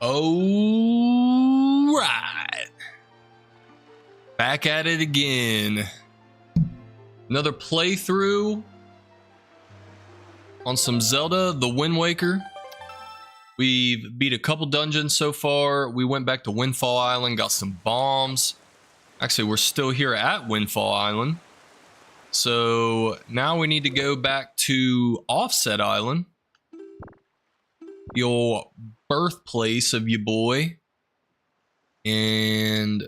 All right. Back at it again. Another playthrough on some Zelda, the Wind Waker. We've beat a couple dungeons so far. We went back to Windfall Island, got some bombs. Actually, we're still here at Windfall Island. So now we need to go back to Offset Island. Your birthplace of your boy. And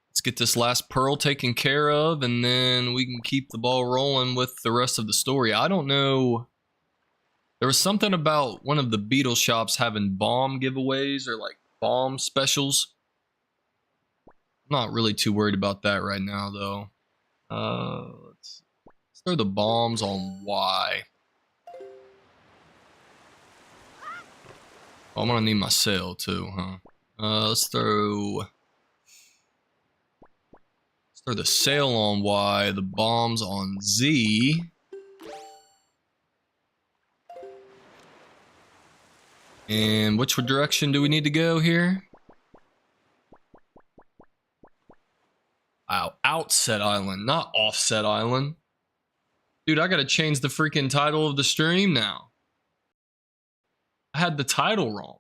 let's get this last pearl taken care of, and then we can keep the ball rolling with the rest of the story. I don't know. There was something about one of the Beetle shops having bomb giveaways or like bomb specials. I'm not really too worried about that right now, though. Let's throw the bombs on Y. Oh, I'm gonna need my sail too, huh? Let's throw the sail on Y, the bombs on Z. And which direction do we need to go here? Wow, Outset Island, not Offset Island. Dude, I gotta change the freaking title of the stream now. I had the title wrong.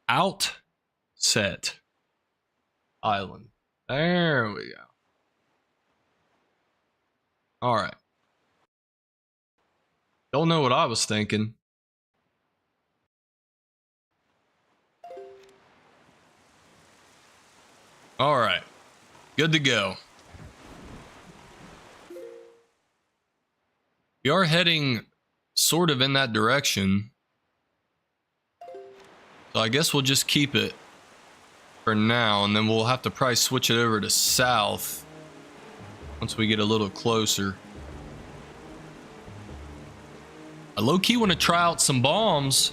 Outset Island. There we go. Alright. Don't know what I was thinking. Alright. Good to go. We are heading sort of in that direction. So I guess we'll just keep it for now, and then we'll have to probably switch it over to south once we get a little closer. I low-key want to try out some bombs.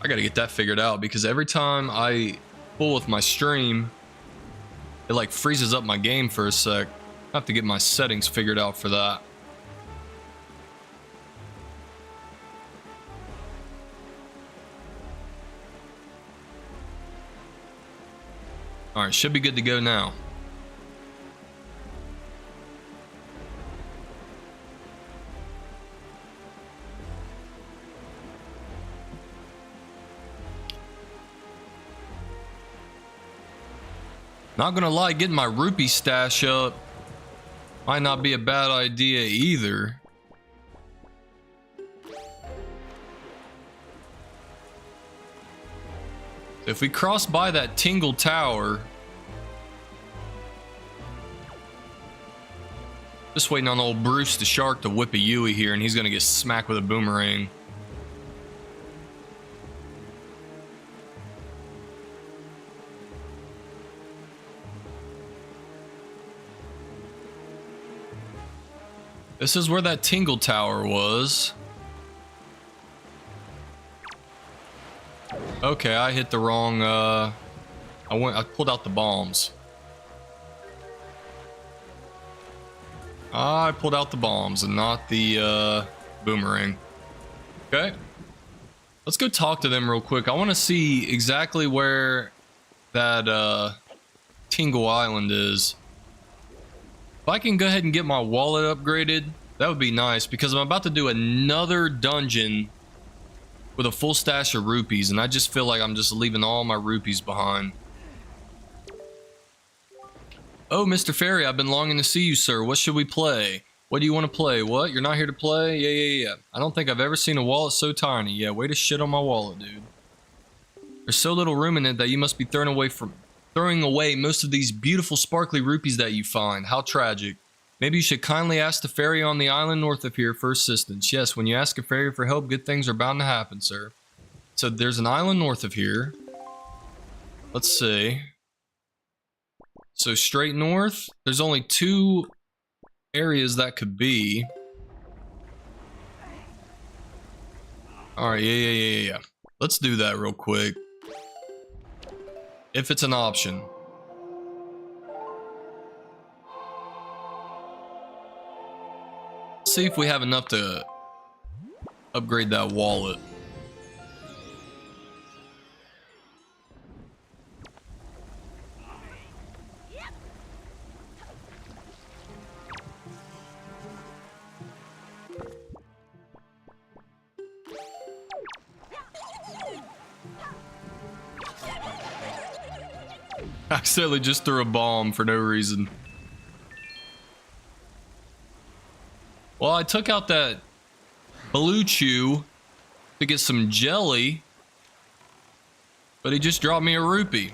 I gotta get that figured out, because every time I pull with my stream, it like freezes up my game for a sec. I have to get my settings figured out for that. Alright, should be good to go now. Not gonna lie, getting my rupee stash up might not be a bad idea either. If we cross by that Tingle Tower, just waiting on old Bruce the Shark to whip a Yui here, and he's gonna get smacked with a boomerang. This is where that Tingle Tower was. Okay, I hit the wrong, I pulled out the bombs. I pulled out the bombs and not the, boomerang. Okay. Let's go talk to them real quick. I want to see exactly where that, Tingle Island is. If I can go ahead and get my wallet upgraded, that would be nice, because I'm about to do another dungeon with a full stash of rupees, and I just feel like I'm just leaving all my rupees behind. Oh, Mr. Fairy, I've been longing to see you, sir. What should we play? What do you want to play? What? You're not here to play? Yeah. I don't think I've ever seen a wallet so tiny. Yeah, way to shit on my wallet, dude. There's so little room in it that you must be throwing away most of these beautiful sparkly rupees that you find. How tragic. Maybe you should kindly ask the fairy on the island north of here for assistance. Yes, when you ask a fairy for help, good things are bound to happen, sir. So there's an island north of here. Let's see. So straight north, there's only two areas that could be. Alright, yeah. Let's do that real quick. If it's an option. See if we have enough to upgrade that wallet. I accidentally just threw a bomb for no reason. Well, I took out that Blue Chew to get some jelly, but he just dropped me a rupee.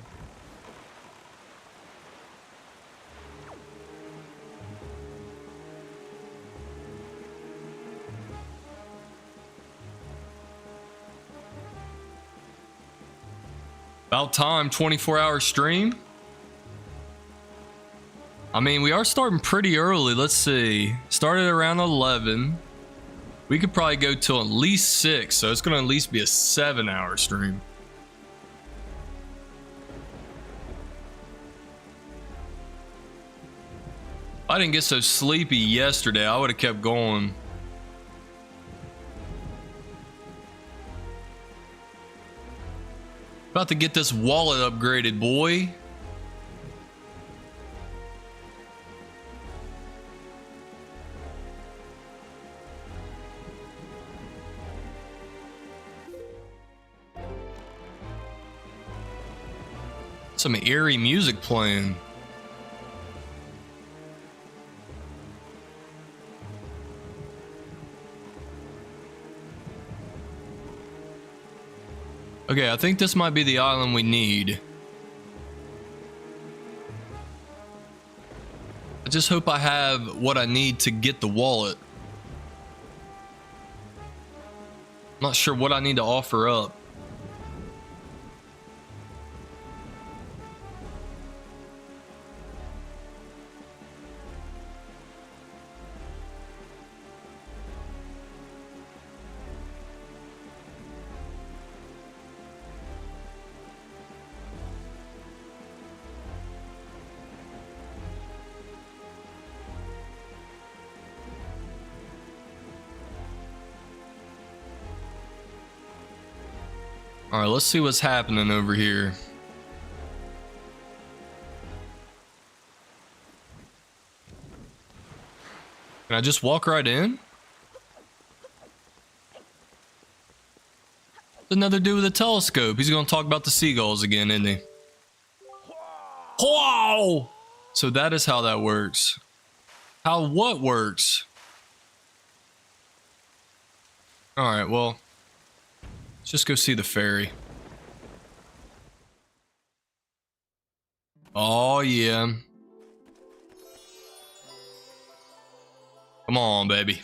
About time, 24-hour stream. I mean, we are starting pretty early. Let's see. Started around 11. We could probably go till at least 6, so it's going to at least be a 7-hour stream. If I didn't get so sleepy yesterday, I would have kept going. About to get this wallet upgraded, boy. Some eerie music playing. Okay, I think this might be the island we need. I just hope I have what I need to get the wallet. I'm not sure what I need to offer up. All right, let's see what's happening over here. Can I just walk right in? Another dude with a telescope. He's gonna talk about the seagulls again, isn't he? Whoa! So that is how that works. How what works? All right, well. Let's just go see the ferry. Oh, yeah. Come on, baby.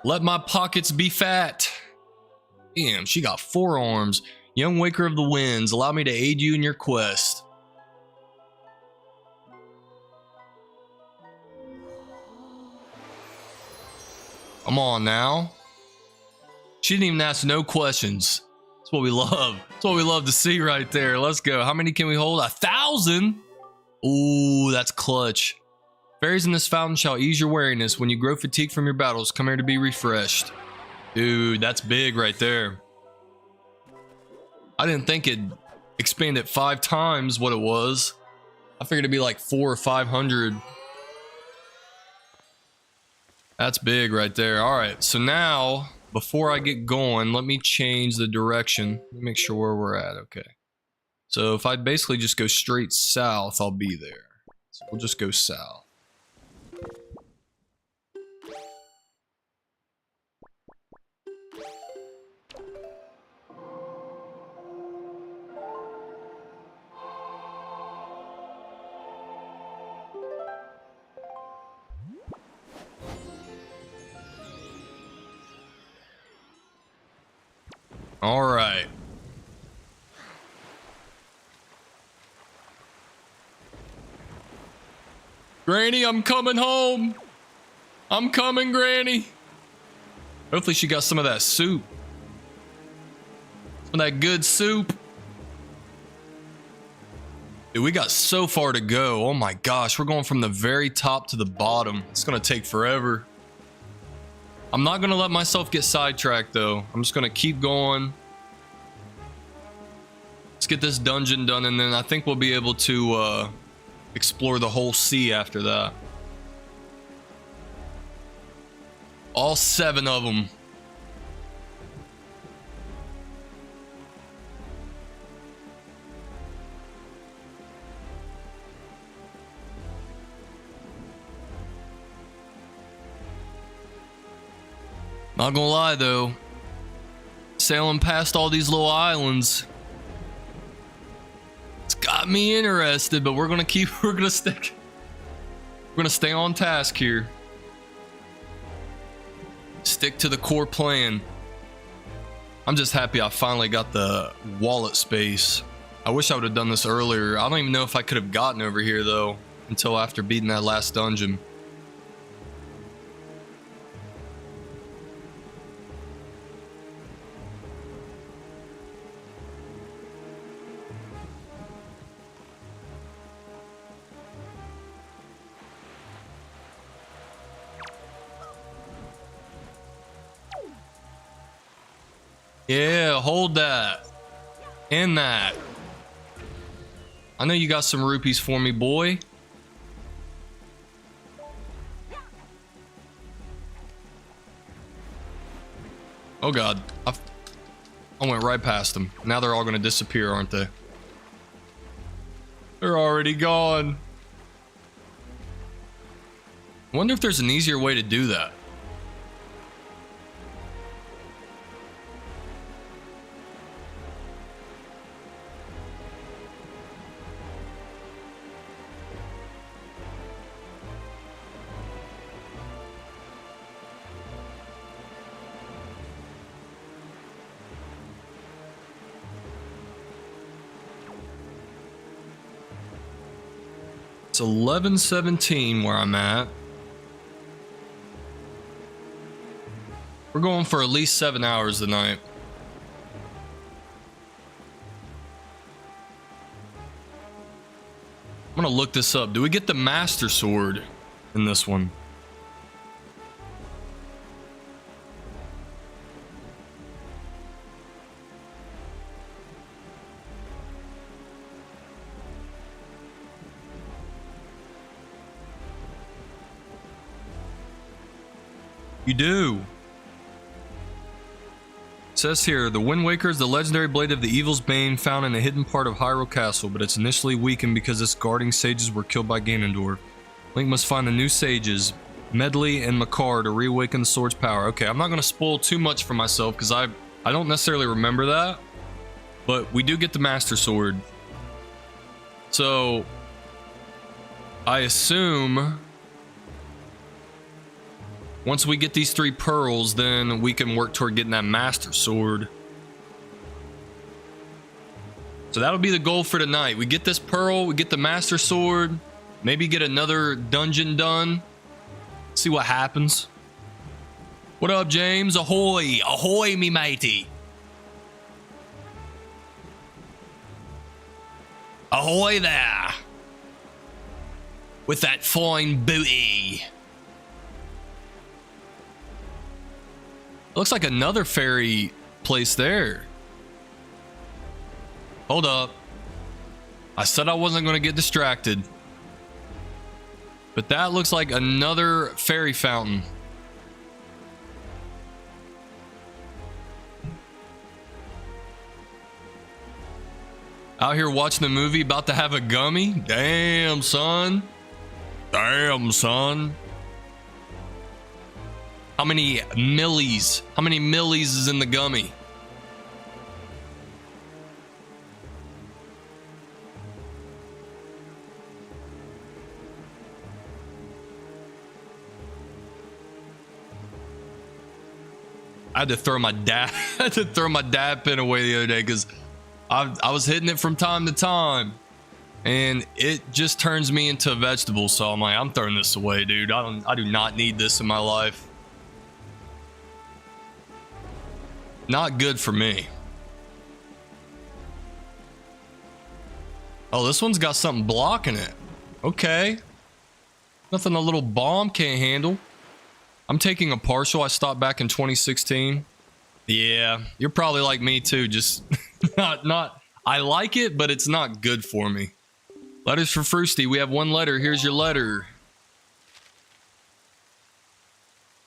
Let my pockets be fat. Damn, she got 4 arms. Young waker of the winds, allow me to aid you in your quest. Come on now. She didn't even ask no questions. That's what we love. That's what we love to see right there. Let's go. How many can we hold? 1,000? Ooh, that's clutch. Fairies in this fountain shall ease your weariness. When you grow fatigued from your battles, come here to be refreshed. Dude, that's big right there. I didn't think it'd expand it 5 times what it was. I figured it'd be like 400 or 500. That's big right there. All right, so now, before I get going, let me change the direction. Let me make sure where we're at. Okay. So if I basically just go straight south, I'll be there. So we'll just go south. All right. Granny, I'm coming home. I'm coming, Granny. Hopefully she got some of that soup. Some of that good soup. Dude, we got so far to go. Oh my gosh, we're going from the very top to the bottom. It's gonna take forever. I'm not gonna let myself get sidetracked though. I'm just gonna keep going. Let's get this dungeon done, and then I think we'll be able to explore the whole sea after that. All 7 of them. Not gonna lie though, sailing past all these little islands, it's got me interested, but we're gonna stay on task here. Stick to the core plan. I'm just happy I finally got the wallet space. I wish I would have done this earlier. I don't even know if I could have gotten over here though, until after beating that last dungeon. Yeah, hold that. And that. I know you got some rupees for me, boy. Oh god. I went right past them. Now they're all gonna disappear, aren't they? They're already gone. I wonder if there's an easier way to do that. It's 11:17 where I'm at. We're going for at least 7 hours tonight. I'm gonna look this up. Do we get the Master Sword in this one? You do. It says here, the Wind Waker is the legendary blade of the Evil's Bane found in a hidden part of Hyrule Castle, but it's initially weakened because its guarding sages were killed by Ganondorf. Link must find the new sages, Medley and Makar, to reawaken the sword's power. Okay, I'm not going to spoil too much for myself because I don't necessarily remember that, but we do get the Master Sword. So, I assume once we get these 3 pearls, then we can work toward getting that Master Sword. So that'll be the goal for tonight. We get this pearl, we get the Master Sword, maybe get another dungeon done. See what happens. What up, James? Ahoy! Ahoy, me matey! Ahoy there! With that fine booty. Looks like another fairy place there. Hold up. I said I wasn't going to get distracted. But that looks like another fairy fountain. Out here watching the movie, about to have a gummy? Damn, son. Damn, son. How many millies? How many millies is in the gummy? I had to throw my dab pin away the other day because I was hitting it from time to time, and it just turns me into a vegetable. So I'm like, I'm throwing this away, dude. I do not need this in my life. Not good for me. Oh, this one's got something blocking it. Okay. Nothing a little bomb can't handle. I'm taking a partial. I stopped back in 2016. Yeah, you're probably like me too. Just not. I like it, but it's not good for me. Letters for Froosty. We have one letter. Here's your letter.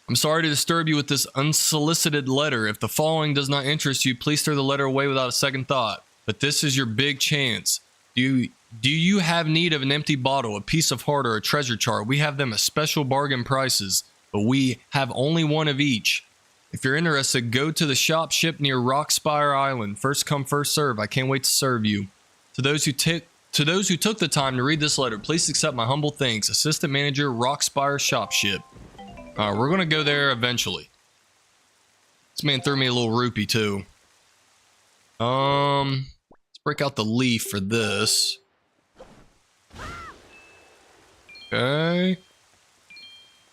I'm sorry to disturb you with this unsolicited letter. If the following does not interest you, please throw the letter away without a second thought. But this is your big chance. Do you have need of an empty bottle, a piece of heart, or a treasure chart? We have them at special bargain prices, but we have only one of each. If you're interested, go to the shop ship near Rockspire Island. First come, first serve. I can't wait to serve you. To those who took the time to read this letter, please accept my humble thanks. Assistant Manager, Rockspire Shop Ship. Alright, we're gonna go there eventually. This man threw me a little rupee too. Let's break out the leaf for this. Okay.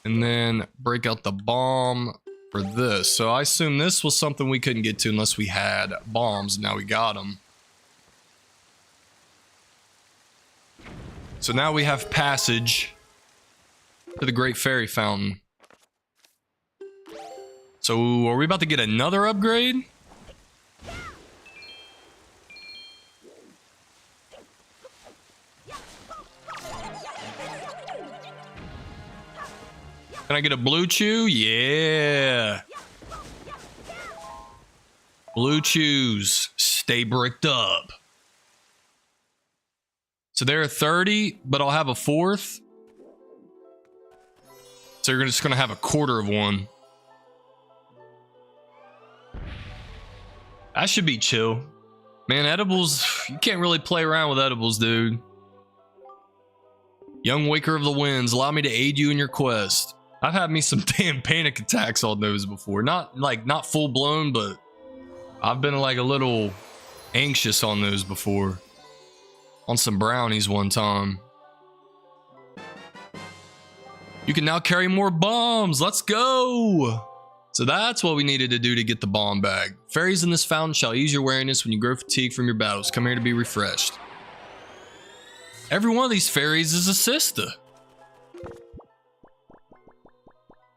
And then break out the bomb for this. So I assume this was something we couldn't get to unless we had bombs. Now we got them. So now we have passage to the Great Fairy Fountain. So are we about to get another upgrade? Can I get a blue chew? Yeah. Blue chews. Stay bricked up. So there are 30, but I'll have a fourth. So you're just going to have a quarter of one. That should be chill. Man, edibles, you can't really play around with edibles, dude. Young Waker of the Winds, allow me to aid you in your quest. I've had me some damn panic attacks on those before. Not full blown, but I've been like a little anxious on those before. On some brownies one time. You can now carry more bombs. Let's go. So that's what we needed to do to get the bomb bag. Fairies in this fountain shall ease your weariness when you grow fatigued from your battles. Come here to be refreshed. Every one of these fairies is a sister.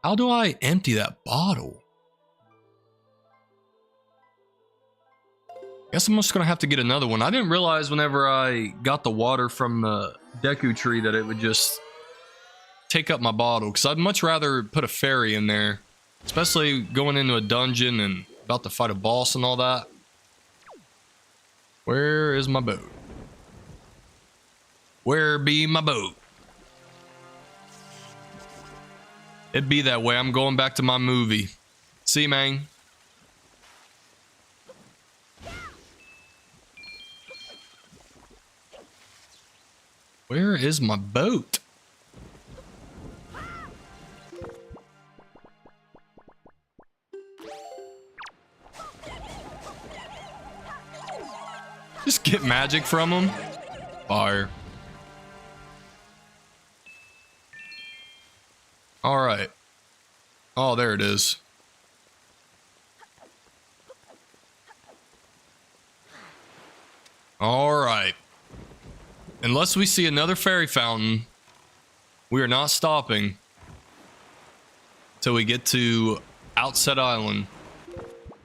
How do I empty that bottle? Guess I'm just gonna have to get another one. I didn't realize whenever I got the water from the Deku tree that it would just take up my bottle, because I'd much rather put a fairy in there, especially going into a dungeon and about to fight a boss and all that. Where is my boat? Where be my boat? It'd be that way. I'm going back to my movie. See, man. Where is my boat? Just get magic from him. Fire. All right. Oh, there it is. All right. Unless we see another fairy fountain, we are not stopping till we get to Outset Island.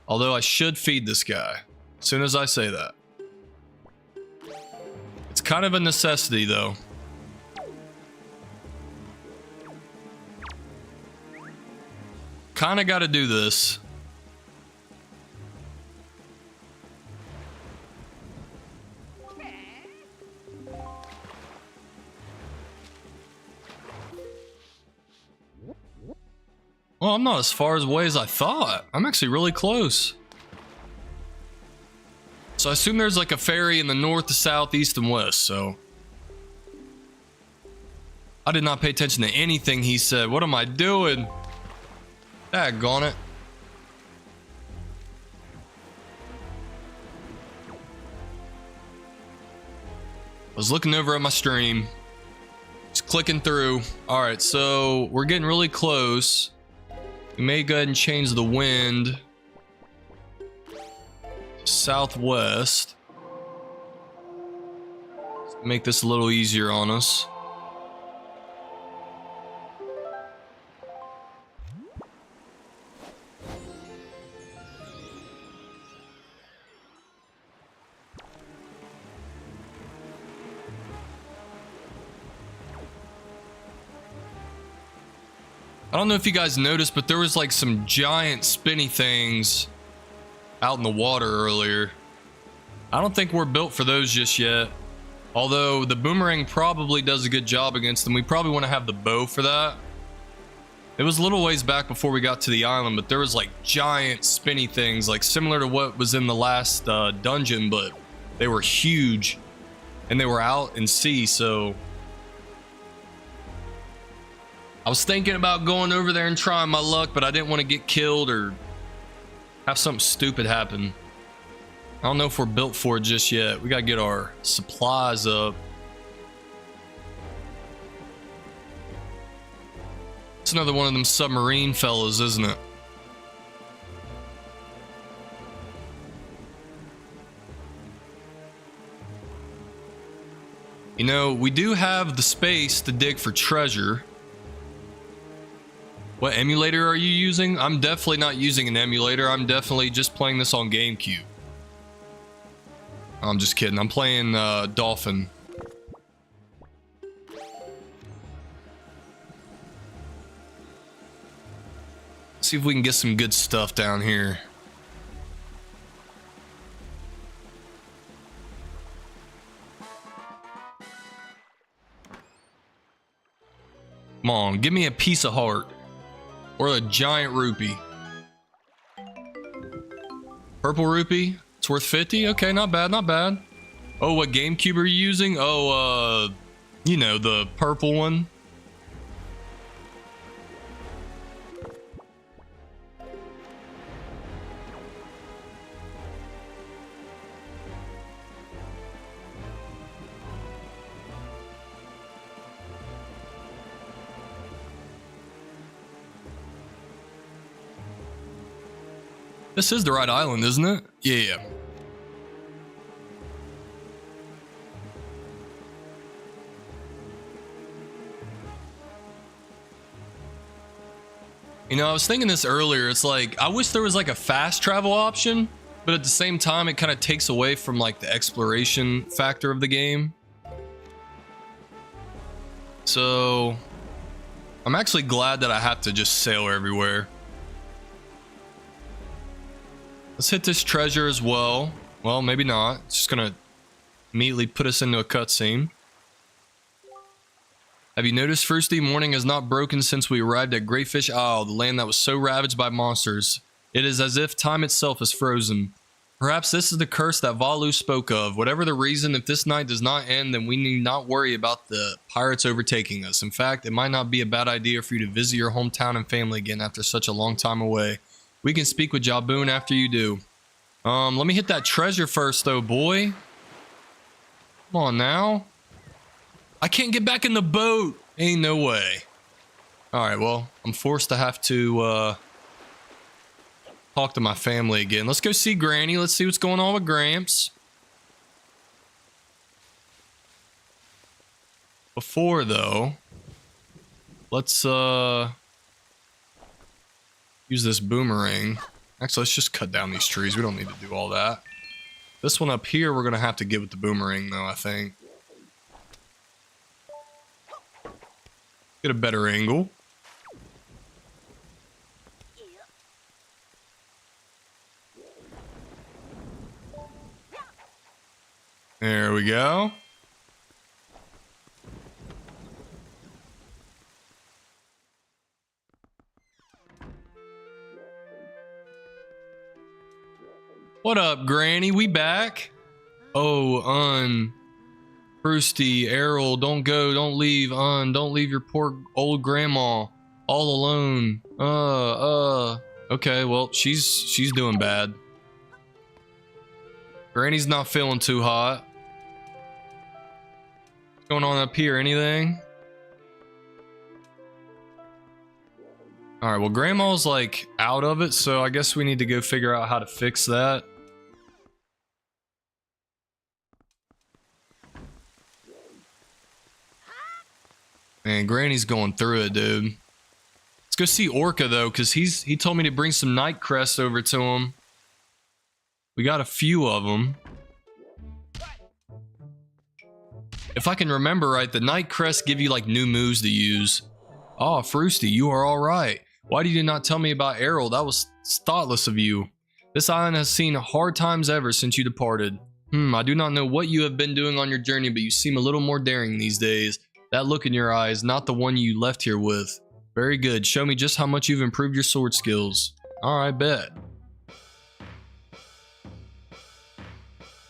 Although I should feed this guy as soon as I say that. It's kind of a necessity, though. Kind of got to do this. Well, I'm not as far away as I thought. I'm actually really close. So I assume there's like a ferry in the north, the south, east, and west, so. I did not pay attention to anything he said. What am I doing? Daggone it. I was looking over at my stream. Just clicking through. Alright, so we're getting really close. We may go ahead and change the wind. Southwest. Make this a little easier on us. I don't know if you guys noticed, but there was like some giant spinny things out in the water earlier. I don't think we're built for those just yet. Although the boomerang probably does a good job against them. We probably want to have the bow for that. It was a little ways back before we got to the island, but there was like giant spinny things, like similar to what was in the last dungeon, but they were huge and they were out in sea, so I was thinking about going over there and trying my luck, but I didn't want to get killed or have something stupid happen. I don't know if we're built for it just yet. We gotta get our supplies up. It's another one of them submarine fellas, isn't it? You know, we do have the space to dig for treasure. What emulator are you using? I'm definitely not using an emulator. I'm definitely just playing this on GameCube. I'm just kidding. I'm playing Dolphin. See if we can get some good stuff down here. Come on, give me a piece of heart. Or a giant rupee. Purple rupee? It's worth 50? Okay, not bad, not bad. Oh, what GameCube are you using? Oh, you know, the purple one. This is the right island, isn't it? Yeah. You know, I was thinking this earlier. It's like, I wish there was like a fast travel option, but at the same time, it kind of takes away from like the exploration factor of the game. So, I'm actually glad that I have to just sail everywhere. Let's hit this treasure as well. Well, maybe not. It's just gonna immediately put us into a cutscene. Have you noticed, Froosty? Morning has not broken since we arrived at Greatfish Isle, the land that was so ravaged by monsters. It is as if time itself is frozen. Perhaps this is the curse that Valu spoke of. Whatever the reason, if this night does not end, then we need not worry about the pirates overtaking us. In fact, it might not be a bad idea for you to visit your hometown and family again after such a long time away. We can speak with Jaboon after you do. Let me hit that treasure first, though, boy. Come on now. I can't get back in the boat. Ain't no way. Alright, well, I'm forced to have to, talk to my family again. Let's go see Granny. Let's see what's going on with Gramps. Before, though, let's, use this boomerang. Actually, let's just cut down these trees. We don't need to do all that. This one up here, we're going to have to get with the boomerang, though, I think. Get a better angle. There we go. What up, Granny? We back? Oh, Froosty, Errol, don't go, don't leave, don't leave your poor old grandma all alone. Okay, well, she's doing bad. Granny's not feeling too hot. What's going on up here? Anything? Alright, well, Grandma's like out of it, so I guess we need to go figure out how to fix that. Man, Granny's going through it, dude. Let's go see Orca, though, because he told me to bring some night crests over to him. We got a few of them. If I can remember right, the night crests give you, like, new moves to use. Oh, Froosty, you are all right. Why did you not tell me about Errol? That was thoughtless of you. This island has seen hard times ever since you departed. I do not know what you have been doing on your journey, but you seem a little more daring these days. That look in your eyes, not the one you left here with. Very good. Show me just how much you've improved your sword skills. Alright, bet.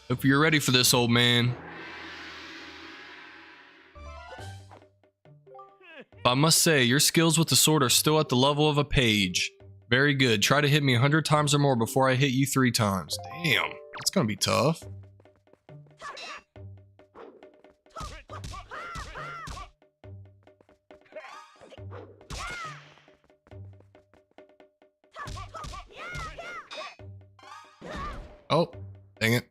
Hope you're ready for this, old man. I must say, your skills with the sword are still at the level of a page. Very good. Try to hit me 100 times or more before I hit you 3 times. Damn, that's gonna be tough. Oh, dang it.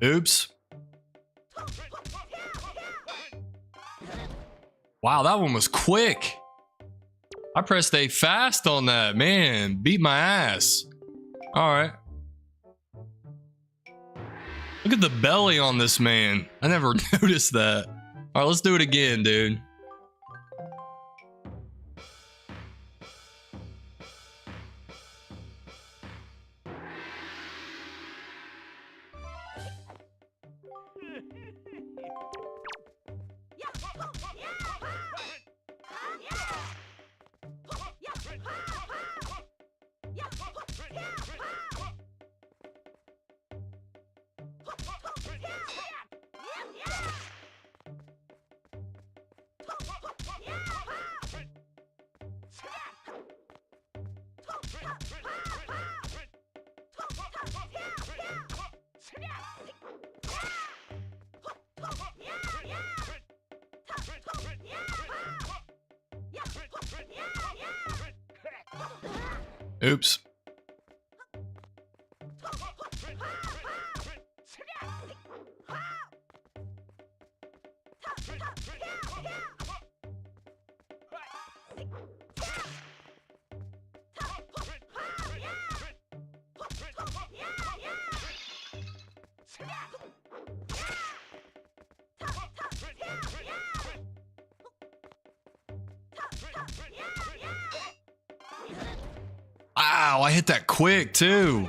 Oops. Wow, that one was quick. I pressed A fast on that. Man, beat my ass. Alright. Look at the belly on this man. I never noticed that. Alright, let's do it again, dude. Oops. Wow, I hit that quick too.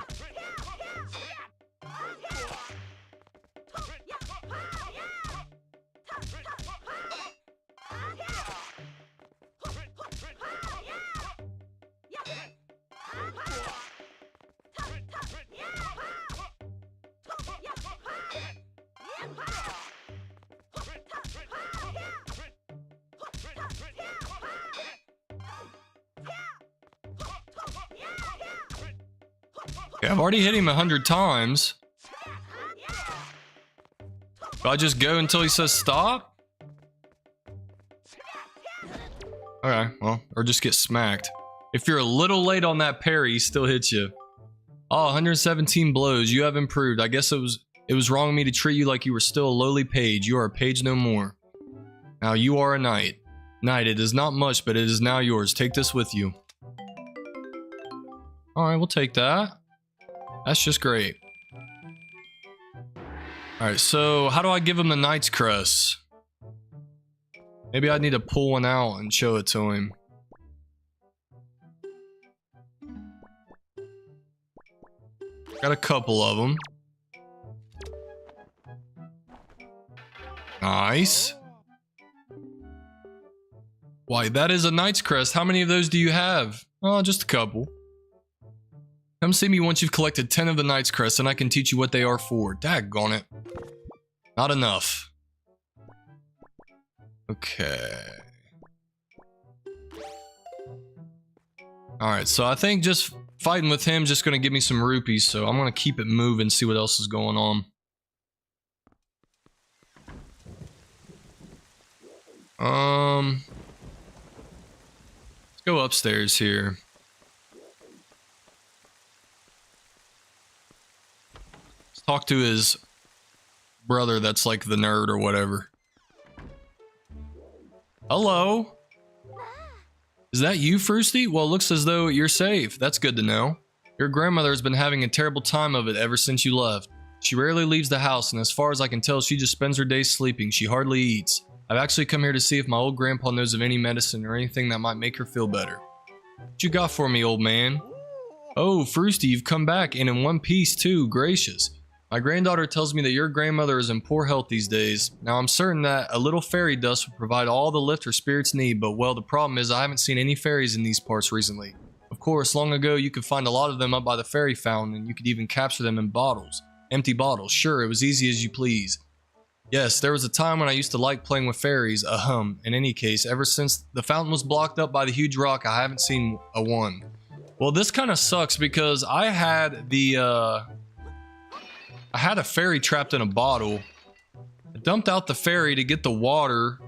Okay, I've already hit him 100 times. Do I just go until he says stop? Okay, well, or just get smacked. If you're a little late on that parry, he still hits you. Oh, 117 blows. You have improved. I guess it was wrong of me to treat you like you were still a lowly page. You are a page no more. Now you are a knight. Knight, it is not much, but it is now yours. Take this with you. Alright, we'll take that. That's just great. Alright, so how do I give him the Knight's Crest? Maybe I need to pull one out and show it to him. Got a couple of them. Nice. Why, that is a Knight's Crest. How many of those do you have? Oh, just a couple. Come see me once you've collected 10 of the Knight's Crest and I can teach you what they are for. Daggone it. Not enough. Okay. Alright, so I think just fighting with him just gonna give me some rupees, so I'm gonna keep it moving, see what else is going on. Let's go upstairs here. Let's talk to his brother that's like the nerd or whatever. Hello? Is that you, Froosty? Well, it looks as though you're safe. That's good to know. Your grandmother has been having a terrible time of it ever since you left. She rarely leaves the house, and as far as I can tell, she just spends her days sleeping. She hardly eats. I've actually come here to see if my old grandpa knows of any medicine or anything that might make her feel better. What you got for me, old man? Oh, Froosty, you've come back, and in one piece, too. Gracious. My granddaughter tells me that your grandmother is in poor health these days. Now, I'm certain that a little fairy dust would provide all the lift her spirits need, but well, the problem is I haven't seen any fairies in these parts recently. Of course, long ago, you could find a lot of them up by the fairy fountain, and you could even capture them in bottles. Empty bottles, sure, it was easy as you please. Yes, there was a time when I used to like playing with fairies, in any case, ever since the fountain was blocked up by the huge rock, I haven't seen a one. Well, this kind of sucks because I had a fairy trapped in a bottle. I dumped out the fairy to get the water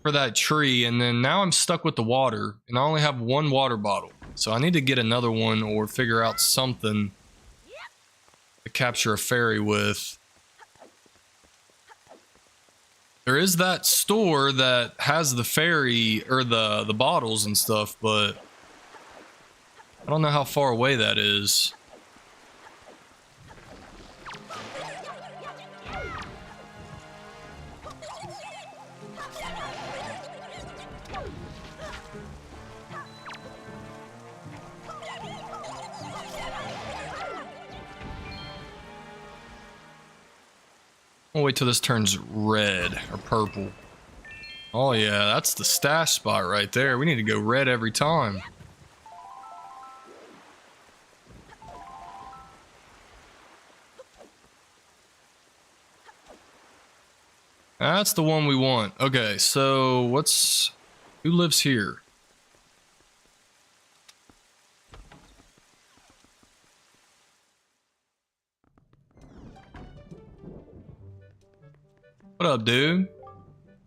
for that tree, and then now I'm stuck with the water, and I only have one water bottle. So I need to get another one or figure out something to capture a fairy with. There is that store that has the fairy, or the bottles and stuff, but I don't know how far away that is. I'll wait till this turns red or purple. Oh yeah, that's the stash spot right there. We need to go red every time. That's the one we want. Okay, so who lives here? What up, dude?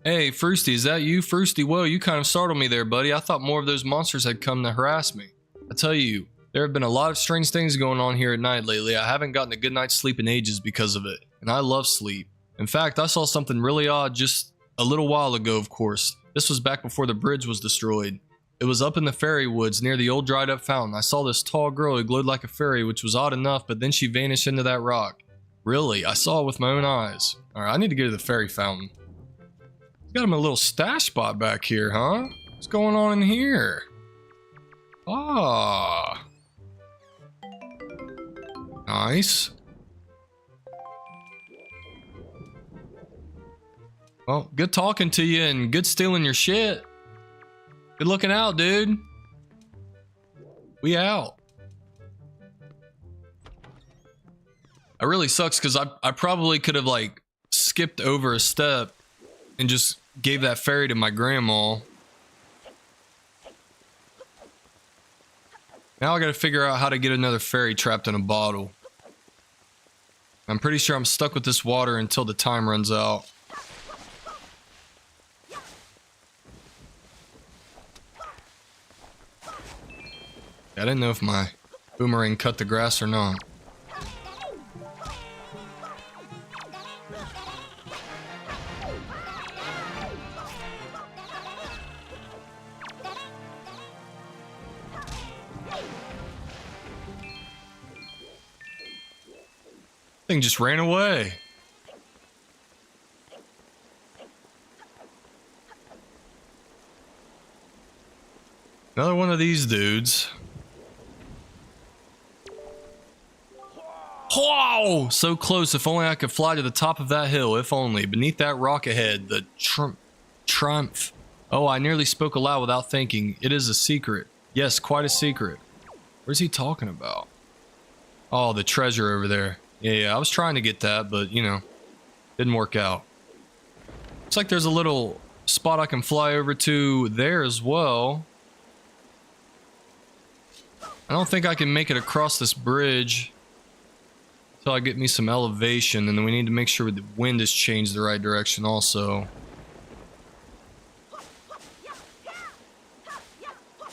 Hey, Froosty, is that you? Froosty, whoa, you kind of startled me there, buddy. I thought more of those monsters had come to harass me. I tell you, there have been a lot of strange things going on here at night lately. I haven't gotten a good night's sleep in ages because of it, and I love sleep. In fact, I saw something really odd just a little while ago, of course. This was back before the bridge was destroyed. It was up in the fairy woods near the old dried up fountain. I saw this tall girl who glowed like a fairy, which was odd enough, but then she vanished into that rock. Really, I saw it with my own eyes. Alright, I need to go to the fairy fountain. Got him a little stash spot back here, huh? What's going on in here? Ah. Nice. Well, good talking to you and good stealing your shit. Good looking out, dude. We out. It really sucks because I probably could have like skipped over a step and just gave that fairy to my grandma. Now I gotta figure out how to get another fairy trapped in a bottle. I'm pretty sure I'm stuck with this water until the time runs out. I didn't know if my boomerang cut the grass or not. Thing just ran away. Another one of these dudes. Whoa! So close. If only I could fly to the top of that hill. If only. Beneath that rock ahead. The Triumph. Oh, I nearly spoke aloud without thinking. It is a secret. Yes, quite a secret. Where's he talking about? Oh, the treasure over there. Yeah, I was trying to get that, but, you know, didn't work out. Looks like there's a little spot I can fly over to there as well. I don't think I can make it across this bridge until I get me some elevation, and then we need to make sure the wind is changed the right direction also.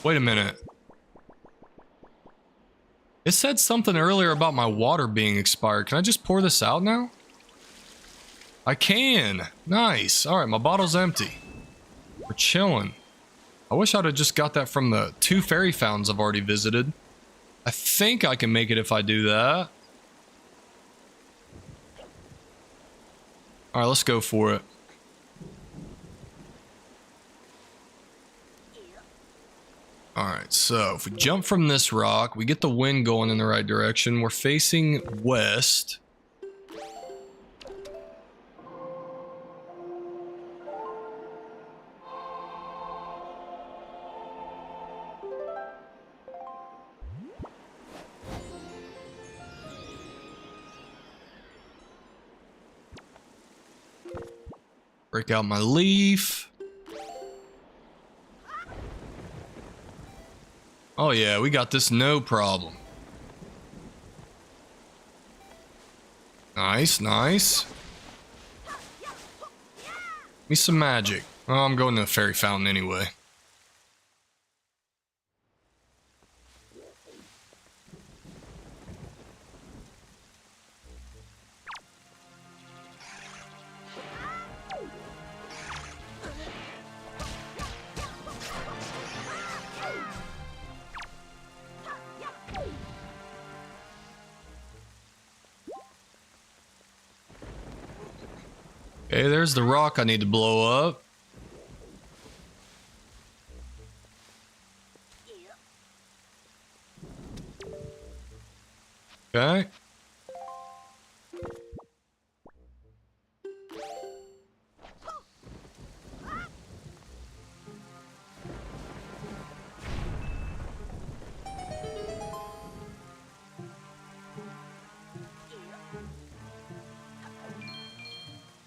Wait a minute. It said something earlier about my water being expired. Can I just pour this out now? I can. Nice. All right, my bottle's empty. We're chilling. I wish I'd have just got that from the 2 fairy fountains I've already visited. I think I can make it if I do that. All right, let's go for it. All right, so if we jump from this rock, we get the wind going in the right direction. We're facing west. Break out my leaf. Oh yeah, we got this no problem. Nice, nice. Give me some magic. Oh, I'm going to the fairy fountain anyway. Okay, there's the rock I need to blow up. Okay.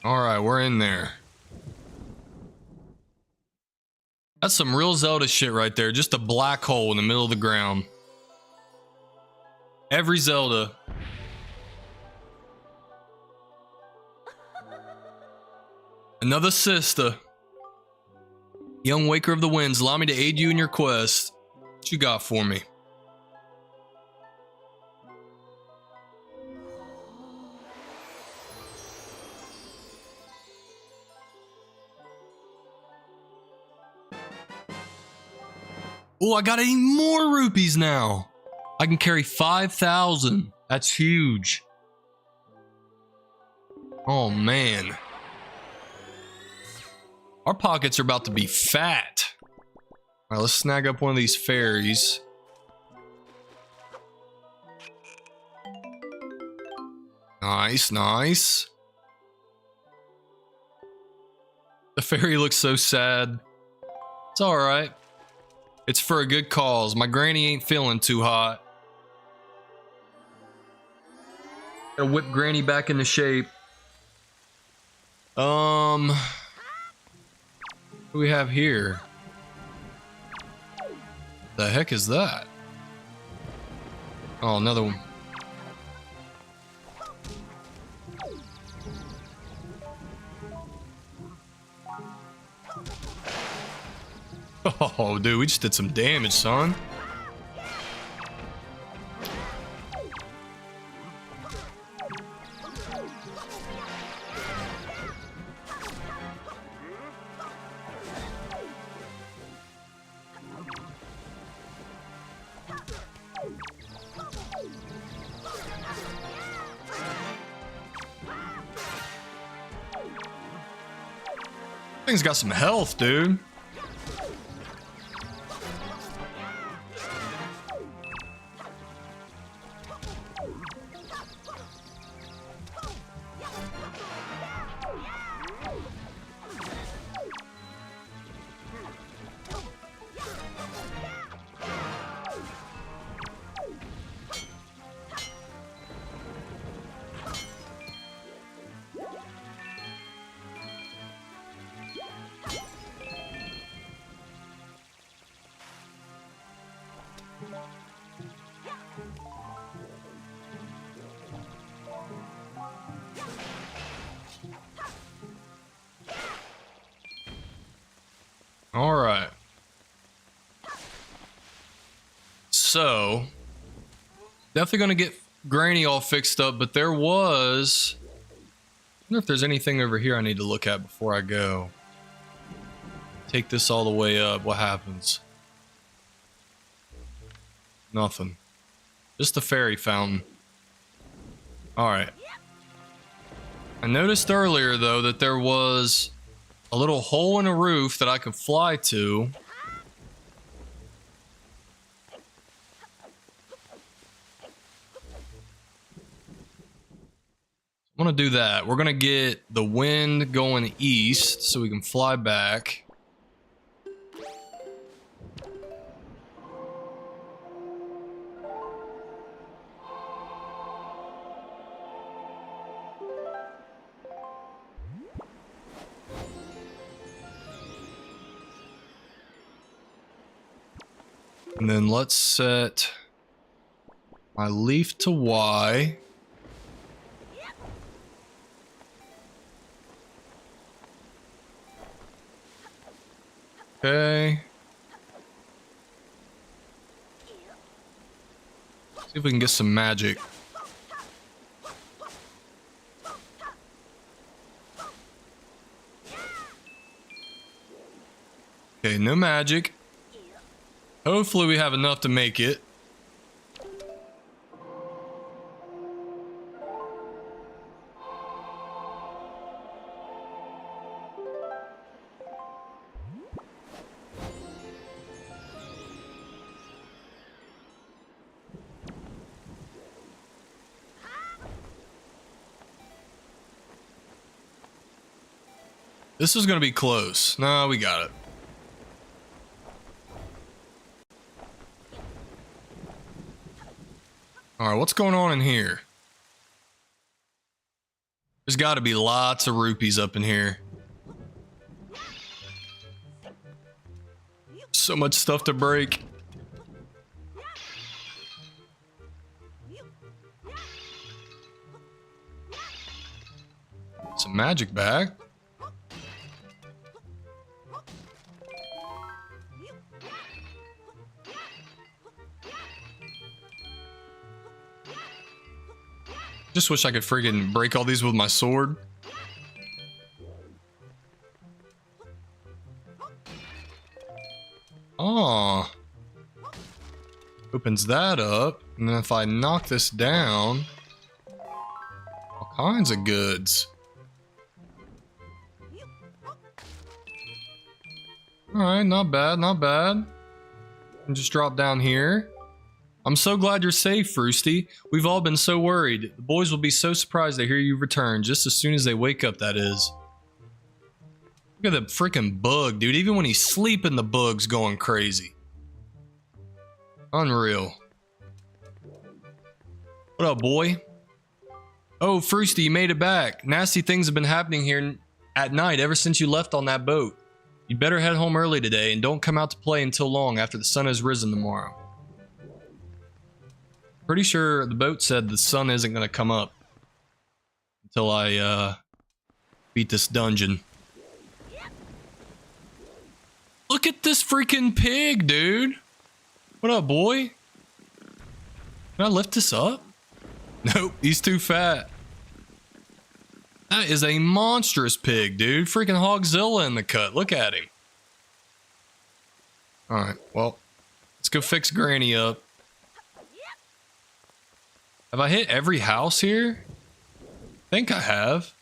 All right, we're in there. That's some real Zelda shit right there. Just a black hole in the middle of the ground. Every Zelda. Another sister. Young Waker of the Winds, allow me to aid you in your quest. What you got for me? Oh, I got 8 more rupees now. I can carry 5,000. That's huge. Oh, man. Our pockets are about to be fat. All right, let's snag up one of these fairies. Nice, nice. The fairy looks so sad. It's all right. It's for a good cause. My granny ain't feeling too hot. Gotta whip granny back into shape. What do we have here? The heck is that? Oh, another one. Oh, dude, we just did some damage, son. Thing's got some health, dude. All right. So, definitely gonna get Granny all fixed up, but there was... I wonder if there's anything over here I need to look at before I go. Take this all the way up. What happens? Nothing. Just the fairy fountain. Alright. I noticed earlier, though, that there was a little hole in a roof that I could fly to. I'm gonna do that. We're gonna get the wind going east so we can fly back. And then let's set my leaf to Y. Okay. See if we can get some magic. Okay, no magic. Hopefully we have enough to make it. This is gonna be close. No, we got it. All right, what's going on in here? There's got to be lots of rupees up in here. So much stuff to break. Some magic bag. Just wish I could friggin' break all these with my sword. Oh. Opens that up. And then if I knock this down, all kinds of goods. Alright, not bad, not bad. And just drop down here. I'm so glad you're safe, Froosty. We've all been so worried. The boys will be so surprised to hear you return, just as soon as they wake up, that is. Look at the freaking bug, dude. Even when he's sleeping, the bug's going crazy. Unreal. What up, boy? Oh, Froosty, you made it back. Nasty things have been happening here at night ever since you left on that boat. You'd better head home early today and don't come out to play until long after the sun has risen tomorrow. Pretty sure the boat said the sun isn't going to come up until I beat this dungeon. Look at this freaking pig, dude. What up, boy? Can I lift this up? Nope, he's too fat. That is a monstrous pig, dude. Freaking Hogzilla in the cut. Look at him. Alright, well, let's go fix Granny up. Have I hit every house here? I think I have.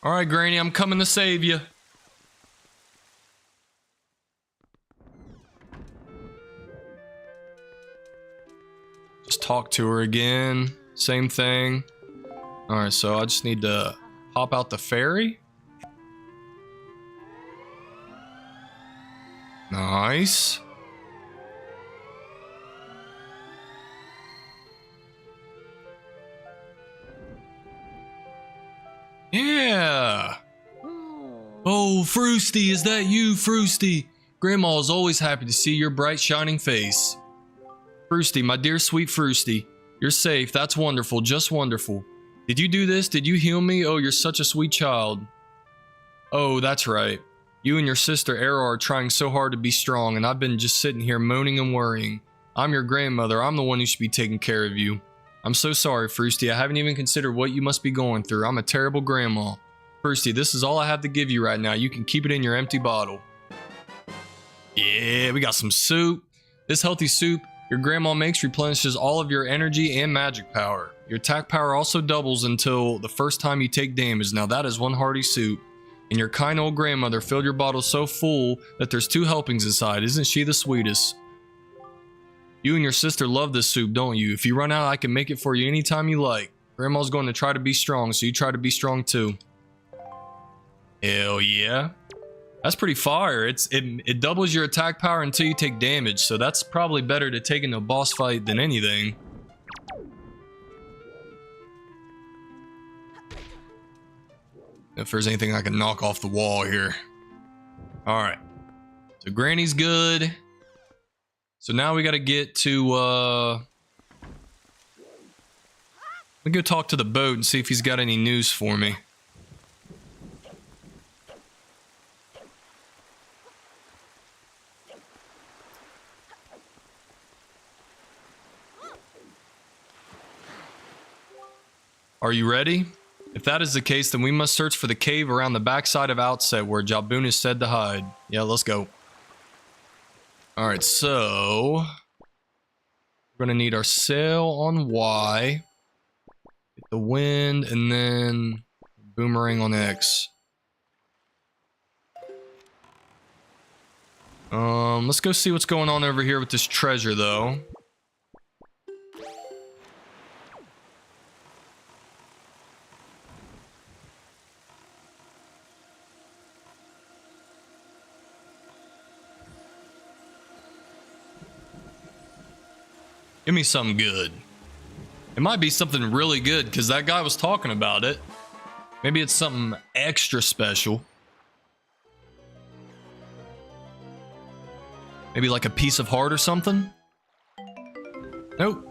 Alright, Granny, I'm coming to save you. Just talk to her again. Same thing. Alright, so I just need to hop out the ferry. Nice. Yeah. Oh, Froosty, is that you, Froosty? Grandma's always happy to see your bright, shining face. Froosty, my dear sweet Froosty, you're safe. That's wonderful, just wonderful. Did you do this? Did you heal me? Oh, you're such a sweet child. Oh, that's right. You and your sister Era are trying so hard to be strong, and I've been just sitting here moaning and worrying. I'm your grandmother. I'm the one who should be taking care of you. I'm so sorry, Froosty. I haven't even considered what you must be going through. I'm a terrible grandma. Froosty, this is all I have to give you right now. You can keep it in your empty bottle. Yeah, we got some soup. This healthy soup your grandma makes replenishes all of your energy and magic power. Your attack power also doubles until the first time you take damage. Now that is one hearty soup. And your kind old grandmother filled your bottle so full that there's 2 helpings inside. Isn't she the sweetest? You and your sister love this soup, don't you? If you run out, I can make it for you anytime you like. Grandma's going to try to be strong, so you try to be strong too. Hell yeah. That's pretty fire. It doubles your attack power until you take damage, so that's probably better to take in a boss fight than anything. If there's anything I can knock off the wall here. Alright. So Granny's good. So now we gotta get to, let me go talk to the boat and see if he's got any news for me. Are you ready? If that is the case, then we must search for the cave around the backside of Outset where Jabun is said to hide. Yeah, let's go. Alright, so we're gonna need our sail on Y, get the wind, and then boomerang on X. Let's go see what's going on over here with this treasure, though. Give me something good. It might be something really good because that guy was talking about it. Maybe it's something extra special. Maybe like a piece of heart or something? Nope.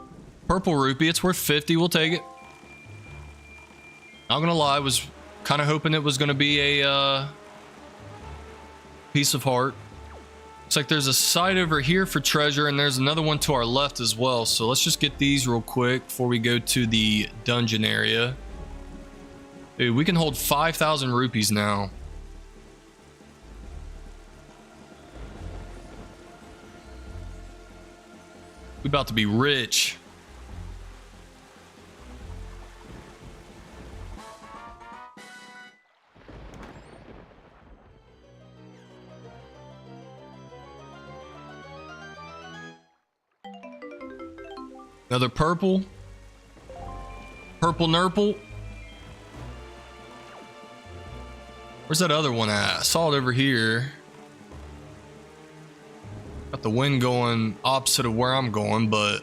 Purple rupee. It's worth 50. We'll take it. Not gonna lie. I was kind of hoping it was gonna be a piece of heart. Looks like there's a site over here for treasure, and there's another one to our left as well. So let's just get these real quick before we go to the dungeon area. Dude, we can hold 5,000 rupees now. We about to be rich. Another purple. Purple nurple. Where's that other one at? I saw it over here. Got the wind going opposite of where I'm going, but...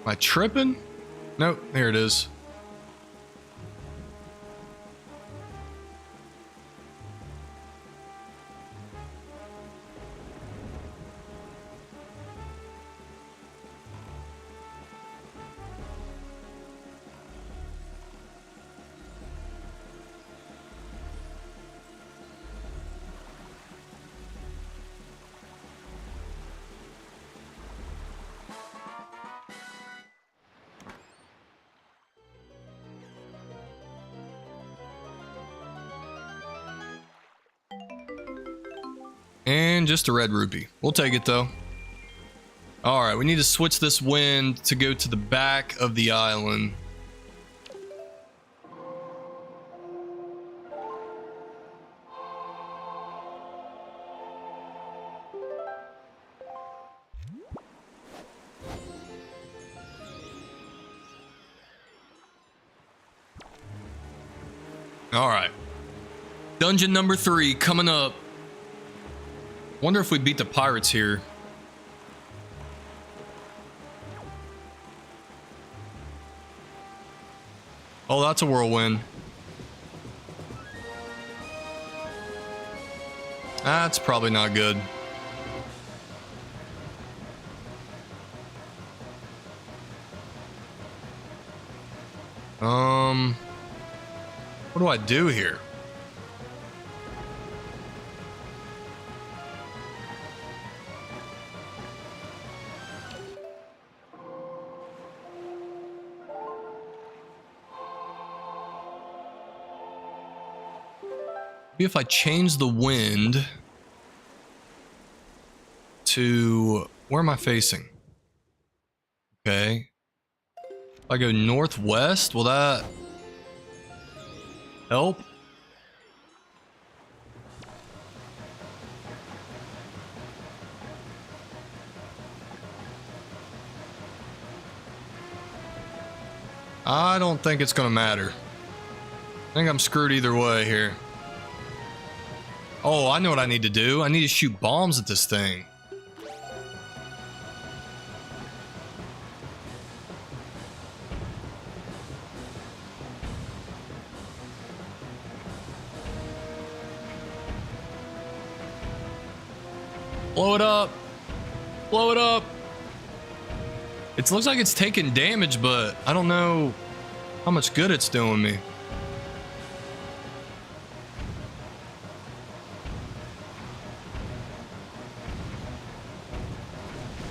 Am I tripping? Nope, there it is. And just a red rupee. We'll take it though. Alright, we need to switch this wind to go to the back of the island. Alright. Dungeon number 3 coming up. Wonder if we beat the pirates here. Oh, that's a whirlwind. That's probably not good. What do I do here? Maybe if I change the wind to, where am I facing? Okay. If I go northwest, will that help? I don't think it's gonna matter. I think I'm screwed either way here. Oh, I know what I need to do. I need to shoot bombs at this thing. Blow it up. Blow it up. It looks like it's taking damage, but I don't know how much good it's doing me.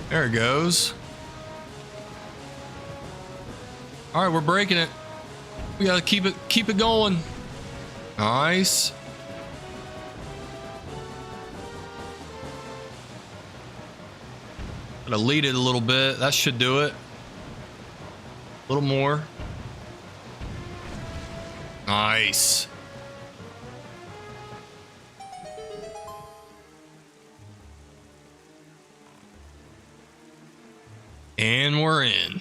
There it goes. All right, we're breaking it. We gotta keep it going. Nice. Gotta lead it a little bit. That should do it. A little more. Nice. And we're in.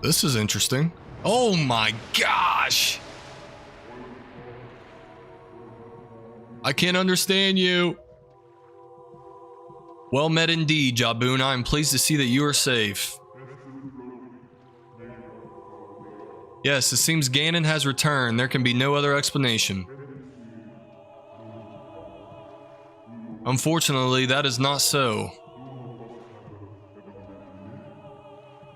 This is interesting. Oh my gosh. I can't understand you. Well met indeed, Jaboon. I am pleased to see that you are safe. Yes, it seems Ganon has returned. There can be no other explanation. Unfortunately, that is not so.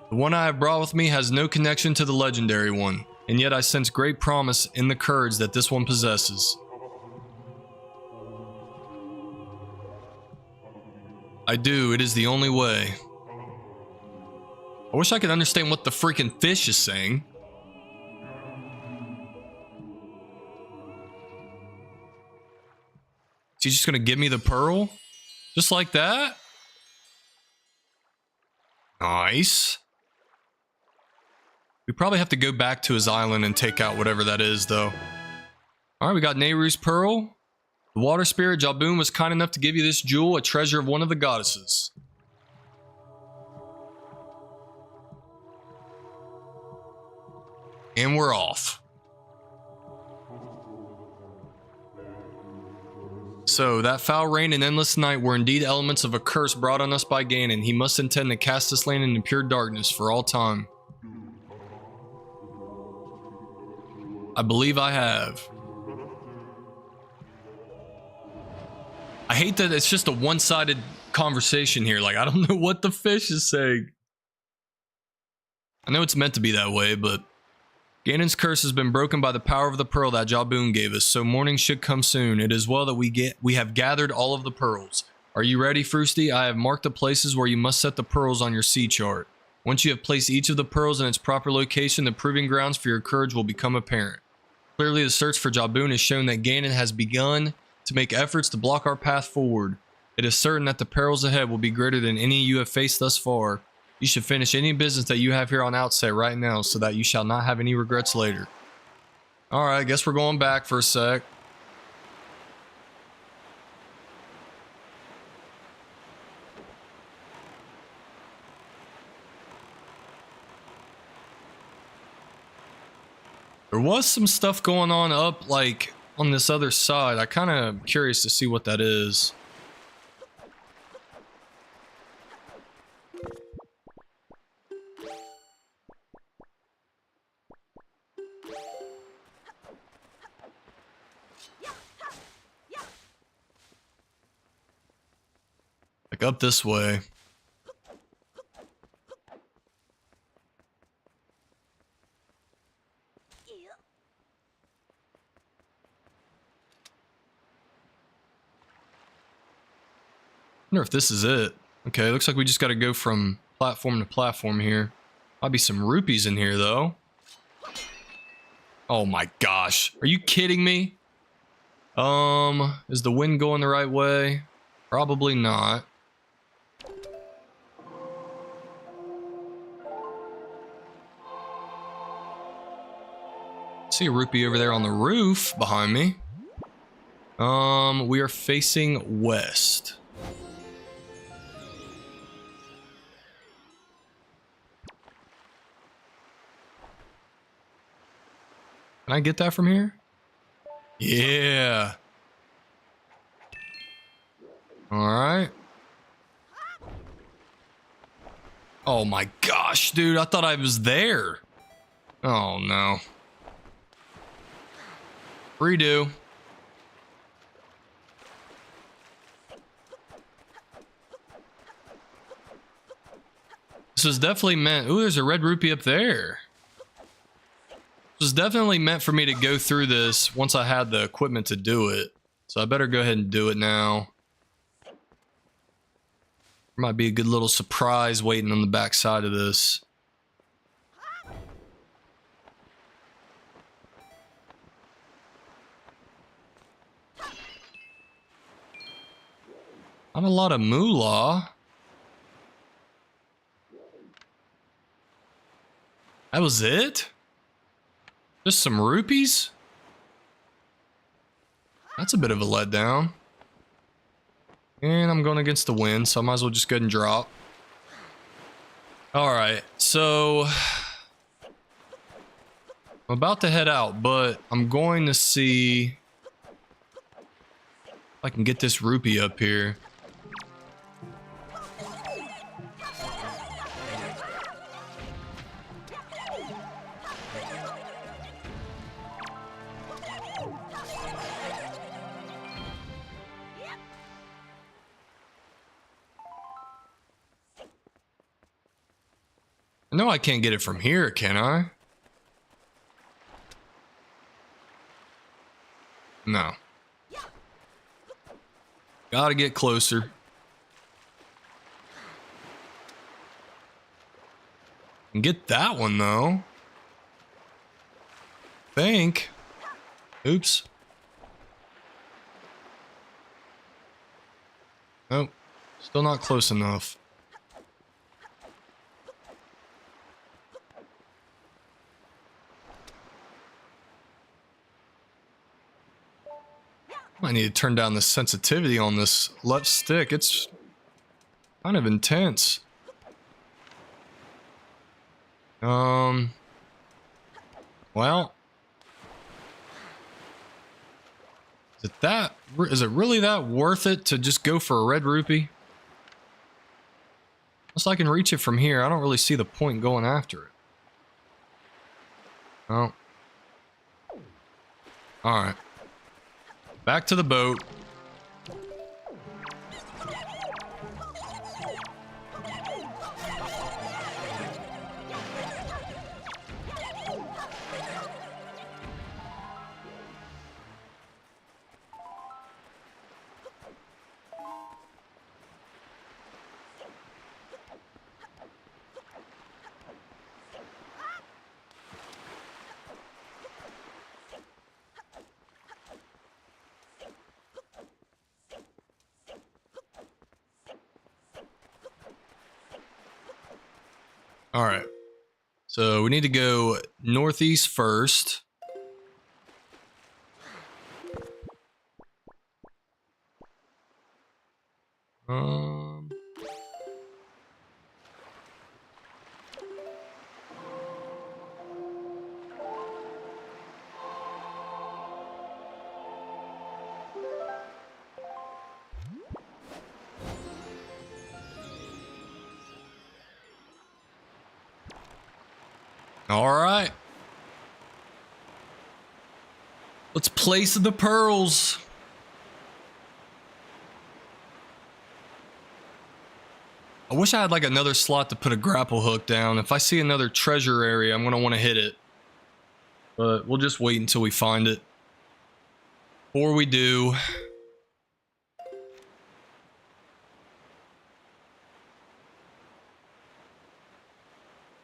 The one I have brought with me has no connection to the legendary one, and yet I sense great promise in the courage that this one possesses. I do, it is the only way. I wish I could understand what the freaking fish is saying. Is he just gonna give me the pearl? Just like that? Nice. We probably have to go back to his island and take out whatever that is, though. Alright, we got Nehru's pearl. The water spirit Jaboon was kind enough to give you this jewel, a treasure of one of the goddesses. And we're off. So, that foul rain and endless night were indeed elements of a curse brought on us by Ganon. He must intend to cast this land into pure darkness for all time. I believe I have. I hate that it's just a one-sided conversation here. Like, I don't know what the fish is saying. I know it's meant to be that way, but Ganon's curse has been broken by the power of the pearl that Jaboon gave us, so morning should come soon. It is well that we have gathered all of the pearls. Are you ready, Froosty? I have marked the places where you must set the pearls on your sea chart. Once you have placed each of the pearls in its proper location, the proving grounds for your courage will become apparent. Clearly, the search for Jaboon has shown that Ganon has begun to make efforts to block our path forward. It is certain that the perils ahead will be greater than any you have faced thus far. You should finish any business that you have here on Outset right now so that you shall not have any regrets later. Alright, I guess we're going back for a sec. There was some stuff going on up, like, on this other side. I kind of curious to see what that is. Like up this way. I wonder if this is it. Okay, looks like we just got to go from platform to platform here. Might be some rupees in here though. Oh my gosh, are you kidding me? Is the wind going the right way? Probably not. See a rupee over there on the roof behind me. We are facing west. Can I get that from here? Yeah. All right. Oh my gosh, dude. I thought I was there. Oh no. Redo. This was definitely meant. Ooh, there's a red rupee up there. This was definitely meant for me to go through this once I had the equipment to do it. So I better go ahead and do it now. There might be a good little surprise waiting on the back side of this. Not a lot of moolah. That was it? Just some rupees? That's a bit of a letdown. And I'm going against the wind, so I might as well just go ahead and drop. Alright, so I'm about to head out, but I'm going to see if I can get this rupee up here. No, I can't get it from here, can I? No. Gotta get closer. And get that one, though. Think. Oops. Nope. Still not close enough. I need to turn down the sensitivity on this left stick. It's kind of intense. Well, is it really that worth it to just go for a red rupee? Unless I can reach it from here, I don't really see the point going after it. Oh. Alright. Back to the boat. All right. So we need to go northeast first. All right. Let's place the pearls. I wish I had like another slot to put a grapple hook down. If I see another treasure area, I'm gonna want to hit it. But we'll just wait until we find it. Before we do,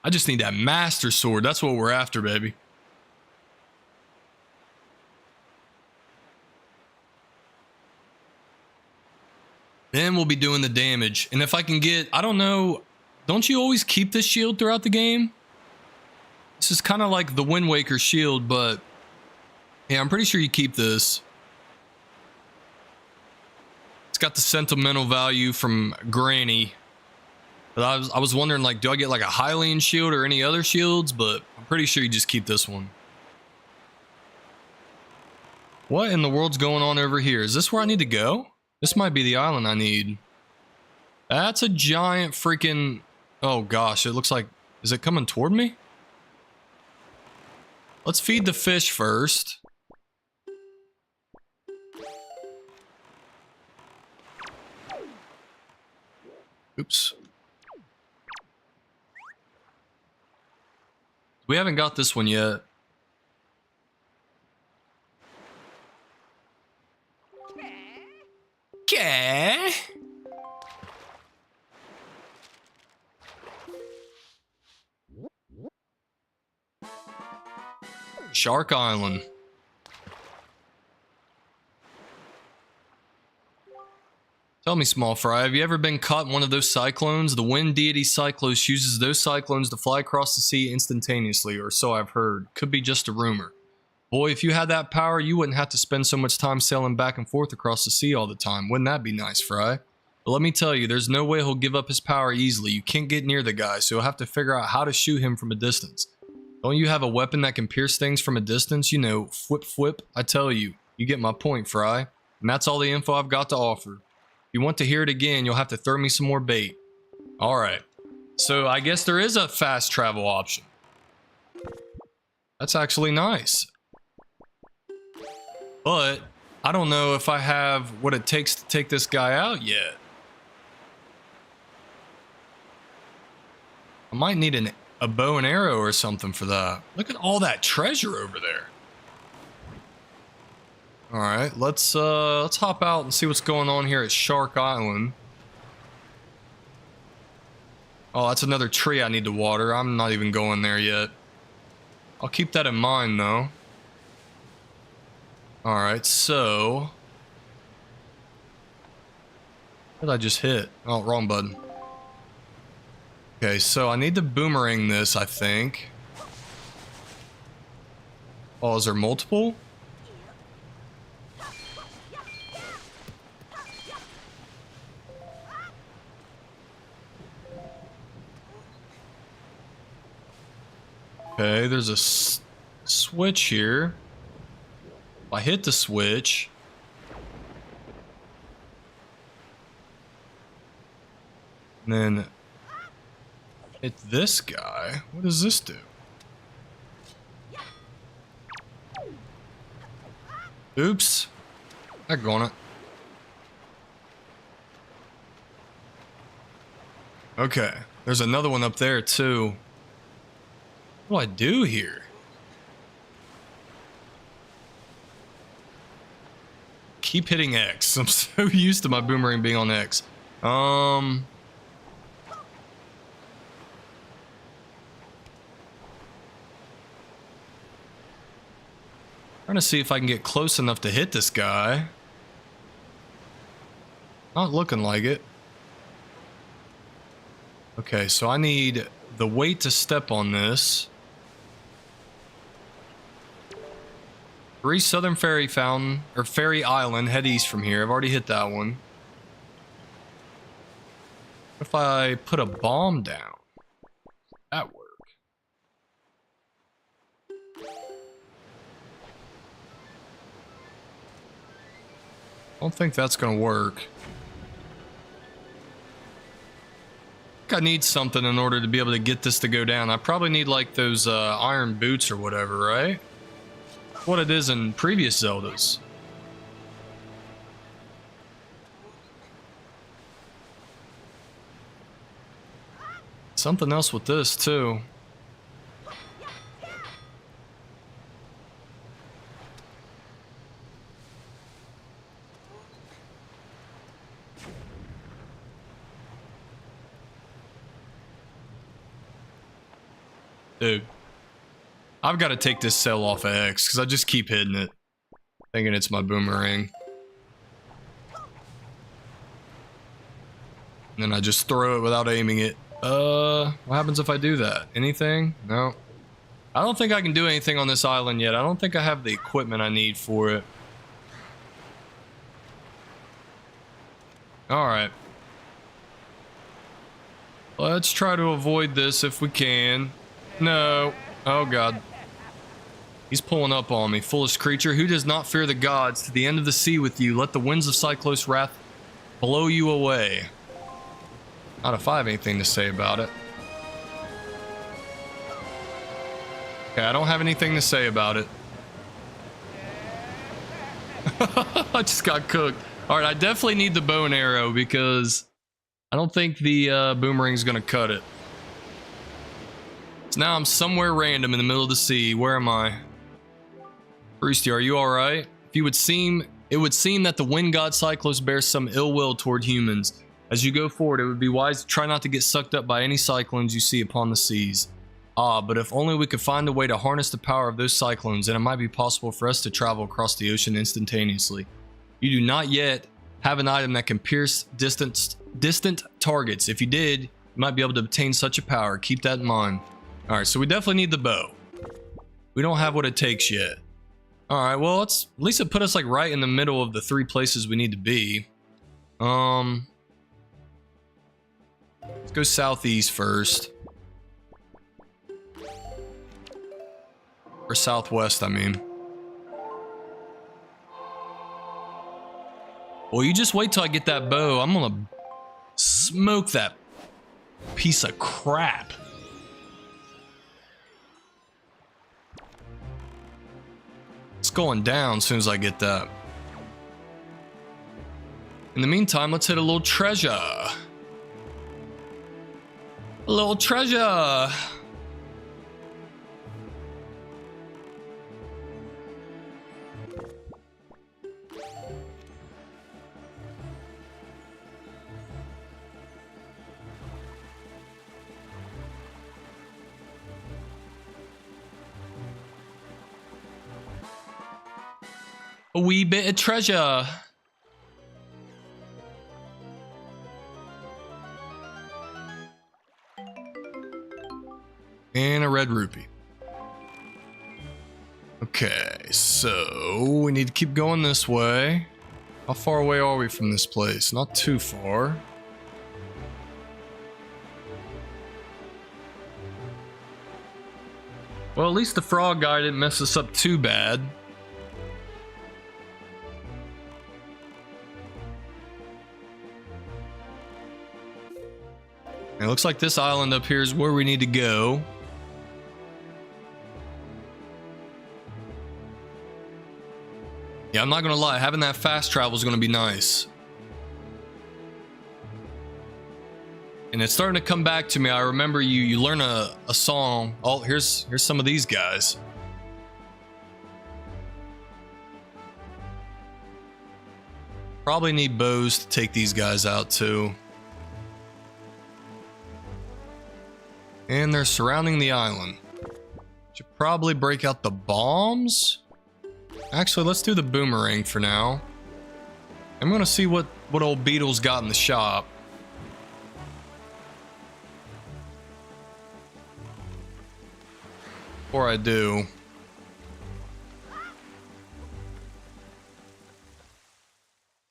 I just need that master sword. That's what we're after, baby. Then we'll be doing the damage. And if I can get, I don't know, don't you always keep this shield throughout the game? This is kind of like the Wind Waker shield, but yeah, I'm pretty sure you keep this. It's got the sentimental value from Granny. But I was wondering, like, do I get like a Hylian shield or any other shields? But I'm pretty sure you just keep this one. What in the world's going on over here? Is this where I need to go? This might be the island I need. That's a giant freaking... Oh gosh, it looks like... Is it coming toward me? Let's feed the fish first. Oops. We haven't got this one yet. Okay. Shark Island. Tell me, small fry, have you ever been caught in one of those cyclones? The wind deity Cyclos uses those cyclones to fly across the sea instantaneously, or so I've heard. Could be just a rumor. Boy, if you had that power, you wouldn't have to spend so much time sailing back and forth across the sea all the time. Wouldn't that be nice, Fry? But let me tell you, there's no way he'll give up his power easily. You can't get near the guy, so you'll have to figure out how to shoot him from a distance. Don't you have a weapon that can pierce things from a distance? You know, whip. I tell you, you get my point, Fry. And that's all the info I've got to offer. If you want to hear it again, you'll have to throw me some more bait. Alright. So I guess there is a fast travel option. That's actually nice. But I don't know if I have what it takes to take this guy out yet. I might need a bow and arrow or something for that. Look at all that treasure over there. All right, let's hop out and see what's going on here at Shark Island. Oh, that's another tree I need to water. I'm not even going there yet. I'll keep that in mind though. All right, so what did I just hit? Oh, wrong button. Okay, so I need to boomerang this, I think. Oh, is there multiple? Okay, there's a switch here. If I hit the switch, and then hit this guy. What does this do? Oops. Daggone it. Okay, there's another one up there too. What do I do here? Keep hitting X. I'm so used to my boomerang being on X. Trying to see if I can get close enough to hit this guy. Not looking like it. Okay, so I need the weight to step on this. 3 Southern Fairy Fountain, or Fairy Island, head east from here. I've already hit that one. What if I put a bomb down? That work? I don't think that's gonna work. I need something in order to be able to get this to go down. I probably need like those iron boots or whatever, right? What it is in previous Zeldas. something else with this too. Dude, I've got to take this cell off of X because I just keep hitting it, thinking it's my boomerang. And then I just throw it without aiming it. What happens if I do that? Anything? No. I don't think I can do anything on this island yet. I don't think I have the equipment I need for it. Alright. Let's try to avoid this if we can. No. Oh god. He's pulling up on me. Foolish creature, who does not fear the gods, to the end of the sea with you, let the winds of Cyclos' wrath blow you away. Not if I have anything to say about it. Okay, I don't have anything to say about it. I just got cooked. Alright, I definitely need the bow and arrow because I don't think the boomerang's gonna cut it. So now I'm somewhere random in the middle of the sea. Where am I? Froosty, are you alright? It would seem that the wind god Cyclos bears some ill will toward humans. As you go forward, it would be wise to try not to get sucked up by any cyclones you see upon the seas. Ah, but if only we could find a way to harness the power of those cyclones, then it might be possible for us to travel across the ocean instantaneously. You do not yet have an item that can pierce distant targets. If you did, you might be able to obtain such a power. Keep that in mind. Alright, so we definitely need the bow. We don't have what it takes yet. Alright, well, at least it put us like right in the middle of the 3 places we need to be. Let's go southeast first. Or southwest, I mean. Well, you just wait till I get that bow. I'm gonna smoke that piece of crap. It's going down as soon as I get that. In the meantime, let's hit a little treasure. A little treasure. A wee bit of treasure. And a red rupee. Okay, so we need to keep going this way. How far away are we from this place? Not too far. Well, at least the frog guy didn't mess us up too bad. It looks like this island up here is where we need to go. Yeah, I'm not gonna lie, having that fast travel is gonna be nice. And it's starting to come back to me. I remember you learn a song. Oh, here's some of these guys. Probably need bows to take these guys out too. And they're surrounding the island. Should probably break out the bombs. Actually, let's do the boomerang for now. I'm gonna see what old Beetle's got in the shop. Before I do.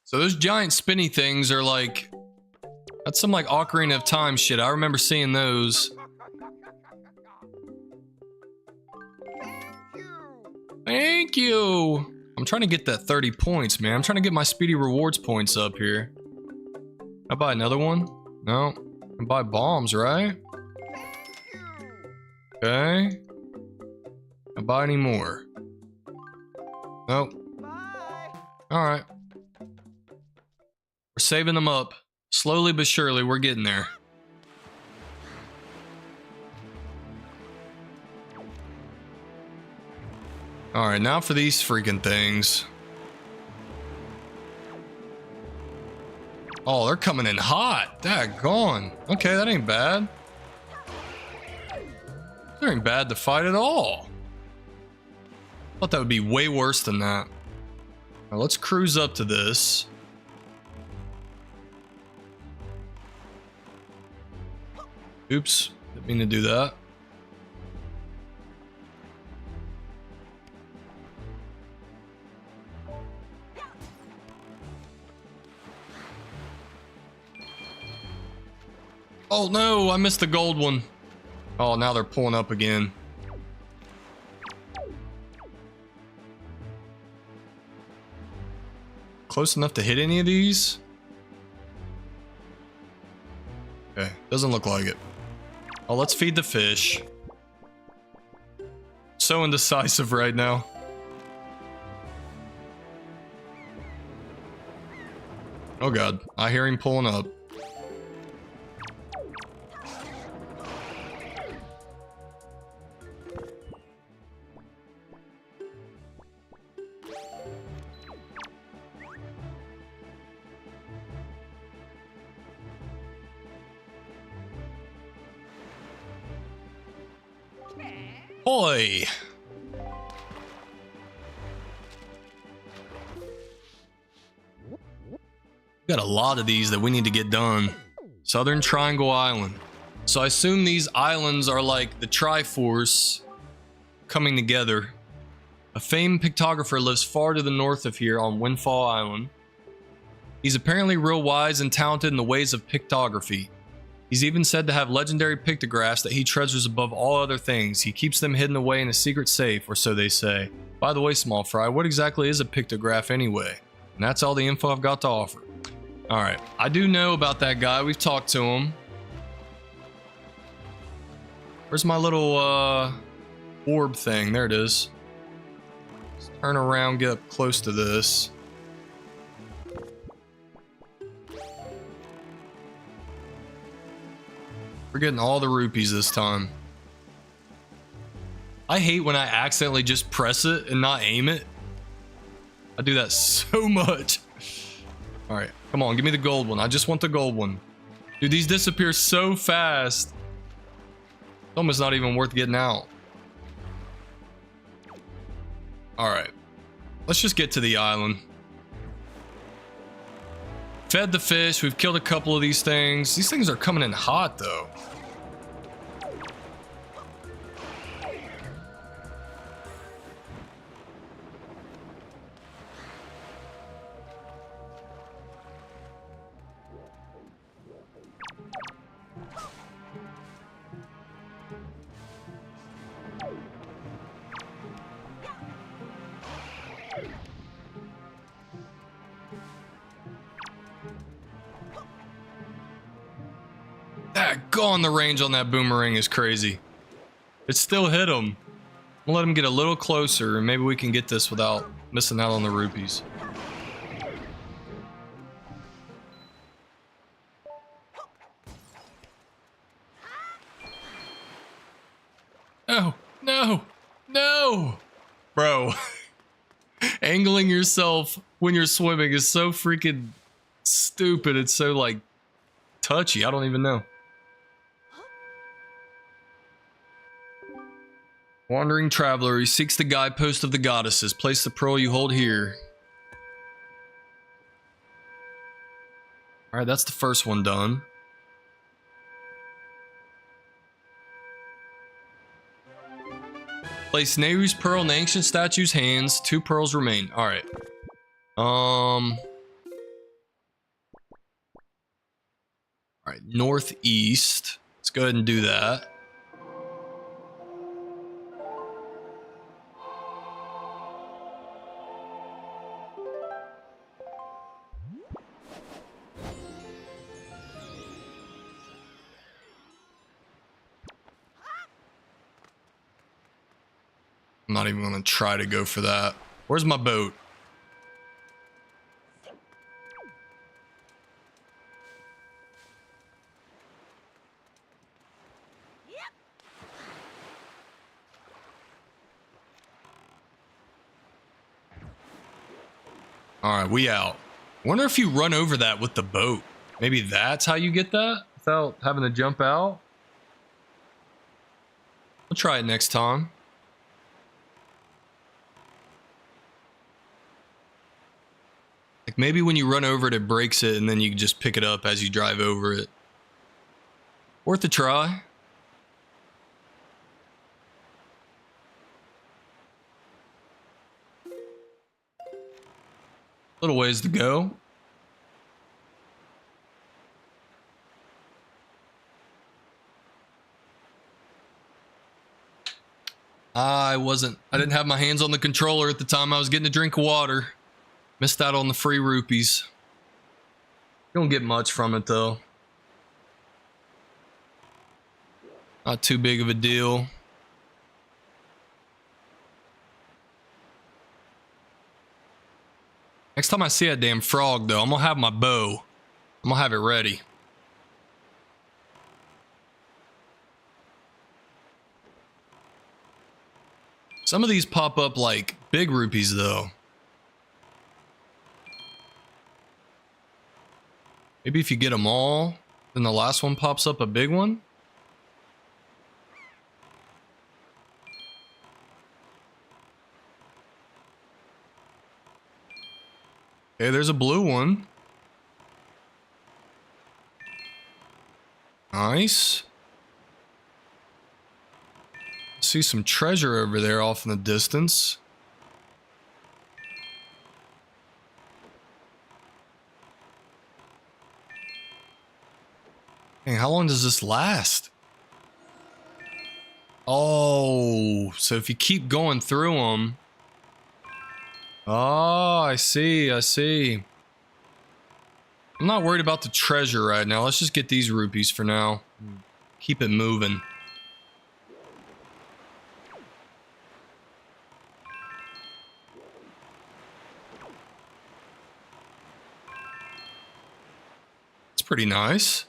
So those giant spinny things are like... That's some like Ocarina of Time shit. I remember seeing those. Thank you. I'm trying to get that 30 points, man. I'm trying to get my speedy rewards points up here. I'll buy another one. No. I can buy bombs, right? Okay. I'll buy any more. Nope. Alright. We're saving them up. Slowly but surely, we're getting there. All right, now for these freaking things. Oh, they're coming in hot. Daggone. Okay, that ain't bad. That ain't bad to fight at all. Thought that would be way worse than that. Now let's cruise up to this. Oops, didn't mean to do that. Oh no, I missed the gold one. Oh, now they're pulling up again. Close enough to hit any of these? Okay, doesn't look like it. Oh, let's feed the fish. So indecisive right now. Oh god, I hear him pulling up. Boy. Got a lot of these that we need to get done. Southern Triangle Island. So I assume these islands are like the Triforce coming together. A famed pictographer lives far to the north of here on Windfall Island. He's apparently real wise and talented in the ways of pictography. He's even said to have legendary pictographs that he treasures above all other things. He keeps them hidden away in a secret safe, or so they say. By the way, Small Fry, what exactly is a pictograph anyway? And that's all the info I've got to offer. Alright, I do know about that guy. We've talked to him. Where's my little orb thing? There it is. Let's turn around, get up close to this. We're getting all the rupees this time. I hate when I accidentally just press it and not aim it. I do that so much. All right, come on, give me the gold one. I just want the gold one. Dude, these disappear so fast. It's almost not even worth getting out. All right, let's just get to the island. Fed the fish. We've killed a couple of these things. These things are coming in hot, though. Gone, the range on that boomerang is crazy. It still hit him. We'll let him get a little closer and maybe we can get this without missing out on the rupees. No, no, no. Bro, angling yourself when you're swimming is so freaking stupid. It's so like touchy. I don't even know. Wandering traveler, he seeks the guidepost of the goddesses. Place the pearl you hold here. Alright, that's the first one done. Place Nehru's pearl in the ancient statue's hands. 2 pearls remain. Alright. Alright, northeast. Let's go ahead and do that. I'm not even going to try to go for that. Where's my boat? All right, we out. Wonder if you run over that with the boat. Maybe that's how you get that without having to jump out. We'll try it next time. Like maybe when you run over it, it breaks it, and then you can just pick it up as you drive over it. Worth a try. Little ways to go. I didn't have my hands on the controller at the time I was getting a drink of water. Missed out on the free rupees. You don't get much from it though. Not too big of a deal. Next time I see a damn frog though, I'm gonna have my bow. I'm gonna have it ready. Some of these pop up like big rupees though. Maybe if you get them all, then the last one pops up a big one. Okay, there's a blue one. Nice. See some treasure over there off in the distance. Dang, how long does this last? Oh, so if you keep going through them. Oh, I see, I see. I'm not worried about the treasure right now. Let's just get these rupees for now. Keep it moving. It's pretty nice.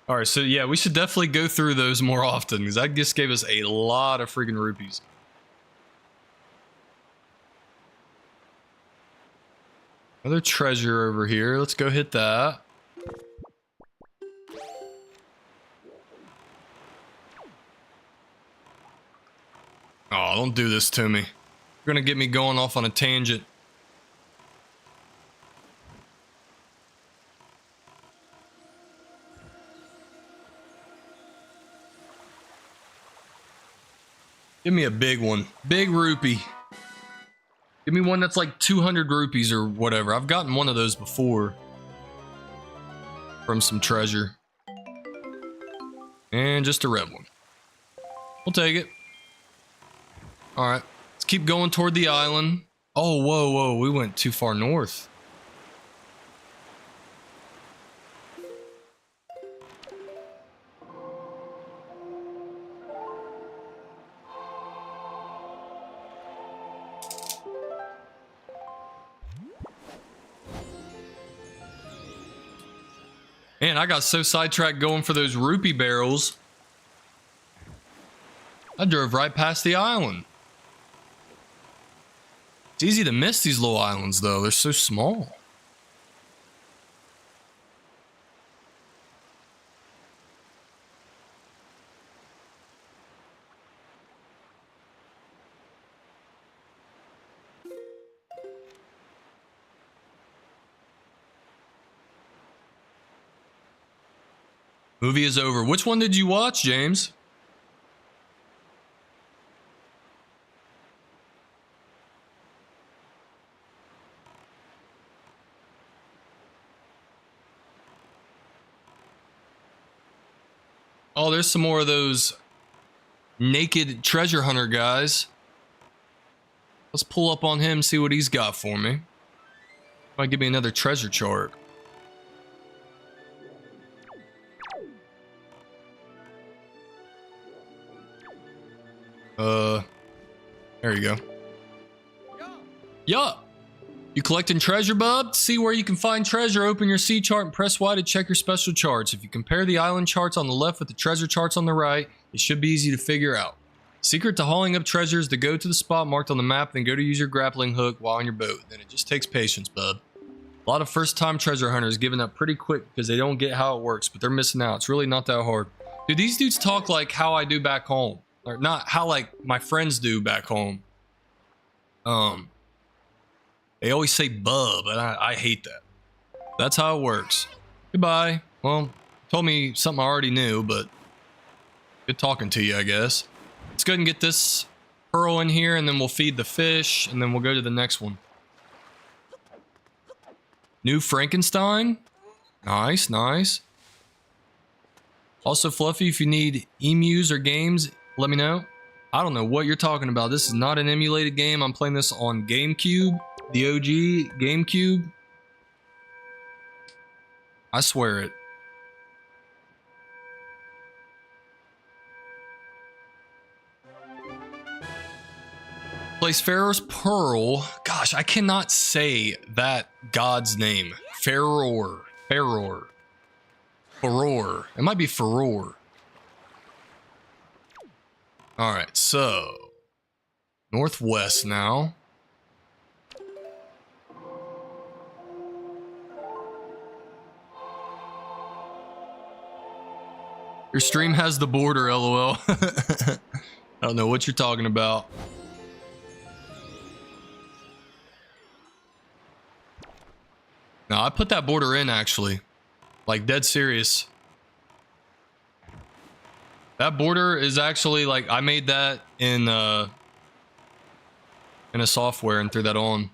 All right, so yeah, we should definitely go through those more often because that just gave us a lot of freaking rupees. Another treasure over here. Let's go hit that. Oh, don't do this to me. You're gonna get me going off on a tangent. Give me a big one. Big rupee. Give me one that's like 200 rupees or whatever. I've gotten one of those before. From some treasure. And just a red one. We'll take it. Alright. Let's keep going toward the island. Oh, whoa, whoa. We went too far north. Man, I got so sidetracked going for those rupee barrels. I drove right past the island. It's easy to miss these little islands, though. They're so small. Movie is over. Which one did you watch, James? Oh, there's some more of those naked treasure hunter guys. Let's pull up on him, see what he's got for me. Might give me another treasure chart. There you go. Yeah. You collecting treasure, bub? To see where you can find treasure, open your sea chart and press Y to check your special charts. If you compare the island charts on the left with the treasure charts on the right, it should be easy to figure out. Secret to hauling up treasures: to go to the spot marked on the map, then go to use your grappling hook while on your boat. Then it just takes patience, bub. A lot of first-time treasure hunters giving up pretty quick because they don't get how it works, but they're missing out. It's really not that hard. Dude, these dudes talk like how I do back home. Or not how like my friends do back home. They always say bub, and I hate that. That's how it works. Goodbye. Well, told me something I already knew, but good talking to you, I guess. Let's go ahead and get this pearl in here, and then we'll feed the fish, and then we'll go to the next one. New Frankenstein. Nice, nice. Also, Fluffy, if you need emus or games, let me know. I don't know what you're talking about. This is not an emulated game. I'm playing this on GameCube, the OG GameCube. I swear it. Place Pharaoh's Pearl. Gosh, I cannot say that god's name. Pharaoh. Pharaoh. Furor. It might be Furor. Alright, so northwest now. Your stream has the border, lol. I don't know what you're talking about. No, I put that border in actually. Like dead serious. That border is actually like I made that in a software and threw that on.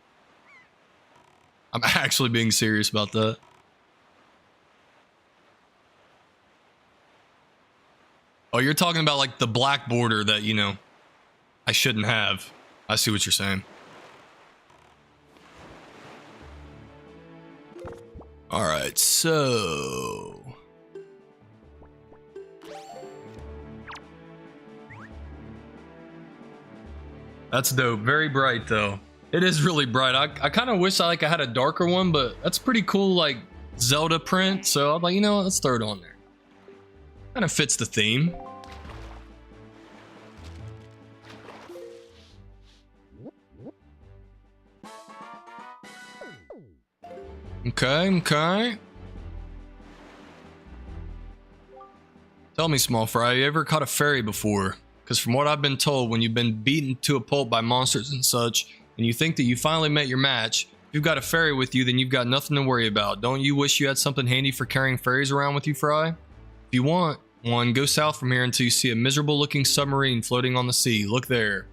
I'm actually being serious about that. Oh, you're talking about like the black border that, you know, I shouldn't have. I see what you're saying. All right, so that's dope. Very bright though. It is really bright. I kind of wish I had a darker one, but that's pretty cool, like Zelda print. So I'm like, you know what? Let's throw it on there. Kind of fits the theme. Okay, okay. Tell me, small fry, you ever caught a fairy before? Because from what I've been told, when you've been beaten to a pulp by monsters and such, and you think that you finally met your match, if you've got a fairy with you, then you've got nothing to worry about. Don't you wish you had something handy for carrying fairies around with you, Fry? If you want one, go south from here until you see a miserable looking submarine floating on the sea. Look there.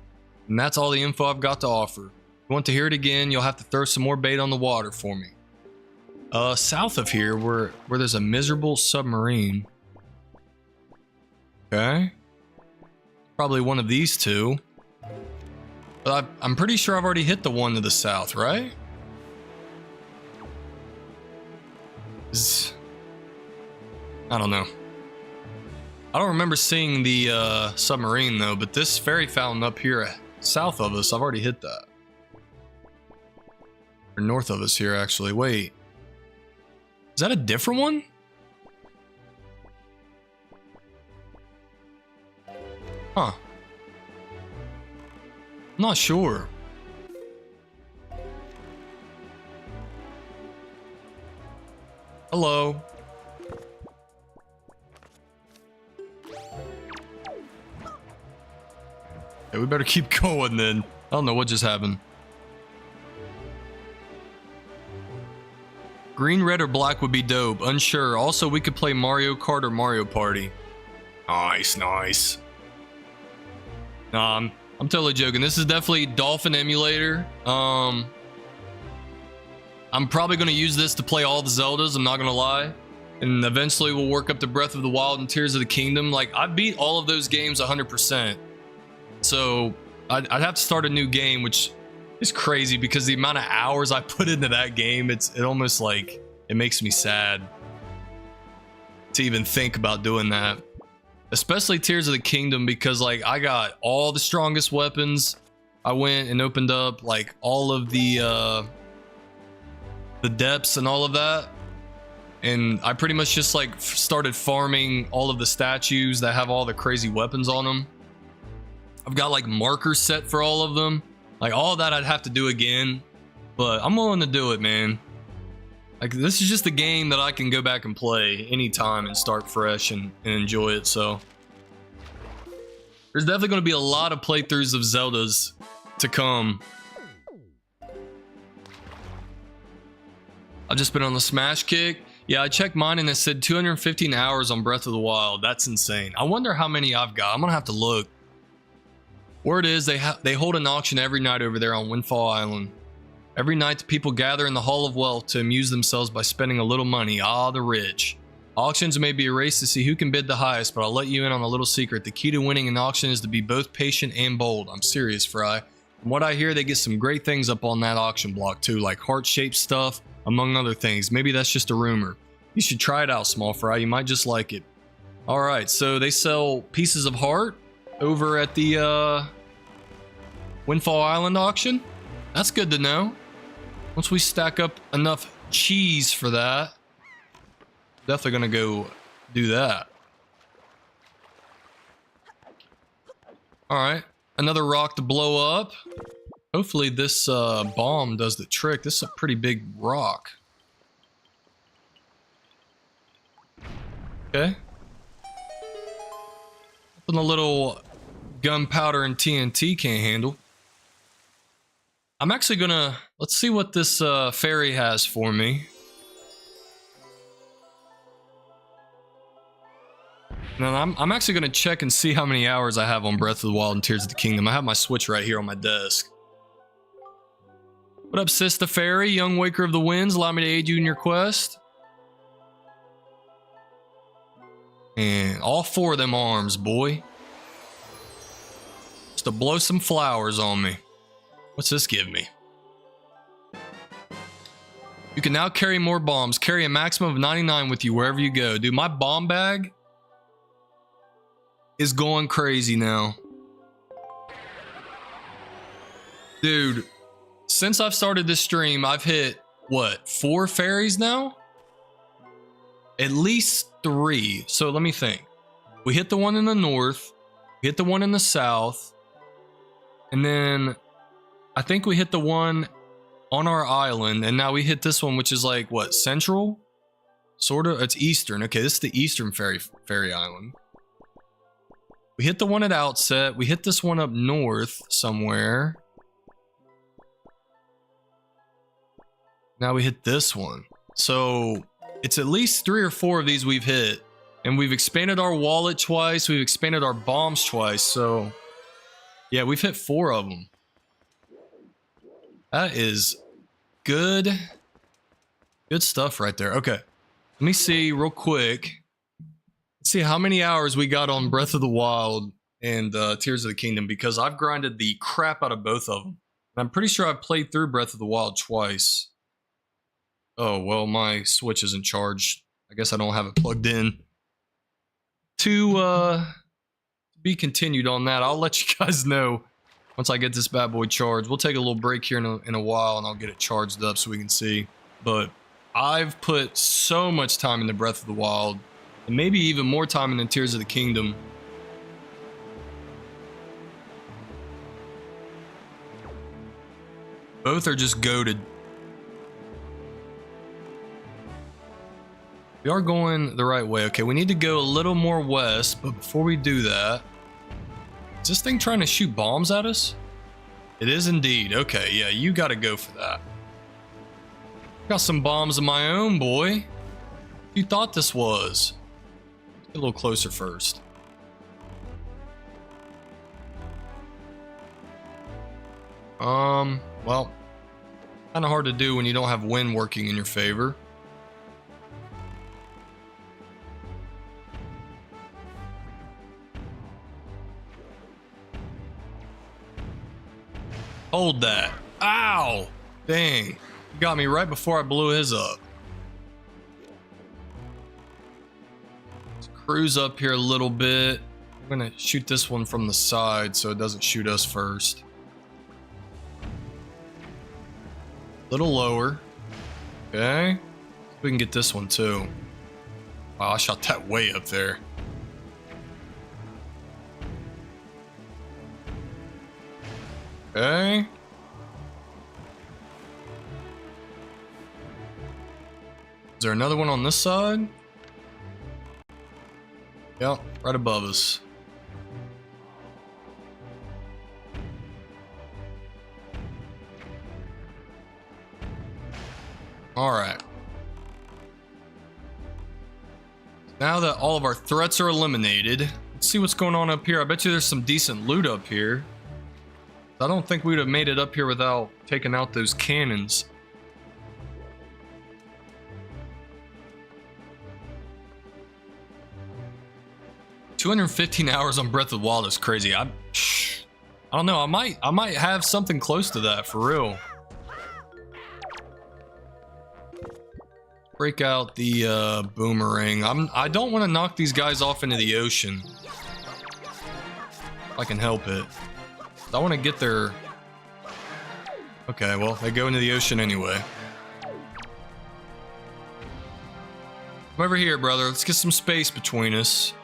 And that's all the info I've got to offer. If you want to hear it again, you'll have to throw some more bait on the water for me. South of here, where there's a miserable submarine. Okay. Probably one of these two. But I'm pretty sure I've already hit the one to the south, right? I don't know. I don't remember seeing the submarine though, but this ferry fountain up here south of us, I've already hit that. Or north of us here, actually. Wait. Is that a different one? Huh. I'm not sure. Hello. Okay, we better keep going then. I don't know what just happened. Green, red, or black would be dope. Unsure. Also, we could play Mario Kart or Mario Party. Nice, nice. Nah, I'm totally joking. This is definitely Dolphin Emulator. I'm probably going to use this to play all the Zeldas, I'm not going to lie. And eventually we'll work up to Breath of the Wild and Tears of the Kingdom. Like, I beat all of those games 100%. So, I'd have to start a new game, which is crazy because the amount of hours I put into that game, it almost like, it makes me sad to even think about doing that. Especially Tears of the Kingdom, because like I got all the strongest weapons. I went and opened up like all of the depths and all of that. And I pretty much just like started farming all of the statues that have all the crazy weapons on them. I've got like markers set for all of them. Like all that I'd have to do again, but I'm willing to do it, man. Like this is just a game that I can go back and play anytime and start fresh and enjoy it. So there's definitely going to be a lot of playthroughs of Zeldas to come. I've just been on the smash kick. Yeah, I checked mine and it said 215 hours on Breath of the Wild. That's insane. I wonder how many I've got. I'm gonna have to look. Word is they hold an auction every night over there on Windfall Island. Every night the people gather in the Hall of Wealth to amuse themselves by spending a little money. Ah, the rich. Auctions may be a race to see who can bid the highest, but I'll let you in on a little secret. The key to winning an auction is to be both patient and bold. I'm serious, Fry. From what I hear, they get some great things up on that auction block too, like heart-shaped stuff, among other things. Maybe that's just a rumor. You should try it out, Small Fry. You might just like it. Alright, so they sell pieces of heart over at the Windfall Island auction. That's good to know. Once we stack up enough cheese for that, definitely gonna go do that. Alright, another rock to blow up. Hopefully this bomb does the trick. This is a pretty big rock. Okay. Something a little gunpowder and TNT can't handle. I'm actually gonna... Let's see what this fairy has for me. Now, I'm actually gonna check and see how many hours I have on Breath of the Wild and Tears of the Kingdom. I have my Switch right here on my desk. What up, Sister Fairy? Young Waker of the Winds, allow me to aid you in your quest. And all 4 of them arms, boy. Just to blow some flowers on me. What's this give me? You can now carry more bombs. Carry a maximum of 99 with you wherever you go. Dude, my bomb bag is going crazy now. Dude, since I've started this stream, I've hit, what, 4 fairies now? At least 3. So let me think. We hit the one in the north. We hit the one in the south. And then I think we hit the one on our island. And now we hit this one, which is like, what, central? Sort of. It's eastern. Okay, this is the eastern fairy island. We hit the one at Outset. We hit this one up north somewhere. Now we hit this one. So it's at least 3 or 4 of these we've hit. And we've expanded our wallet twice. We've expanded our bombs twice. So yeah, we've hit 4 of them. That is good. Good stuff right there. Okay. Let me see real quick. Let's see how many hours we got on Breath of the Wild and Tears of the Kingdom, because I've grinded the crap out of both of them. And I'm pretty sure I've played through Breath of the Wild twice. Oh, well, my Switch isn't charged. I guess I don't have it plugged in. To be continued on that. I'll let you guys know once I get this bad boy charged. We'll take a little break here in a while and I'll get it charged up so we can see. But I've put so much time into Breath of the Wild, and maybe even more time in the Tears of the Kingdom. Both are just goated. We are going the right way. Okay, we need to go a little more west, but before we do that... Is this thing trying to shoot bombs at us? It is indeed. Okay, yeah, you gotta go for that. Got some bombs of my own, boy. You thought this was. Let's get a little closer first. Well, kind of hard to do when you don't have wind working in your favor. Hold that. Ow! Dang. You got me right before I blew his up. Let's cruise up here a little bit. I'm gonna shoot this one from the side so it doesn't shoot us first. A little lower. Okay. We can get this one too. Wow, I shot that way up there. Okay. Is there another one on this side? Yep, right above us. Alright. Now that all of our threats are eliminated, let's see what's going on up here. I bet you there's some decent loot up here. I don't think we would have made it up here without taking out those cannons. $215 hours on Breath of the Wild is crazy. I don't know. I might have something close to that for real. Break out the boomerang. I don't want to knock these guys off into the ocean. If I can help it. I want to get their... Okay, well, they go into the ocean anyway. Come over here, brother. Let's get some space between us.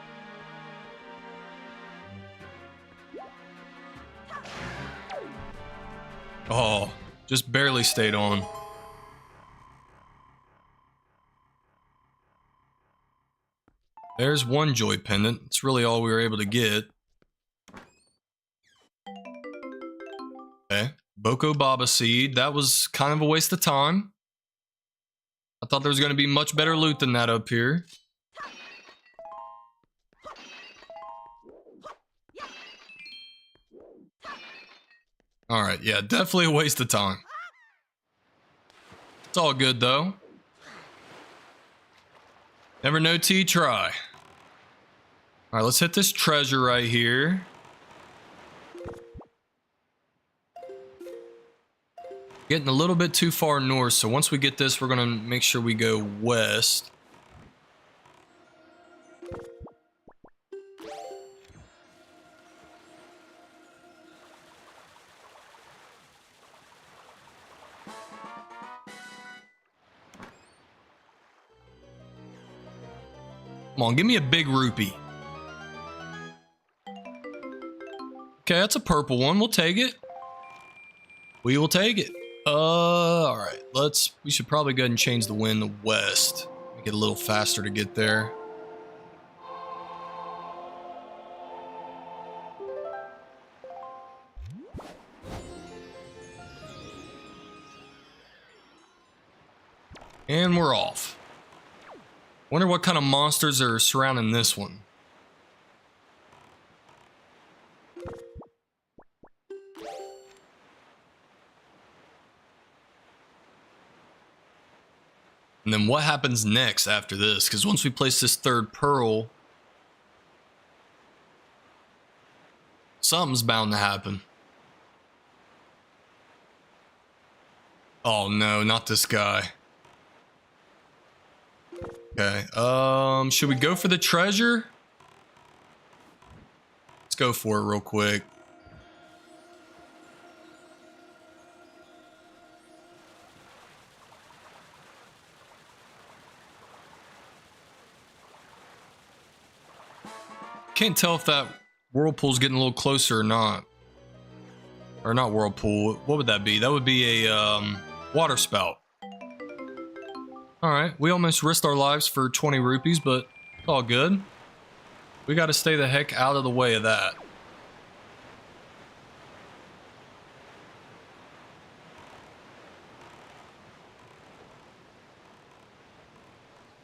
Oh, just barely stayed on. There's one joy pendant. It's really all we were able to get. Okay. Boko Baba seed. That was kind of a waste of time. I thought there was going to be much better loot than that up here. Alright, yeah, definitely a waste of time. It's all good though. Never know till you try. Alright, let's hit this treasure right here. Getting a little bit too far north, so once we get this, we're gonna make sure we go west. Come on, give me a big rupee. Okay, that's a purple one. We'll take it. We will take it. Alright. We should probably go ahead and change the wind to west. Make it a little faster to get there. And we're off. Wonder what kind of monsters are surrounding this one. And then what happens next after this? Because once we place this third pearl, something's bound to happen. Oh no, not this guy. Okay, should we go for the treasure? Let's go for it real quick. Can't tell if that whirlpool's getting a little closer or not. Or not whirlpool, what would that be? That would be a water spout. Alright, we almost risked our lives for 20 rupees, but it's all good. We gotta stay the heck out of the way of that.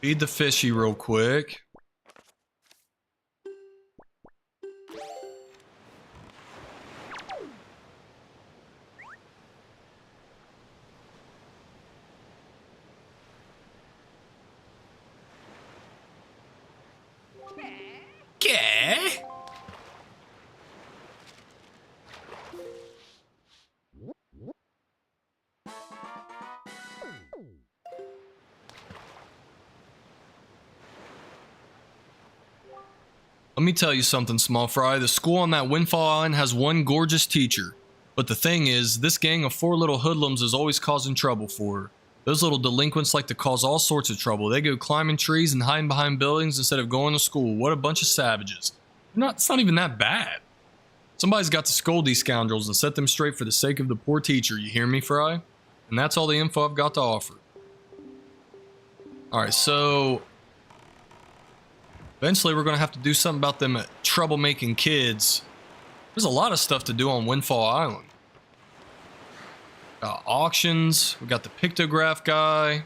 Feed the fishy real quick. Let me tell you something, small fry. The school on that Windfall Island has one gorgeous teacher. But the thing is, this gang of 4 little hoodlums is always causing trouble for her. Those little delinquents like to cause all sorts of trouble. They go climbing trees and hiding behind buildings instead of going to school. What a bunch of savages. It's not even that bad. Somebody's got to scold these scoundrels and set them straight for the sake of the poor teacher, you hear me, Fry? And that's all the info I've got to offer. Alright, so... eventually we're going to have to do something about them troublemaking kids. There's a lot of stuff to do on Windfall Island. Got auctions, we got the pictograph guy.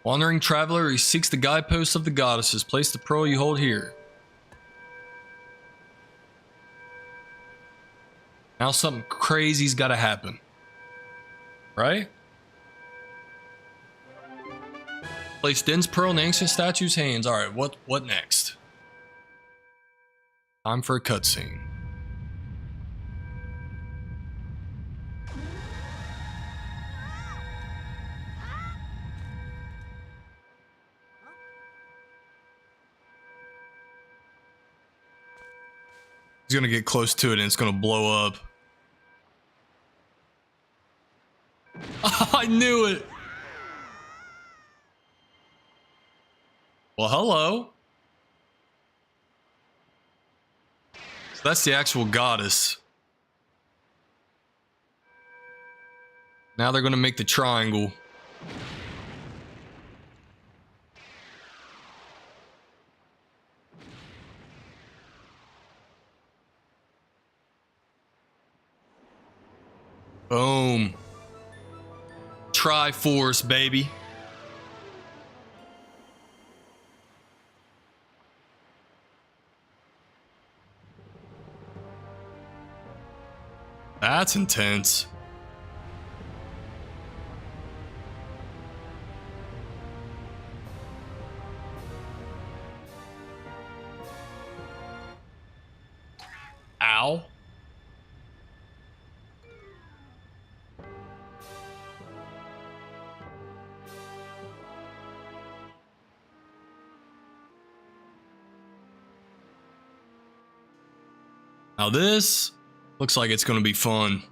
Wandering traveler, he seeks the guideposts of the goddesses. Place the pearl you hold here. Now something crazy's got to happen. Right? Place Din's pearl in the ancient statue's hands. Alright, what next? Time for a cutscene. He's gonna get close to it and it's gonna blow up. I knew it! Well, hello. So that's the actual goddess. Now they're gonna make the triangle. Boom. Triforce, baby. That's intense. Ow. Now this looks like it's going to be fun.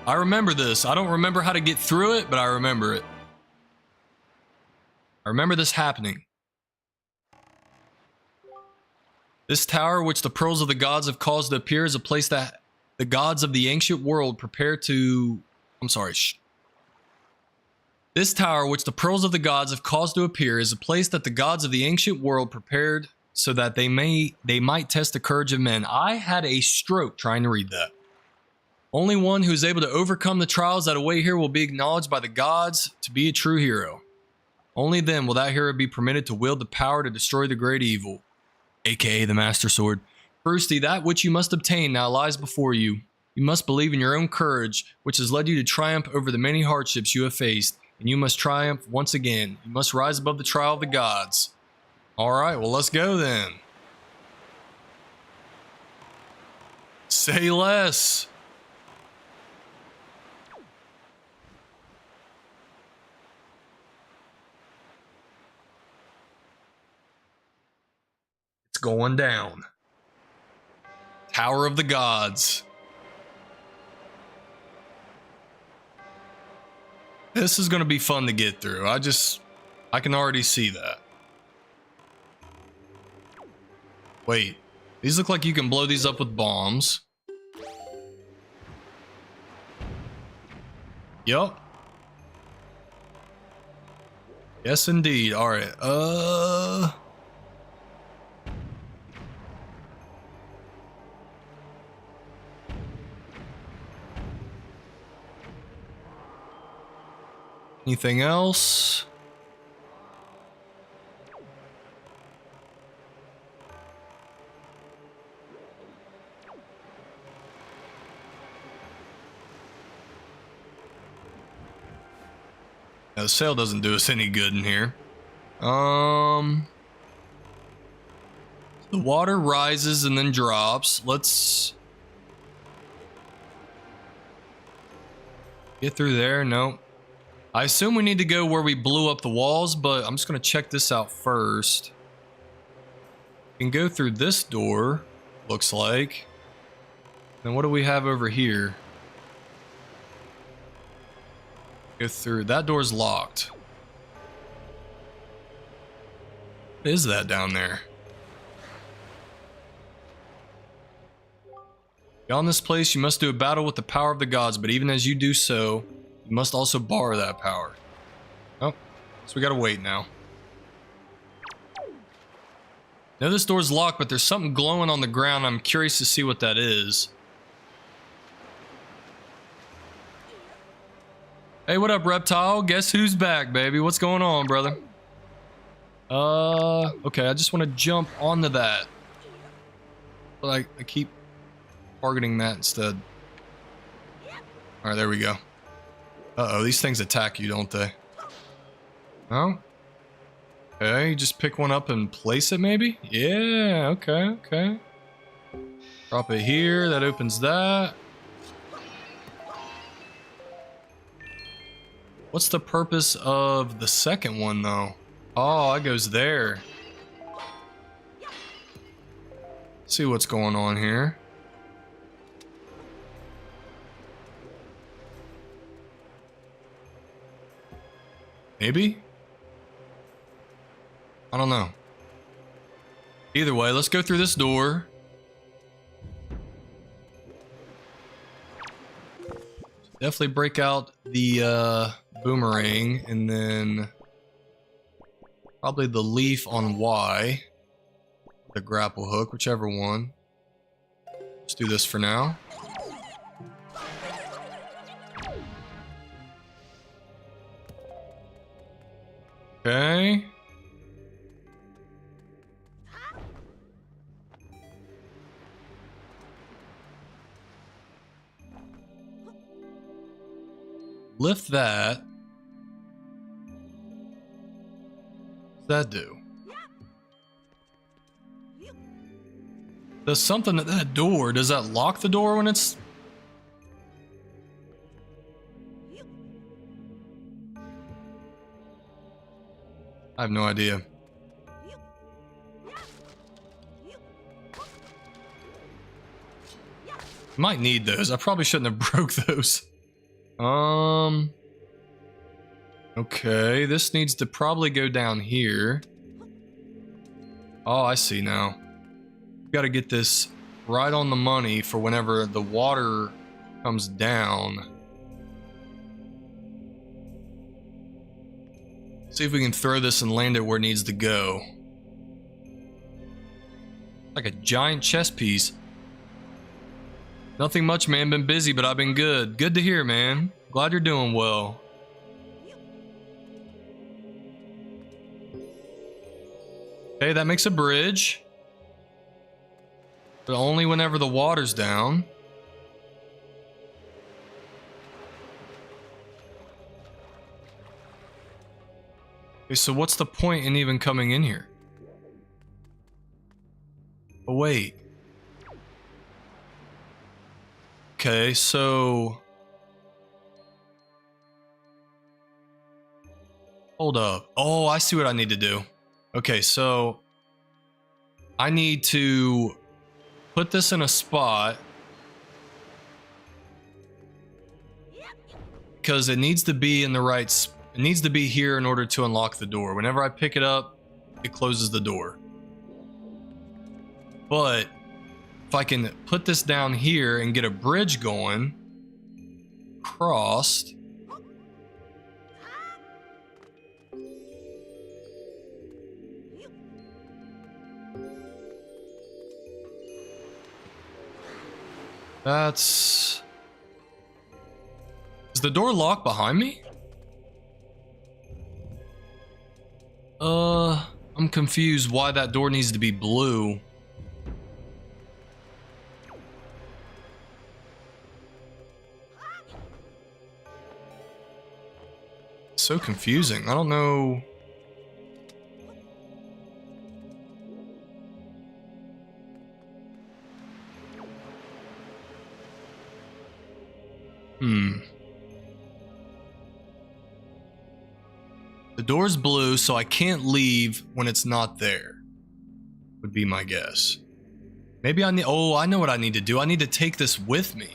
I remember this. I don't remember how to get through it, but I remember it. I remember this happening. This tower, which the pearls of the gods have caused to appear, is a place that the gods of the ancient world prepare to... I'm sorry. This tower, which the pearls of the gods have caused to appear, is a place that the gods of the ancient world prepared so that they might test the courage of men. I had a stroke trying to read that. Only one who is able to overcome the trials that await here will be acknowledged by the gods to be a true hero. Only then will that hero be permitted to wield the power to destroy the great evil, aka the Master Sword. Froosty, that which you must obtain now lies before you. You must believe in your own courage, which has led you to triumph over the many hardships you have faced. And you must triumph once again. You must rise above the trial of the gods. Alright, well, let's go then. Say less. It's going down. Tower of the Gods. This is going to be fun to get through. I can already see that. Wait, these look like you can blow these up with bombs. Yup. Yes, indeed. All right. Anything else? Now, the sail doesn't do us any good in here. The water rises and then drops. Let's get through there. Nope. I assume we need to go where we blew up the walls, but I'm just going to check this out first. We can go through this door, looks like. And what do we have over here? Go through. That door's locked. What is that down there? Beyond this place, you must do a battle with the power of the gods, but even as you do so, you must also borrow that power. Oh, so we gotta wait now. Now this door's locked, but there's something glowing on the ground. I'm curious to see what that is. Hey, what up, Reptile? Guess who's back, baby? What's going on, brother? Okay, I just want to jump onto that. But I keep targeting that instead. Alright, there we go. Uh-oh, these things attack you, don't they? Oh? Okay, just pick one up and place it, maybe? Yeah, okay. Drop it here, that opens that. What's the purpose of the second one, though? Oh, it goes there. Let's see what's going on here. Maybe? I don't know. Either way, let's go through this door. Definitely break out the boomerang, and then probably the leaf on Y. The grapple hook, whichever one. Let's do this for now. Okay. Lift that. What's that do? Does something at that door? Does that lock the door when it's... I have no idea. Might need those. I probably shouldn't have broke those. Okay, this needs to probably go down here. Oh, I see now. Got to get this right on the money for whenever the water comes down. See if we can throw this and land it where it needs to go. Like a giant chess piece. Nothing much, man. Been busy, but I've been good. Good to hear, man. Glad you're doing well. Okay, that makes a bridge. But only whenever the water's down. Okay, so what's the point in even coming in here? Oh, wait. Okay, so... Hold up. Oh, I see what I need to do. Okay, so... I need to put this in a spot. Because it needs to be in the right... It needs to be here in order to unlock the door. Whenever I pick it up, it closes the door. But... if I can put this down here and get a bridge going, crossed. That's... Is the door locked behind me? I'm confused why that door needs to be blue. So confusing. I don't know. The door's blue, so I can't leave when it's not there. Would be my guess. Maybe I need... Oh, I know what I need to do. I need to take this with me.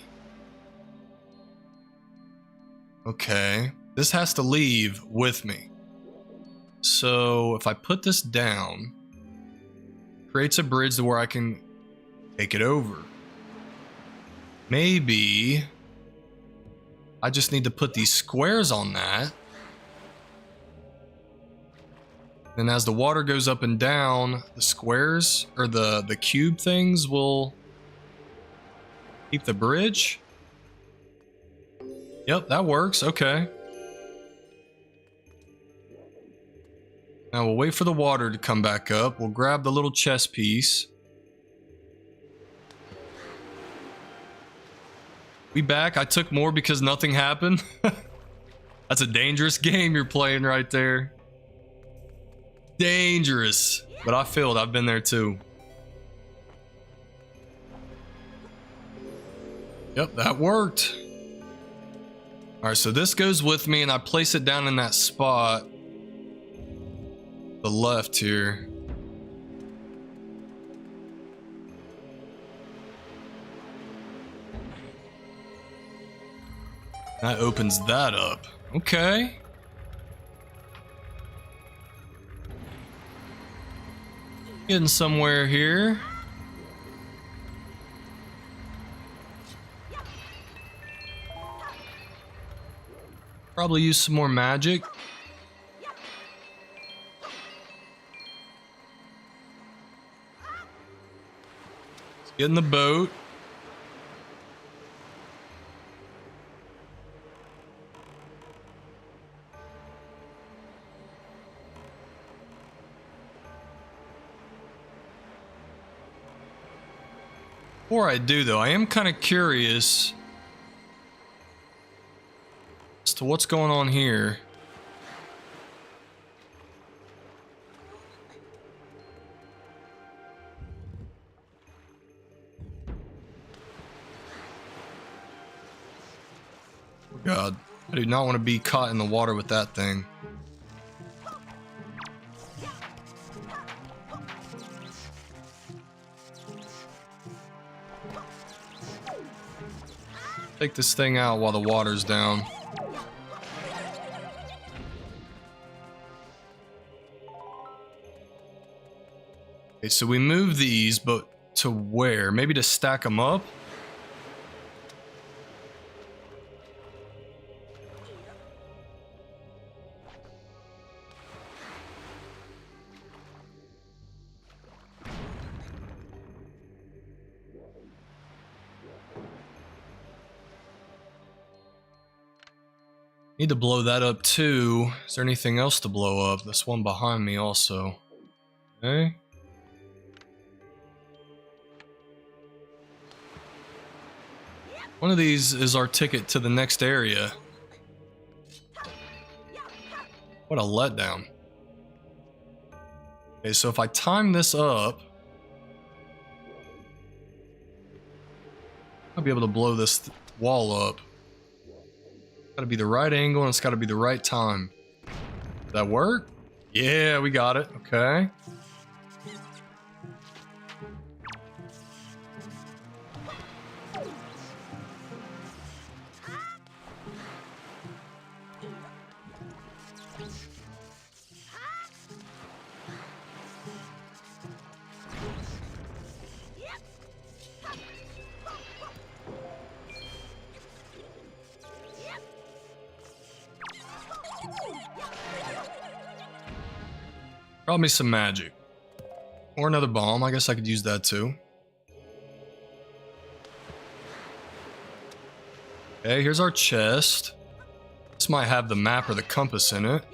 Okay. This has to leave with me. So if I put this down, creates a bridge to where I can take it over. Maybe I just need to put these squares on that. And as the water goes up and down, the squares or the cube things will keep the bridge. Yep, that works. Okay. Now we'll wait for the water to come back up. We'll grab the little chess piece. We back. I took more because nothing happened. That's a dangerous game you're playing right there. Dangerous. But I failed. I've been there too. Yep, that worked. Alright, so this goes with me and I place it down in that spot. The left here. That opens that up. Okay. Getting somewhere here. Probably use some more magic. Let's get in the boat. Before I do though, I am kind of curious as to what's going on here. Oh God, I do not want to be caught in the water with that thing. Take this thing out while the water's down. Okay, so we move these, but to where? Maybe to stack them up? Need to blow that up too. Is there anything else to blow up? This one behind me also. Okay. One of these is our ticket to the next area. What a letdown. Okay, so if I time this up, I'll be able to blow this wall up. Gotta be the right angle and it's gotta be the right time. Does that work? Yeah, we got it. Okay. Brought me some magic. Or another bomb. I guess I could use that too. Okay, here's our chest. This might have the map or the compass in it.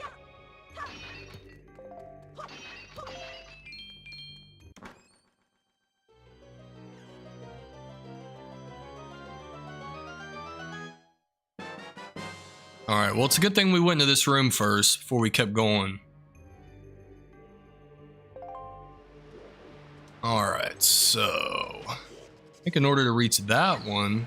Alright, well, it's a good thing we went into this room first before we kept going. Alright, so I think in order to reach that one,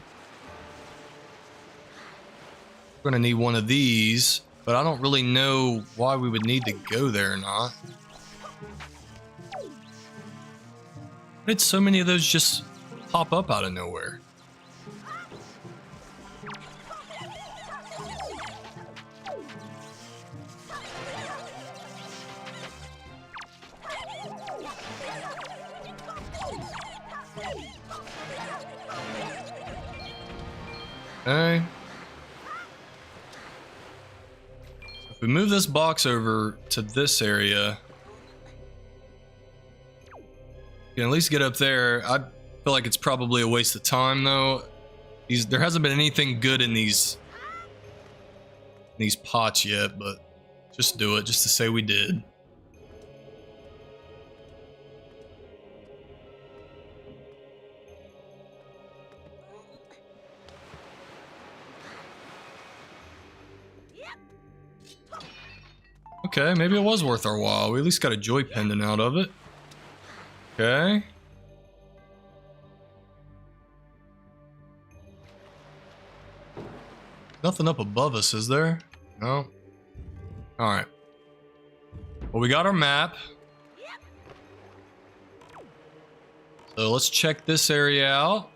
we're going to need one of these, but I don't really know why we would need to go there or not. Why did so many of those just pop up out of nowhere? Okay. If we move this box over to this area, you can at least get up there. I feel like it's probably a waste of time though. There hasn't been anything good in these pots yet, but just do it just to say we did. Okay, maybe it was worth our while. We at least got a joy pendant out of it. Okay. Nothing up above us, is there? No. Alright. Well, we got our map. So let's check this area out.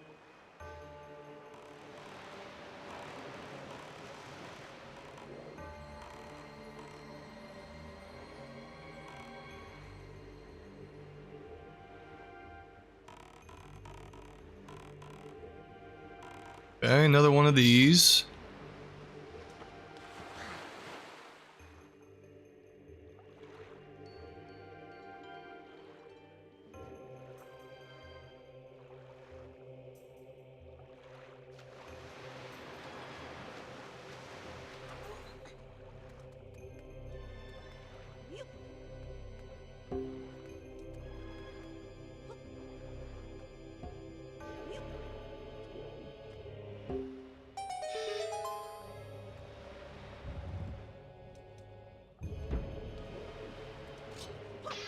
Okay, another one of these.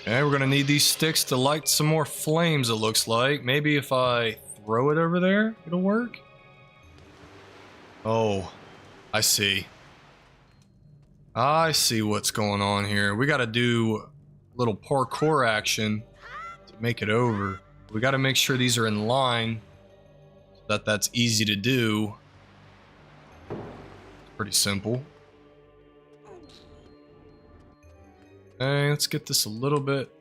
Okay, we're gonna need these sticks to light some more flames, it looks like. Maybe if I throw it over there, it'll work? Oh, I see. I see what's going on here. We gotta do a little parkour action to make it over. We gotta make sure these are in line so that that's easy to do. Pretty simple. Okay, let's get this a little bit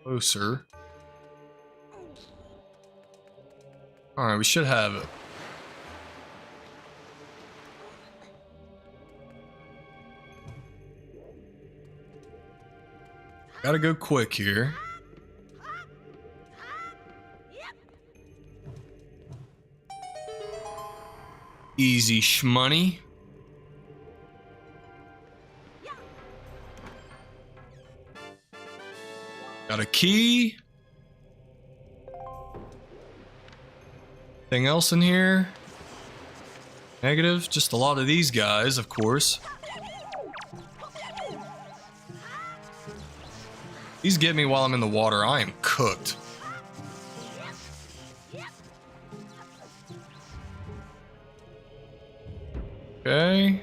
closer. Alright, we should have it. Gotta go quick here. Easy shmoney. Got a key. Anything else in here? Negative. Just a lot of these guys, of course. These get me while I'm in the water. I am cooked. Okay.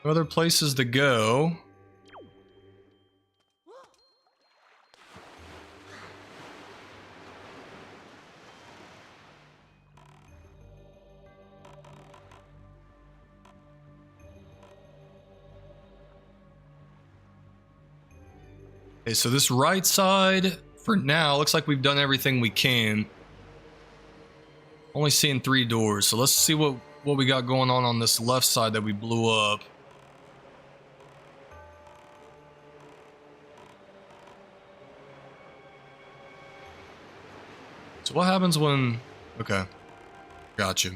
Other places to go. Okay, so this right side, for now, looks like we've done everything we can. Only seeing 3 doors, so let's see what we got going on this left side that we blew up. So what happens when... Okay. Gotcha.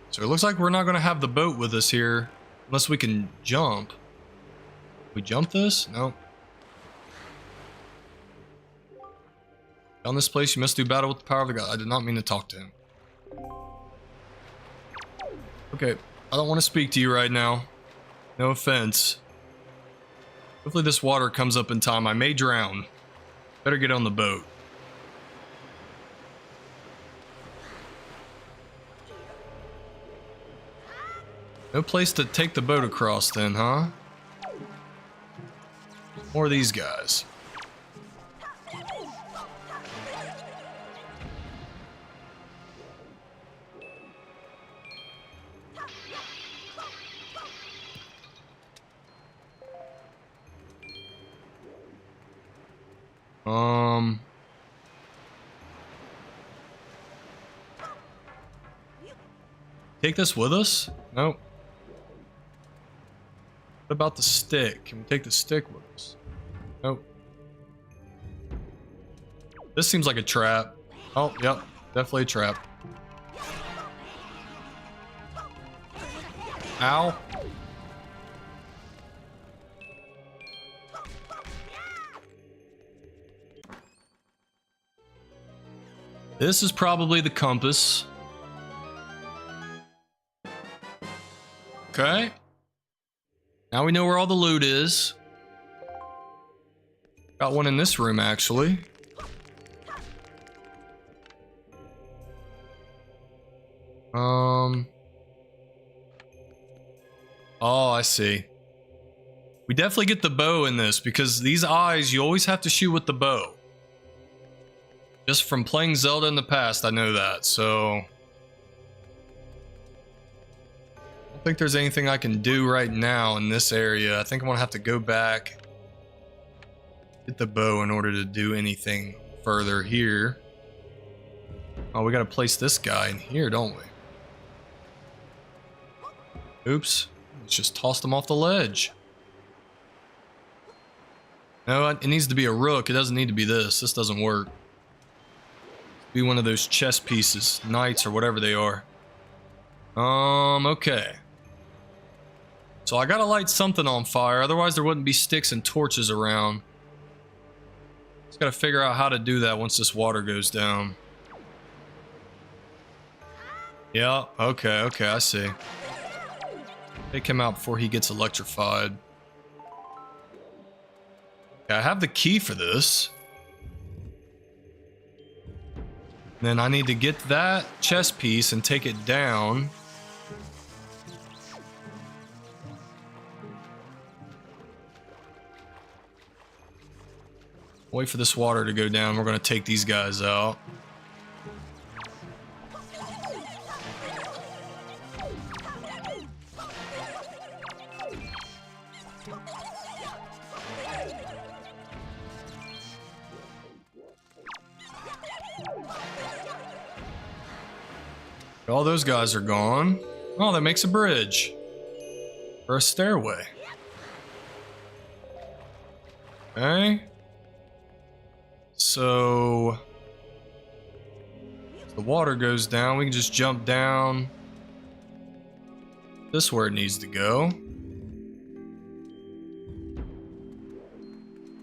So it looks like we're not going to have the boat with us here. Unless we can jump. We jump this? No. On this place, you must do battle with the power of the god. I did not mean to talk to him. Okay. I don't want to speak to you right now. No offense. Hopefully this water comes up in time. I may drown. Better get on the boat. No place to take the boat across then, huh? More of these guys. Take this with us? Nope. What about the stick? Can we take the stick with us? Nope. This seems like a trap. Oh, yep. Definitely a trap. Ow. This is probably the compass. Okay. Now we know where all the loot is. Got one in this room, actually. Oh, I see. We definitely get the bow in this because these eyes, you always have to shoot with the bow. Just from playing Zelda in the past, I know that, so... I don't think there's anything I can do right now in this area. I think I'm gonna have to go back, get the bow in order to do anything further here. Oh, we gotta place this guy in here, don't we? Oops. Let's just toss them off the ledge. No, it needs to be a rook. It doesn't need to be this. This doesn't work. Be one of those chess pieces, knights or whatever they are. Okay. So I gotta light something on fire, otherwise there wouldn't be sticks and torches around. Just gotta figure out how to do that once this water goes down. Yeah, okay, I see. Take him out before he gets electrified. Okay, I have the key for this. Then I need to get that chess piece and take it down. Wait for this water to go down. We're gonna take these guys out. All those guys are gone. Oh, that makes a bridge. Or a stairway. Okay. So... if the water goes down, we can just jump down. This is where it needs to go.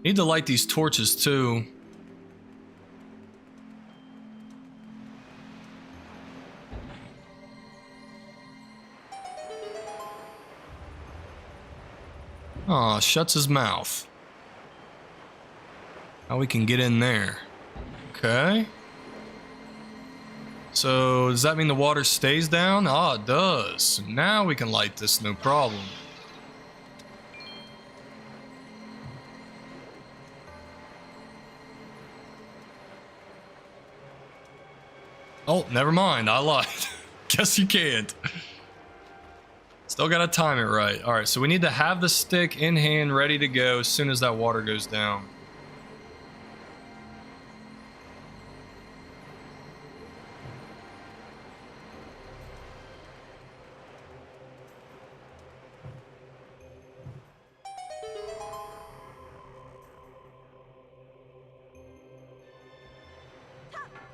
Need to light these torches too. Aw, shuts his mouth. Now we can get in there. Okay. So, does that mean the water stays down? Ah, it does. Now we can light this, no problem. Oh, never mind. I lied. Guess you can't. Still gotta time it right. Alright, so we need to have the stick in hand ready to go as soon as that water goes down.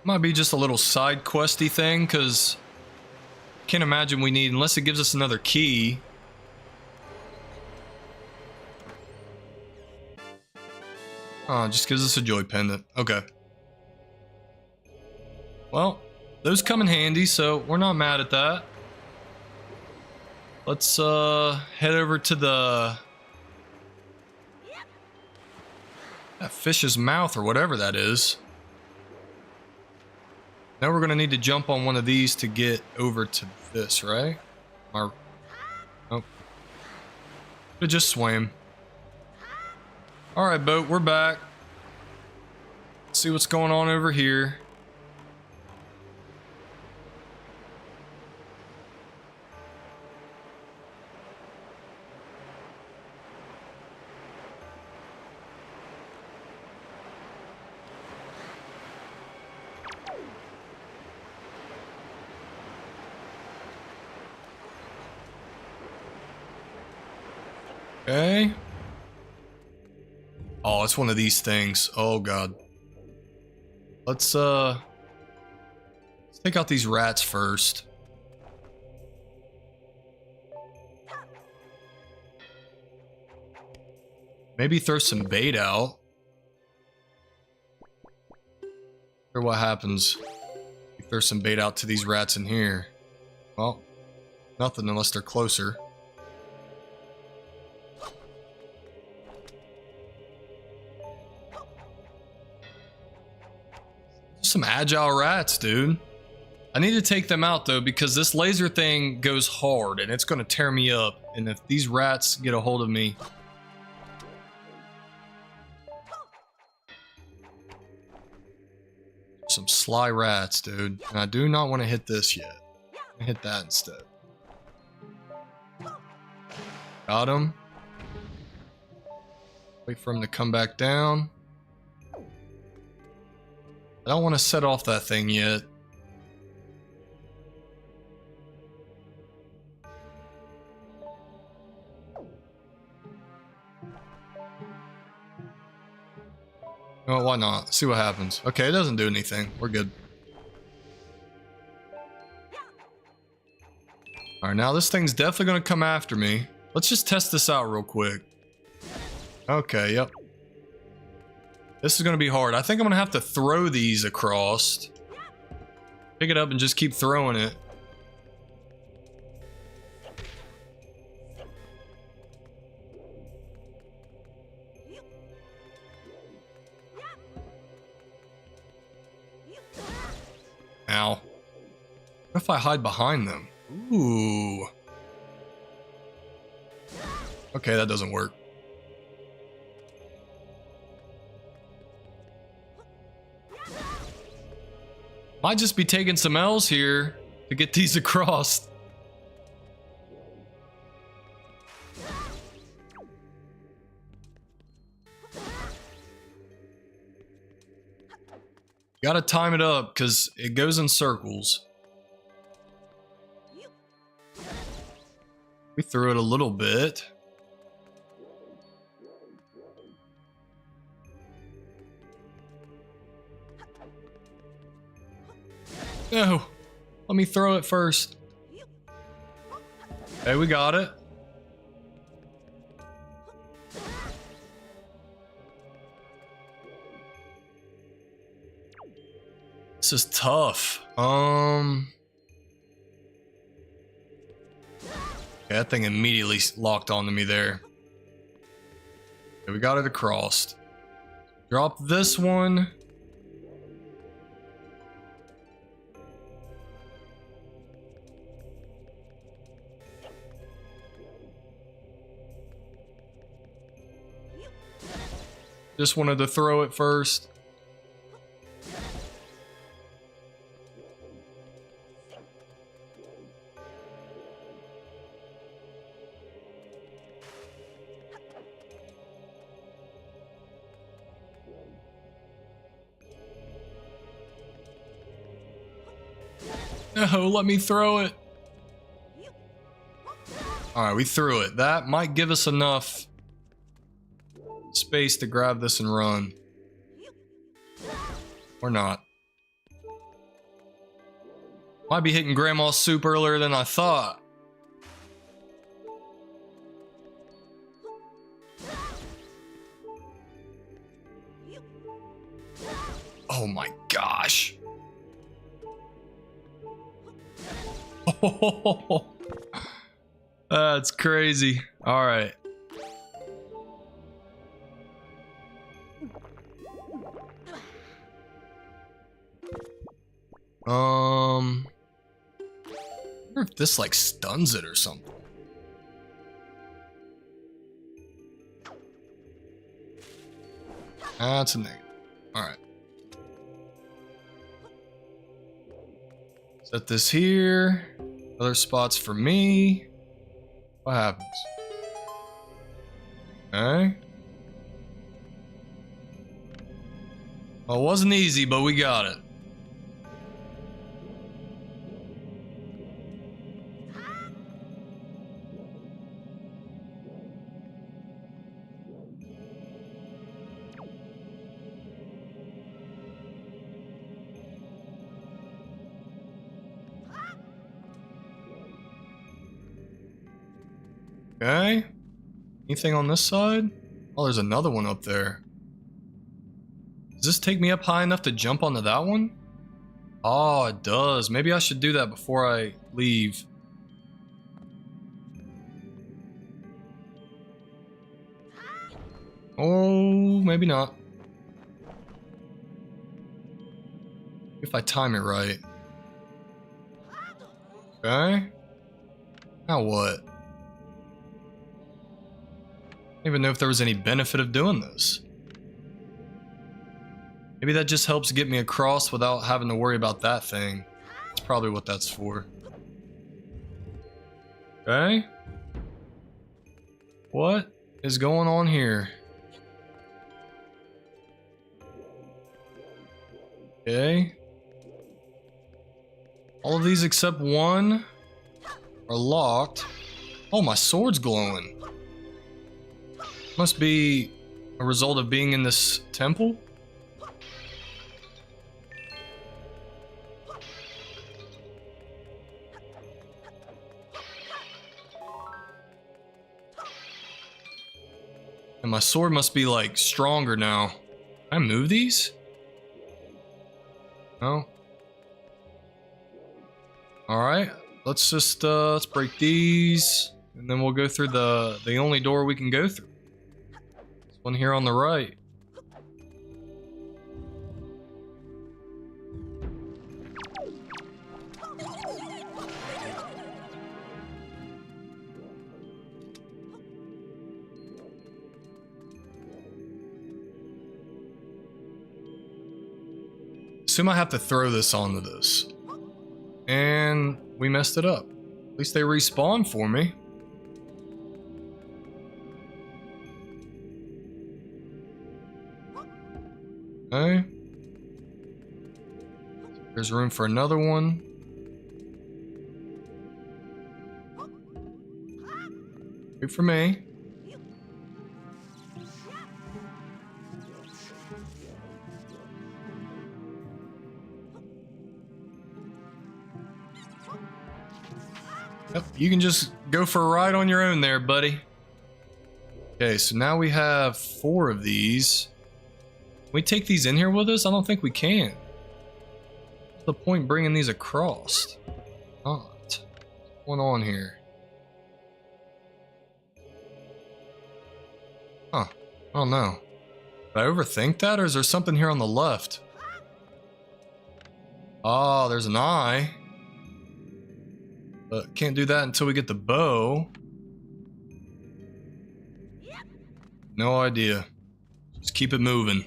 Might be just a little side questy thing, because can't imagine we need, unless it gives us another key. Oh, just gives us a joy pendant. Okay. Well, those come in handy, so we're not mad at that. Let's head over to that fish's mouth or whatever that is. Now we're gonna need to jump on one of these to get over to this, right? Or, oh. It just swam. All right, boat, we're back. Let's see what's going on over here. Okay. Oh, it's one of these things. Oh god. Let's take out these rats first. Maybe throw some bait out. Or what happens? We throw some bait out to these rats in here. Well, nothing unless they're closer. Some agile rats, dude. I need to take them out though because this laser thing goes hard and it's gonna tear me up. And if these rats get a hold of me, some sly rats, dude. And I do not want to hit this yet. I'm gonna hit that instead. Got him. Wait for him to come back down. I don't want to set off that thing yet. Oh, why not? See what happens. Okay, it doesn't do anything. We're good. Alright, now this thing's definitely going to come after me. Let's just test this out real quick. Okay, yep. This is going to be hard. I think I'm going to have to throw these across. Pick it up and just keep throwing it. Ow. What if I hide behind them? Ooh. Okay, that doesn't work. Might just be taking some L's here to get these across. Gotta time it up because it goes in circles. We threw it a little bit. No, let me throw it first. Hey, we got it. This is tough. Okay, that thing immediately locked onto me there. Okay, we got it across. Drop this one. Just wanted to throw it first. No, let me throw it. Alright, we threw it. That might give us enough space to grab this and run. Or not. Might be hitting Grandma's soup earlier than I thought. Oh my gosh. Oh, that's crazy. All right. I wonder if this like stuns it or something. That's a negative. Alright. Set this here. Other spots for me. What happens? Okay. Well, it wasn't easy, but we got it. Okay. Anything on this side? Oh, there's another one up there. Does this take me up high enough to jump onto that one? Oh, it does. Maybe I should do that before I leave. Oh, maybe not. If I time it right. Okay. Now what? I don't even know if there was any benefit of doing this. Maybe that just helps get me across without having to worry about that thing. That's probably what that's for. Okay. What is going on here? Okay. All of these except one are locked. Oh, my sword's glowing. Must be a result of being in this temple? And my sword must be like stronger now. Can I move these? No. Alright, let's just let's break these, and then we'll go through the only door we can go through. This one here on the right. Assume I have to throw this onto this. And we messed it up. At least they respawn for me. Okay. There's room for another one. Wait for me. Yep, you can just go for a ride on your own there, buddy. Okay, so now we have 4 of these. Can we take these in here with us? I don't think we can. What's the point bringing these across? Not. What's going on here? Huh. I don't know. Did I overthink that, or is there something here on the left? Oh, there's an eye. But can't do that until we get the bow. No idea. Just keep it moving.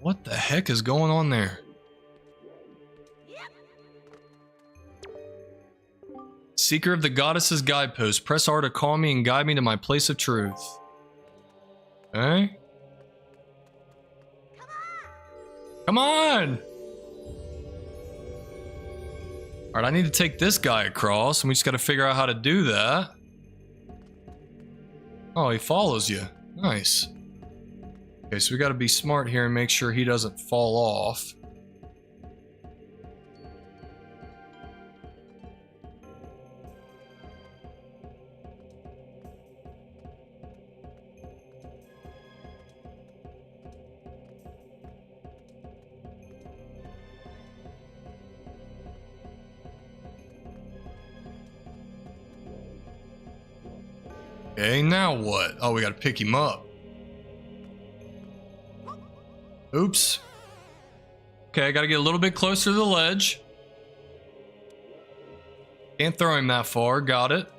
What the heck is going on there? Seeker of the Goddess's Guidepost. Press R to call me and guide me to my place of truth. Okay. Come on! Alright, I need to take this guy across, and we just gotta figure out how to do that. Oh, he follows you. Nice. Okay, so we gotta be smart here and make sure he doesn't fall off. Okay, now what? Oh, we gotta pick him up. Oops. Okay, I gotta get a little bit closer to the ledge. Can't throw him that far, got it.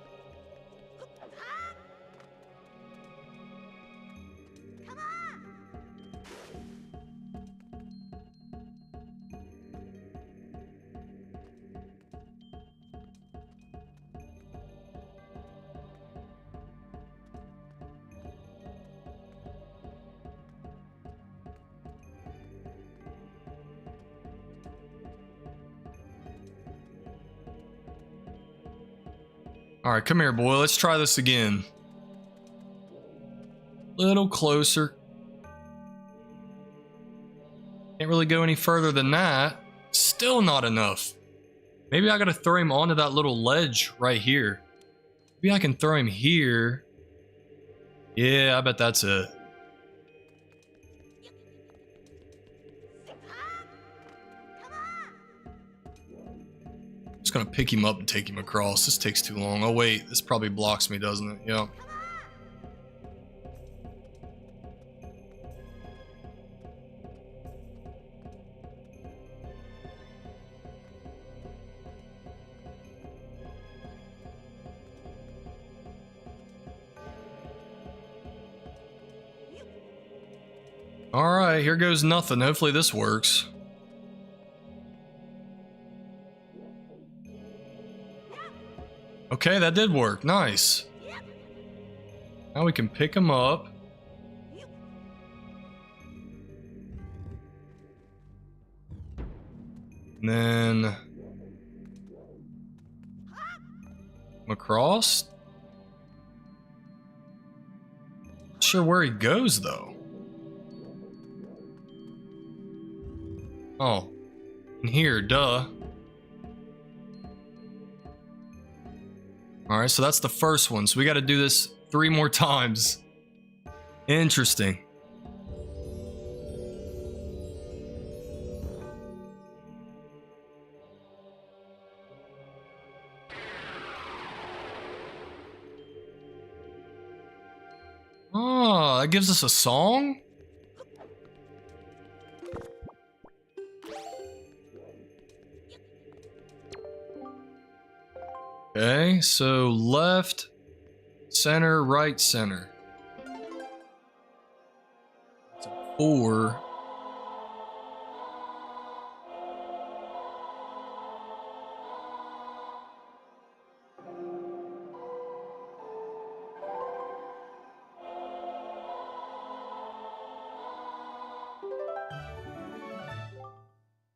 All right, come here, boy. Let's try this again. Little closer. Can't really go any further than that. Still not enough. Maybe I gotta throw him onto that little ledge right here. Maybe I can throw him here. Yeah, I bet that's it. Just gonna pick him up and take him across. This takes too long. Oh wait, this probably blocks me, doesn't it? Yeah. Alright, here goes nothing. Hopefully this works. Okay, that did work. Nice. Now we can pick him up. And then... across? Not sure where he goes, though. Oh, in here, duh. Alright, so that's the first one. So we gotta do this 3 more times. Interesting. Oh, that gives us a song? Okay, so left, center, right, center. That's a 4.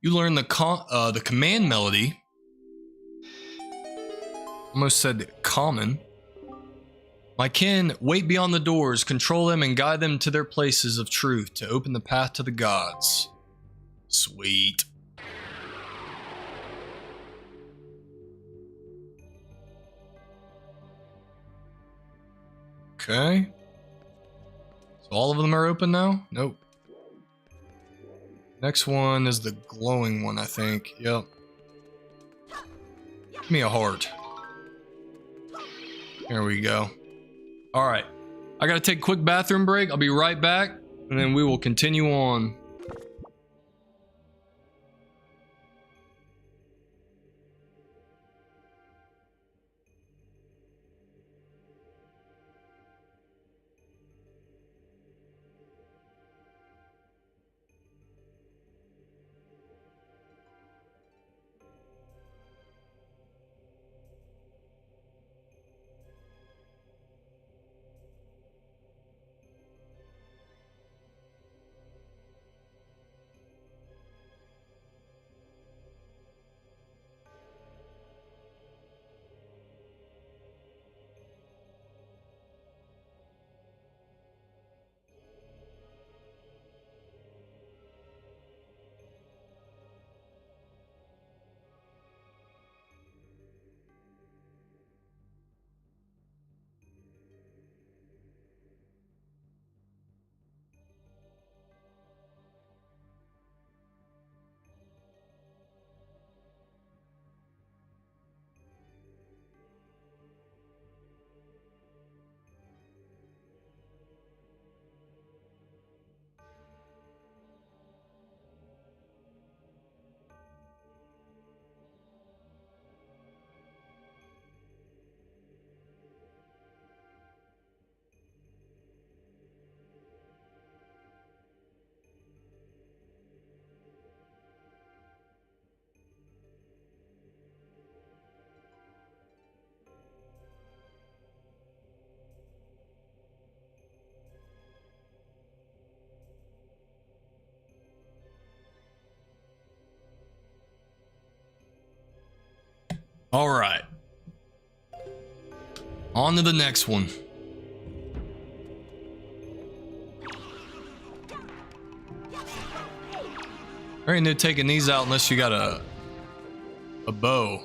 You learn the command melody. Almost said common. My kin, wait beyond the doors, control them and guide them to their places of truth to open the path to the gods. Sweet. Okay. So all of them are open now? Nope. Next one is the glowing one, I think. Yep. Give me a heart. There we go. Alright. I gotta take a quick bathroom break. I'll be right back, and then we will continue on. Alright. On to the next one. There ain't no taking these out unless you got a bow.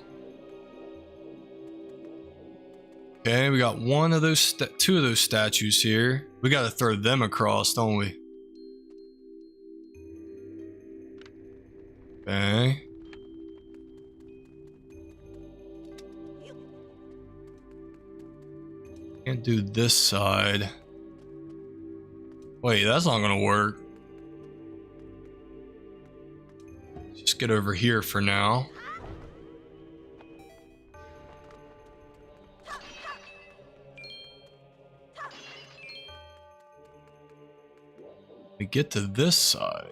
Okay, we got two of those statues here. We gotta throw them across, don't we? Okay. Can't do this side. Wait, that's not gonna work. Just get over here for now. We get to this side.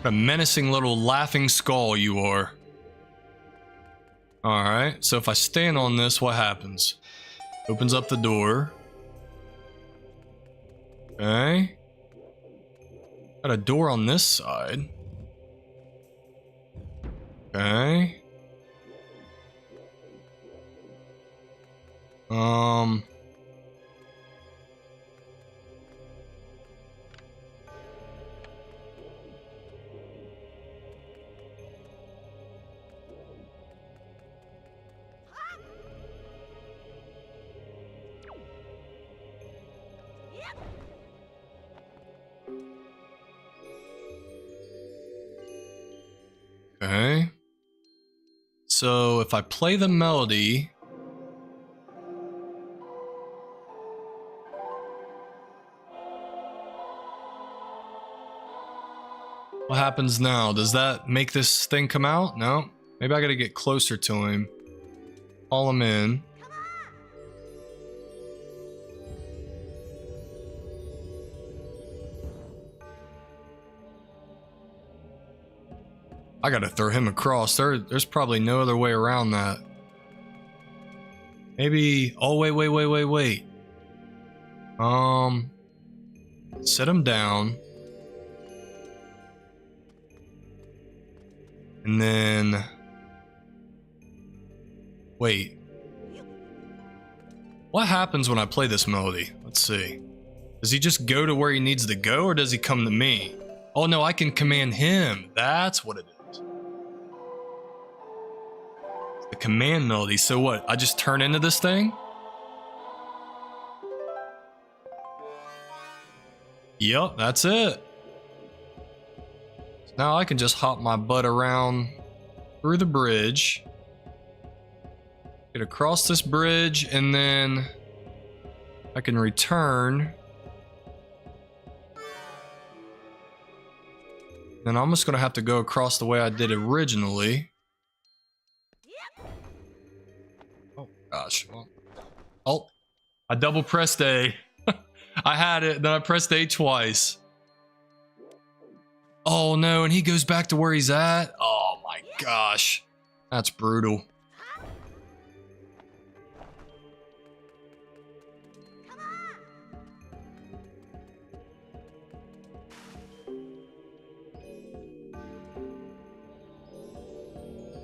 What a menacing little laughing skull you are. Alright, so if I stand on this, what happens? Opens up the door. Okay. Got a door on this side. Okay. Okay. So if I play the melody, what happens now? Does that make this thing come out? No. Maybe I gotta get closer to him. Call him in. I gotta throw him across. There's probably no other way around that. Maybe... Oh, wait. Set him down. And then... Wait. What happens when I play this melody? Let's see. Does he just go to where he needs to go, or does he come to me? Oh no, I can command him. That's what it is. The command melody. So what? I just turn into this thing? Yep, that's it. So now I can just hop my butt around through the bridge. Get across this bridge, and then I can return. Then I'm just gonna have to go across the way I did originally. Oh gosh. Well, oh, I double pressed A. I had it, then I pressed A twice. Oh no, and he goes back to where he's at. Oh my gosh. That's brutal.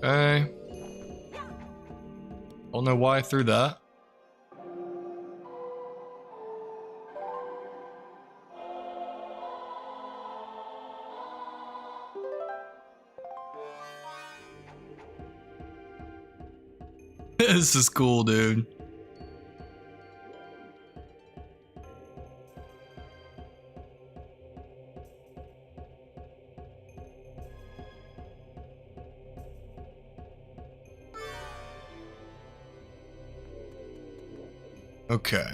Okay. Don't know why I threw that. This is cool, dude. Okay.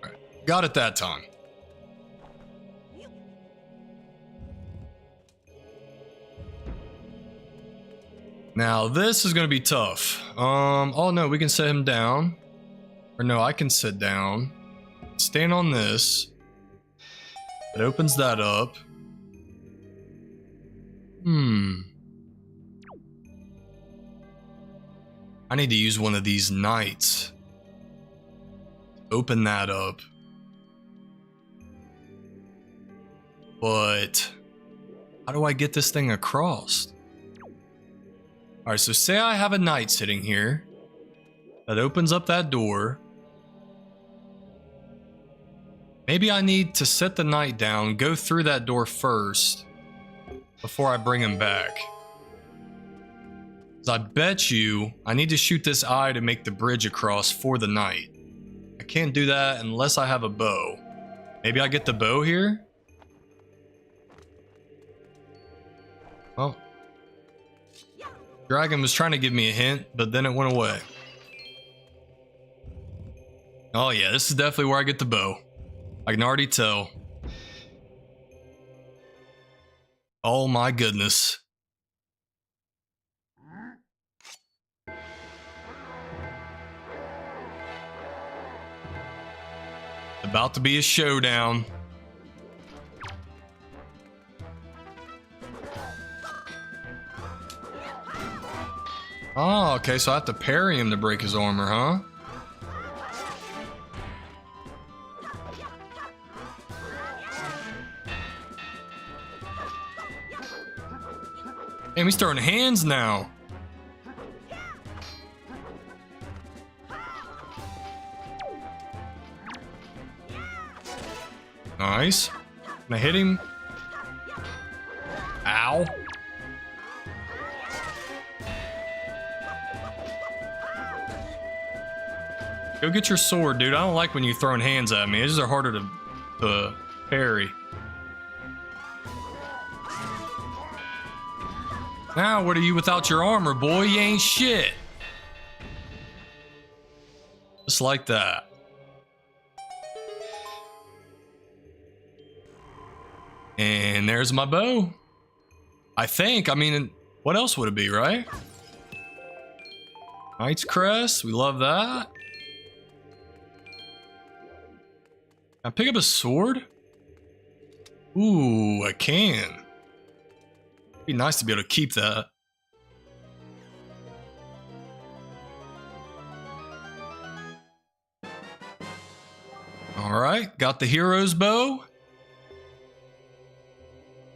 All right. Got it that time. Now this is gonna be tough. Oh no, we can set him down. Or no, I can sit down. Stand on this. It opens that up. I need to use one of these knights. Open that up. But how do I get this thing across? All right, so say I have a knight sitting here that opens up that door. Maybe I need to set the knight down, go through that door first before I bring him back. 'Cause I bet you I need to shoot this eye to make the bridge across for the knight. I can't do that unless I have a bow. Maybe I get the bow here? Well, Dragon was trying to give me a hint, but then it went away. Oh yeah, this is definitely where I get the bow. I can already tell. Oh my goodness. About to be a showdown. Oh, okay, so I have to parry him to break his armor, huh? Damn, he's throwing hands now. Nice. Can I hit him? Ow. Go get your sword, dude. I don't like when you're throwing hands at me. These are harder to parry. Now, what are you without your armor, boy? You ain't shit. Just like that. And there's my bow. I think. I mean, what else would it be, right? Knight's Crest. We love that. Can I pick up a sword? Ooh, I can. It'd be nice to be able to keep that. Alright, got the hero's bow.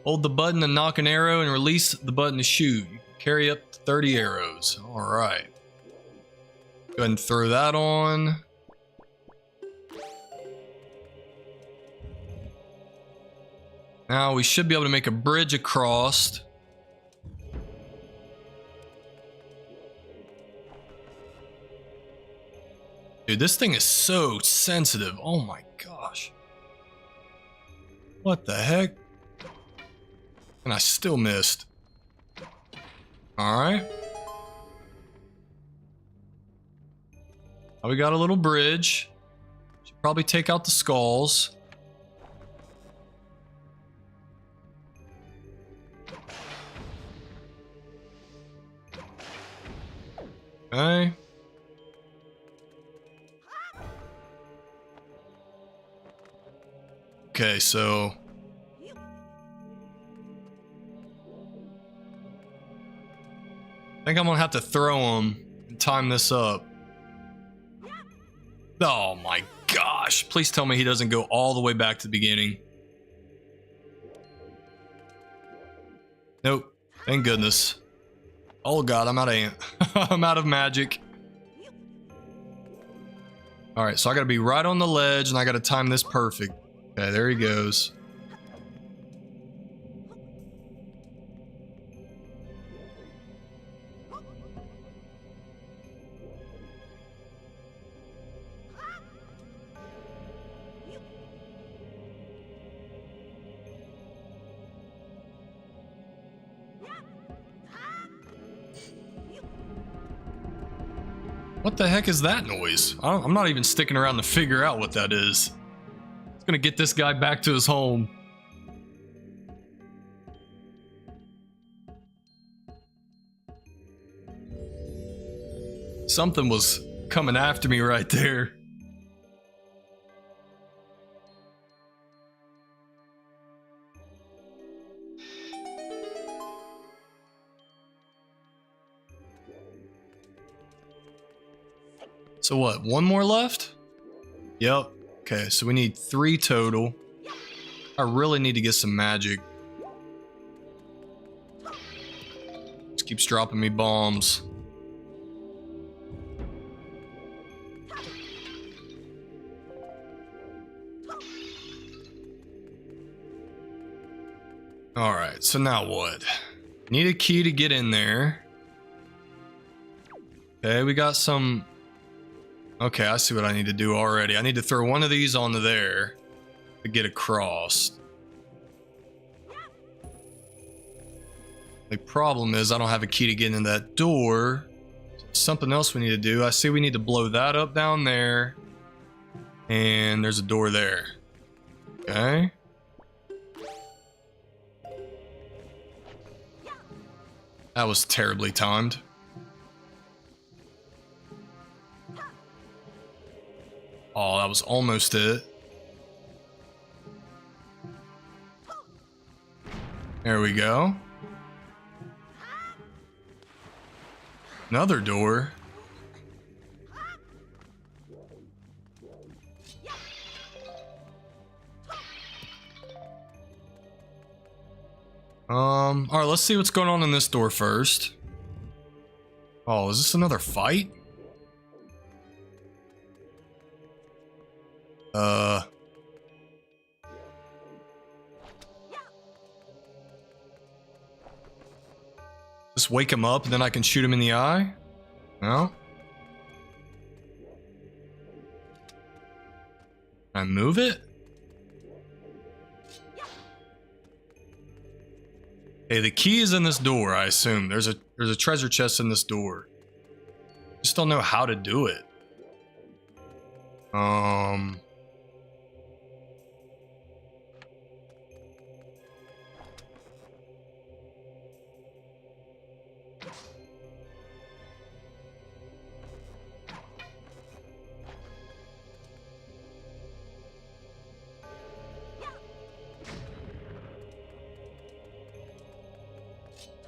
Hold the button to knock an arrow and release the button to shoot. You can carry up to 30 arrows. Alright. Go ahead and throw that on. Now we should be able to make a bridge across. Dude, this thing is so sensitive. Oh my gosh. What the heck? And I still missed. Alright. Now we got a little bridge. Should probably take out the skulls. Okay. Okay, so I think I'm gonna have to throw him and time this up. Oh my gosh, please tell me he doesn't go all the way back to the beginning. Nope, thank goodness. Oh god, I'm out of I'm out of magic. Alright, so I gotta be right on the ledge and I gotta time this perfect. Okay, there he goes. What the heck is that noise? I'm not even sticking around to figure out what that is. It's gonna get this guy back to his home. Something was coming after me right there. So what, one more left? Yep. Okay, so we need 3 total. I really need to get some magic. Just keeps dropping me bombs. Alright, so now what? Need a key to get in there. Okay, we got some... Okay, I see what I need to do already. I need to throw one of these onto there to get across. The problem is I don't have a key to get in that door. Something else we need to do. I see we need to blow that up down there. And there's a door there. Okay. That was terribly timed. Oh, that was almost it. There we go. Another door. Alright, let's see what's going on in this door first. Oh, is this another fight? Just wake him up and then I can shoot him in the eye? No? Can I move it? Hey, the key is in this door, I assume. There's a treasure chest in this door. Just don't know how to do it.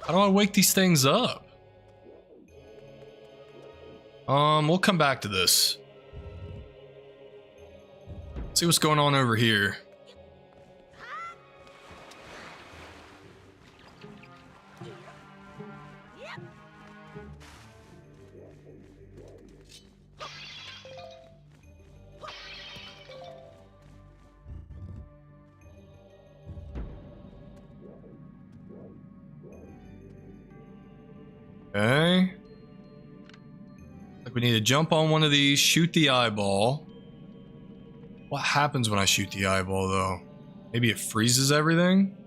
How do I wake these things up? We'll come back to this. See what's going on over here. Okay. Like we need to jump on one of these, shoot the eyeball. What happens when I shoot the eyeball, though? Maybe it freezes everything?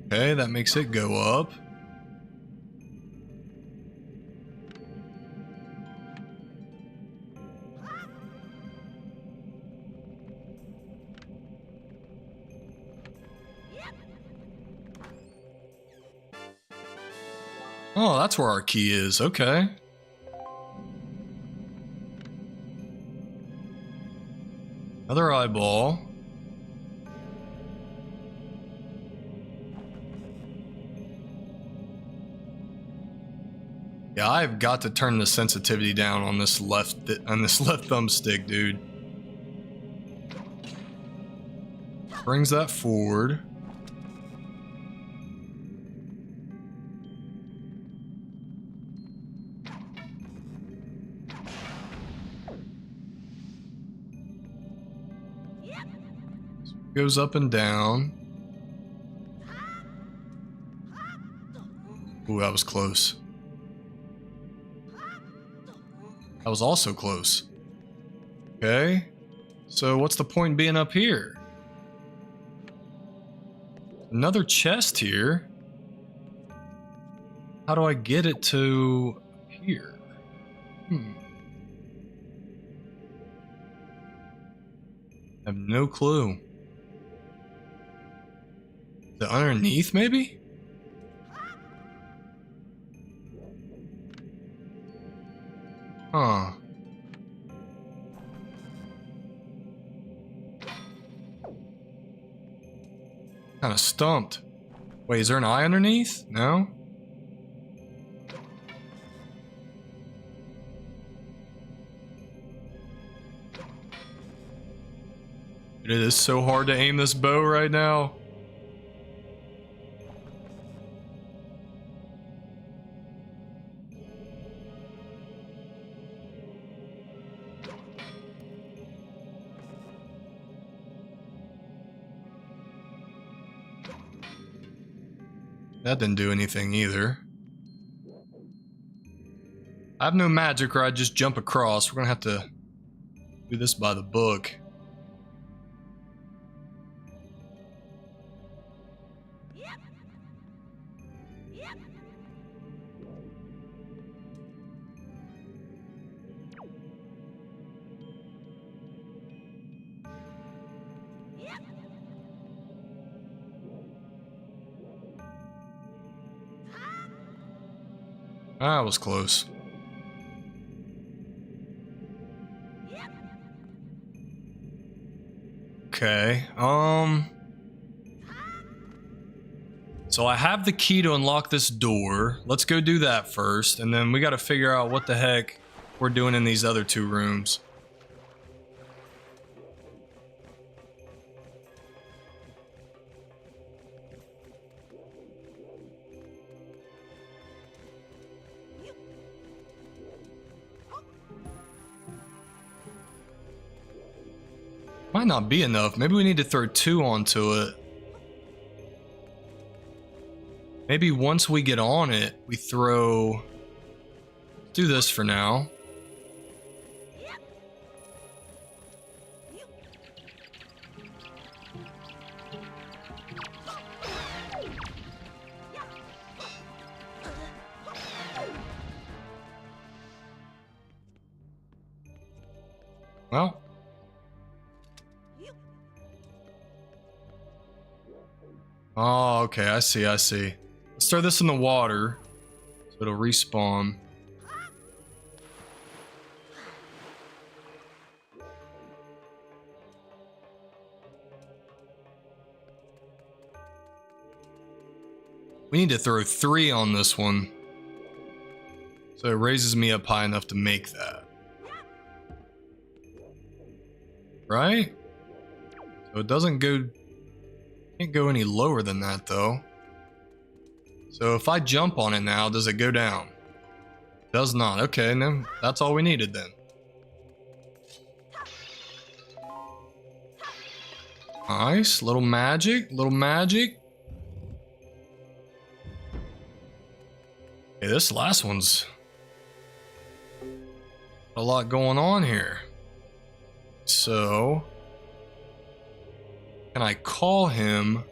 Okay, that makes it go up. Oh, that's where our key is. Okay. Another eyeball. Yeah, I've got to turn the sensitivity down on this left thumbstick, dude. Brings that forward. Goes up and down. Ooh, that was close. That was also close. Okay. So what's the point being up here? Another chest here. How do I get it to here? I have no clue. Is it underneath, maybe? Huh. Kind of stumped. Wait, is there an eye underneath? No? It is so hard to aim this bow right now. That didn't do anything either. I have no magic or I just jump across. We're gonna have to do this by the book. That was close. Okay, so I have the key to unlock this door. Let's go do that first, and then we gotta figure out what the heck we're doing in these other two rooms. Might not be enough. Maybe we need to throw 2 onto it. Maybe once we get on it, we throw... Do this for now. Well... Oh, okay, I see. Let's throw this in the water, so it'll respawn. We need to throw 3 on this one, so it raises me up high enough to make that. Right? So it doesn't go... Can't go any lower than that though. So if I jump on it now, does it go down? Does not. Okay, then that's all we needed then. Nice. Little magic. Little magic. Okay, this last one's a lot going on here. So... Can I call him?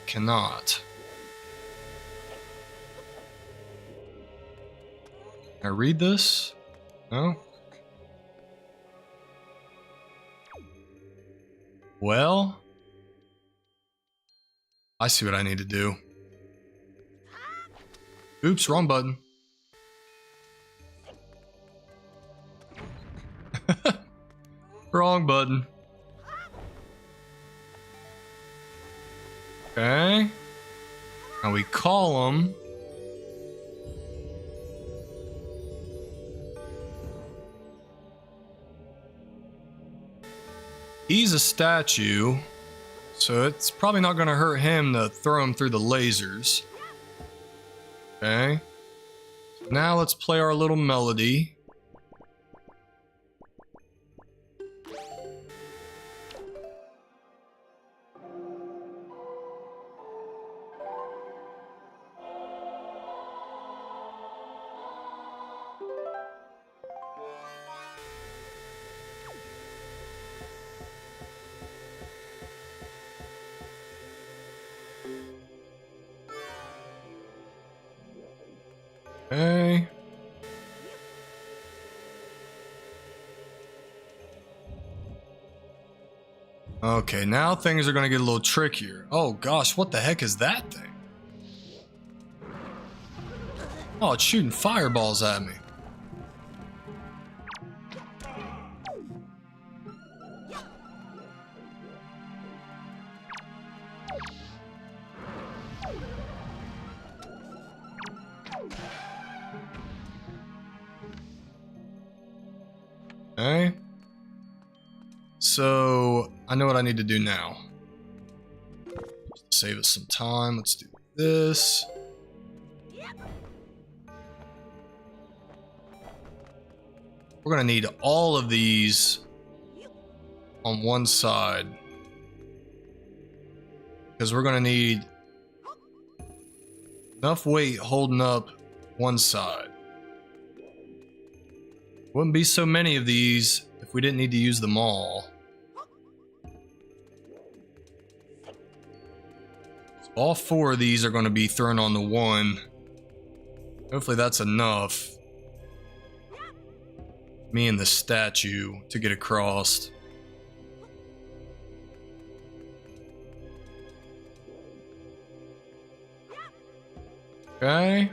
Cannot. Can I read this? No? Well, I see what I need to do. Oops, wrong button. Wrong button. Okay. Now we call him. He's a statue, so it's probably not going to hurt him to throw him through the lasers. Okay. Now let's play our little melody. Okay. Okay, now things are gonna get a little trickier. Oh gosh, what the heck is that thing? Oh, it's shooting fireballs at me. Okay. So, I know what I need to do now. Just to save us some time, let's do this. We're gonna need all of these on one side. Because we're gonna need enough weight holding up one side. Wouldn't be so many of these if we didn't need to use them all. So all 4 of these are going to be thrown on the one. Hopefully that's enough. Me and the statue to get across. Okay.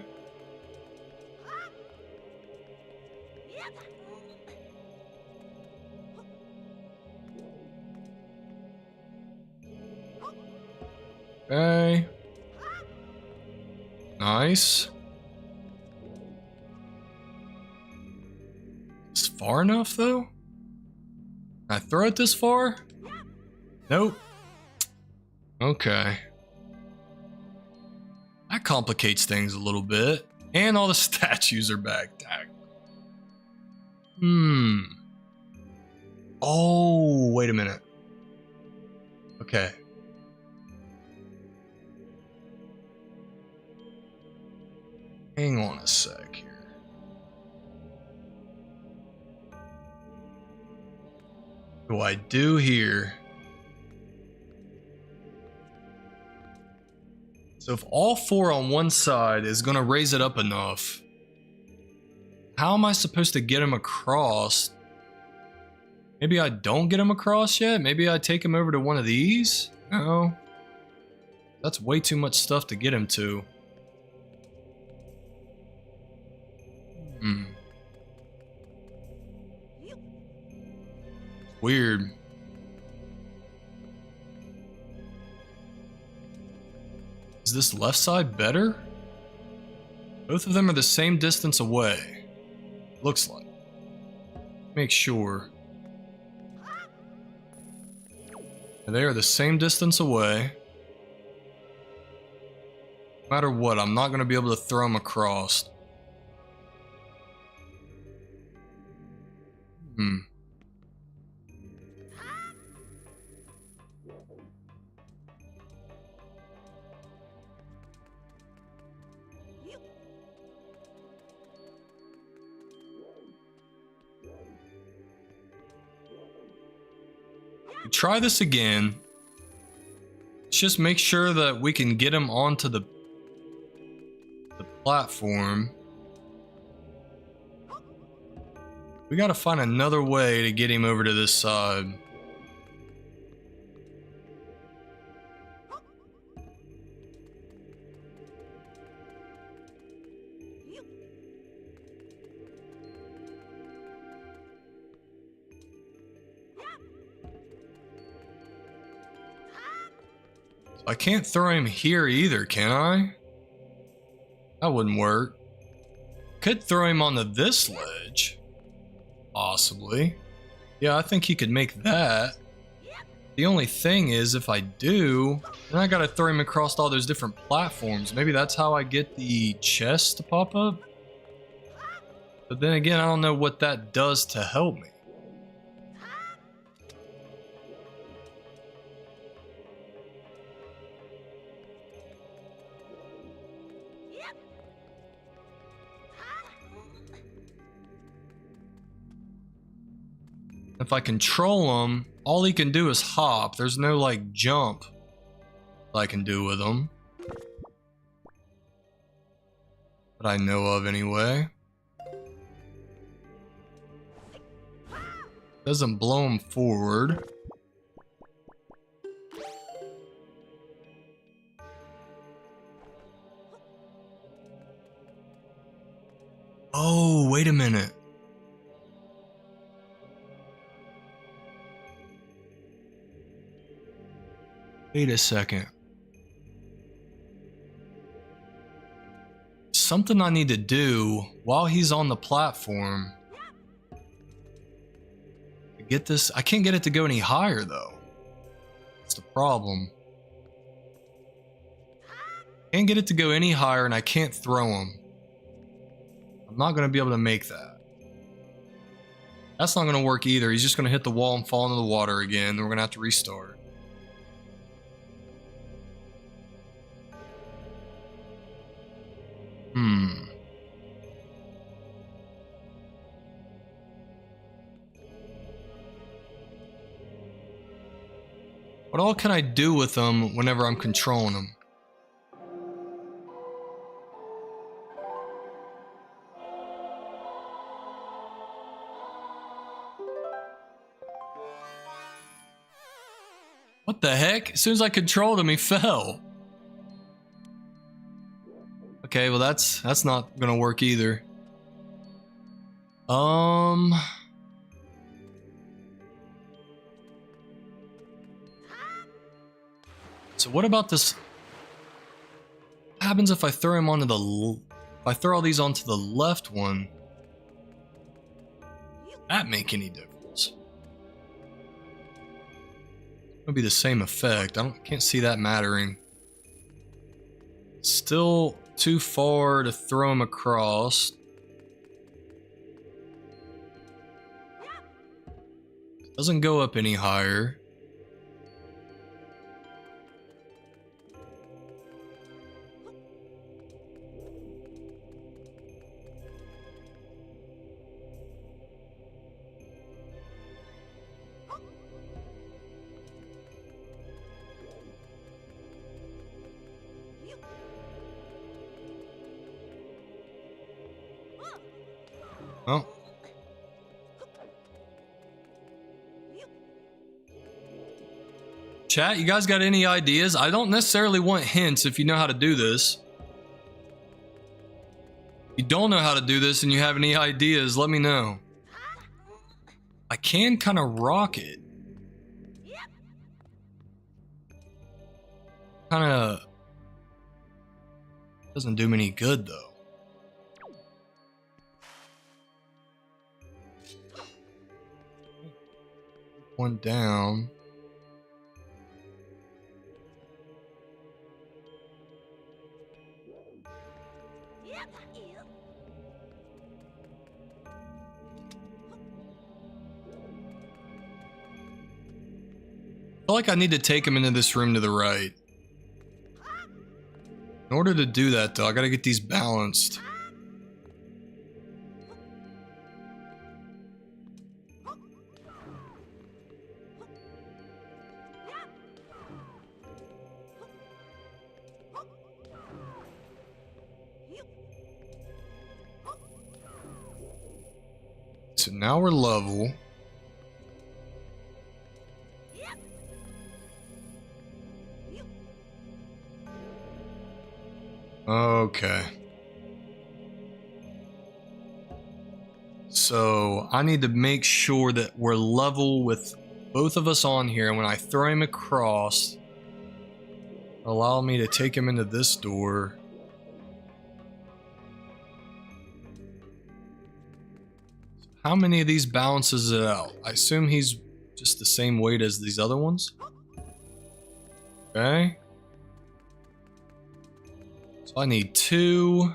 Okay. Nice. Is it far enough though? Can I throw it this far? Nope. Okay. That complicates things a little bit. And all the statues are back. Oh, wait a minute. Okay. Hang on a sec here. What do I do here? So if all 4 on one side is going to raise it up enough, how am I supposed to get them across? Maybe I don't get them across yet? Maybe I take him over to one of these? No. That's way too much stuff to get him to. Weird. Is this left side better? Both of them are the same distance away. Looks like. Make sure. They are the same distance away. No matter what, I'm not going to be able to throw them across. Try this again. Let's just make sure that we can get him onto the platform. We gotta find another way to get him over to this side. I can't throw him here either, can I? That wouldn't work. Could throw him onto this ledge. Possibly. Yeah, I think he could make that. The only thing is, if I do, then I gotta throw him across all those different platforms. Maybe that's how I get the chest to pop up? But then again, I don't know what that does to help me. If I control him, all he can do is hop. There's no, like, jump I can do with him. That I know of, anyway. Doesn't blow him forward. Oh, wait a minute. Wait a second. Something I need to do while he's on the platform. Get this? I can't get it to go any higher though. That's the problem. Can't get it to go any higher and I can't throw him. I'm not going to be able to make that. That's not going to work either. He's just going to hit the wall and fall into the water again. Then we're going to have to restart. What all can I do with them whenever I'm controlling them? What the heck? As soon as I controlled him, he fell. Okay, well that's not gonna work either. So what about this? What happens if I throw him onto the... If I throw all these onto the left one? That make any difference? It'll be the same effect. Can't see that mattering. Still too far to throw him across. Doesn't go up any higher. Oh. Chat, you guys got any ideas? I don't necessarily want hints if you know how to do this. If you don't know how to do this and you have any ideas, let me know. I can kind of rock it. Kind of doesn't do me any good though. One down. I feel like I need to take him into this room to the right. In order to do that though, I gotta get these balanced. So now we're level. Okay. So I need to make sure that we're level with both of us on here. And when I throw him across, allow me to take him into this door. How many of these balances it out? I assume he's just the same weight as these other ones. Okay. So I need 2.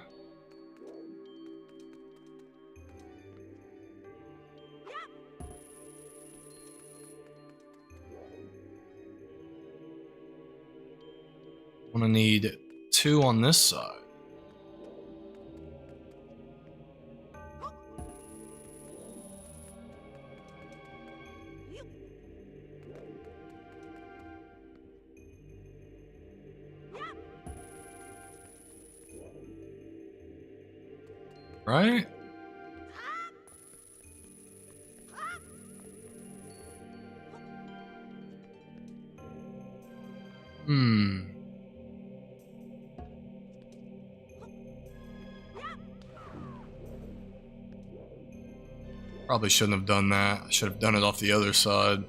I'm gonna need 2 on this side. Right? Probably shouldn't have done that. I should have done it off the other side.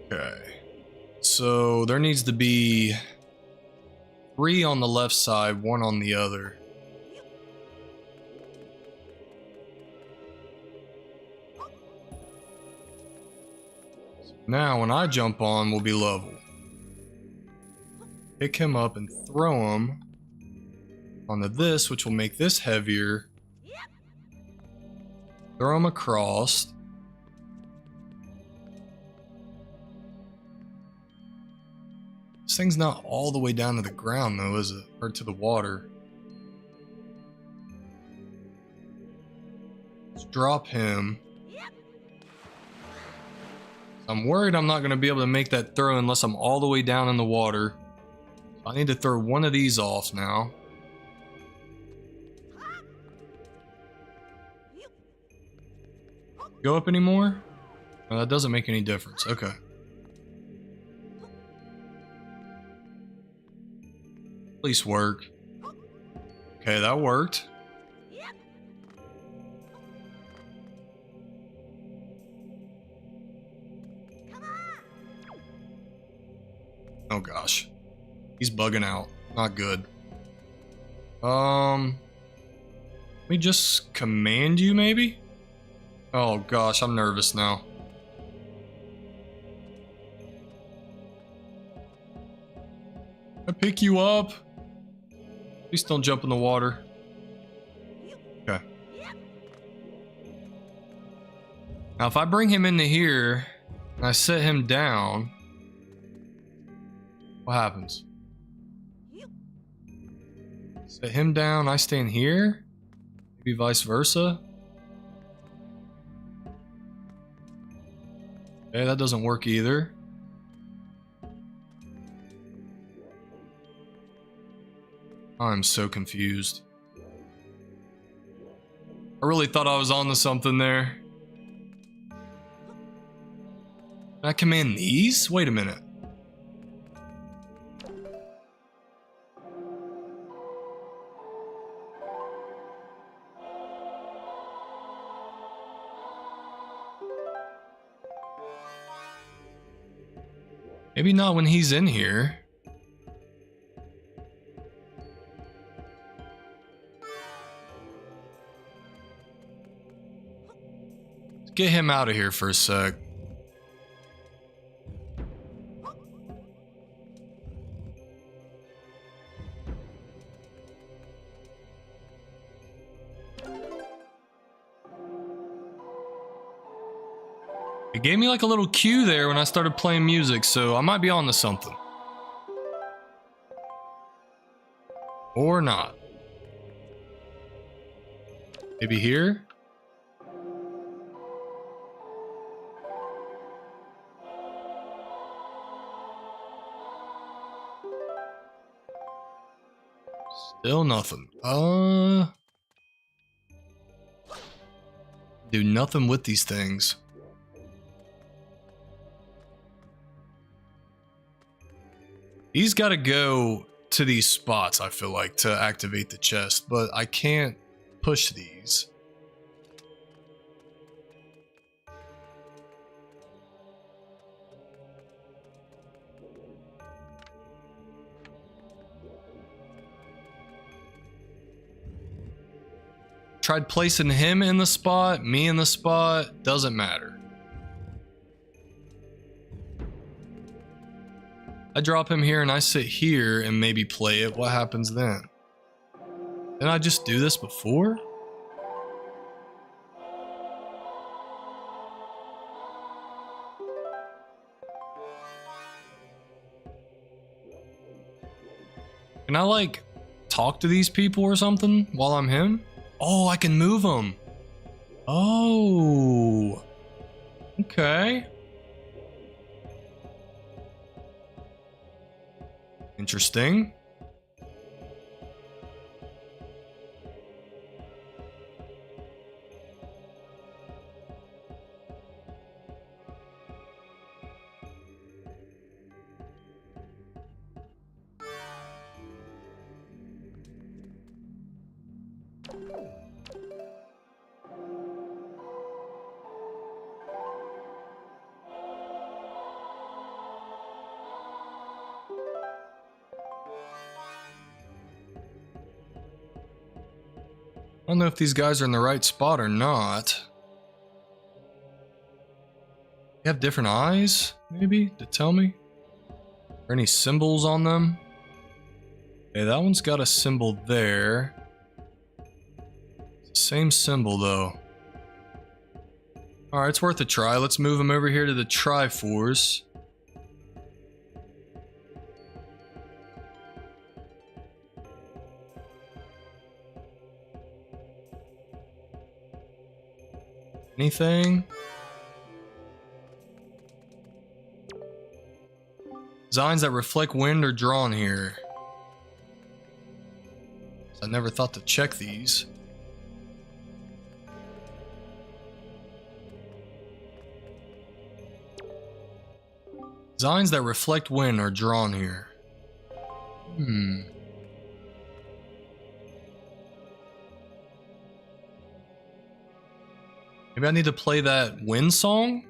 Okay. So there needs to be 3 on the left side, 1 on the other. Now when I jump on, we'll be level. Pick him up and throw him onto this, which will make this heavier. Throw him across. This thing's not all the way down to the ground though, is it? Or to the water. Let's drop him. I'm worried I'm not going to be able to make that throw unless I'm all the way down in the water. I need to throw one of these off now. Go up anymore? No, that doesn't make any difference. Okay. Please work. Okay, that worked. Oh gosh. He's bugging out. Not good. Let me just command you maybe? Oh gosh, I'm nervous now. I pick you up. Please don't jump in the water. Okay. Now if I bring him into here and I set him down, what happens? Set him down, I stand here? Maybe vice versa? Okay, that doesn't work either. I'm so confused. I really thought I was onto something there. Can I command these? Wait a minute. Maybe not when he's in here. Let's get him out of here for a sec. It gave me like a little cue there when I started playing music, so I might be on to something. Or not. Maybe here? Still nothing. Do nothing with these things. He's got to go to these spots, I feel like, to activate the chest, but I can't push these. Tried placing him in the spot, me in the spot, doesn't matter. I drop him here and I sit here and maybe play it. What happens then? Didn't I just do this before? Can I like talk to these people or something while I'm him? Oh, I can move them. Oh. Okay. Interesting. I don't know if these guys are in the right spot or not. They have different eyes, maybe, to tell me? Are any symbols on them? Okay, that one's got a symbol there. It's the same symbol, though. Alright, it's worth a try. Let's move them over here to the Triforce. Anything? Designs that reflect wind are drawn here. I never thought to check these. Designs that reflect wind are drawn here. Maybe I need to play that wind song?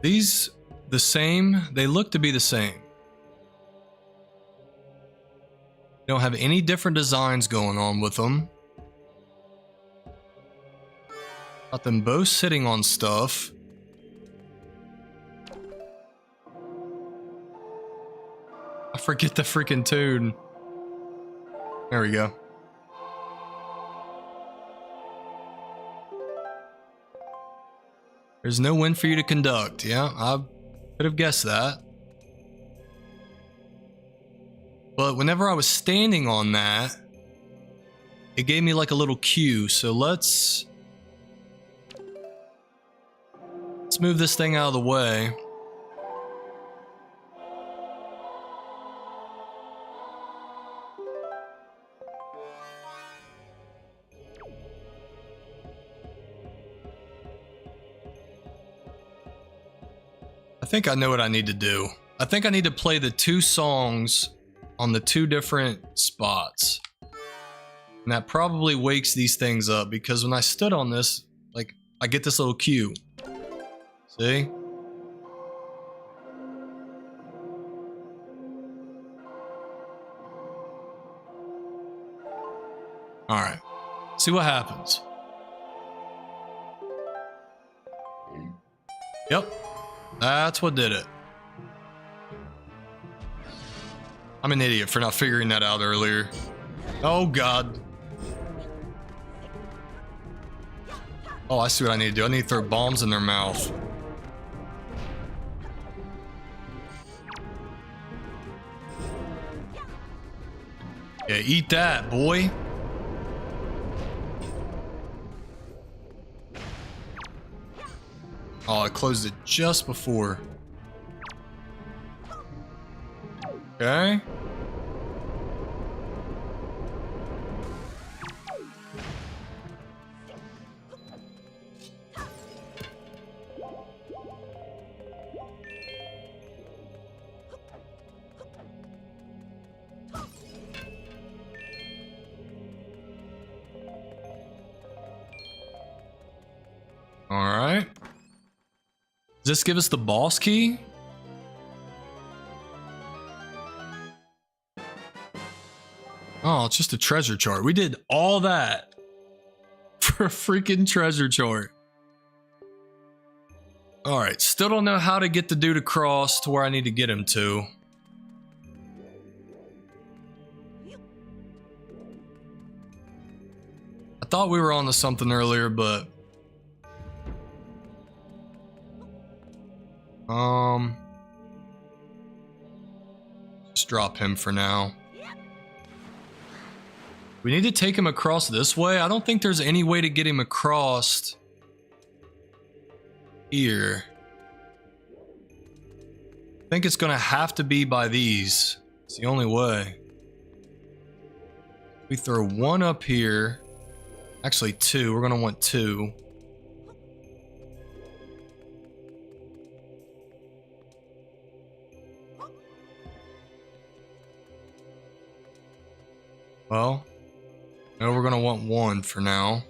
These the same? They look to be the same. Don't have any different designs going on with them. Got them both sitting on stuff. I forget the freaking tune. There we go. There's no wind for you to conduct. Yeah, I could have guessed that. But whenever I was standing on that, it gave me like a little cue. So let's move this thing out of the way. I think I know what I need to do. I think I need to play the two songs on the two different spots. And that probably wakes these things up because when I stood on this, like, I get this little cue. See? Alright. See what happens. Yep. That's what did it. I'm an idiot for not figuring that out earlier. Oh god. Oh, I see what I need to do. I need to throw bombs in their mouth. Yeah, eat that, boy. Oh, I closed it just before. Okay. All right. Does this give us the boss key? Oh, it's just a treasure chart. We did all that for a freaking treasure chart. All right, still don't know how to get the dude across to where I need to get him to. I thought we were on to something earlier, but just drop him for now. We need to take him across this way. I don't think there's any way to get him across here. I think it's gonna have to be by these. It's the only way. We throw one up here. Actually two, we're gonna want two. Well, No, we're gonna want one for now.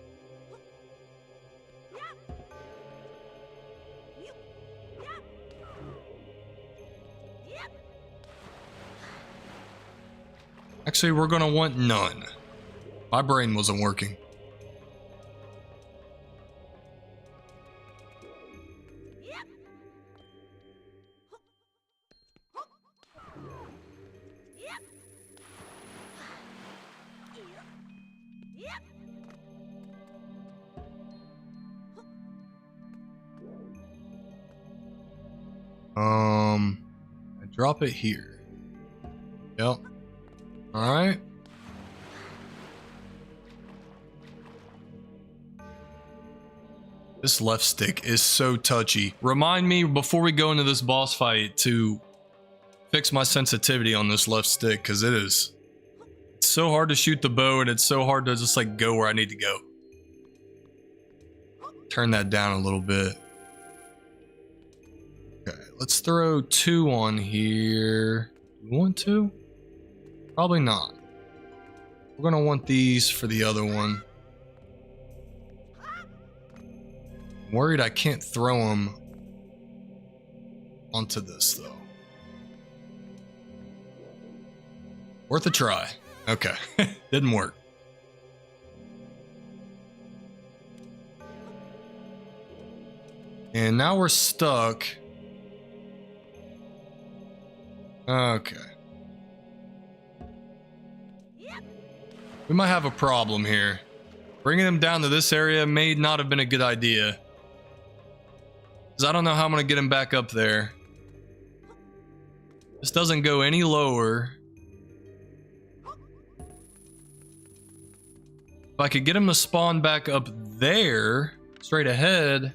Actually, we're gonna want none. My brain wasn't working. I drop it here. Yep. Alright. This left stick is so touchy. Remind me before we go into this boss fight to fix my sensitivity on this left stick, because it's so hard to shoot the bow and it's so hard to just like go where I need to go. Turn that down a little bit. Okay, let's throw 2 on here. Do we want to? Probably not. We're gonna want these for the other one. I'm worried I can't throw them onto this though. Worth a try. Okay, didn't work. And now we're stuck. Okay. We might have a problem here. Bringing them down to this area may not have been a good idea. Because I don't know how I'm going to get him back up there. This doesn't go any lower. If I could get him to spawn back up there, straight ahead,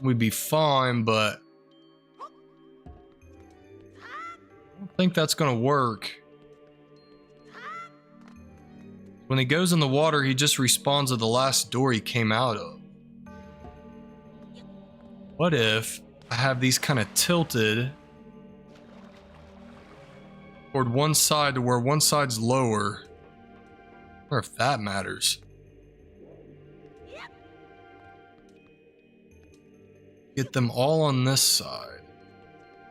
we'd be fine, but I don't think that's going to work. When he goes in the water, he just respawns at the last door he came out of. What if I have these kind of tilted toward one side to where one side's lower? Or if that matters. Get them all on this side.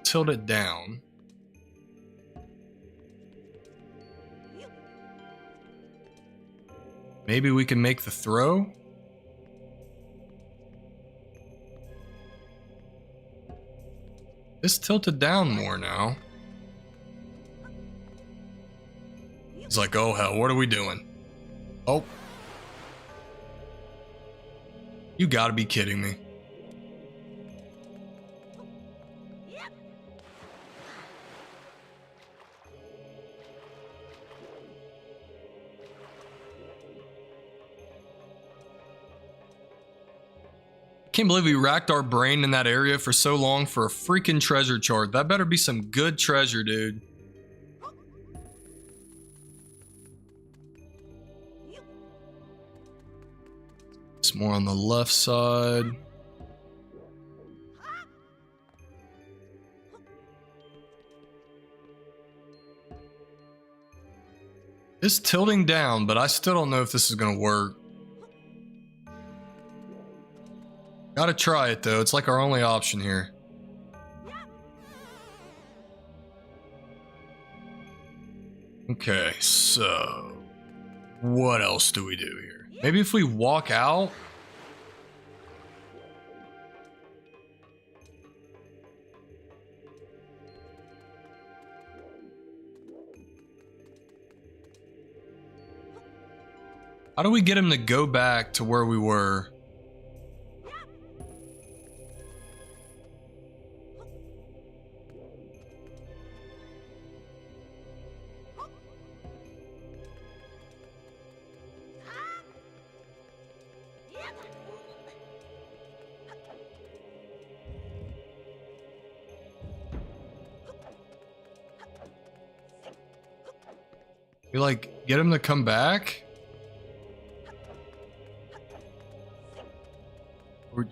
Tilt it down. Maybe we can make the throw? It's tilted down more now. It's like, oh hell, what are we doing? Oh. You gotta be kidding me. Can't believe we racked our brain in that area for so long for a freaking treasure chart. That better be some good treasure, dude. It's more on the left side. It's tilting down, but I still don't know if this is gonna work. Gotta try it though, it's like our only option here. Okay, so what else do we do here? Maybe if we walk out? How do we get him to go back to where we were? We like get him to come back?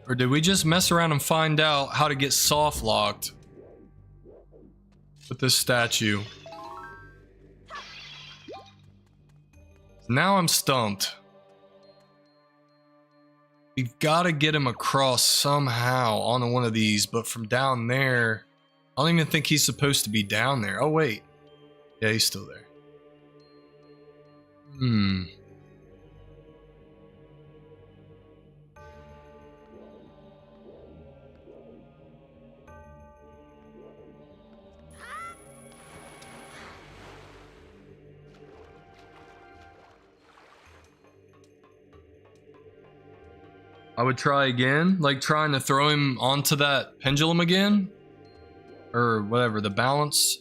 Or did we just mess around and find out how to get soft locked with this statue? Now I'm stumped. We've got to get him across somehow on one of these, but from down there, I don't even think he's supposed to be down there. Oh, wait. Yeah, he's still there. I would try again, like trying to throw him onto that pendulum again, or whatever, the balance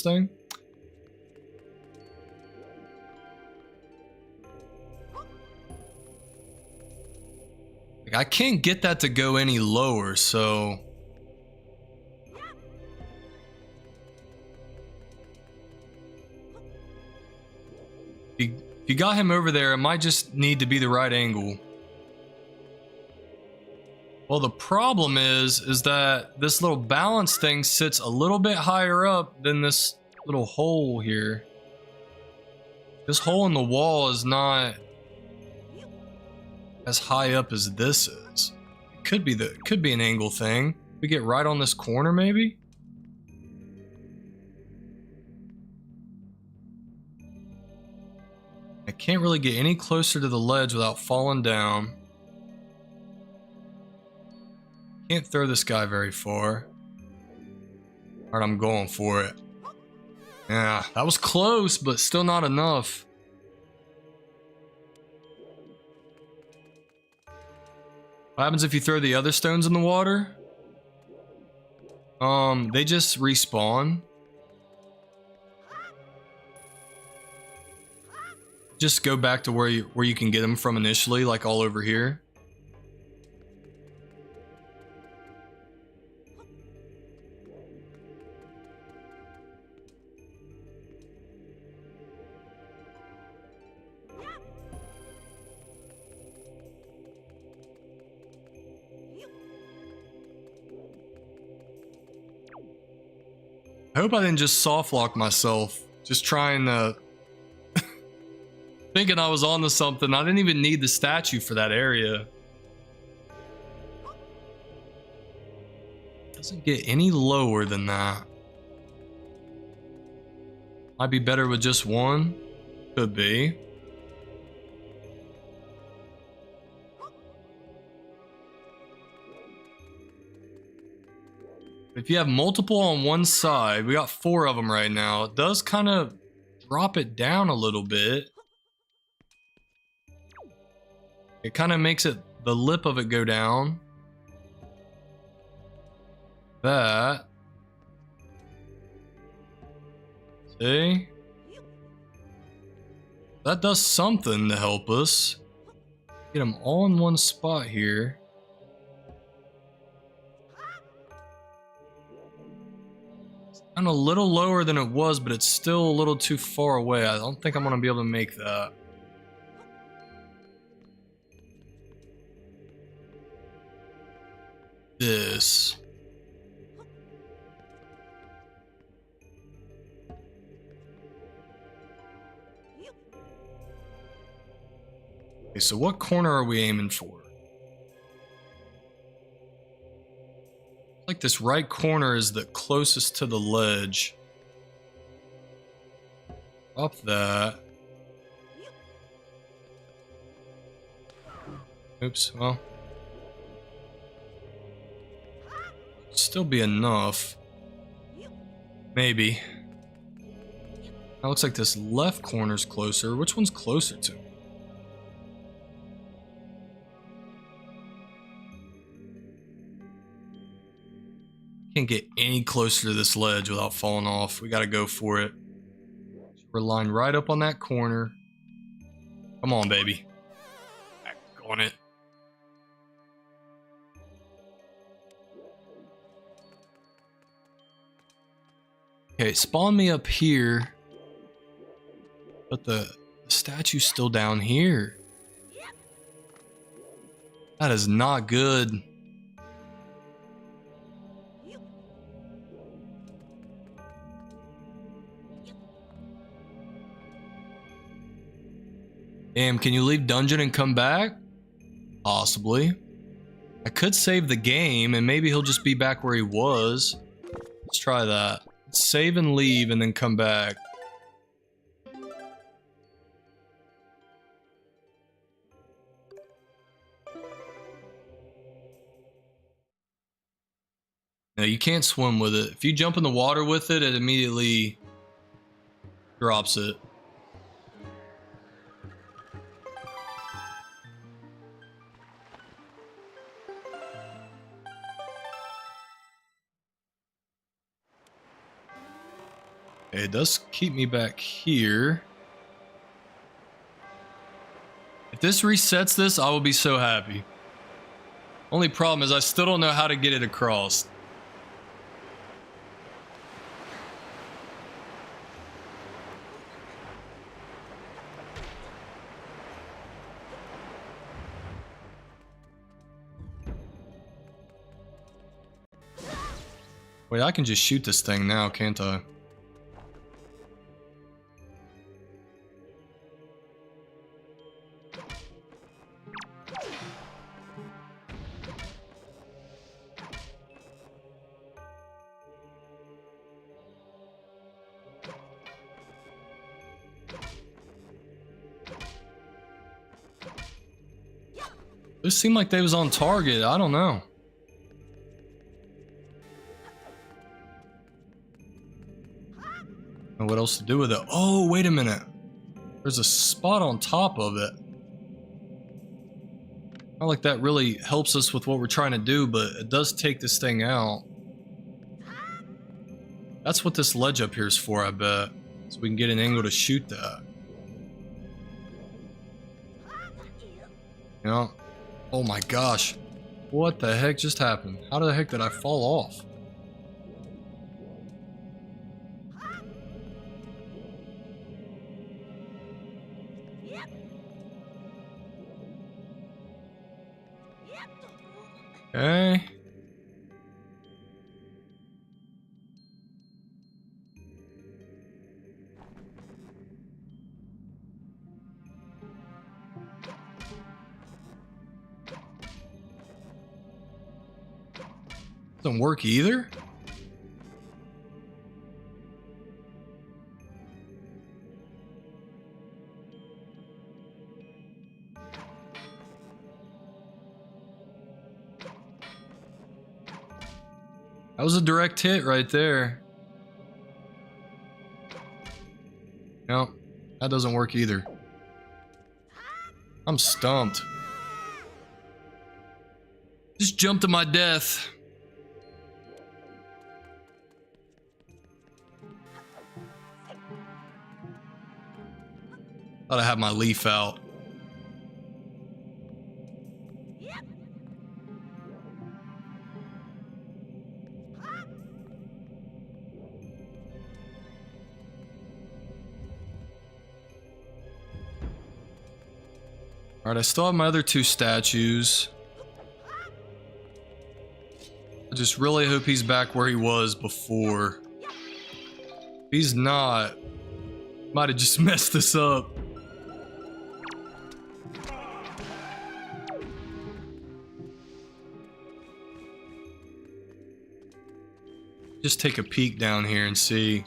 thing. Like, I can't get that to go any lower, so if you got him over there, it might just need to be the right angle. Well, the problem is that this little balance thing sits a little bit higher up than this little hole here. This hole in the wall is not as high up as this is. It could be an angle thing. We get right on this corner, maybe? I can't really get any closer to the ledge without falling down. Can't throw this guy very far. Alright, I'm going for it. Yeah, that was close, but still not enough. What happens if you throw the other stones in the water? They just respawn. Just go back to where you can get them from initially, like all over here. I hope I didn't just soft lock myself. Just trying to... thinking I was onto something. I didn't even need the statue for that area. Doesn't get any lower than that. Might be better with just one. Could be. If you have multiple on one side, we got 4 of them right now. It does kind of drop it down a little bit. It kind of makes it, the lip of it go down. That. See? That does something to help us. Get them all in one spot here. I'm a little lower than it was, but it's still a little too far away. I don't think I'm going to be able to make that. This. Okay, so what corner are we aiming for? Like this right corner is the closest to the ledge. Up that. Oops, well. Still be enough. Maybe. That looks like this left corner's closer. Which one's closer to? Can't get any closer to this ledge without falling off. We gotta go for it. We're lined right up on that corner. Come on, baby. Back on it. Okay, spawn me up here. But the statue's still down here. That is not good. Damn, can you leave dungeon and come back? Possibly. I could save the game and maybe he'll just be back where he was. Let's try that. Save and leave and then come back. No, you can't swim with it. If you jump in the water with it, it immediately drops it. It does keep me back here. If this resets this, I will be so happy. Only problem is I still don't know how to get it across. Wait, I can just shoot this thing now, can't I? Those seemed like they was on target. I don't know. And what else to do with it? Oh, wait a minute. There's a spot on top of it. Not like that really helps us with what we're trying to do, but it does take this thing out. That's what this ledge up here is for, I bet. So we can get an angle to shoot that. You know? Oh my gosh. What the heck just happened? How the heck did I fall off? Okay. Doesn't work either. That was a direct hit right there. No, that doesn't work either. I'm stumped. Just jump to my death. Thought I had my leaf out. Alright, I still have my other two statues. I just really hope he's back where he was before. If he's not, might have just messed this up. Just take a peek down here and see.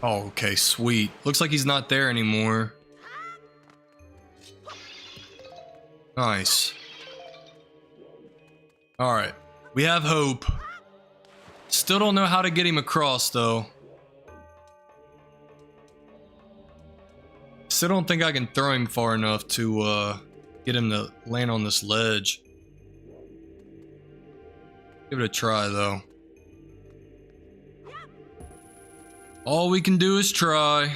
Oh, okay, sweet. Looks like he's not there anymore. Nice. Alright, we have hope. Still don't know how to get him across, though. Still don't think I can throw him far enough to get him to land on this ledge. Give it a try, though. All we can do is try.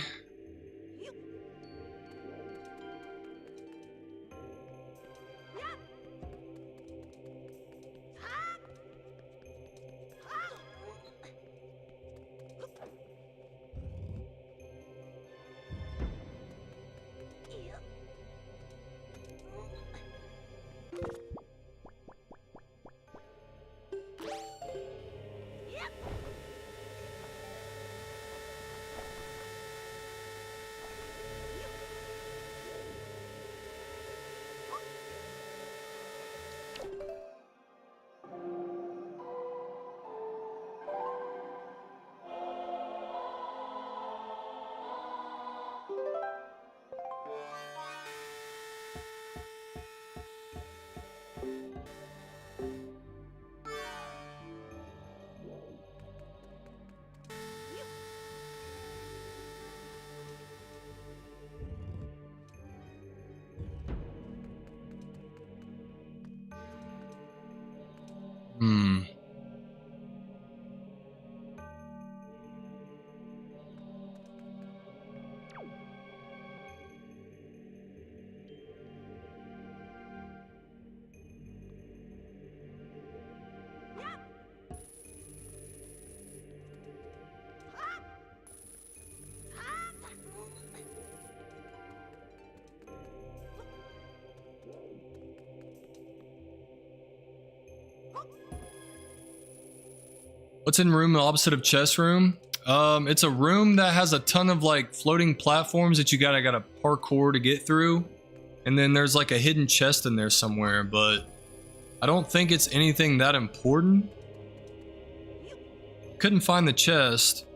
What's in room opposite of chess room? It's a room that has a ton of like floating platforms that you gotta parkour to get through. And then there's like a hidden chest in there somewhere, but I don't think it's anything that important. Couldn't find the chest.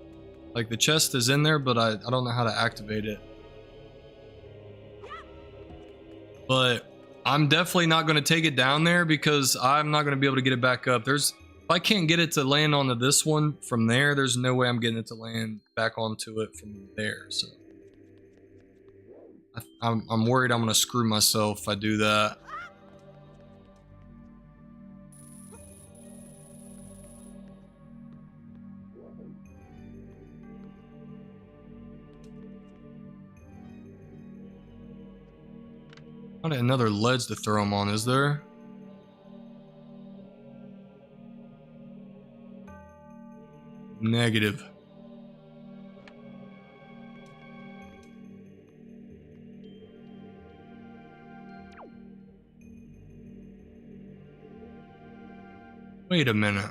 Like the chest is in there, but I don't know how to activate it. But I'm definitely not going to take it down there because I'm not going to be able to get it back up. If I can't get it to land onto this one from there, there's no way I'm getting it to land back onto it from there. So I'm worried I'm going to screw myself if I do that. Not another ledge to throw them on, is there? Negative. Wait a minute.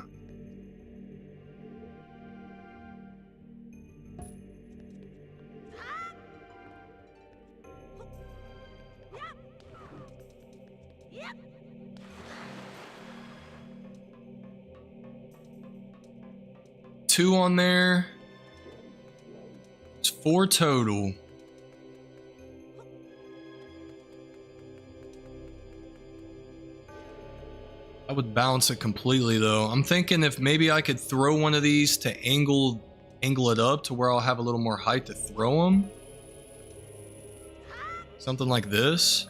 Two on there. It's 4 total. I would balance it completely though. I'm thinking if maybe I could throw one of these to angle it up to where I'll have a little more height to throw them. Something like this.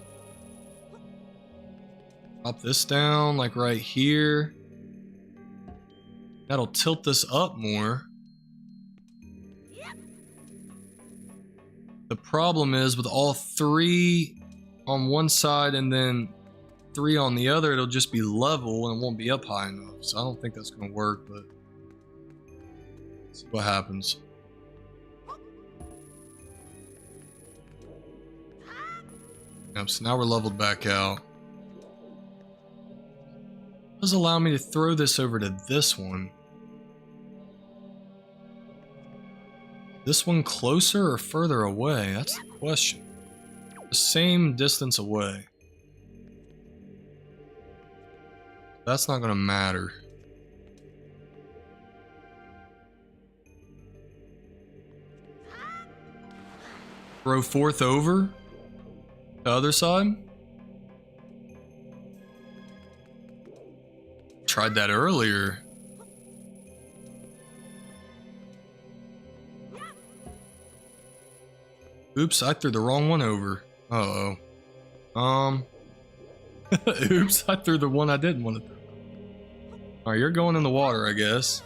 Drop this down like right here. That'll tilt this up more. The problem is with all 3 on one side and then 3 on the other, it'll just be level and it won't be up high enough. So I don't think that's going to work, but let's see what happens. Yep, so now we're leveled back out. Does allow me to throw this over to this one. This one closer or further away? That's the question. The same distance away. That's not gonna matter. Throw 4th over? The other side? Tried that earlier. Oops, I threw the wrong one over. Uh-oh. Oops, I threw the one I didn't want to throw. Alright, you're going in the water, I guess.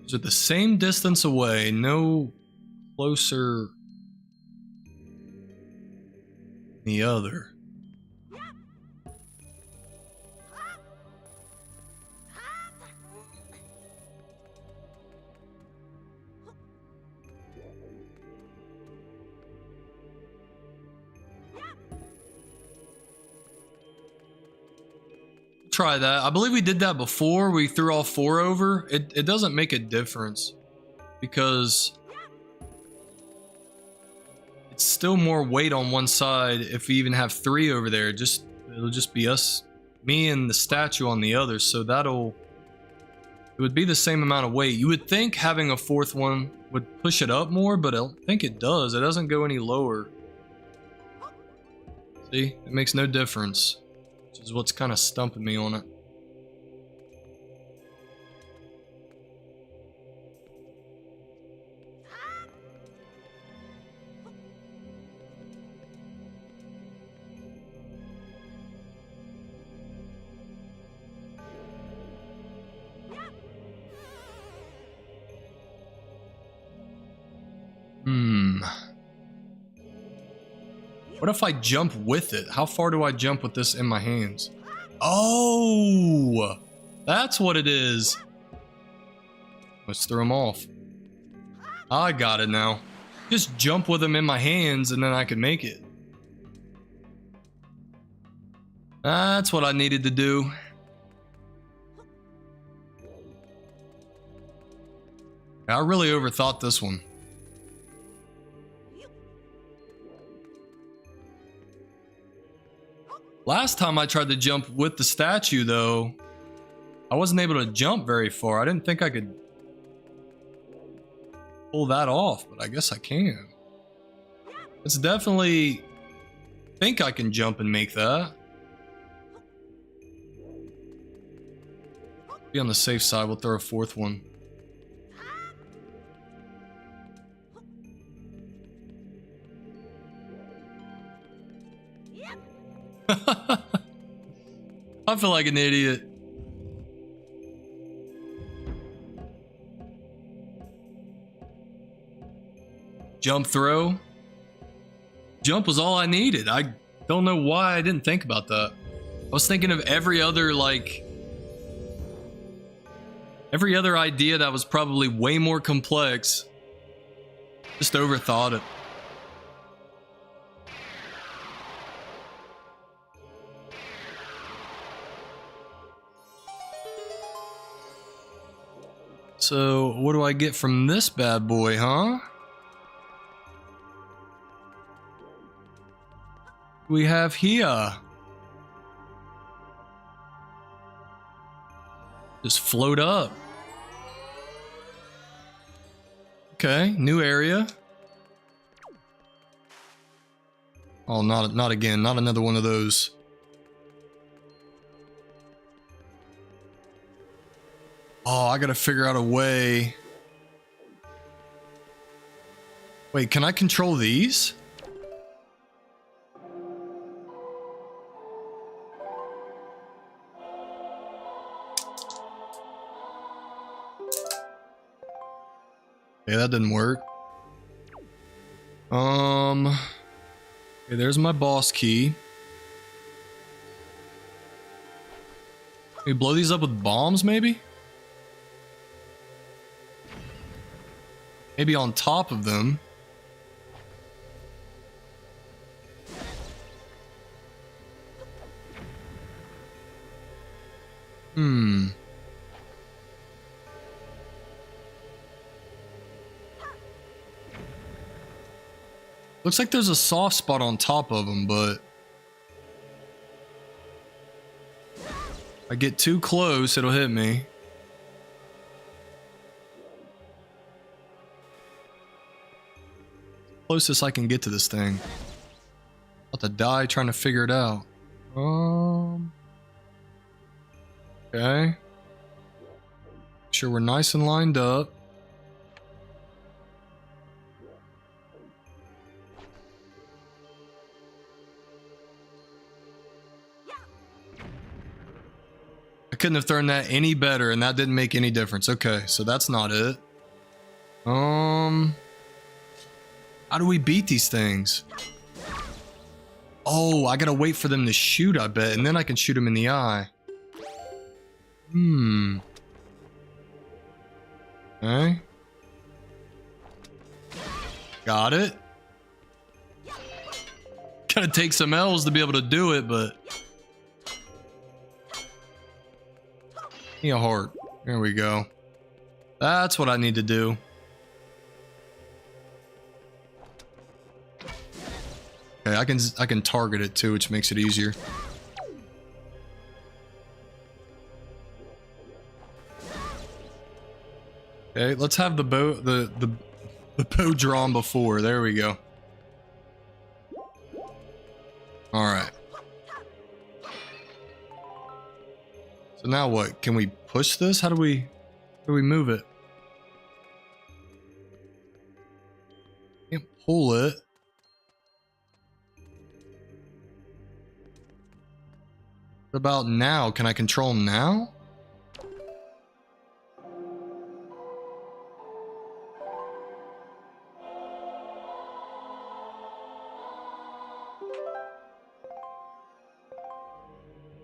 Is it the same distance away? No closer than the other. Try that. I believe we did that before. We threw all 4 over. It doesn't make a difference because it's still more weight on one side if we even have 3 over there. It'll just be us, me and the statue on the other. So it would be the same amount of weight. You would think having a 4th one would push it up more, but I don't think it does. It doesn't go any lower. See, it makes no difference. Which is what's kind of stumping me on it. What if I jump with it? How far do I jump with this in my hands? Oh, that's what it is. Let's throw them off. I got it now. Just jump with them in my hands and then I can make it. That's what I needed to do. I really overthought this one. Last time I tried to jump with the statue, though, I wasn't able to jump very far. I didn't think I could pull that off, but I guess I can. It's definitely... think I can jump and make that. Be on the safe side, we'll throw a fourth one. I feel like an idiot. Jump throw. Jump was all I needed. I don't know why I didn't think about that. I was thinking of every other, like... every other idea that was probably way more complex. Just overthought it. So, what do I get from this bad boy, huh? We have here. Just float up. Okay, new area. Oh, not again. Not another one of those. Oh, I gotta figure out a way. Wait, can I control these? Okay, that didn't work. Okay, there's my boss key. Can we blow these up with bombs, maybe? Maybe on top of them. Looks like there's a soft spot on top of them, but... if I get too close, it'll hit me. Closest I can get to this thing. About to die trying to figure it out. Okay. Make sure we're nice and lined up. I couldn't have thrown that any better, and that didn't make any difference. Okay, so that's not it. How do we beat these things? Oh, I gotta wait for them to shoot, I bet, and then I can shoot them in the eye. Okay. Got it. Gotta take some L's to be able to do it, but... give me a heart. There we go. That's what I need to do. Okay, I can target it too, which makes it easier. Okay, let's have the bow the bow drawn before. There we go. All right. So now what? Can we push this? How do we move it? Can't pull it. What about now? Can I control them now?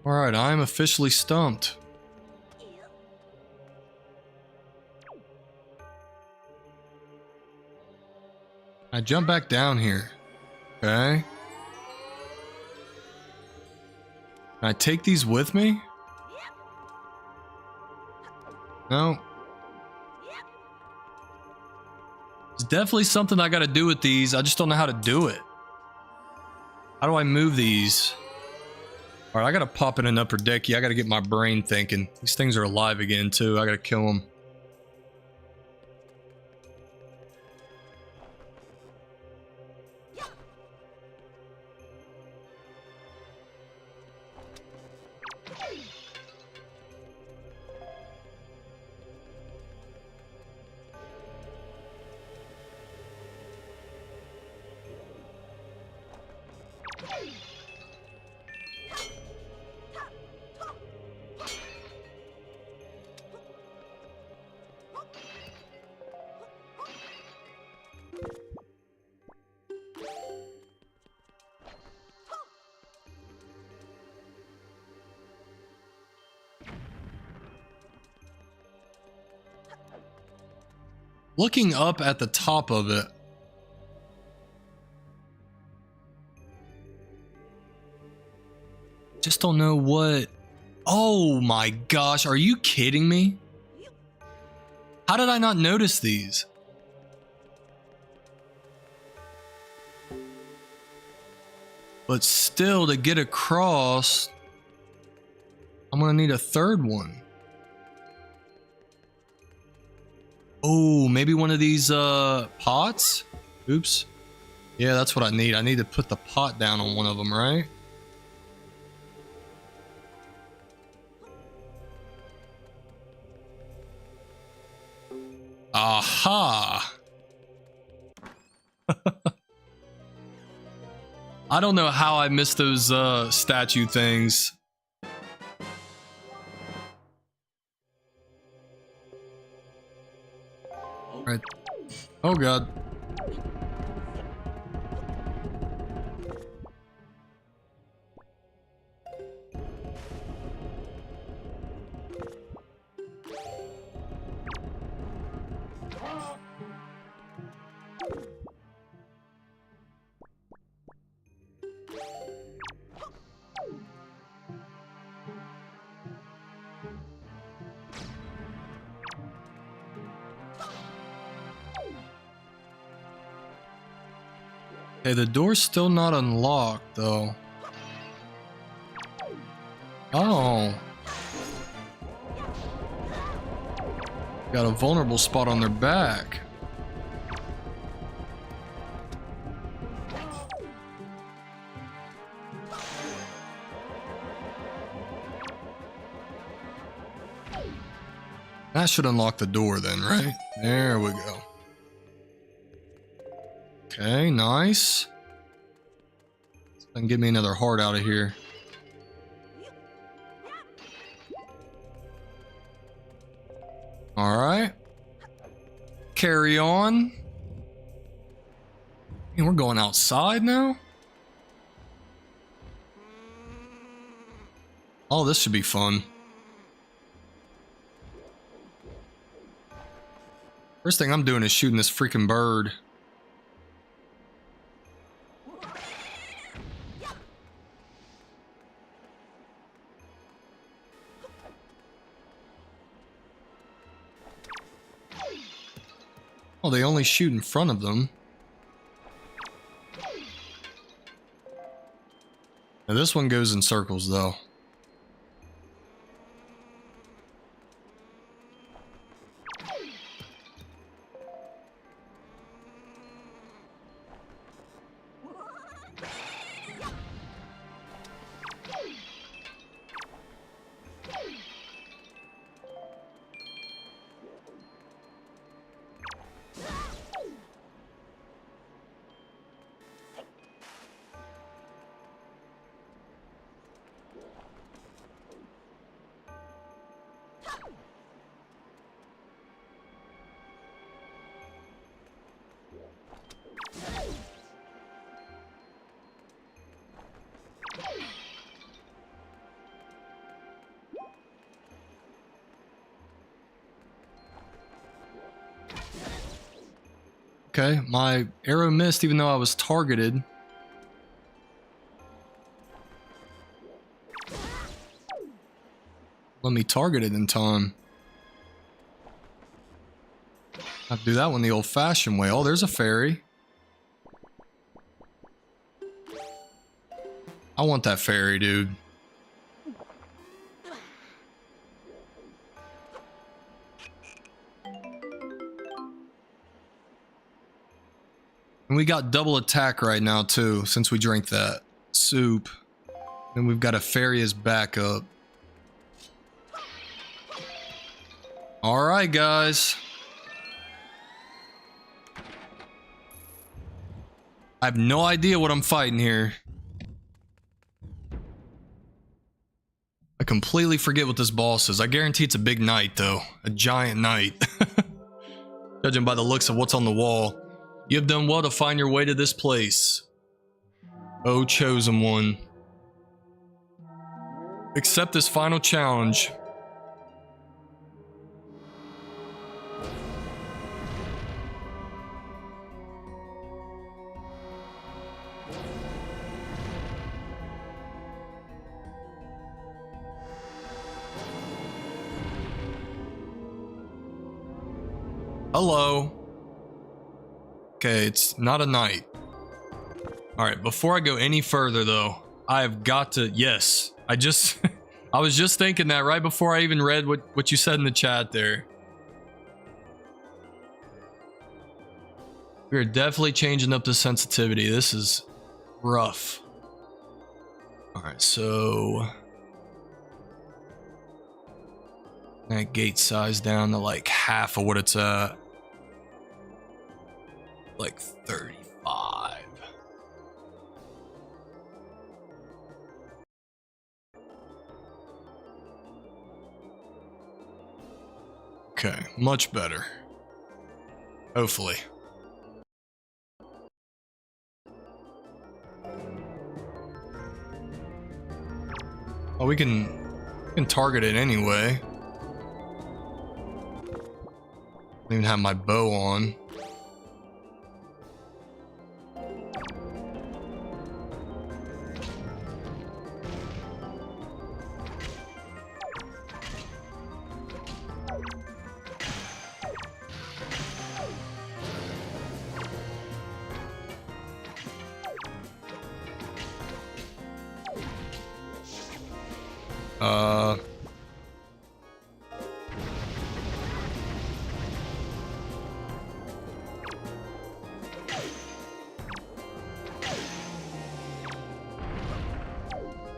Alright, I'm officially stumped. I jump back down here. Okay. Can I take these with me? No. It's definitely something I gotta do with these. I just don't know how to do it. How do I move these? Alright, I gotta pop in an upper deck. I gotta get my brain thinking. These things are alive again, too. I gotta kill them. Looking up at the top of it. Just don't know what. Oh my gosh, are you kidding me? How did I not notice these? But still, to get across, I'm gonna need a third one. Oh, maybe one of these pots? Oops. Yeah, that's what I need. I need to put the pot down on one of them, right? Aha! I don't know how I missed those statue things. Right. Oh god. Hey, the door's still not unlocked, though. Oh. Got a vulnerable spot on their back. That should unlock the door then, right? There we go. Okay, nice. And get me another heart out of here. All right. Carry on. Hey, we're going outside now? Oh, this should be fun. First thing I'm doing is shooting this freaking bird. Oh, they only shoot in front of them. Now this one goes in circles, though. Okay, my arrow missed even though I was targeted. Let me target it in time. I have to do that one the old-fashioned way. Oh, there's a fairy. I want that fairy, dude. And we got double attack right now, too, since we drank that soup. And we've got a fairy as backup. Alright, guys. I have no idea what I'm fighting here. I completely forget what this boss is. I guarantee it's a big knight, though. A giant knight. Judging by the looks of what's on the wall. You have done well to find your way to this place. Oh, chosen one. Accept this final challenge. Hello. Okay, it's not a knight. Alright, before I go any further though, I have got to, yes, I was just thinking that right before I even read what you said in the chat there. We are definitely changing up the sensitivity. This is rough. Alright, so that gate size down to like half of what it's at. Like 35. Okay, much better. Hopefully. Oh, we can target it anyway. Don't even have my bow on.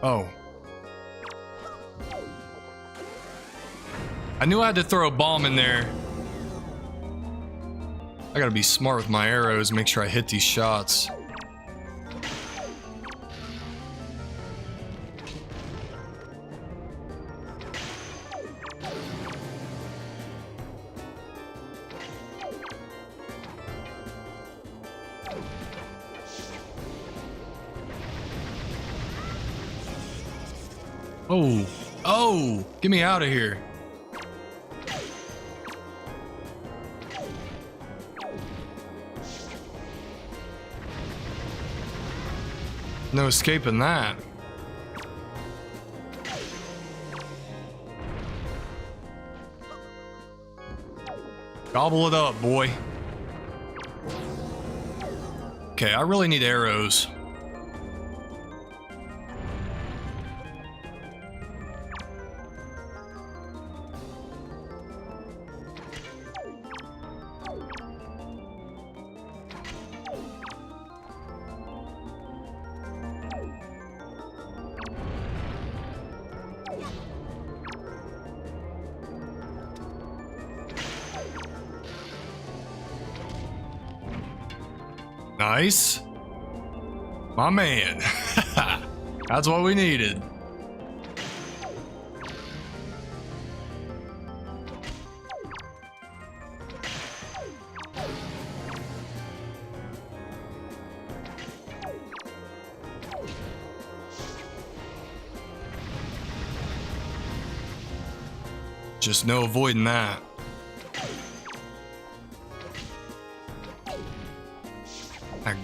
Oh. I knew I had to throw a bomb in there. I gotta be smart with my arrows, make sure I hit these shots. Oh, oh, get me out of here. No escaping that. Gobble it up, boy. Okay, I really need arrows. Nice. My man. That's what we needed. Just no avoiding that.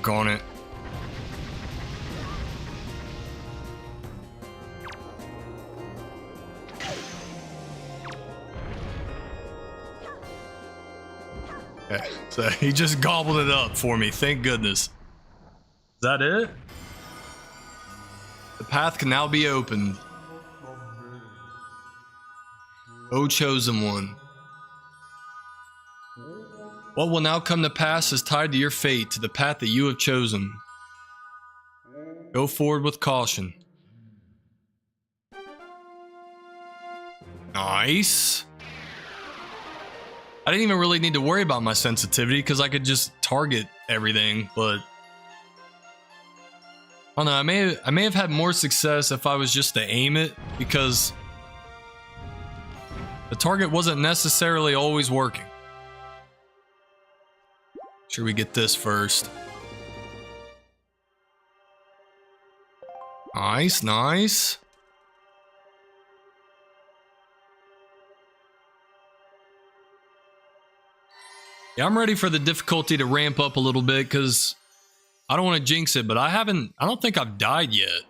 Doggone it. Okay, so he just gobbled it up for me. Thank goodness. Is that it? The path can now be opened. O chosen one. What will now come to pass is tied to your fate, to the path that you have chosen. Go forward with caution. Nice. I didn't even really need to worry about my sensitivity because I could just target everything, but I don't know, I may have had more success if I was just to aim it, because the target wasn't necessarily always working. Sure, we get this first. Nice, nice. Yeah, I'm ready for the difficulty to ramp up a little bit because I don't want to jinx it, but I don't think I've died yet.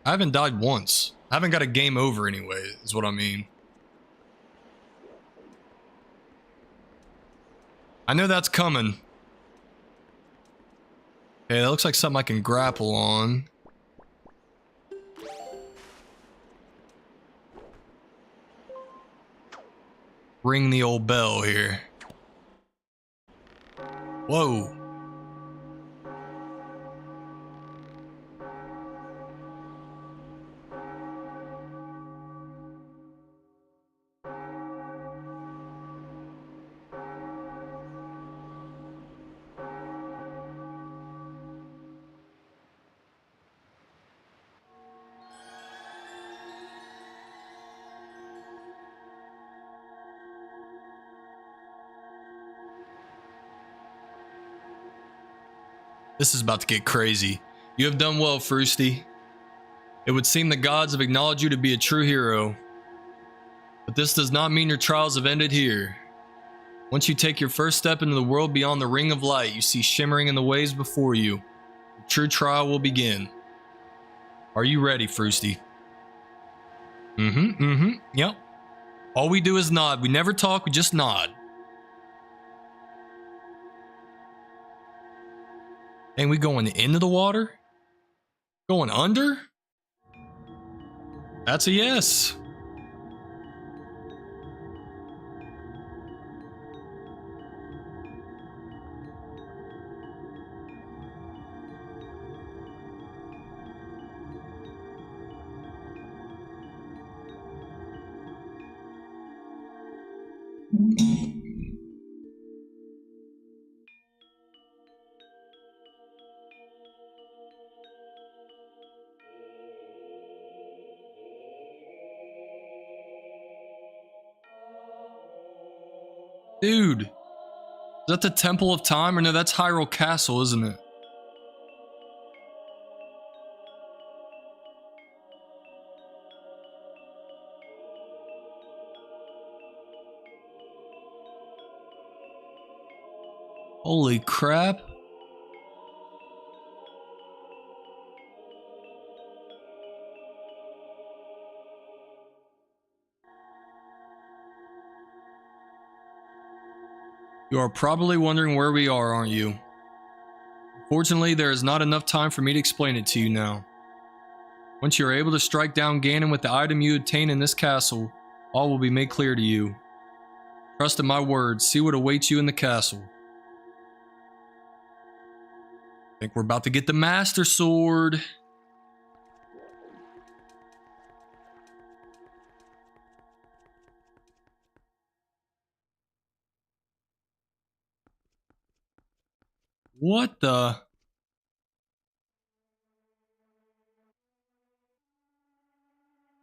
I haven't died once. I haven't got a game over anyway, is what I mean. I know that's coming. Okay, that looks like something I can grapple on. Ring the old bell here. Whoa. This is about to get crazy. You have done well, Froosty. It would seem the gods have acknowledged you to be a true hero. But this does not mean your trials have ended here. Once you take your first step into the world beyond the ring of light you see shimmering in the waves before you, the true trial will begin. Are you ready, Froosty? Yep. All we do is nod. We never talk, we just nod. And we going into the water? Going under? That's a yes. Dude, is that the Temple of Time? Or no, that's Hyrule Castle, isn't it? Holy crap. You are probably wondering where we are, aren't you? Fortunately, there is not enough time for me to explain it to you now. Once you are able to strike down Ganon with the item you obtain in this castle, all will be made clear to you. Trust in my words, see what awaits you in the castle. I think we're about to get the Master Sword. What the?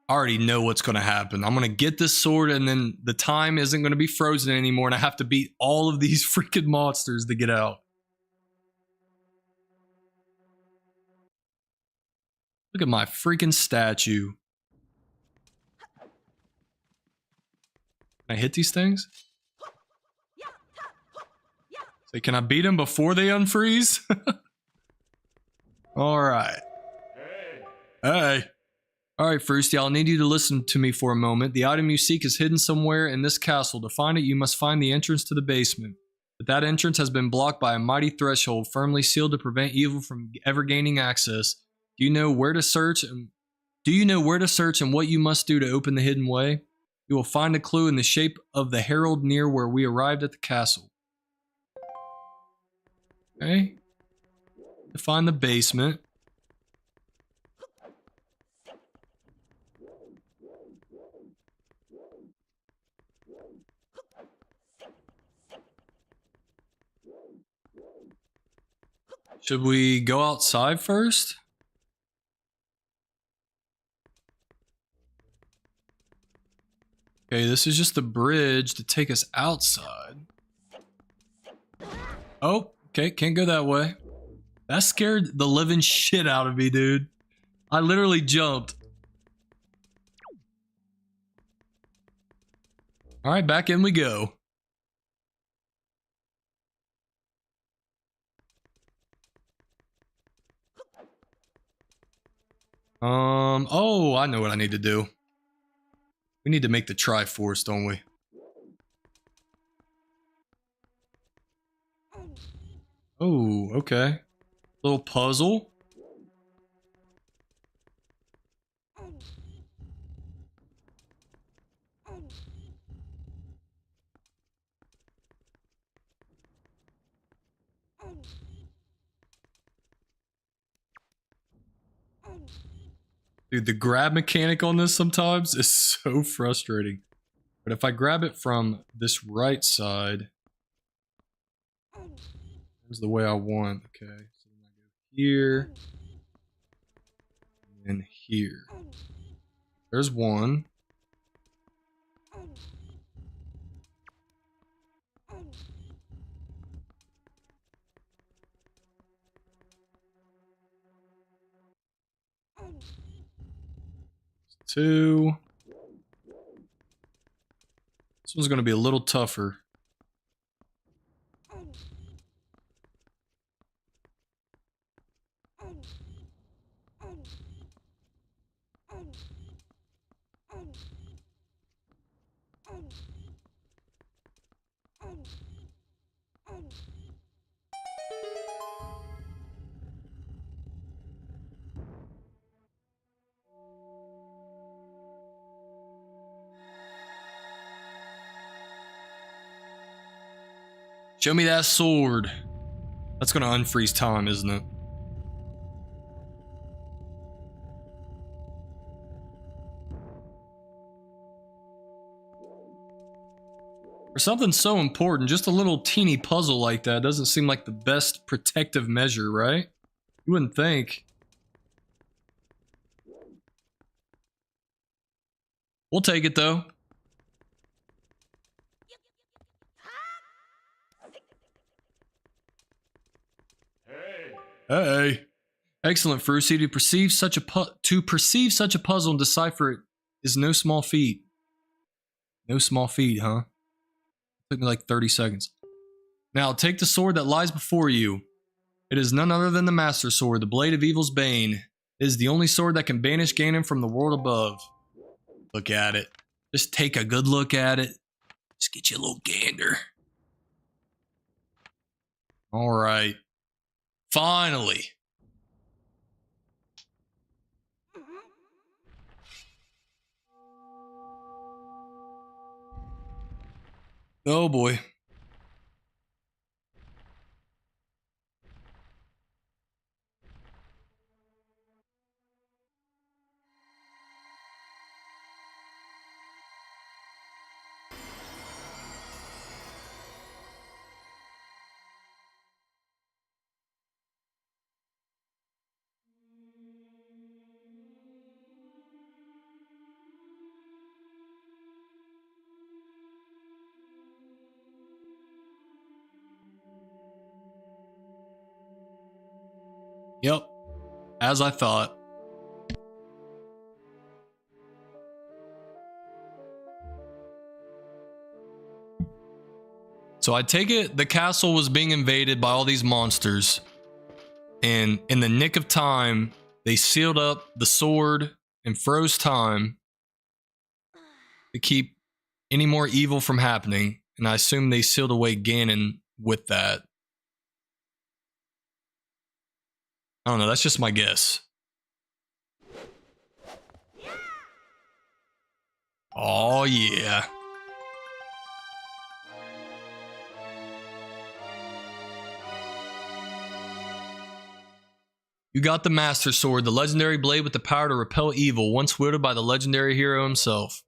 I already know what's going to happen. I'm going to get this sword and then the time isn't going to be frozen anymore and I have to beat all of these freaking monsters to get out. Look at my freaking statue. Can I hit these things? So can I beat them before they unfreeze? All right. Hey. All right, Froosty, I'll need you to listen to me for a moment. The item you seek is hidden somewhere in this castle. To find it, you must find the entrance to the basement. But that entrance has been blocked by a mighty threshold, firmly sealed to prevent evil from ever gaining access. Do you know where to search and what you must do to open the hidden way? You will find a clue in the shape of the herald near where we arrived at the castle. Okay. To find the basement. Should we go outside first? Okay, this is just the bridge to take us outside. Oh, okay, can't go that way. That scared the living shit out of me, dude. I literally jumped. All right, back in we go. Oh, I know what I need to do. We need to make the Triforce, don't we? Oh, okay. Little puzzle. Dude, the grab mechanic on this sometimes is so frustrating. But if I grab it from this right side, there's the way I want. Okay, so then I go here and here. There's one. Two. This one's going to be a little tougher. Show me that sword. That's gonna unfreeze time, isn't it? For something so important, just a little teeny puzzle like that doesn't seem like the best protective measure, right? You wouldn't think. We'll take it though. Hey. Excellent, Froosty. To perceive such a puzzle and decipher it is no small feat. No small feat, huh? Took me like 30 seconds. Now, take the sword that lies before you. It is none other than the Master Sword, the Blade of Evil's Bane. It is the only sword that can banish Ganon from the world above. Look at it. Just take a good look at it. Just get you a little gander. Alright. Finally. Oh boy. Yep. As I thought. So I take it the castle was being invaded by all these monsters. And in the nick of time, they sealed up the sword and froze time to keep any more evil from happening. And I assume they sealed away Ganon with that. I don't know, that's just my guess. Oh yeah. You got the Master Sword, the legendary blade with the power to repel evil, once wielded by the legendary hero himself.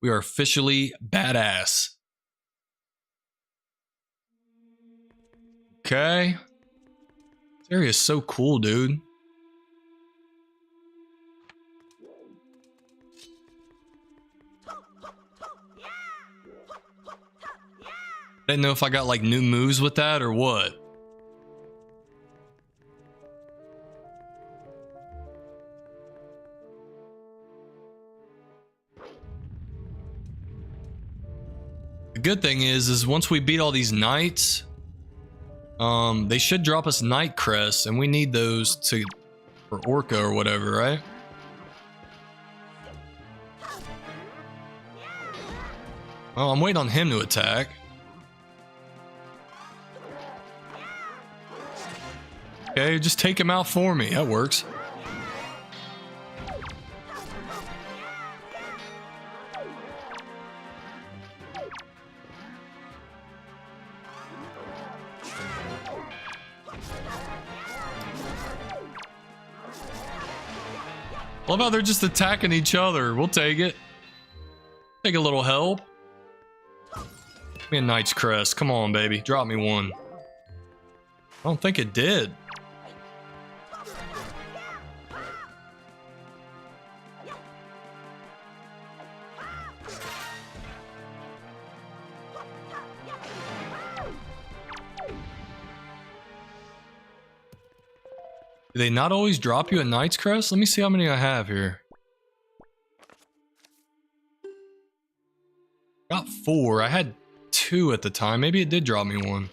We are officially badass. Okay. This area is so cool, dude. I didn't know if I got like new moves with that or what. The good thing is once we beat all these knights, they should drop us Knight Crests, and we need those for Orca or whatever, right? Oh, I'm waiting on him to attack. Okay, just take him out for me. That works. Love how they're just attacking each other. We'll take it. Take a little help. Give me a Knight's Crest. Come on, baby. Drop me one. I don't think it did. Do they not always drop you a Knight's Crest? Let me see how many I have here. Got 4. I had 2 at the time. Maybe it did drop me one.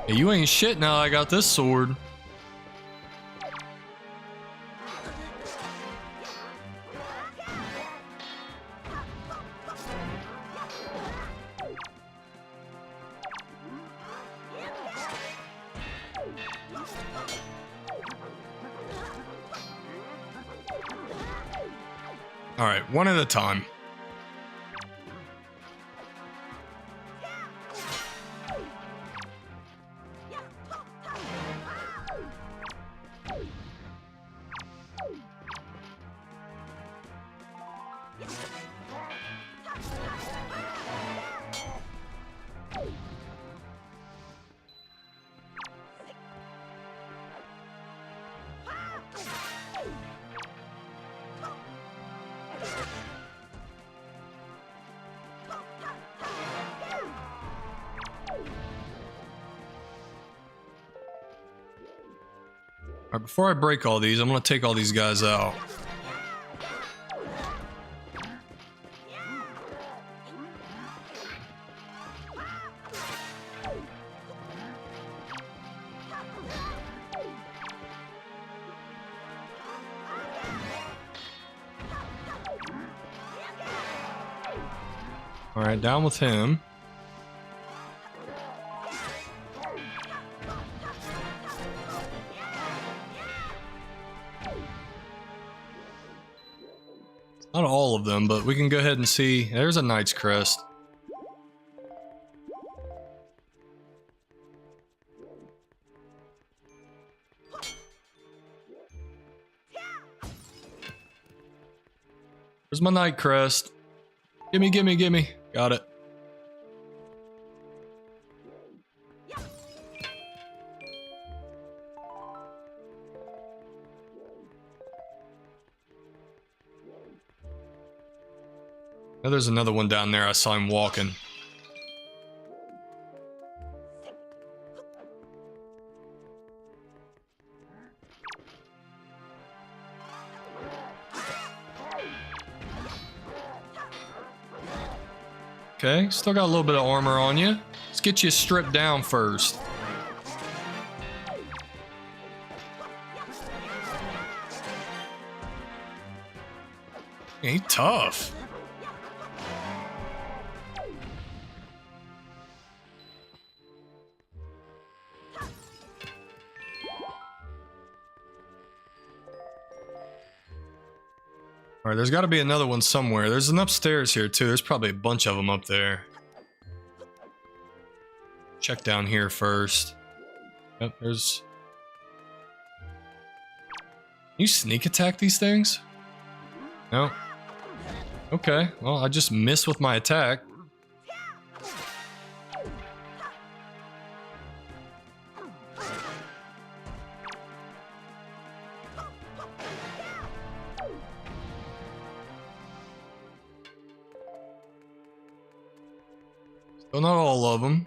Hey, you ain't shit now I got this sword. All right, one at a time. All right, before I break all these, I'm gonna take all these guys out. All right, down with him. Not all of them, but we can go ahead and see. There's a Knight's Crest. Where's my Knight Crest? Gimme, gimme, gimme. Got it. Oh, there's another one down there. I saw him walking. Okay, still got a little bit of armor on you. Let's get you stripped down first. Yeah, he's tough. All right, there's got to be another one somewhere. There's an upstairs here too. There's probably a bunch of them up there. Check down here first. Yep, there's... Can you sneak attack these things? No. Okay, well, I just missed with my attack. Still not all of them.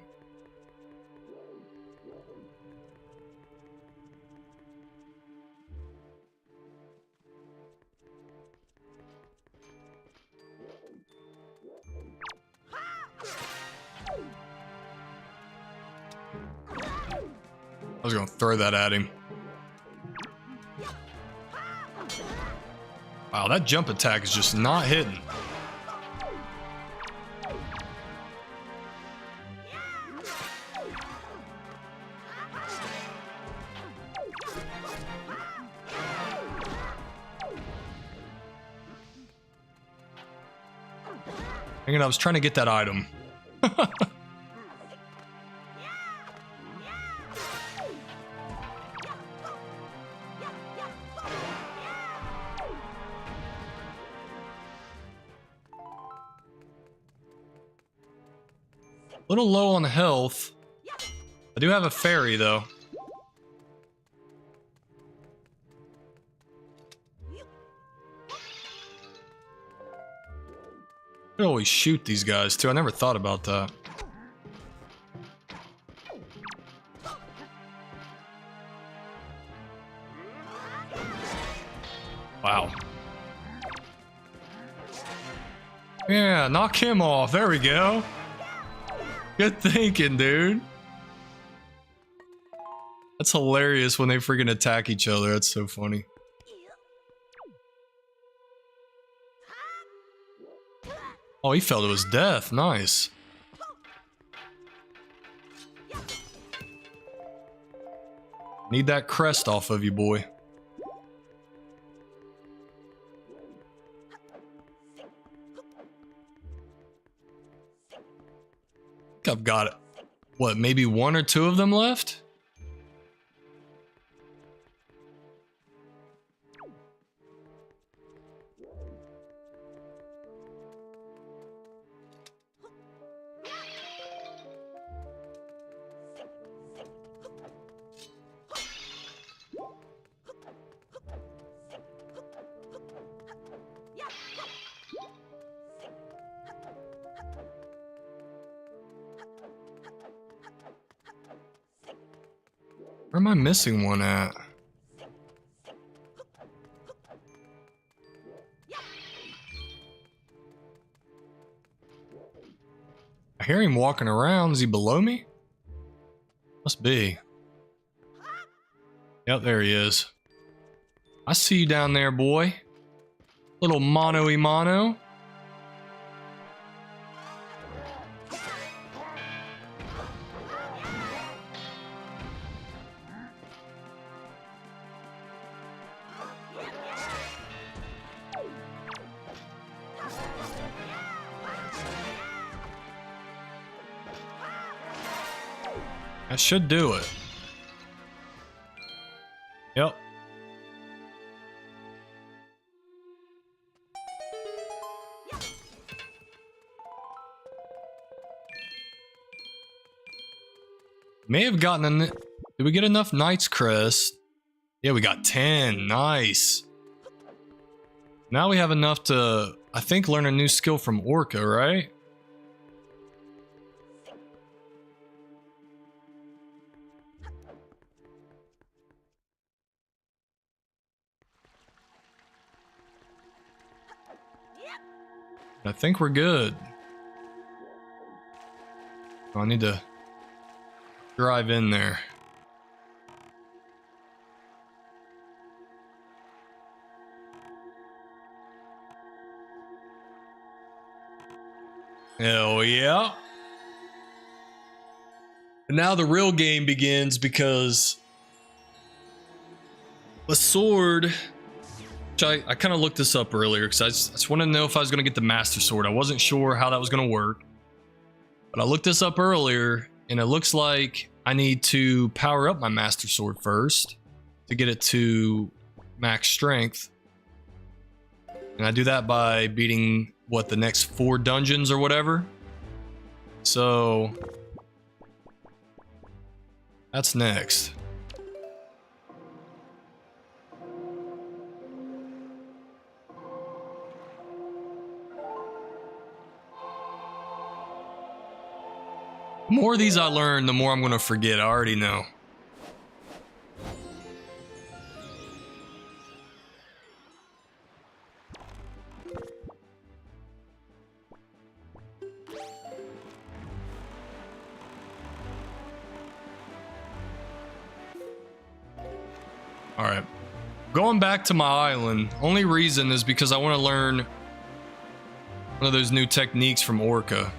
I was gonna throw that at him. Wow, that jump attack is just not hitting. Hang on, I was trying to get that item. A little low on health. I do have a fairy though. I could always shoot these guys too. I never thought about that. Wow. Yeah, knock him off. There we go. Good thinking, dude. That's hilarious when they freaking attack each other. That's so funny. Oh, he fell to his death. Nice. Need that crest off of you, boy. I've got it. What, maybe one or two of them left? Where am I missing one at? I hear him walking around. Is he below me? Must be. Yep, there he is. I see you down there, boy. Little mono-y mono. That should do it. Yep. May have gotten did we get enough Knight's Crest? Yeah, we got 10. Nice. Now we have enough to, I think, learn a new skill from Orca, right? I think we're good. I need to drive in there. Hell yeah. And now the real game begins because the sword, which I kind of looked this up earlier because I just wanted to know if I was going to get the Master Sword. I wasn't sure how that was going to work. But I looked this up earlier and it looks like I need to power up my Master Sword first to get it to max strength. And I do that by beating, what, the next 4 dungeons or whatever. So that's next. The more of these I learn, the more I'm going to forget. I already know. All right. Going back to my island, only reason is because I want to learn one of those new techniques from Orca.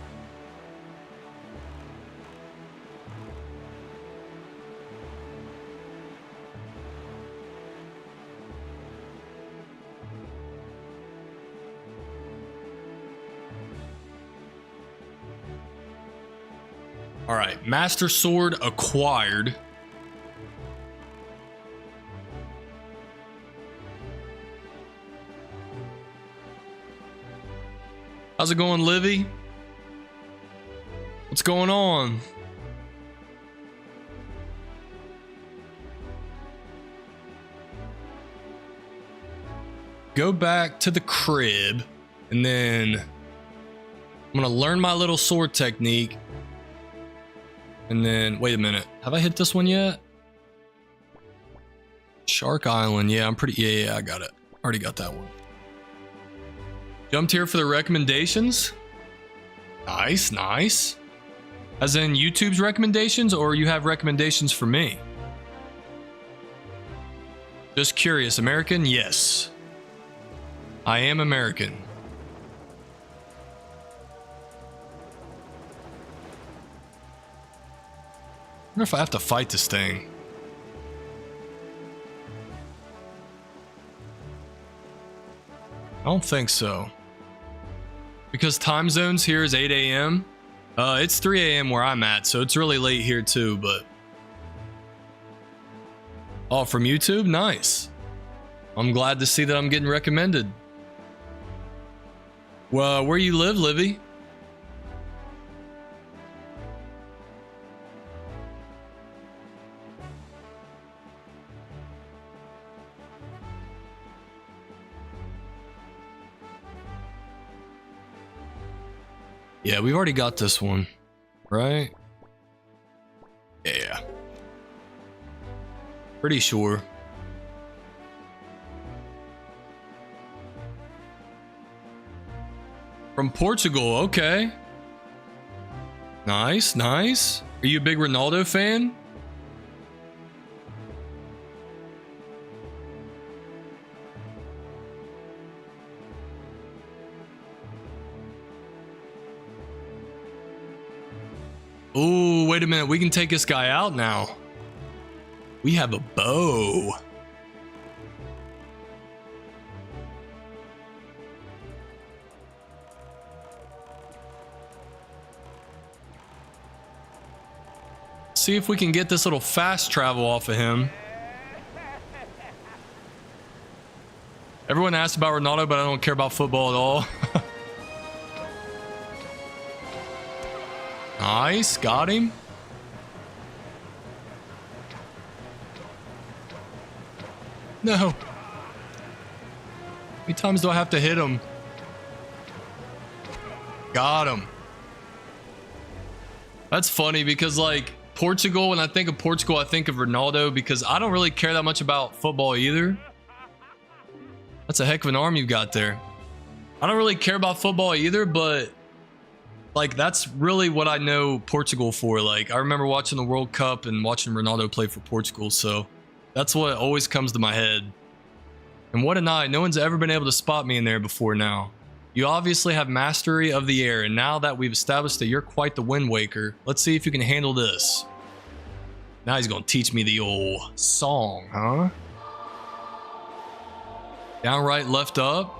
All right, Master Sword acquired. How's it going, Livy? What's going on? Go back to the crib, and then I'm gonna learn my little sword technique. And then, wait a minute. Have I hit this one yet? Shark Island. Yeah, I'm pretty... Yeah, I got it. Already got that one. Jumped here for the recommendations. Nice, nice. As in YouTube's recommendations, or you have recommendations for me? Just curious. American? Yes. I am American. I wonder if I have to fight this thing. I don't think so. Because time zones here is 8 a.m. It's 3 a.m. where I'm at, so it's really late here too, but... Oh, from YouTube? Nice. I'm glad to see that I'm getting recommended. Well, where you live, Livy? Yeah, we've already got this one, right? Yeah. Pretty sure. From Portugal, okay. Nice, nice. Are you a big Ronaldo fan? Ooh, wait a minute. We can take this guy out now. We have a bow. See if we can get this little fast travel off of him. Everyone asks about Ronaldo, but I don't care about football at all. Nice, got him. No. How many times do I have to hit him? Got him. That's funny because, like, Portugal, when I think of Portugal, I think of Ronaldo because I don't really care that much about football either. That's a heck of an arm you've got there. I don't really care about football either, but Like, that's really what I know Portugal for. Like, I remember watching the World Cup and watching Ronaldo play for Portugal, so that's what always comes to my head. And what a night. No one's ever been able to spot me in there before now. You obviously have mastery of the air, and now that we've established that you're quite the Wind Waker, let's see if you can handle this. Now he's gonna teach me the old song, huh? Down, right, left, up.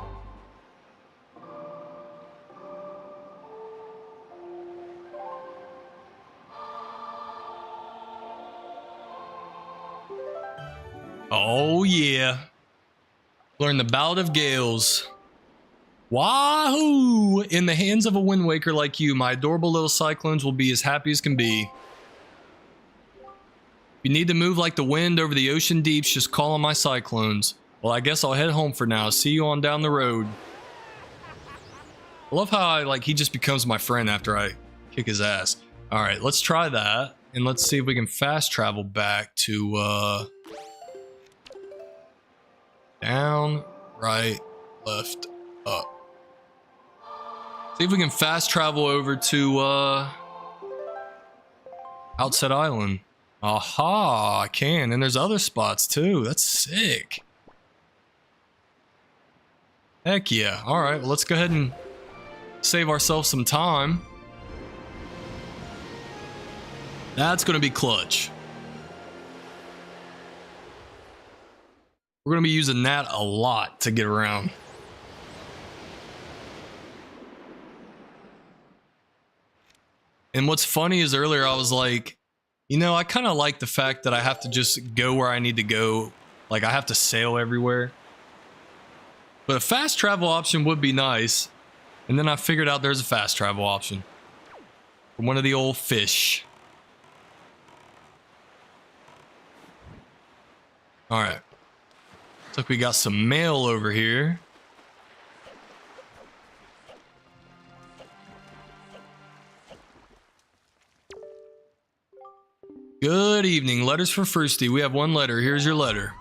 Oh yeah. Learn the Ballad of Gales. Wahoo! In the hands of a Wind Waker like you, my adorable little cyclones will be as happy as can be. If you need to move like the wind over the ocean deeps, just call on my cyclones. Well, I guess I'll head home for now. See you on down the road. I love how he just becomes my friend after I kick his ass. All right, let's try that. And let's see if we can fast travel back to, down, right, left, up. See if we can fast travel over to, Outset Island. Aha, I can. And there's other spots too. That's sick. Heck yeah. All right, well, let's go ahead and save ourselves some time. That's going to be clutch. We're going to be using that a lot to get around. And what's funny is earlier I was like, you know, I kind of like the fact that I have to just go where I need to go. Like, I have to sail everywhere. But a fast travel option would be nice. And then I figured out there's a fast travel option. From one of the old fish. Alright. Looks like we got some mail over here. Good evening. Letters for Froosty. We have one letter. Here's your letter.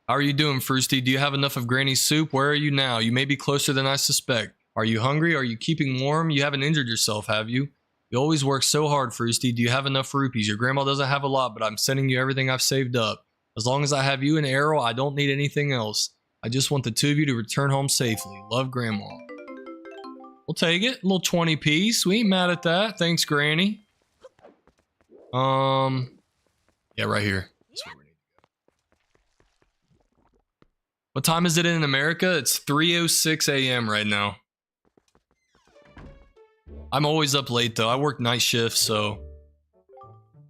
How are you doing, Froosty? Do you have enough of Granny's soup? Where are you now? You may be closer than I suspect. Are you hungry? Are you keeping warm? You haven't injured yourself, have you? You always work so hard, Froosty. Do you have enough rupees? Your grandma doesn't have a lot, but I'm sending you everything I've saved up. As long as I have you and Arrow, I don't need anything else. I just want the two of you to return home safely. Love, Grandma. We'll take it. A little 20 piece. We ain't mad at that. Thanks, Granny. Yeah, right here. That's where we need to go. What time is it in America? It's 3:06 a.m. right now. I'm always up late though. I work night shifts, so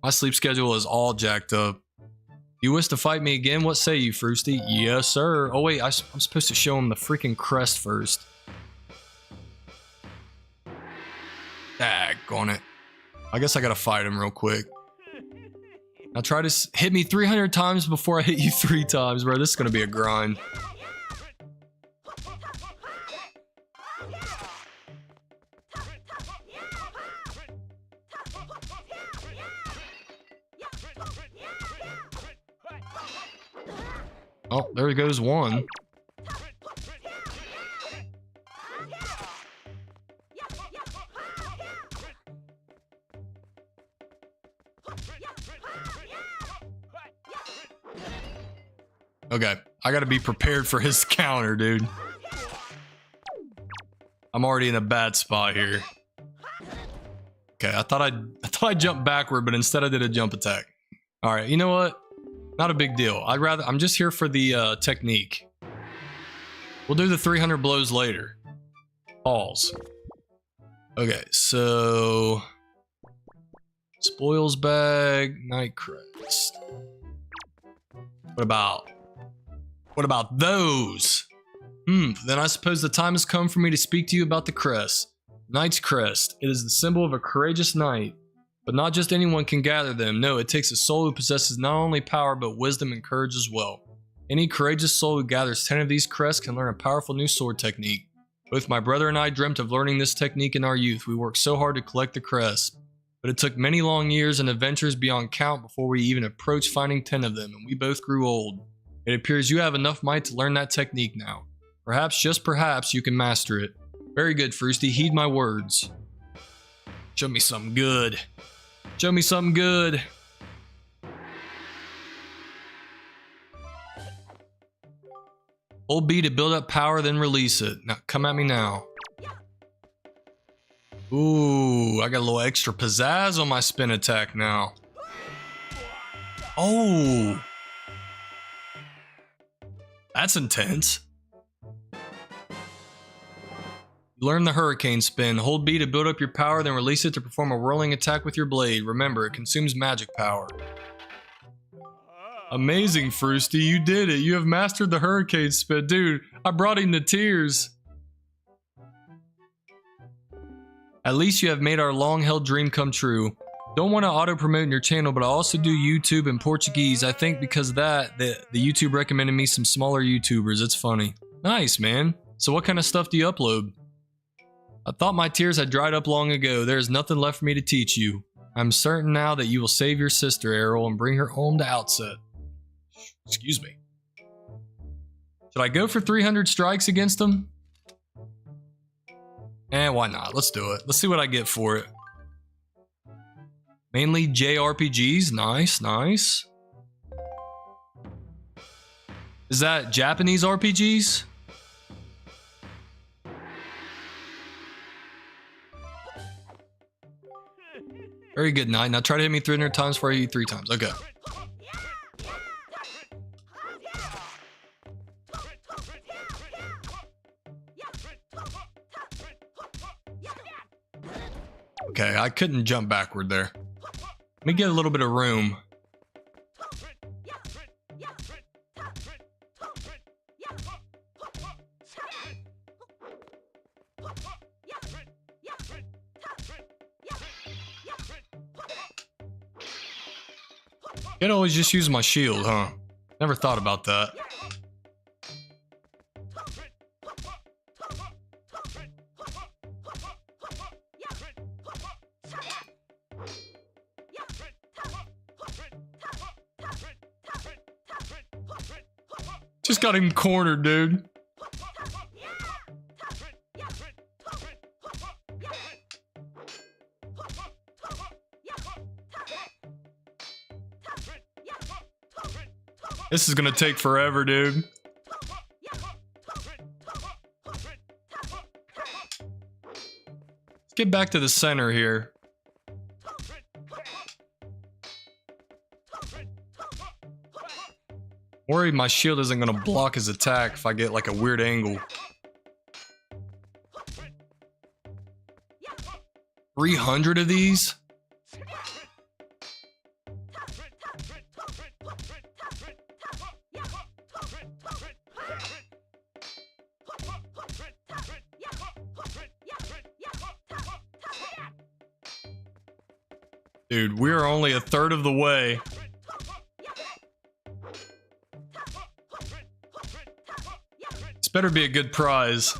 my sleep schedule is all jacked up. You wish to fight me again? What say you, Froosty? Yes, sir. Oh wait, I'm supposed to show him the freaking crest first. Daggone it. I guess I gotta fight him real quick. Now try to hit me 300 times before I hit you 3 times, bro. This is gonna be a grind. Oh, there goes one. Okay, I gotta be prepared for his counter, dude. I'm already in a bad spot here. Okay, I thought I'd jump backward, but instead I did a jump attack. All right, you know what? Not a big deal. I'm just here for the technique. We'll do the 300 blows later. Balls. Okay, so spoils bag, night crest. What about those? Then I suppose the time has come for me to speak to you about the crest. Knight's crest. It is the symbol of a courageous knight. But not just anyone can gather them. No, it takes a soul who possesses not only power, but wisdom and courage as well. Any courageous soul who gathers 10 of these crests can learn a powerful new sword technique. Both my brother and I dreamt of learning this technique in our youth. We worked so hard to collect the crests. But it took many long years and adventures beyond count before we even approached finding 10 of them, and we both grew old. It appears you have enough might to learn that technique now. Perhaps, just perhaps, you can master it. Very good, Froosty. Heed my words. Show me something good. Show me something good. Hold B to build up power, then release it. Now, come at me now. Ooh, I got a little extra pizzazz on my spin attack now. Oh. That's intense. Learn the hurricane spin. Hold B to build up your power, then release it to perform a whirling attack with your blade. Remember, it consumes magic power. Amazing, Froosty. You did it. You have mastered the hurricane spin. Dude, I brought him to tears. At least you have made our long-held dream come true. Don't want to auto-promote in your channel, but I also do YouTube in Portuguese. I think because of that, the YouTube recommended me some smaller YouTubers. It's funny. Nice, man. So what kind of stuff do you upload? I thought my tears had dried up long ago. There is nothing left for me to teach you. I'm certain now that you will save your sister, Errol, and bring her home to Outset. Excuse me. Should I go for 300 strikes against him? Why not? Let's do it. Let's see what I get for it. Mainly JRPGs. Nice, nice. Is that Japanese RPGs? Very good, Knight. Now try to hit me 300 times before I hit you 3 times. Okay. Okay, I couldn't jump backward there. Let me get a little bit of room. Can't always just use my shield, huh? Never thought about that. Just got him cornered, dude. This is gonna take forever, dude. Let's get back to the center here. Worried my shield isn't gonna block his attack if I get like a weird angle. 300 of these? Dude, we're only a third of the way. This better be a good prize.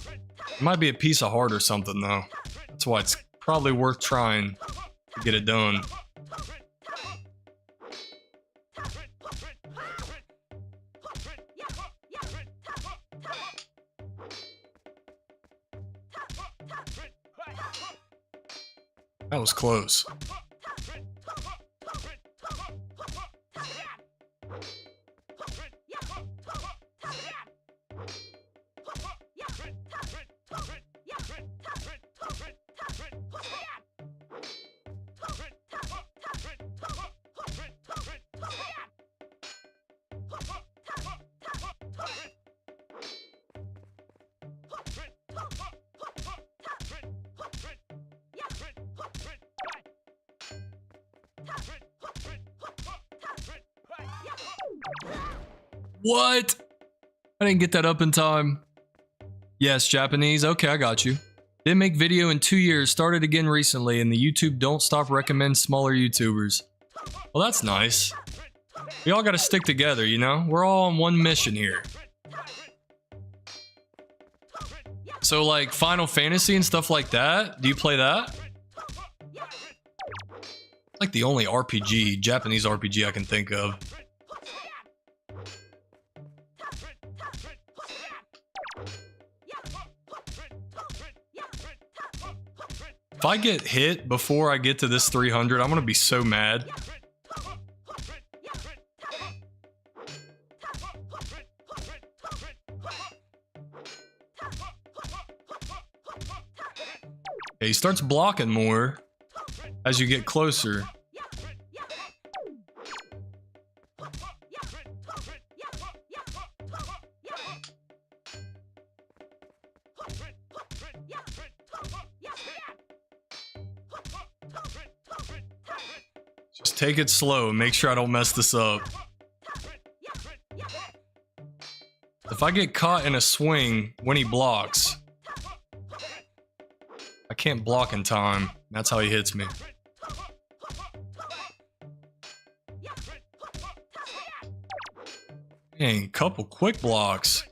It might be a piece of heart or something, though. That's why it's probably worth trying to get it done. That was close. What? I didn't get that up in time. Yes, Japanese. Okay, I got you. Didn't make video in 2 years. Started again recently, and the YouTube don't stop recommend smaller YouTubers. Well, that's nice. We all gotta stick together, you know? We're all on one mission here. So, like, Final Fantasy and stuff like that? Do you play that? Like the only RPG, Japanese RPG I can think of. If I get hit before I get to this 300, I'm gonna be so mad. Okay, he starts blocking more as you get closer. Just take it slow and make sure I don't mess this up. If I get caught in a swing when he blocks, I can't block in time. That's how he hits me. Dang, couple quick blocks.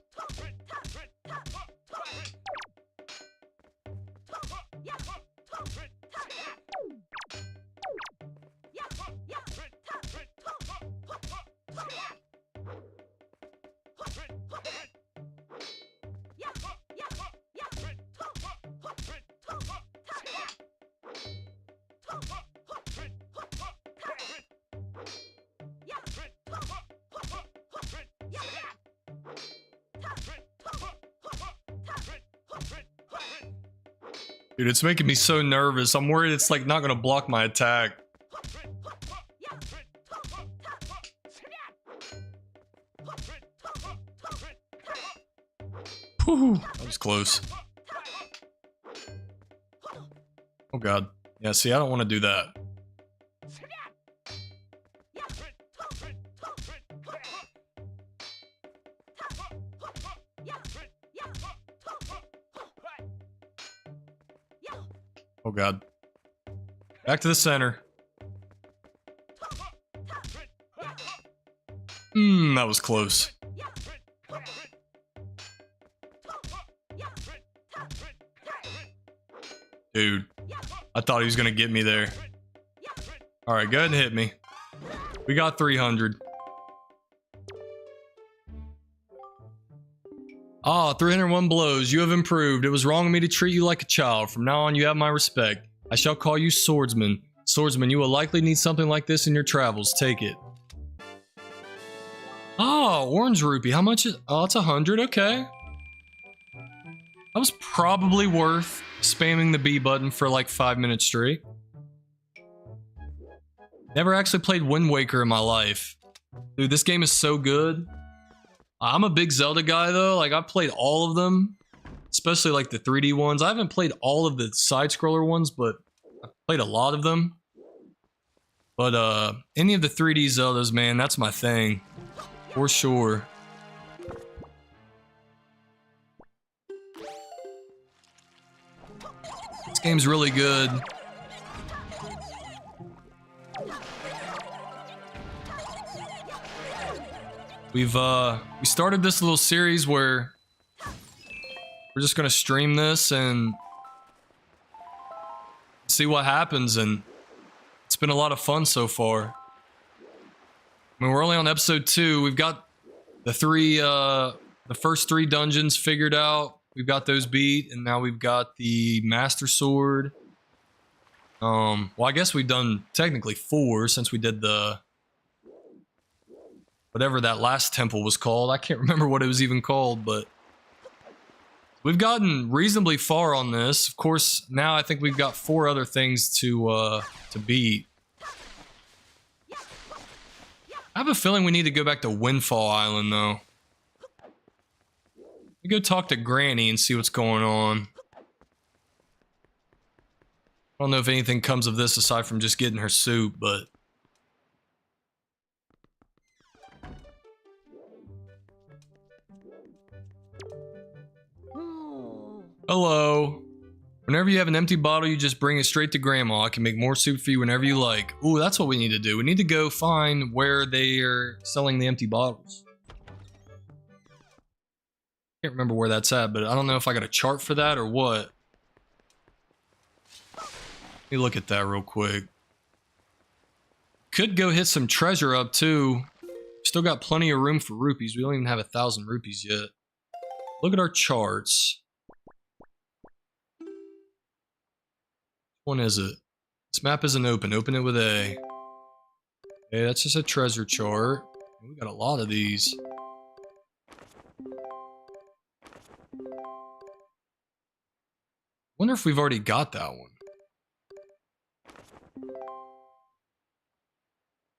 Dude, it's making me so nervous. I'm worried it's like not gonna block my attack. Whew, that was close. Oh god. Yeah, see, I don't want to do that. Oh god. Back to the center. That was close. Dude, I thought he was gonna get me there. Alright, go ahead and hit me. We got 300. Ah, 301 blows. You have improved. It was wrong of me to treat you like a child. From now on, you have my respect. I shall call you Swordsman. Swordsman, you will likely need something like this in your travels. Take it. Oh, orange rupee. How much is... Oh, it's 100. Okay. That was probably worth spamming the B button for like 5 minutes straight. Never actually played Wind Waker in my life. Dude, this game is so good. I'm a big Zelda guy though, like I've played all of them, especially like the 3D ones. I haven't played all of the side-scroller ones, but I've played a lot of them. But any of the 3D Zeldas, man, that's my thing, for sure. This game's really good. We started this little series where we're just gonna stream this and see what happens, and it's been a lot of fun so far. I mean, we're only on episode 2. We've got the first 3 dungeons figured out. We've got those beat, and now we've got the Master Sword. Well, I guess we've done technically 4 since we did the... whatever that last temple was called. I can't remember what it was even called, but we've gotten reasonably far on this. Of course, now I think we've got 4 other things to beat. I have a feeling we need to go back to Windfall Island, though. We go talk to Granny and see what's going on. I don't know if anything comes of this aside from just getting her soup, but... Hello. Whenever you have an empty bottle, you just bring it straight to Grandma. I can make more soup for you whenever you like. Ooh, that's what we need to do. We need to go find where they are selling the empty bottles. Can't remember where that's at, but I don't know if I got a chart for that or what. Let me look at that real quick. Could go hit some treasure up too. Still got plenty of room for rupees. We don't even have 1,000 rupees yet. Look at our charts. one is it? This map isn't open. Open it with A. Okay, that's just a treasure chart. We got a lot of these. Wonder if we've already got that one.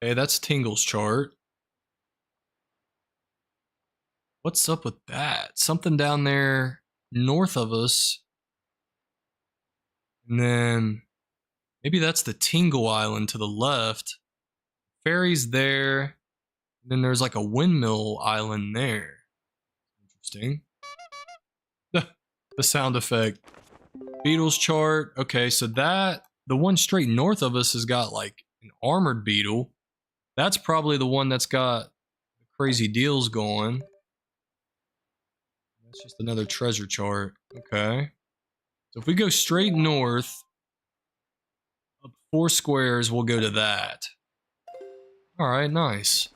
Okay, that's Tingle's chart. What's up with that? Something down there north of us. And then maybe that's the Tingle Island to the left. Ferry's there. And then there's like a windmill island there. Interesting. The sound effect. Beetle's chart. Okay, so that, the one straight north of us has got like an armored beetle. That's probably the one that's got crazy deals going. That's just another treasure chart. Okay. So if we go straight north, up 4 squares, we'll go to that. Alright, nice.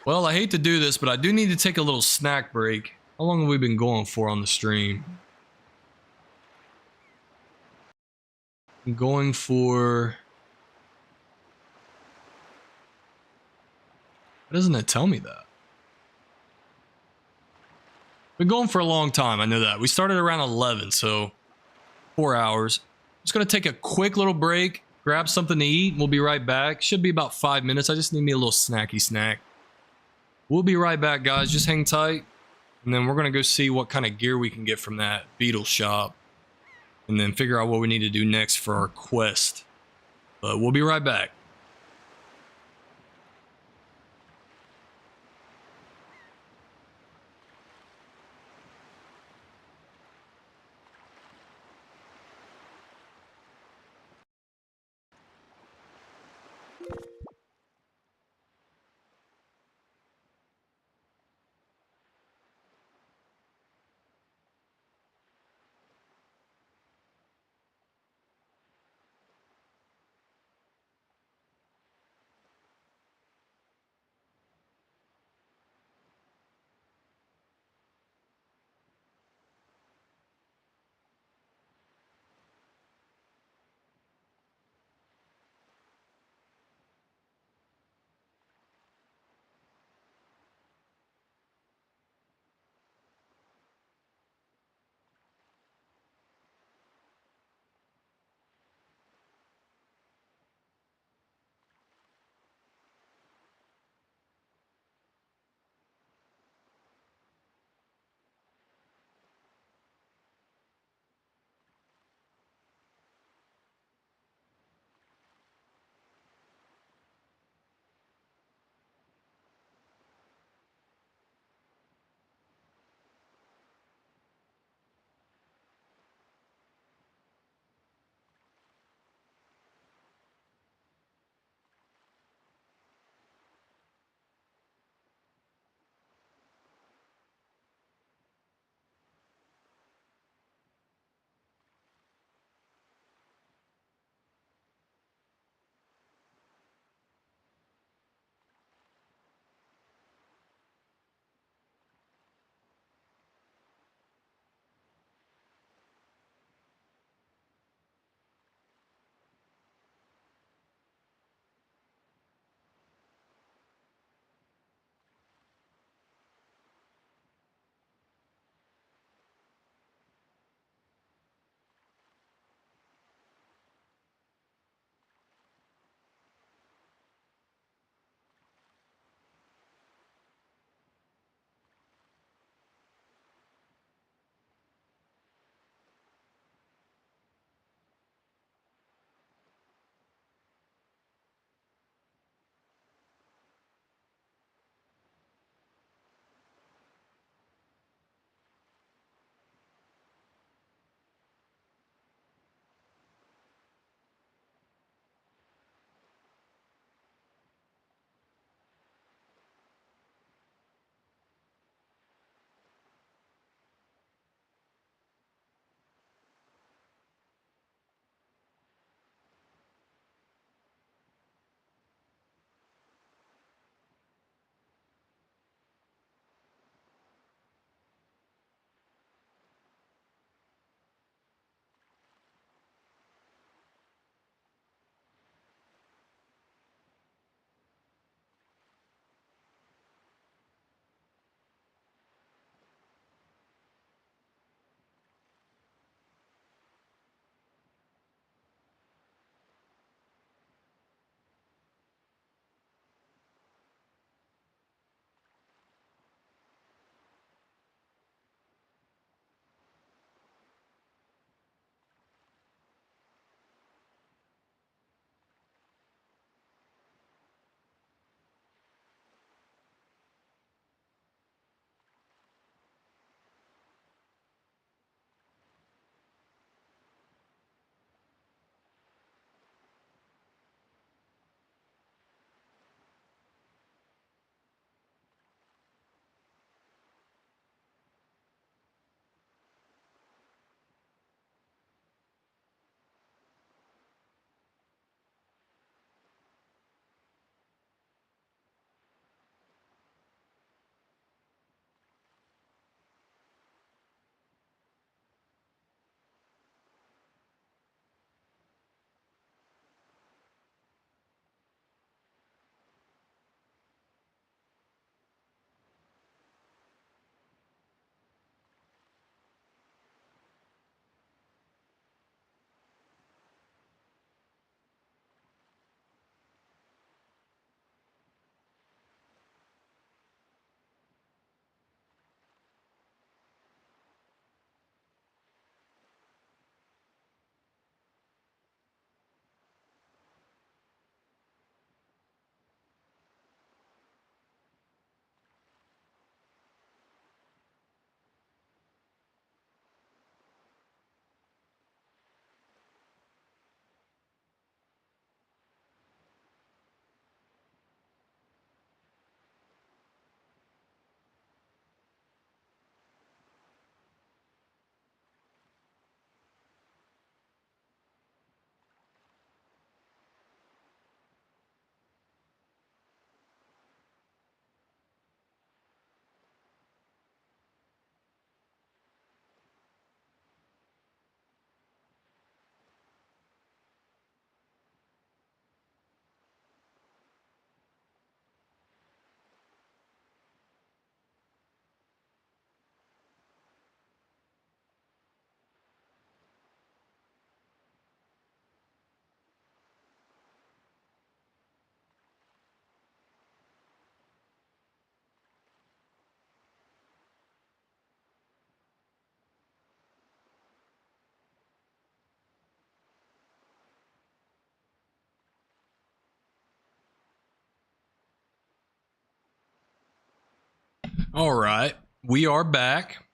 Well, I hate to do this, but I do need to take a little snack break. How long have we been going for on the stream? I'm going for... Why doesn't it tell me that? Been going for a long time, I know that. We started around 11, so 4 hours. Just gonna take a quick little break, grab something to eat, and we'll be right back. Should be about 5 minutes. I just need me a little snacky snack. We'll be right back, guys. Just hang tight. And then we're gonna go see what kind of gear we can get from that beetle shop. And then figure out what we need to do next for our quest. But we'll be right back. All right, we are back.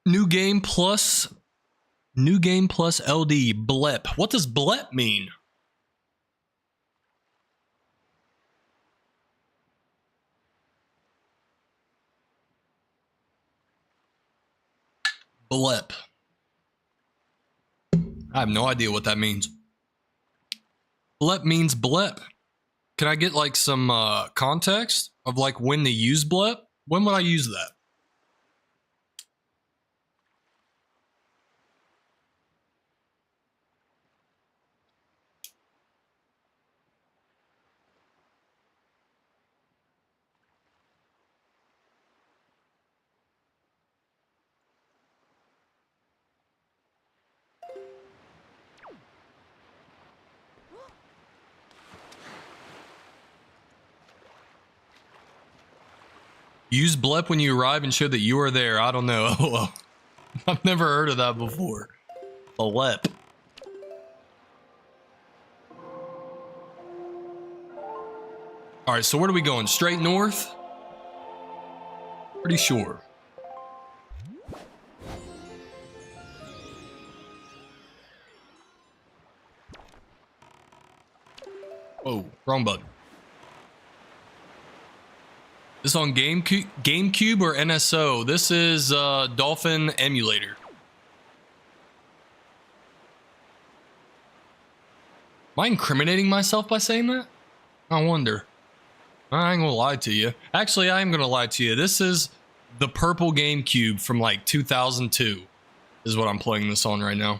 New game plus LD blep. What does blep mean? Blep. I have no idea what that means. Blep means blep. Can I get like some context of like when to use blep? When would I use that? Use blep when you arrive and show that you are there. I don't know. I've never heard of that before. Blep. All right, so where are we going? Straight north? Pretty sure. Oh, wrong button. This on GameCube or NSO? This is Dolphin Emulator. Am I incriminating myself by saying that? I wonder. I ain't gonna lie to you. Actually, I am gonna lie to you. This is the purple GameCube from like 2002 is what I'm playing this on right now.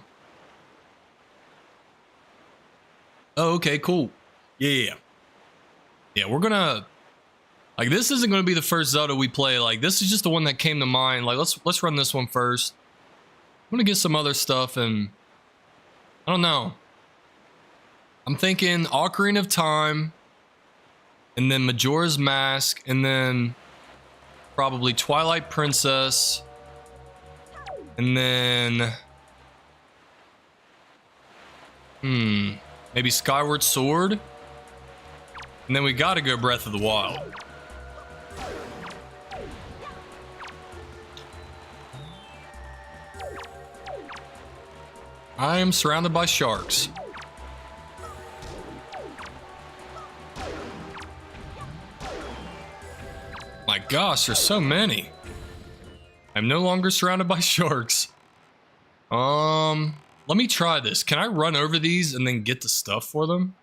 Oh, okay, cool. Yeah, we're gonna... Like, this isn't going to be the first Zelda we play. Like, this is just the one that came to mind. Like, let's run this one first. I'm going to get some other stuff, and... I don't know. I'm thinking Ocarina of Time, and then Majora's Mask, and then probably Twilight Princess, and then... maybe Skyward Sword? And then we gotta go Breath of the Wild. I am surrounded by sharks. My gosh, there's so many. I'm no longer surrounded by sharks. Let me try this. Can I run over these and then get the stuff for them?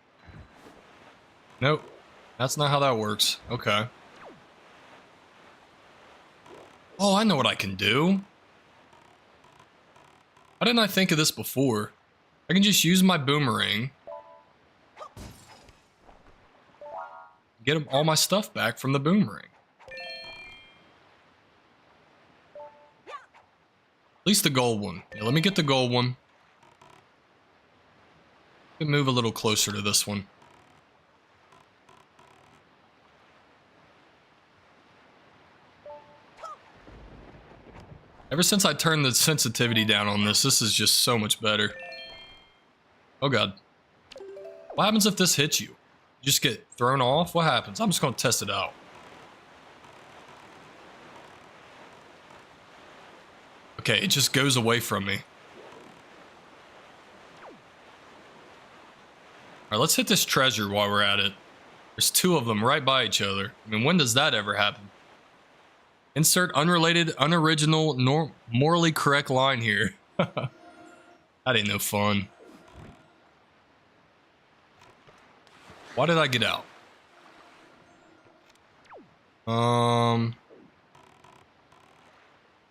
Nope. That's not how that works. Okay. Oh, I know what I can do. Why didn't I think of this before? I can just use my boomerang. Get all my stuff back from the boomerang. At least the gold one. Yeah, let me get the gold one. Move a little closer to this one. Ever since I turned the sensitivity down on this, this is just so much better. Oh god. What happens if this hits you? You just get thrown off? What happens? I'm just gonna test it out. Okay, it just goes away from me. Alright, let's hit this treasure while we're at it. There's two of them right by each other. I mean, when does that ever happen? Insert unrelated, unoriginal, morally correct line here. That ain't no fun. Why did I get out?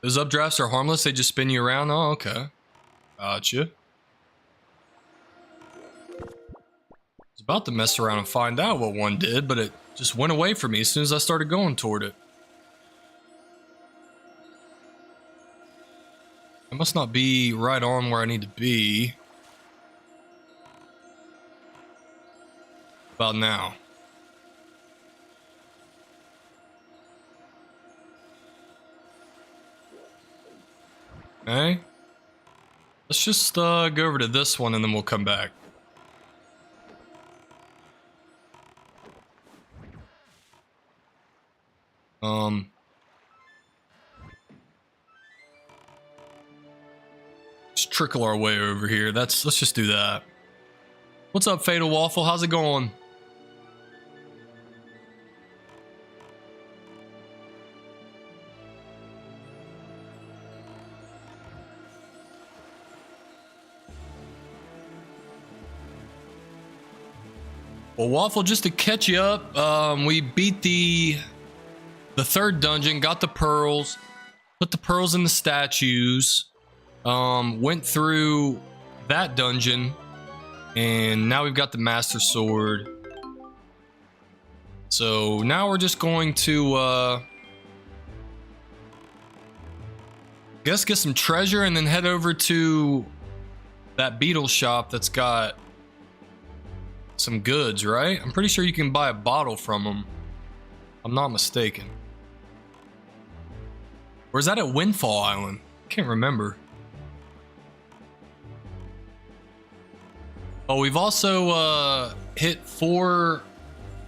Those updrafts are harmless. They just spin you around. Oh, okay. Gotcha. I was about to mess around and find out what one did, but it just went away from me as soon as I started going toward it. I must not be right on where I need to be. About now. Okay. Let's just go over to this one and then we'll come back. Um, just trickle our way over here. Let's just do that. What's up, Fatal Waffle? How's it going? Well, Waffle, just to catch you up, we beat the third dungeon, got the pearls, put the pearls in the statues, went through that dungeon, and now we've got the Master Sword. So now we're just going to, guess get some treasure and then head over to that beetle shop that's got some goods, right? I'm pretty sure you can buy a bottle from them. I'm not mistaken. Or is that at Windfall Island? Can't remember. Oh, we've also hit 4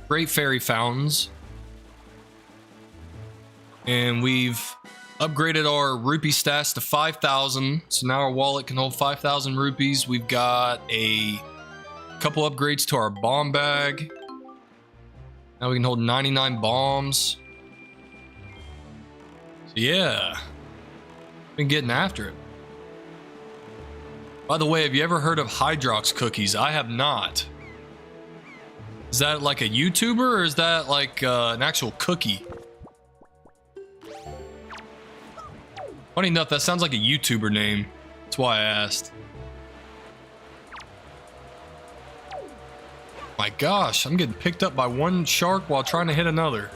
Great Fairy Fountains. And we've upgraded our rupee stats to 5,000. So now our wallet can hold 5,000 rupees. We've got a couple upgrades to our bomb bag. Now we can hold 99 bombs. So yeah, been getting after it. By the way, have you ever heard of Hydrox cookies? I have not. Is that like a YouTuber or is that like an actual cookie? Funny enough, that sounds like a YouTuber name. That's why I asked. My gosh, I'm getting picked up by one shark while trying to hit another.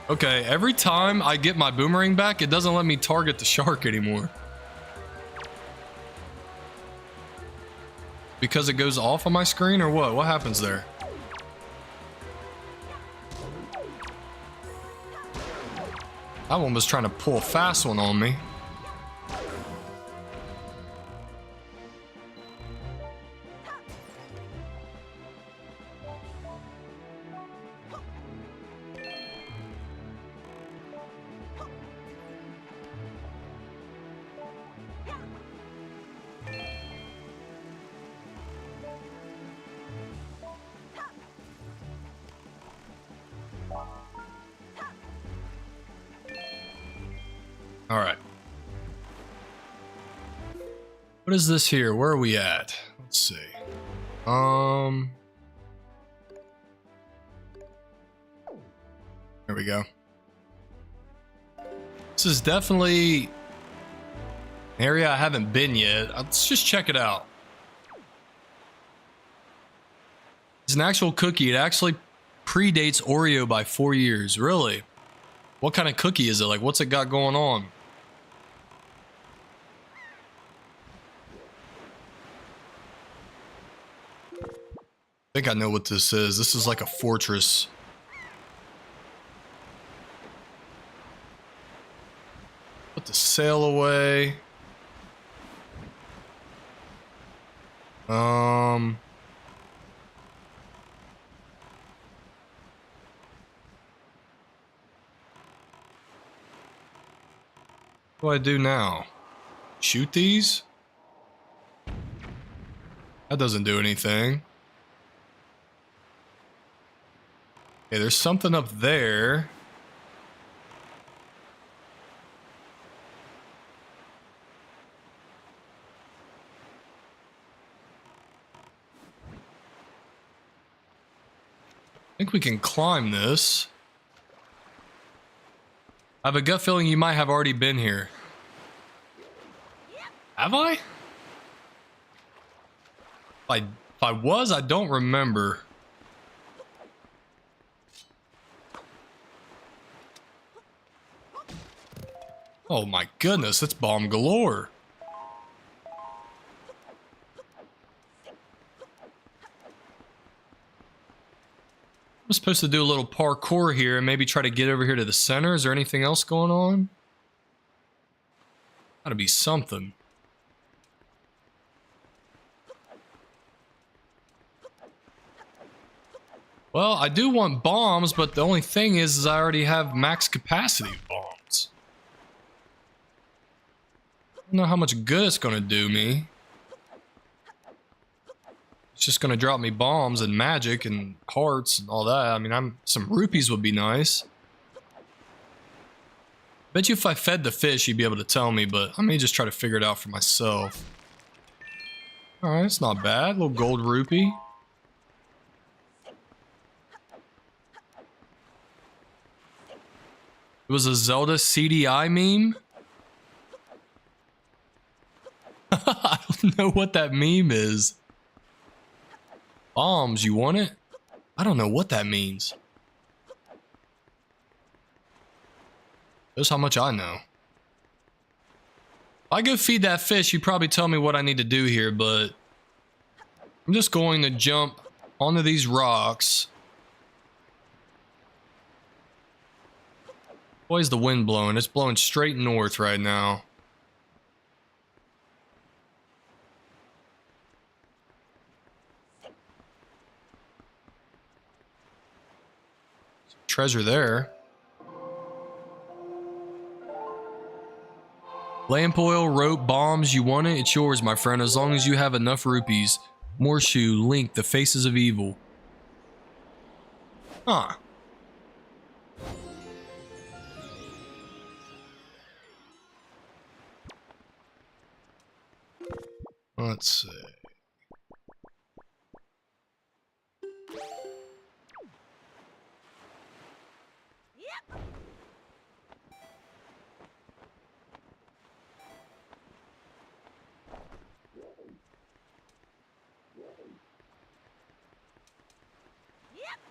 Okay, every time I get my boomerang back, it doesn't let me target the shark anymore. Because it goes off on my screen or what? What happens there? That one was trying to pull a fast one on me. All right. What is this here? Where are we at? Let's see. There we go. This is definitely an area I haven't been yet. Let's just check it out. It's an actual cookie. It actually predates Oreo by 4 years. Really? What kind of cookie is it? Like, what's it got going on? I think I know what this is. This is like a fortress. Put the sail away. What do I do now? Shoot these? That doesn't do anything. Okay, there's something up there. I think we can climb this. I have a gut feeling you might have already been here. Have I? If I was, I don't remember. Oh my goodness, it's bomb galore. I'm supposed to do a little parkour here and maybe try to get over here to the center. Is there anything else going on? Gotta be something. Well, I do want bombs, but the only thing is I already have max capacity bombs. I don't know how much good it's gonna do me. It's just gonna drop me bombs and magic and hearts and all that. I mean, some rupees would be nice. Bet you if I fed the fish, he'd be able to tell me, but I may just try to figure it out for myself. Alright, it's not bad. A little gold rupee. It was a Zelda CDI meme? I don't know what that meme is. Bombs, you want it? I don't know what that means. That's how much I know. If I go feed that fish, you'd probably tell me what I need to do here, but I'm just going to jump onto these rocks. Why's the wind blowing? It's blowing straight north right now. Treasure there. Lamp oil, rope, bombs, you want it? It's yours, my friend, as long as you have enough rupees. Morshoe, Link, the faces of evil. Huh. Let's see.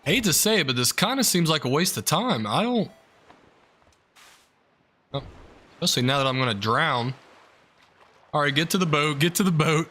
Hate to say it, but this kind of seems like a waste of time. I don't... Oh, especially now that I'm going to drown. Alright, get to the boat. Get to the boat.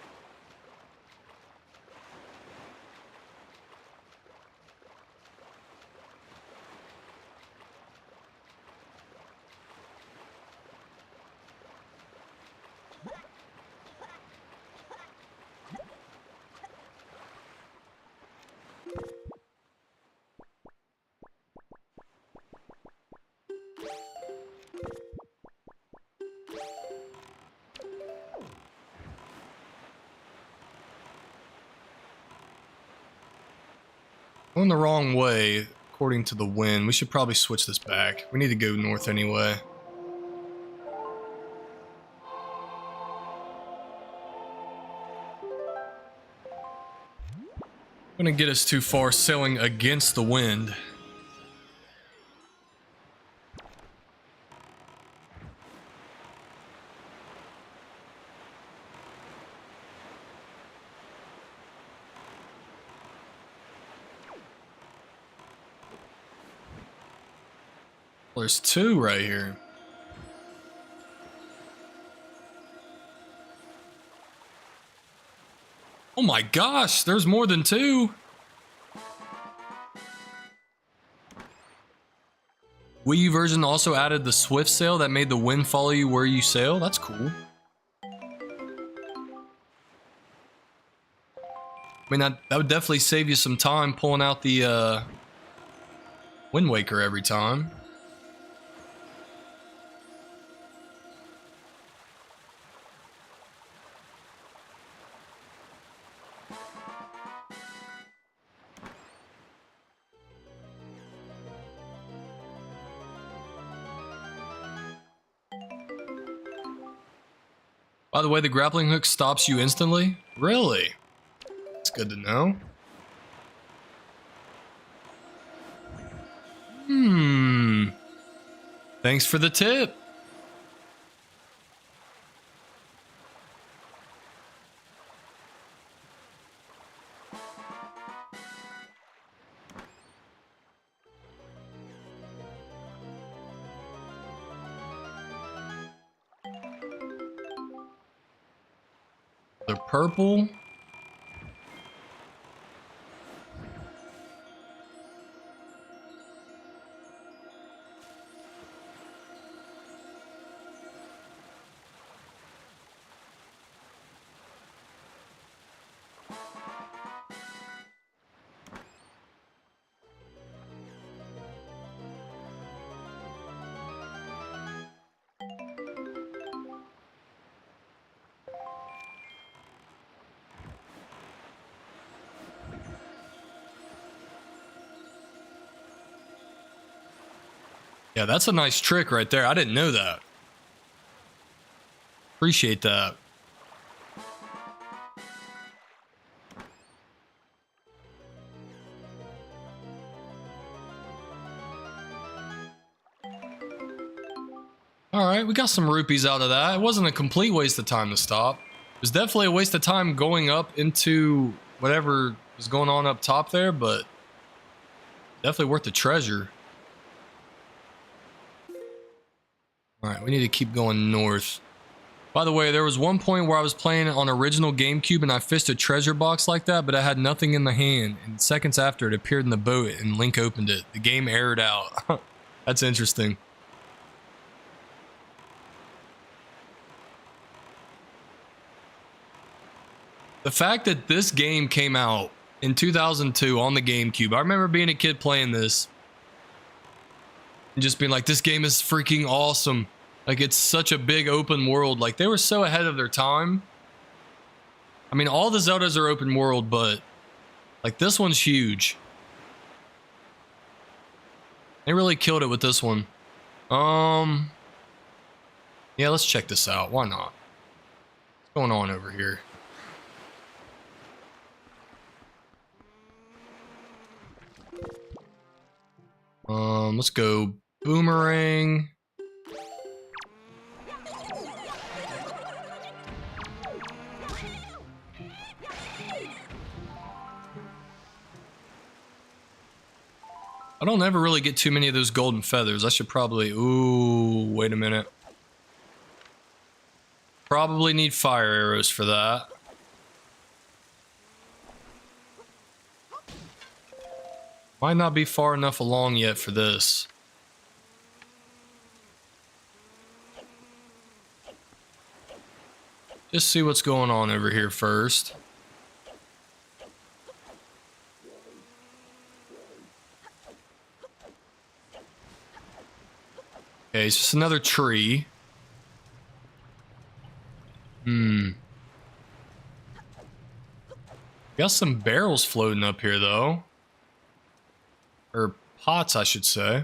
Going the wrong way, according to the wind. We should probably switch this back. We need to go north anyway. Gonna get us too far sailing against the wind. There's two right here. Oh my gosh, there's more than two. Wii U version also added the swift sail that made the wind follow you where you sail. That's cool. I mean, that would definitely save you some time pulling out the Wind Waker every time. By the way, the grappling hook stops you instantly? Really? It's good to know. Thanks for the tip. The purple. Yeah, that's a nice trick right there. I didn't know that. Appreciate that. Alright, we got some rupees out of that. It wasn't a complete waste of time to stop. It was definitely a waste of time going up into whatever was going on up top there, but definitely worth the treasure. Alright, we need to keep going north. By the way, there was one point where I was playing on original GameCube and I fished a treasure box like that, but I had nothing in the hand. And seconds after, it appeared in the boat and Link opened it. The game errored out. That's interesting. The fact that this game came out in 2002 on the GameCube, I remember being a kid playing this and just being like, this game is freaking awesome. Like, it's such a big open world. Like, they were so ahead of their time. I mean, all the Zeldas are open world, but like, this one's huge. They really killed it with this one. Yeah, let's check this out. Why not? What's going on over here? Let's go boomerang. I don't ever really get too many of those golden feathers. I should probably... Ooh, wait a minute. Probably need fire arrows for that. Might not be far enough along yet for this. Just see what's going on over here first. Okay, it's just another tree. Got some barrels floating up here, though. Or pots, I should say.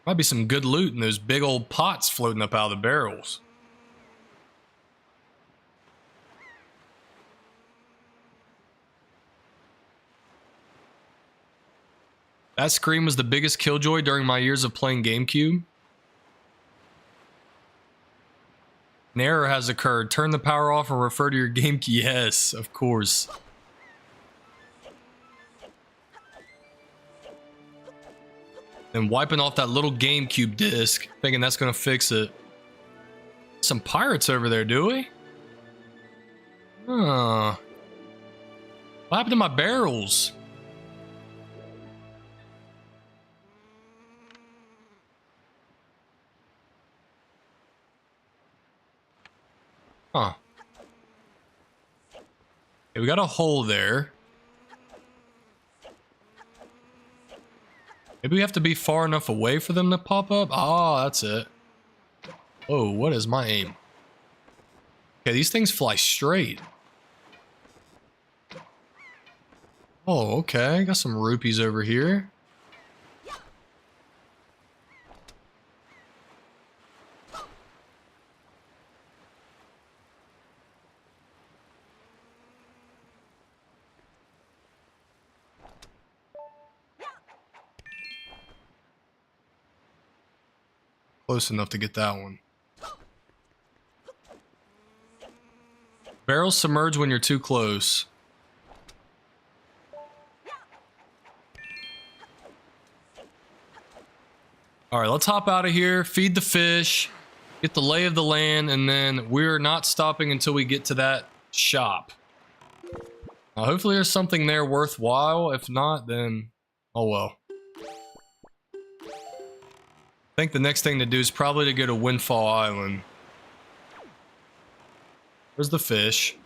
Might be some good loot in those big old pots floating up out of the barrels. That scream was the biggest killjoy during my years of playing GameCube. An error has occurred. Turn the power off and refer to your GameCube. Yes, of course. And wiping off that little GameCube disc, thinking that's gonna fix it. Some pirates over there, do we? Huh. What happened to my barrels? Huh. Okay, we got a hole there. Maybe we have to be far enough away for them to pop up? Ah, that's it. Oh, what is my aim? Okay, these things fly straight. Oh, okay. Got some rupees over here. Close enough to get that one. Barrels submerge when you're too close. Alright, let's hop out of here, feed the fish, get the lay of the land, and then we're not stopping until we get to that shop. Hopefully there's something there worthwhile. If not, then oh well. I think the next thing to do is probably to go to Windfall Island. Where's the fish?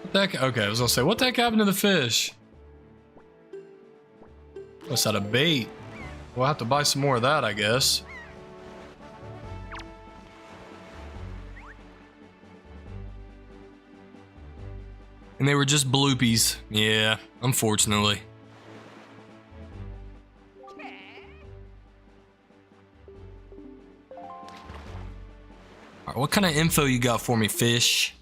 What the heck? Okay, I was gonna say, what the heck happened to the fish? What's that, a bait? We'll have to buy some more of that, I guess. And they were just bloopies. Yeah, unfortunately. Alright, what kind of info you got for me, fish?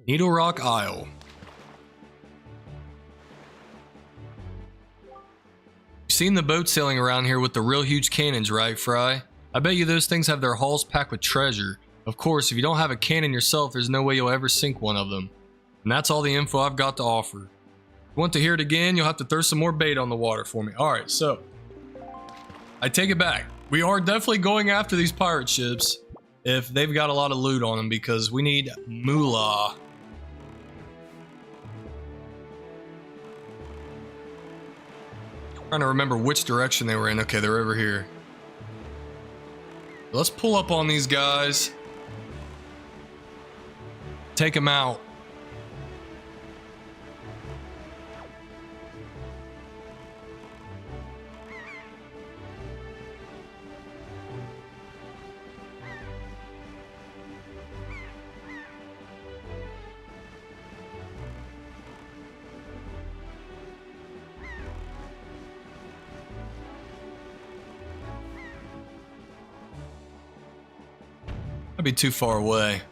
Needle Rock Isle. You've seen the boat sailing around here with the real huge cannons, right, Fry? I bet you those things have their hulls packed with treasure. Of course, if you don't have a cannon yourself, there's no way you'll ever sink one of them. And that's all the info I've got to offer. If you want to hear it again, you'll have to throw some more bait on the water for me. Alright, so I take it back. We are definitely going after these pirate ships if they've got a lot of loot on them because we need moolah. Trying to remember which direction they were in. Okay, they're over here. Let's pull up on these guys. Take them out. That'd be too far away.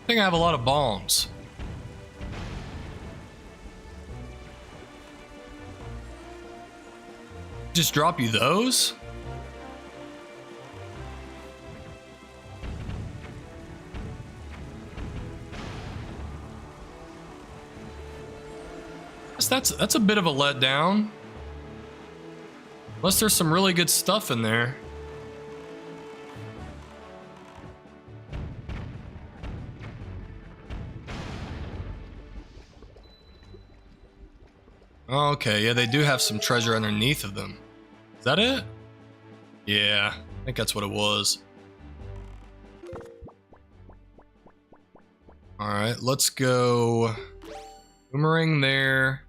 I think I have a lot of bombs. Just drop you those? That's a bit of a letdown. Unless there's some really good stuff in there. Okay, yeah, they do have some treasure underneath of them. Is that it? Yeah, I think that's what it was. Alright, let's go. Boomerang there.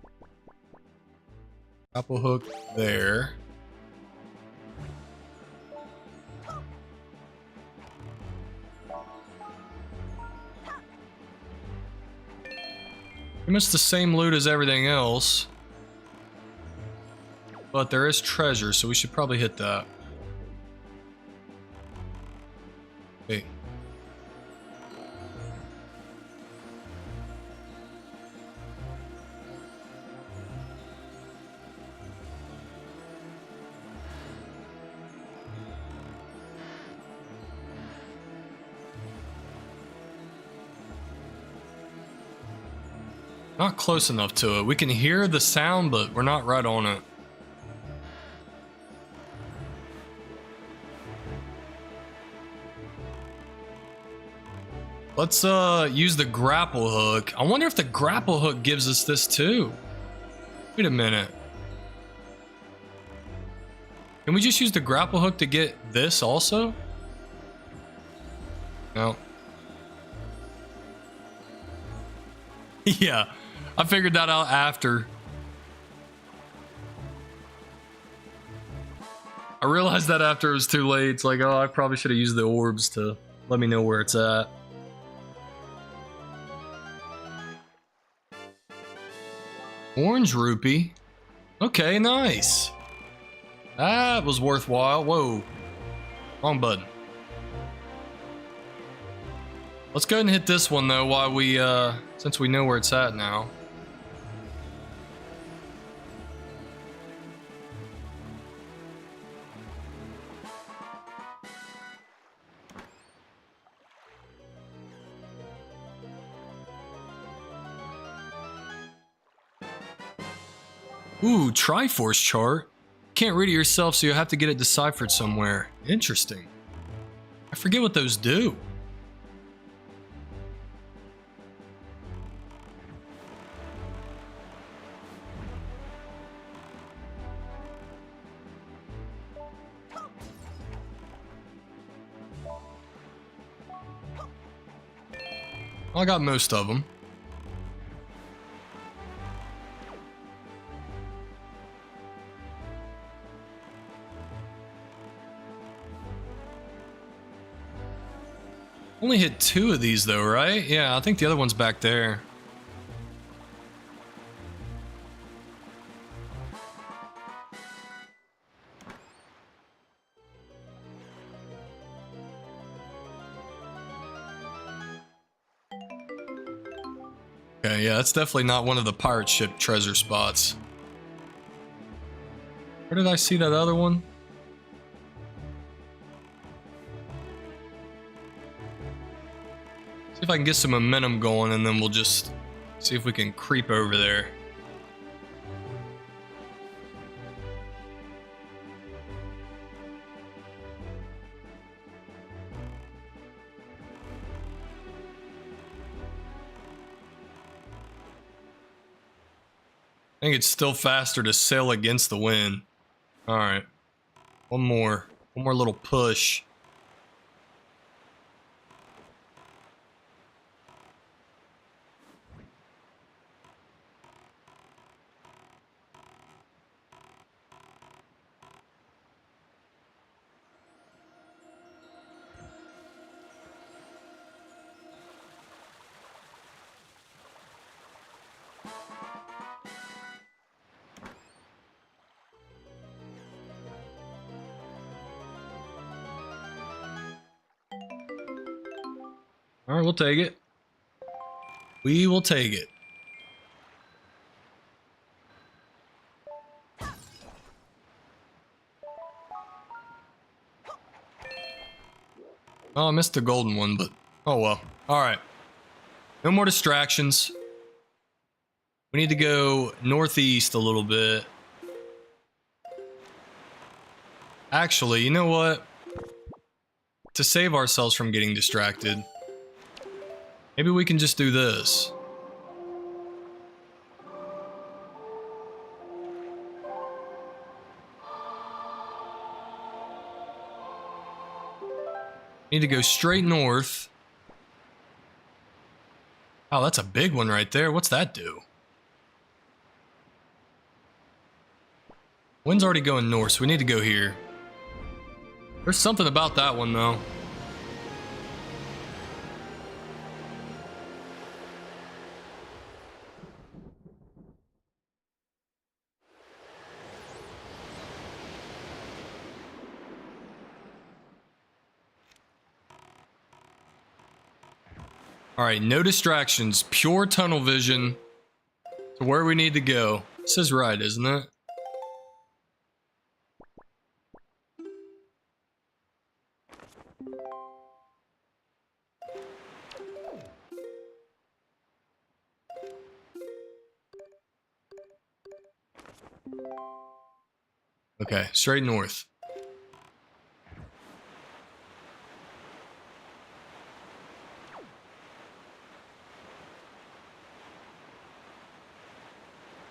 Grapple hook there. Pretty much the same loot as everything else. But there is treasure, so we should probably hit that. Hey. Not close enough to it. We can hear the sound, but we're not right on it. Let's use the grapple hook. I wonder if the grapple hook gives us this too. Wait a minute. Can we just use the grapple hook to get this also? No. Yeah, I figured that out after. I realized that after it was too late. It's like, oh, I probably should have used the orbs to let me know where it's at. Orange rupee. Okay, nice. That was worthwhile. Whoa. Wrong button. Let's go ahead and hit this one though while we, since we know where it's at now. Ooh, Triforce chart. Can't read it yourself, so you'll have to get it deciphered somewhere. Interesting. I forget what those do. I got most of them. Only hit 2 of these though, right? Yeah, I think the other one's back there. Okay, yeah, that's definitely not one of the pirate ship treasure spots. Where did I see that other one? See if I can get some momentum going, and then we'll just see if we can creep over there. I think it's still faster to sail against the wind. All right, one more little push. All right, we'll take it. We will take it. Oh, I missed the golden one, but oh well. All right. No more distractions. We need to go northeast a little bit. Actually, you know what? To save ourselves from getting distracted, maybe we can just do this. Need to go straight north. Oh, that's a big one right there. What's that do? Wind's already going north, so we need to go here. There's something about that one, though. All right, no distractions, pure tunnel vision to where we need to go. This is right, isn't it? Okay, straight north.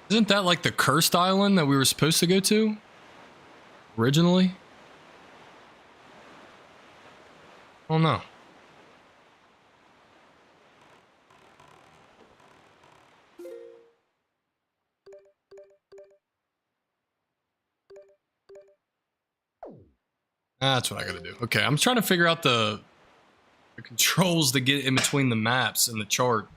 Isn't that like the cursed island that we were supposed to go to? Originally? Oh no. That's what I gotta do. Okay, I'm trying to figure out the controls to get in between the maps and the chart.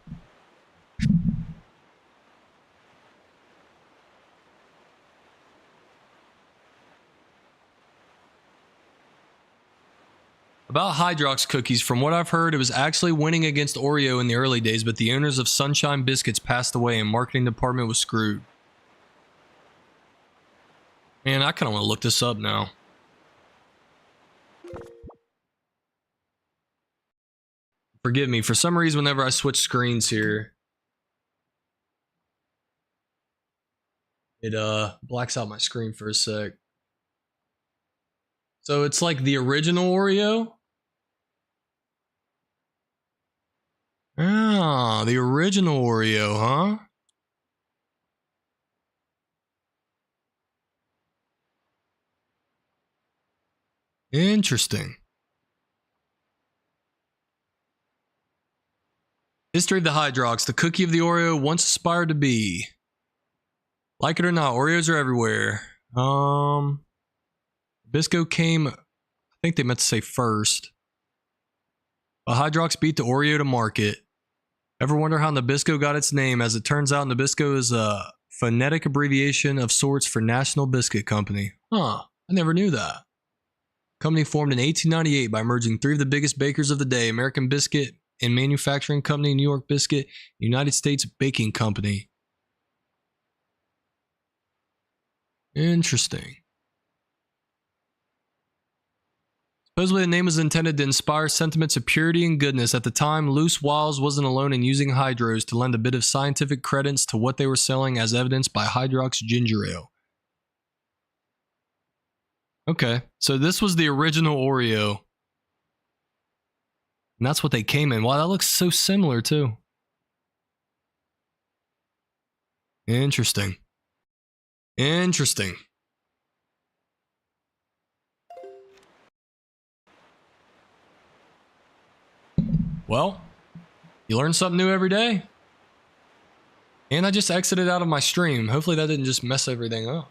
About Hydrox cookies, from what I've heard, it was actually winning against Oreo in the early days, but the owners of Sunshine Biscuits passed away and marketing department was screwed. Man, I kind of want to look this up now. Forgive me, for some reason whenever I switch screens here, it blacks out my screen for a sec. So it's like the original Oreo? Ah, the original Oreo, huh? Interesting. History of the Hydrox, the cookie of the Oreo once aspired to be. Like it or not, Oreos are everywhere. Bisco came, I think they meant to say first. But Hydrox beat the Oreo to market. Ever wonder how Nabisco got its name? As it turns out, Nabisco is a phonetic abbreviation of sorts for National Biscuit Company. Huh, I never knew that. Company formed in 1898 by merging three of the biggest bakers of the day, American Biscuit and Manufacturing Company, New York Biscuit, United States Baking Company. Interesting. Supposedly the name was intended to inspire sentiments of purity and goodness. At the time, Loose Wiles wasn't alone in using hydros to lend a bit of scientific credence to what they were selling, as evidenced by Hydrox Ginger Ale. Okay, so this was the original Oreo. And that's what they came in. Wow, that looks so similar too. Interesting. Interesting. Well, you learn something new every day. And I just exited out of my stream. Hopefully that didn't just mess everything up.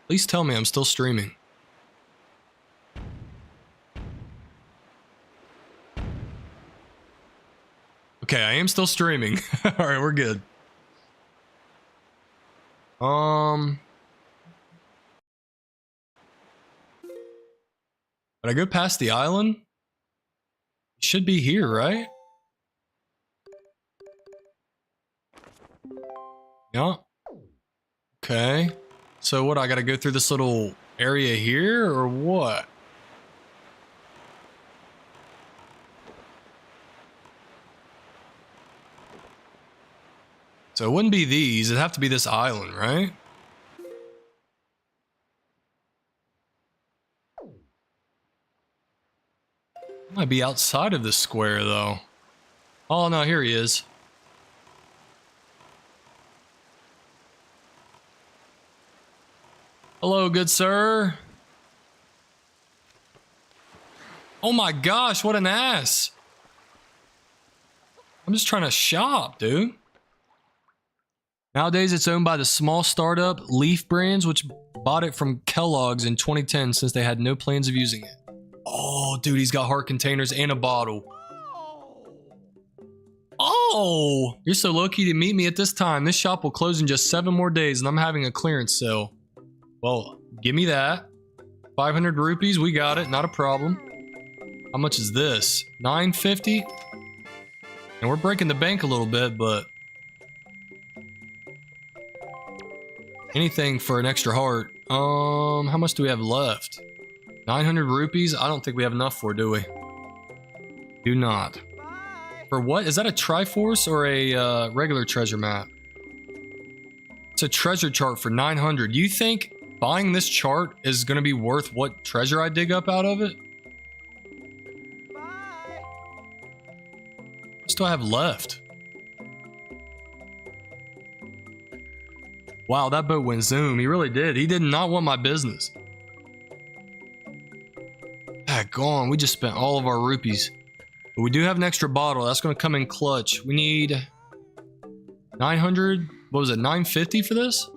Please tell me I'm still streaming. Okay, I am still streaming. Alright, we're good. Did I go past the island? It should be here, right? Yeah. Okay. So what, I gotta go through this little area here, or what? So it wouldn't be these, it'd have to be this island, right? Might be outside of the square, though. Oh, no, here he is. Hello, good sir. Oh my gosh, what an ass. I'm just trying to shop, dude. Nowadays, it's owned by the small startup Leaf Brands, which bought it from Kellogg's in 2010 since they had no plans of using it. Oh, dude, he's got heart containers and a bottle. Oh, you're so lucky to meet me at this time. This shop will close in just 7 more days, and I'm having a clearance sale. Well, give me that. 500 rupees, we got it, not a problem. How much is this? 950? And we're breaking the bank a little bit, but anything for an extra heart. How much do we have left? 900 rupees? I don't think we have enough for, do we? Do not. For what? Is that a Triforce or a regular treasure map? It's a treasure chart for 900. You think buying this chart is going to be worth what treasure I dig up out of it? What do I have left? Wow, that boat went zoom. He really did. He did not want my business. Gone. We just spent all of our rupees. But we do have an extra bottle. That's going to come in clutch. We need 900. What was it? 950 for this?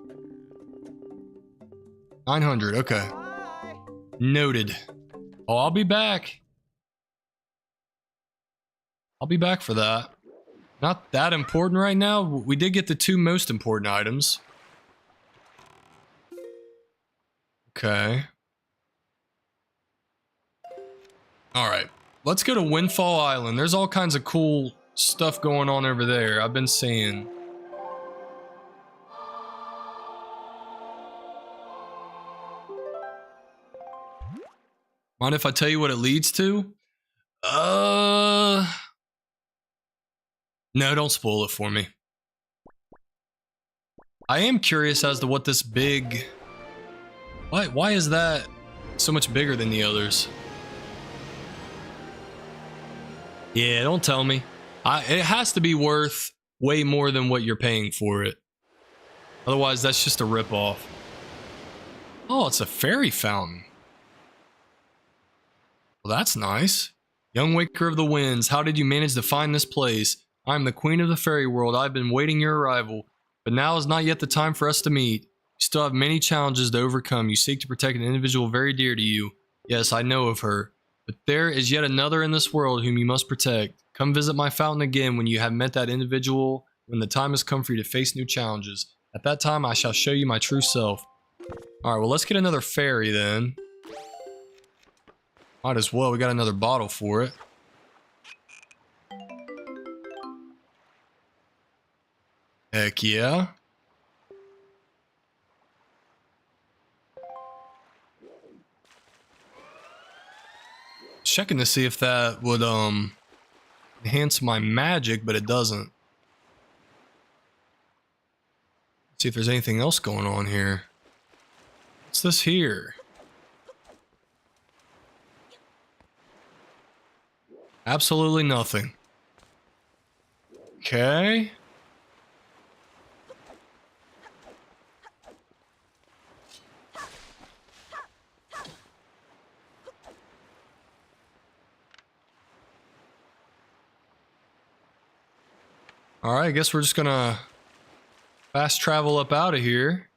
900. Okay. Noted. Oh, I'll be back. I'll be back for that. Not that important right now. We did get the 2 most important items. Okay. Alright, let's go to Windfall Island. There's all kinds of cool stuff going on over there, I've been seeing. Mind if I tell you what it leads to? No, don't spoil it for me. I am curious as to what this big... Why is that so much bigger than the others? Yeah, don't tell me. It has to be worth way more than what you're paying for it. Otherwise, that's just a ripoff. Oh, it's a fairy fountain. Well, that's nice. Young Waker of the Winds, how did you manage to find this place? I am the queen of the fairy world. I've been waiting your arrival. But now is not yet the time for us to meet. You still have many challenges to overcome. You seek to protect an individual very dear to you. Yes, I know of her. But there is yet another in this world whom you must protect. Come visit my fountain again when you have met that individual, when the time has come for you to face new challenges. At that time, I shall show you my true self. Alright, well, let's get another fairy then. Might as well. We got another bottle for it. Heck yeah. Checking to see if that would enhance my magic, but it doesn't. See if there's anything else going on here. What's this here? Absolutely nothing. Okay. Alright, I guess we're just gonna fast travel up out of here.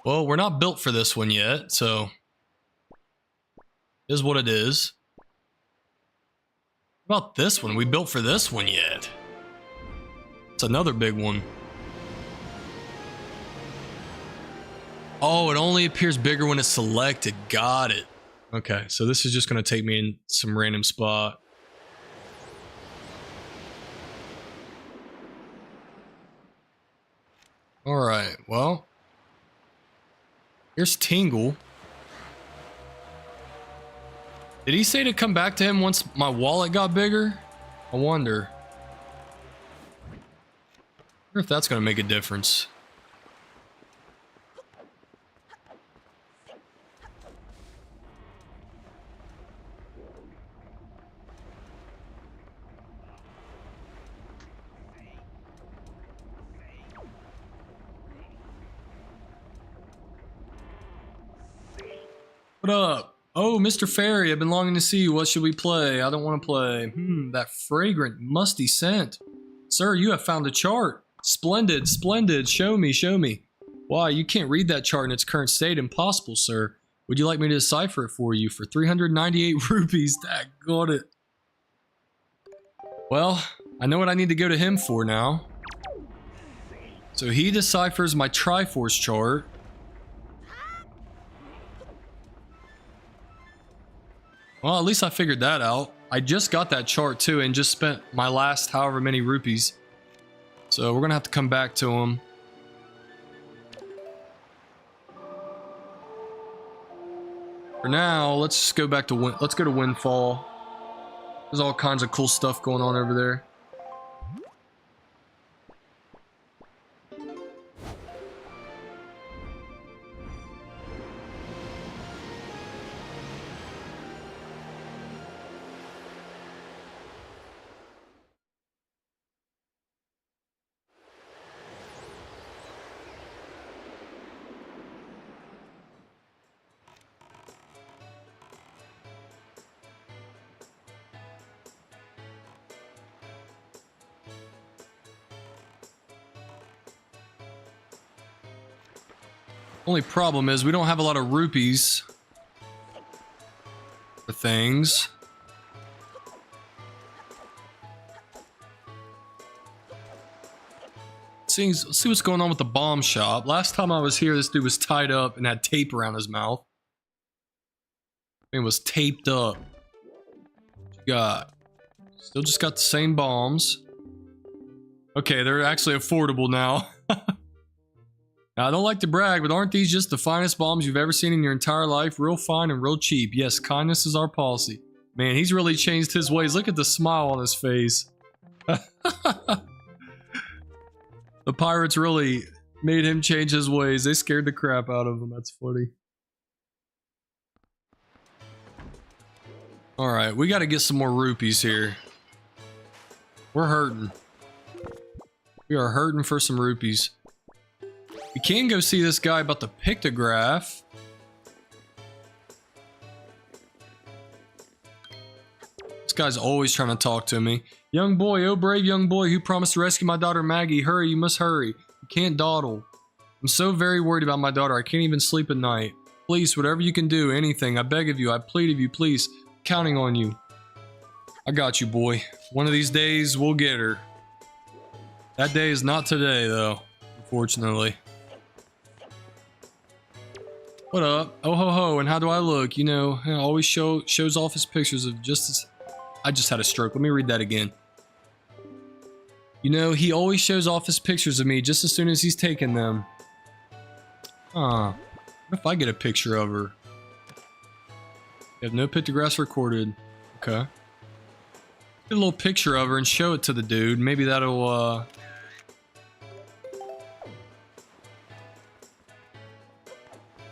Well, we're not built for this one yet, so it is what it is. What about this one? We built for this one yet. It's another big one. Oh, it only appears bigger when it's selected. Got it. Okay, so this is just going to take me in some random spot. Alright, well. Here's Tingle. Did he say to come back to him once my wallet got bigger? I wonder. I wonder if that's going to make a difference. What up? Oh, Mr. Fairy, I've been longing to see you. What should we play? I don't want to play. That fragrant, musty scent. Sir, you have found a chart. Splendid, splendid. Show me, show me. Why, you can't read that chart in its current state. Impossible, sir. Would you like me to decipher it for you for 398 rupees? Got it. Well, I know what I need to go to him for now. So he deciphers my Triforce chart. Well, at least I figured that out. I just got that chart too and just spent my last however many rupees. So we're gonna have to come back to him. For now, let's just go back to let's go to Windfall. There's all kinds of cool stuff going on over there. Only problem is we don't have a lot of rupees for things. Let's see what's going on with the bomb shop. Last time I was here, this dude was tied up and had tape around his mouth. It was taped up. What you got? Still just got the same bombs. Okay, they're actually affordable now. Now, I don't like to brag, but aren't these just the finest bombs you've ever seen in your entire life? Real fine and real cheap. Yes, kindness is our policy. Man, he's really changed his ways. Look at the smile on his face. The pirates really made him change his ways. They scared the crap out of him. That's funny. Alright, we gotta get some more rupees here. We're hurting. We are hurting for some rupees. We can go see this guy about the pictograph. guy's always trying to talk to me. Young boy, oh brave young boy who promised to rescue my daughter Maggie. Hurry, you must hurry. You can't dawdle. I'm so very worried about my daughter. I can't even sleep at night. Please, whatever you can do, anything. I beg of you. I plead of you, please. I'm counting on you. I got you, boy. One of these days, we'll get her. That day is not today, though. Unfortunately. What up? Oh ho ho, and how do I look? You know, it always shows off his pictures of just as... I just had a stroke. Let me read that again. You know, he always shows off his pictures of me just as soon as he's taken them. Huh. What if I get a picture of her? You have no pictographs recorded. Okay. Get a little picture of her and show it to the dude. Maybe that'll,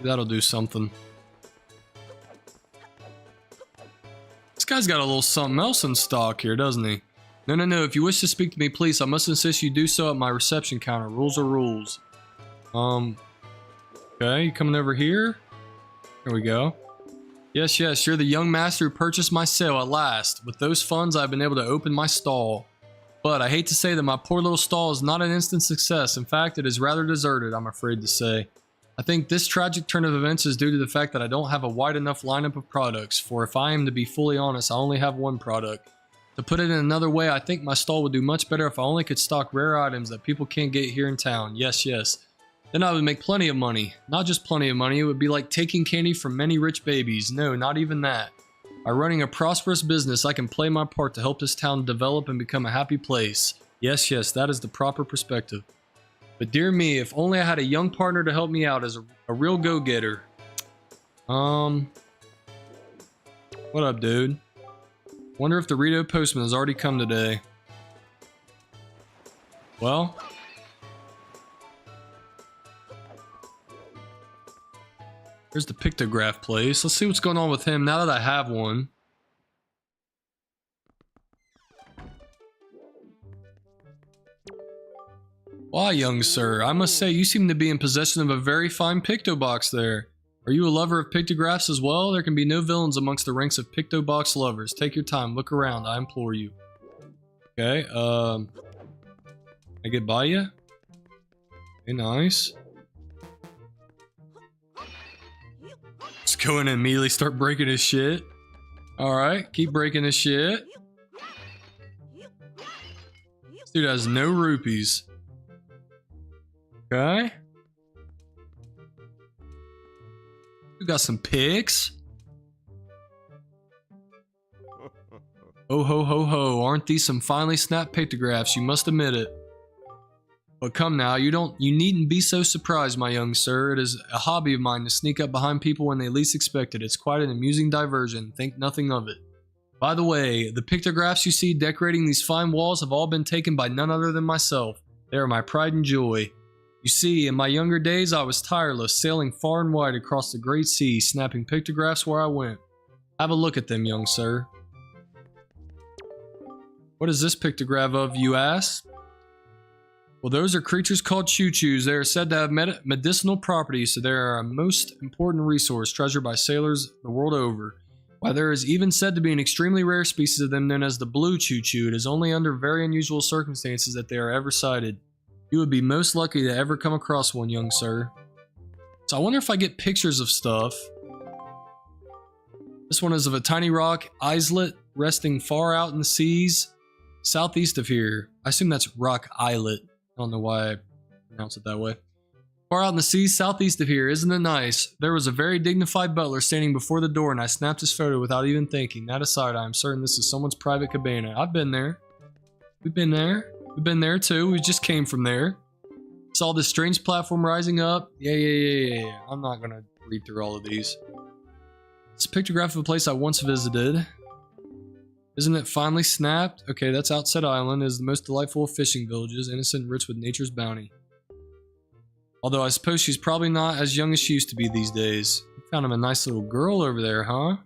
that'll do something. This guy's got a little something else in stock here, doesn't he? No, no, no. If you wish to speak to me, please, I must insist you do so at my reception counter. Rules are rules. Okay, you coming over here? There we go. Yes, yes, you're the young master who purchased my sale at last. With those funds, I've been able to open my stall. But I hate to say that my poor little stall is not an instant success. In fact, it is rather deserted, I'm afraid to say. I think this tragic turn of events is due to the fact that I don't have a wide enough lineup of products. For if I am to be fully honest, I only have one product. To put it in another way, I think my stall would do much better if I only could stock rare items that people can't get here in town. Yes, yes. Then I would make plenty of money. Not just plenty of money, it would be like taking candy from many rich babies. No, not even that. By running a prosperous business, I can play my part to help this town develop and become a happy place. Yes, yes, that is the proper perspective. But dear me, if only I had a young partner to help me out as a real go-getter. What up, dude? Wonder if the Rito postman has already come today. Well... here's the pictograph place. Let's see what's going on with him now that I have one. Why, young sir, I must say you seem to be in possession of a very fine pictobox there. Are you a lover of pictographs as well? There can be no villains amongst the ranks of pictobox lovers. Take your time, look around, I implore you. Okay, I get by you? Okay, nice. Just go in and immediately start breaking his shit. Alright, keep breaking his shit. This dude has no rupees. Okay. We got some pics. Oh ho ho ho, aren't these some finely snapped pictographs? You must admit it. But come now, you needn't be so surprised, my young sir. It is a hobby of mine to sneak up behind people when they least expect it. It's quite an amusing diversion. Think nothing of it. By the way, the pictographs you see decorating these fine walls have all been taken by none other than myself. They are my pride and joy. You see, in my younger days, I was tireless, sailing far and wide across the great sea, snapping pictographs where I went. Have a look at them, young sir. What is this pictograph of, you ask? Well, those are creatures called choo-choos. They are said to have medicinal properties, so they are a most important resource treasured by sailors the world over. While there is even said to be an extremely rare species of them known as the blue choo-choo, it is only under very unusual circumstances that they are ever sighted. You would be most lucky to ever come across one, young sir. So I wonder if I get pictures of stuff. This one is of a tiny rock islet resting far out in the seas, southeast of here. I assume that's rock islet. I don't know why I pronounce it that way. Far out in the seas, southeast of here, isn't it nice? There was a very dignified butler standing before the door and I snapped his photo without even thinking. That aside, I am certain this is someone's private cabana. I've been there. We've been there. We've been there too. We just came from there. Saw this strange platform rising up. Yeah. I'm not gonna read through all of these. It's a pictograph of a place I once visited. Isn't it finely snapped? Okay, that's Outset Island. It is the most delightful of fishing villages, innocent and rich with nature's bounty. Although I suppose she's probably not as young as she used to be these days. You found him a nice little girl over there, huh?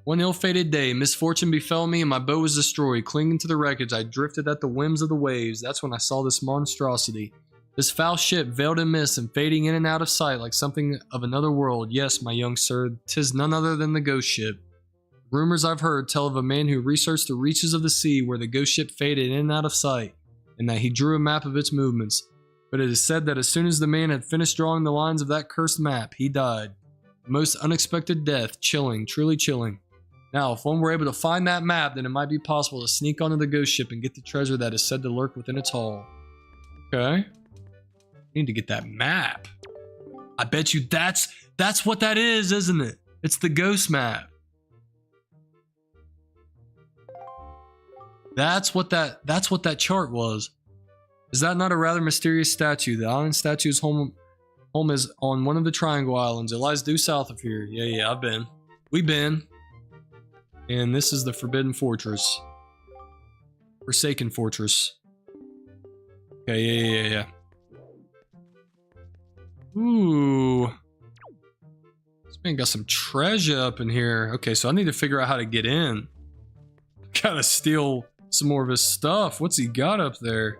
One ill-fated day, misfortune befell me and my boat was destroyed. Clinging to the wreckage, I drifted at the whims of the waves. That's when I saw this monstrosity. This foul ship, veiled in mist and fading in and out of sight like something of another world. Yes, my young sir, 'tis none other than the ghost ship. Rumors I've heard tell of a man who researched the reaches of the sea where the ghost ship faded in and out of sight, and that he drew a map of its movements. But it is said that as soon as the man had finished drawing the lines of that cursed map, he died. The most unexpected death, chilling, truly chilling. Now, if one were able to find that map, then it might be possible to sneak onto the ghost ship and get the treasure that is said to lurk within its hull. Okay. Need to get that map. I bet you that's what that is, isn't it? It's the ghost map. That's what that chart was. Is that not a rather mysterious statue? The island statue's home is on one of the Triangle Islands. It lies due south of here. Yeah, I've been. We've been. And this is the Forbidden Fortress. Forsaken Fortress. Okay, yeah. Ooh. This man got some treasure up in here. Okay, so I need to figure out how to get in. Gotta steal some more of his stuff. What's he got up there?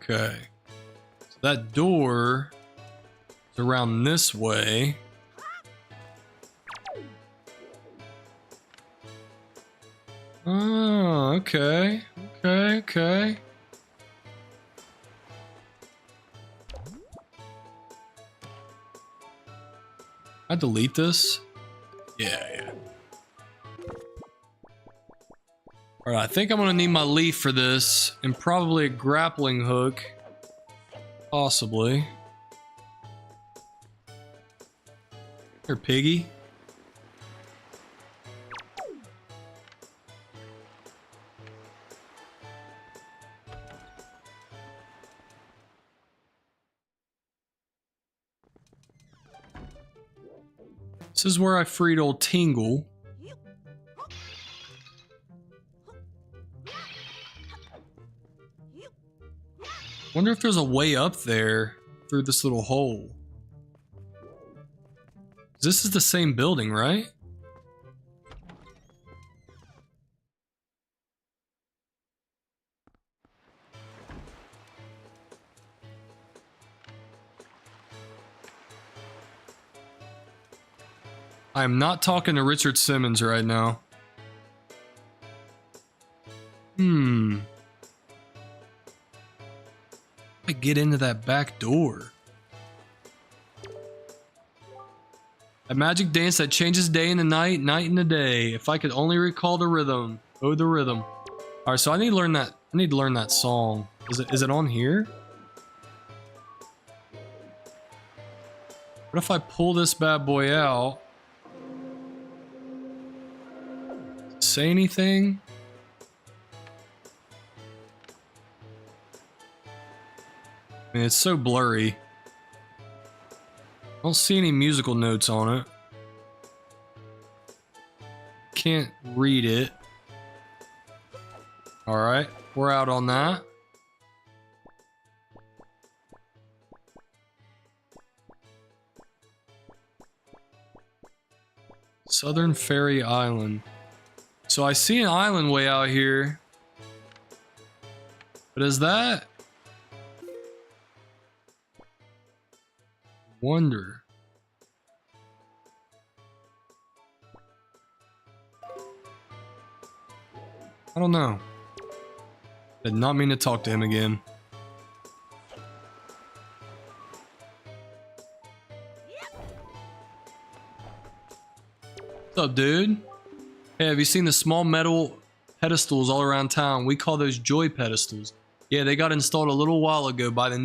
Okay. So that door is around this way. Oh, okay. Okay. I delete this? Yeah. Alright, I think I'm gonna need my leaf for this, and probably a grappling hook. Possibly. Here, piggy. This is where I freed old Tingle. Wonder if there's a way up there through this little hole. This is the same building, right? I am not talking to Richard Simmons right now. I get into that back door. A magic dance that changes day into night, night into day. If I could only recall the rhythm. Oh, the rhythm. Alright, so I need to learn that. I need to learn that song. Is it on here? What if I pull this bad boy out? Say anything? I mean, it's so blurry. I don't see any musical notes on it. Can't read it. Alright, we're out on that. Southern Fairy Island. So I see an island way out here. But is that... Wonder. I don't know. Did not mean to talk to him again. What's up, dude? Hey, have you seen the small metal pedestals all around town? We call those joy pedestals. Yeah, they got installed a little while ago by the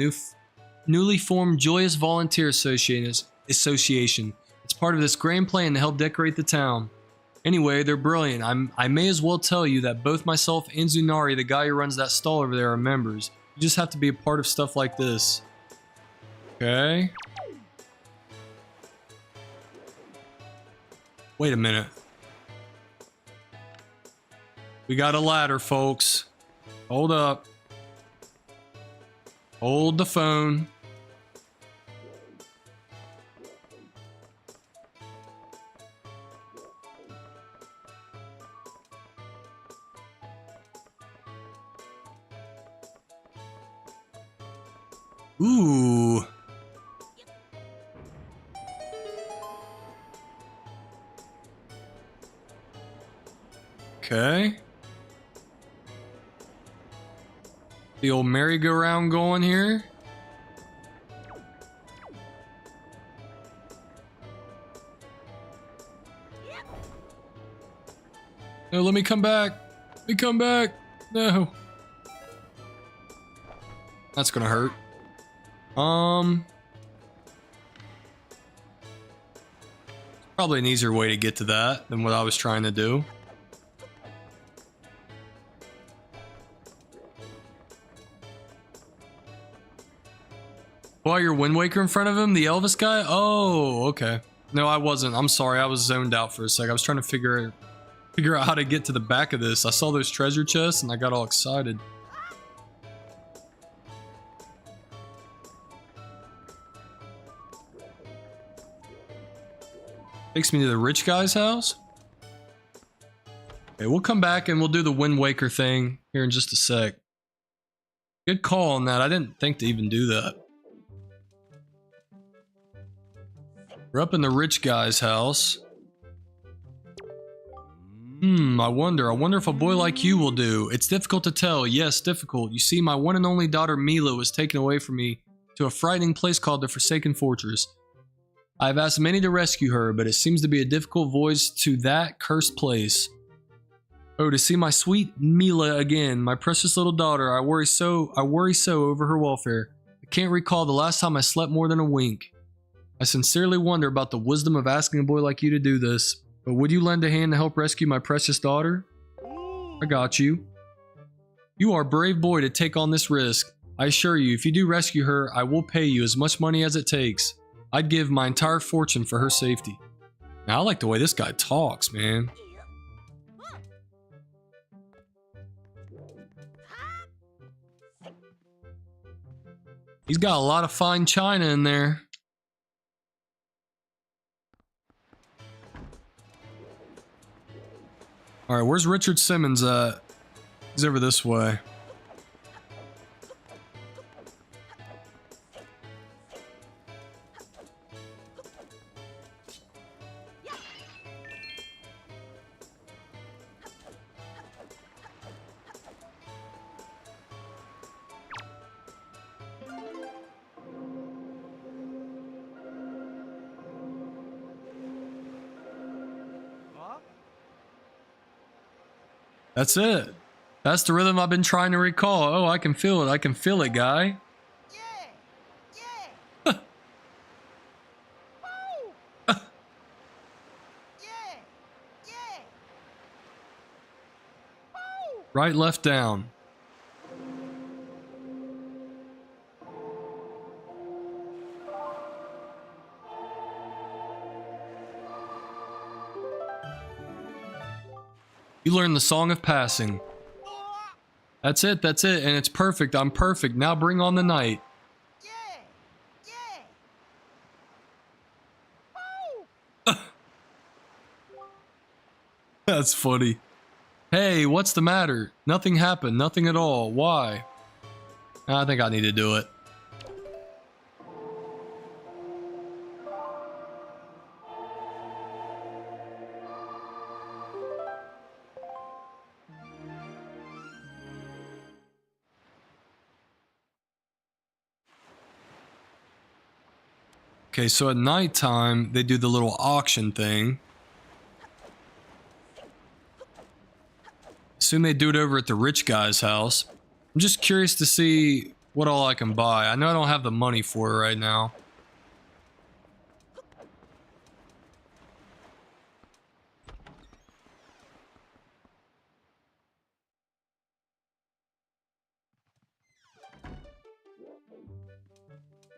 newly formed Joyous Volunteer Association. It's part of this grand plan to help decorate the town. Anyway, they're brilliant. I may as well tell you that both myself and Zunari, the guy who runs that stall over there, are members. You just have to be a part of stuff like this. Okay. Wait a minute. We got a ladder, folks. Hold up. Hold the phone. Ooh. Okay. The old merry-go-round going here. No, let me come back. Let me come back. No. That's gonna hurt. Probably an easier way to get to that than what I was trying to do. While you're Wind Waker in front of him, the Elvis guy? Oh, okay. No, I wasn't. I'm sorry. I was zoned out for a sec. I was trying to figure out how to get to the back of this. I saw those treasure chests and I got all excited. Takes me to the rich guy's house. Okay, we'll come back and we'll do the Wind Waker thing here in just a sec. Good call on that. I didn't think to even do that. We're up in the rich guy's house. I wonder if a boy like you will do. It's difficult to tell. Yes, difficult. You see, my one and only daughter Mila was taken away from me to a frightening place called the Forsaken Fortress. I have asked many to rescue her, but it seems to be a difficult voice to that cursed place. Oh, to see my sweet Mila again, my precious little daughter. I worry so over her welfare. I can't recall the last time I slept more than a wink. I sincerely wonder about the wisdom of asking a boy like you to do this. But would you lend a hand to help rescue my precious daughter? I got you. You are a brave boy to take on this risk. I assure you, if you do rescue her, I will pay you as much money as it takes. I'd give my entire fortune for her safety. Now, I like the way this guy talks, man. He's got a lot of fine china in there. Alright, where's Richard Simmons at? He's over this way. That's it. That's the rhythm I've been trying to recall. Oh, I can feel it. I can feel it, guy. Yeah. Right, left, down. You learned the Song of Passing. That's it, and it's perfect. I'm perfect. Now bring on the night. That's funny. Hey, what's the matter? Nothing happened. Nothing at all. Why? I think I need to do it. Okay, so at nighttime, they do the little auction thing. Assume they do it over at the rich guy's house. I'm just curious to see what all I can buy. I know I don't have the money for it right now.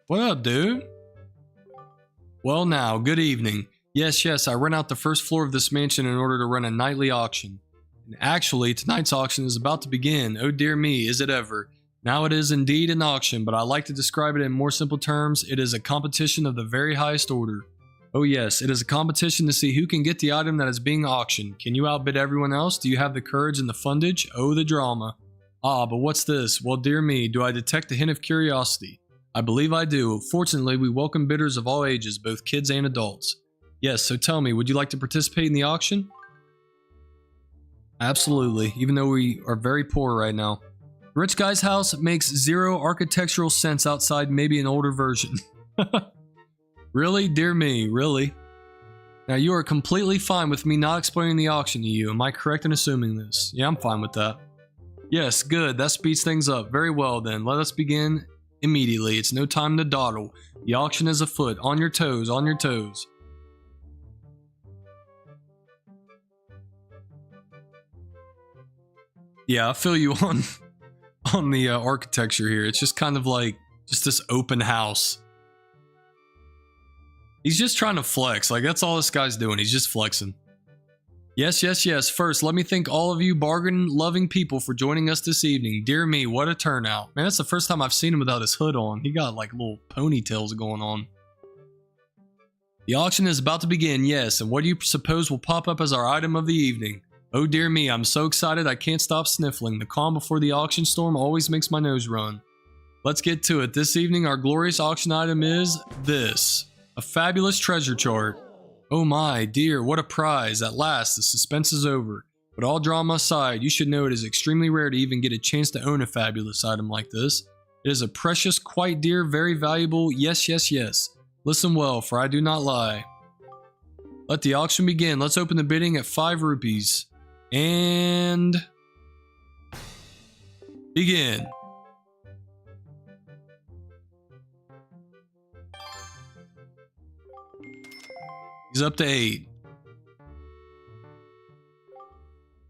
What up, dude? Well now, good evening. Yes, I rent out the first floor of this mansion in order to run a nightly auction. And actually, tonight's auction is about to begin. Oh dear me, is it ever. Now it is indeed an auction, but I like to describe it in more simple terms. It is a competition of the very highest order. Oh yes, it is a competition to see who can get the item that is being auctioned. Can you outbid everyone else? Do you have the courage and the fundage? Oh, the drama. Ah, but what's this? Well, dear me, do I detect a hint of curiosity? I believe I do. Fortunately, we welcome bidders of all ages, both kids and adults. Yes, so tell me, would you like to participate in the auction? Absolutely, even though we are very poor right now. Rich guy's house makes zero architectural sense outside maybe an older version. Really? Dear me, really? Now you are completely fine with me not explaining the auction to you. Am I correct in assuming this? Yeah, I'm fine with that. Yes, good. That speeds things up. Very well then. Let us begin immediately. It's no time to dawdle. The auction is afoot. On your toes, on your toes. Yeah, I feel you on the architecture here. It's just kind of like just this open house. He's just trying to flex. Like, that's all this guy's doing. He's just flexing. Yes, yes, yes. First, let me thank all of you bargain-loving people for joining us this evening. Dear me, what a turnout. Man, that's the first time I've seen him without his hood on. He got, like, little ponytails going on. The auction is about to begin, yes. And what do you suppose will pop up as our item of the evening? Oh, dear me, I'm so excited I can't stop sniffling. The calm before the auction storm always makes my nose run. Let's get to it. This evening, our glorious auction item is this. A fabulous treasure chart. Oh my dear, what a prize. At last, the suspense is over. But all drama aside, you should know it is extremely rare to even get a chance to own a fabulous item like this. It is a precious, quite dear, very valuable, yes, yes, yes. Listen well, for I do not lie. Let the auction begin. Let's open the bidding at 5 rupees. And... begin. He's up to 8.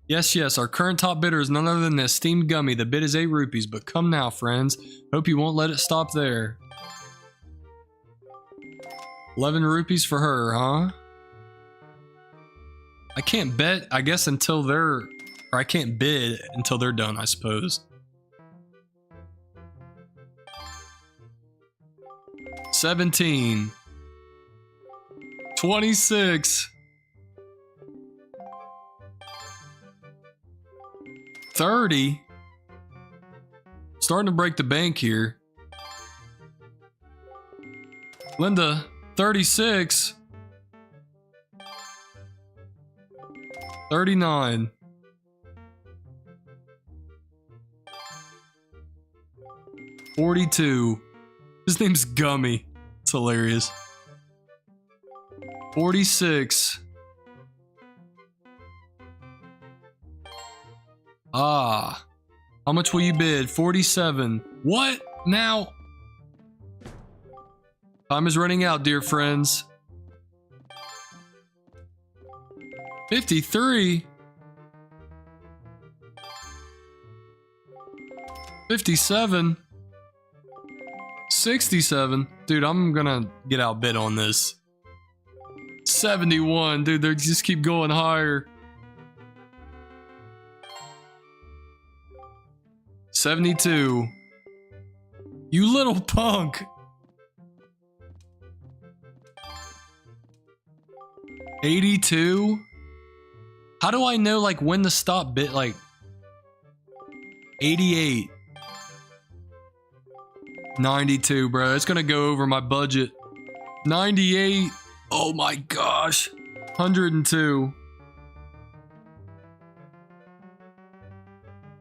Yes, yes, our current top bidder is none other than the esteemed Gummy. The bid is 8 rupees, but come now, friends. Hope you won't let it stop there. 11 rupees for her, huh? I can't bet, I guess, until they're... or I can't bid until they're done, I suppose. 17. 26. 30. Starting to break the bank here. Linda, 36. 39. 42. His name's Gummy. It's hilarious. 46. Ah. How much will you bid? 47. What? Now? Time is running out, dear friends. 53. 57. 67. Dude, I'm gonna get outbid on this. 71. Dude, they just keep going higher. 72. You little punk. 82. How do I know, like, when to stop bid? Like, 88. 92, bro. It's gonna go over my budget. 98. Oh my gosh. 102.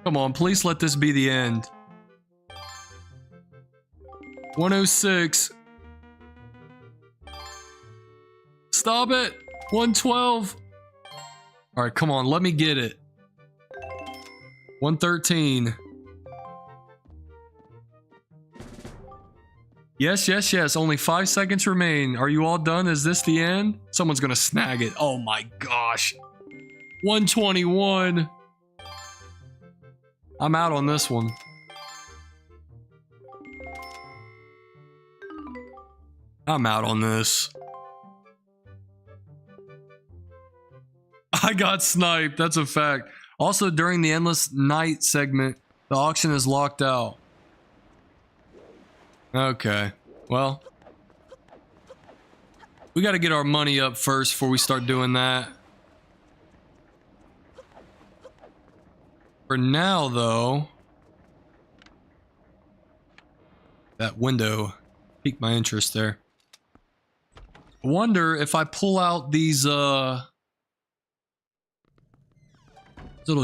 Come on, please let this be the end. 106. Stop it. 112. All right, come on, let me get it. 113. Yes, yes, yes. Only 5 seconds remain. Are you all done? Is this the end? Someone's gonna snag it. Oh my gosh. 121. I'm out on this one. I'm out on this. I got sniped. That's a fact. Also, during the Endless Night segment, the auction is locked out. Okay. Well, we got to get our money up first before we start doing that. For now, though, That window piqued my interest there. I wonder if I pull out these little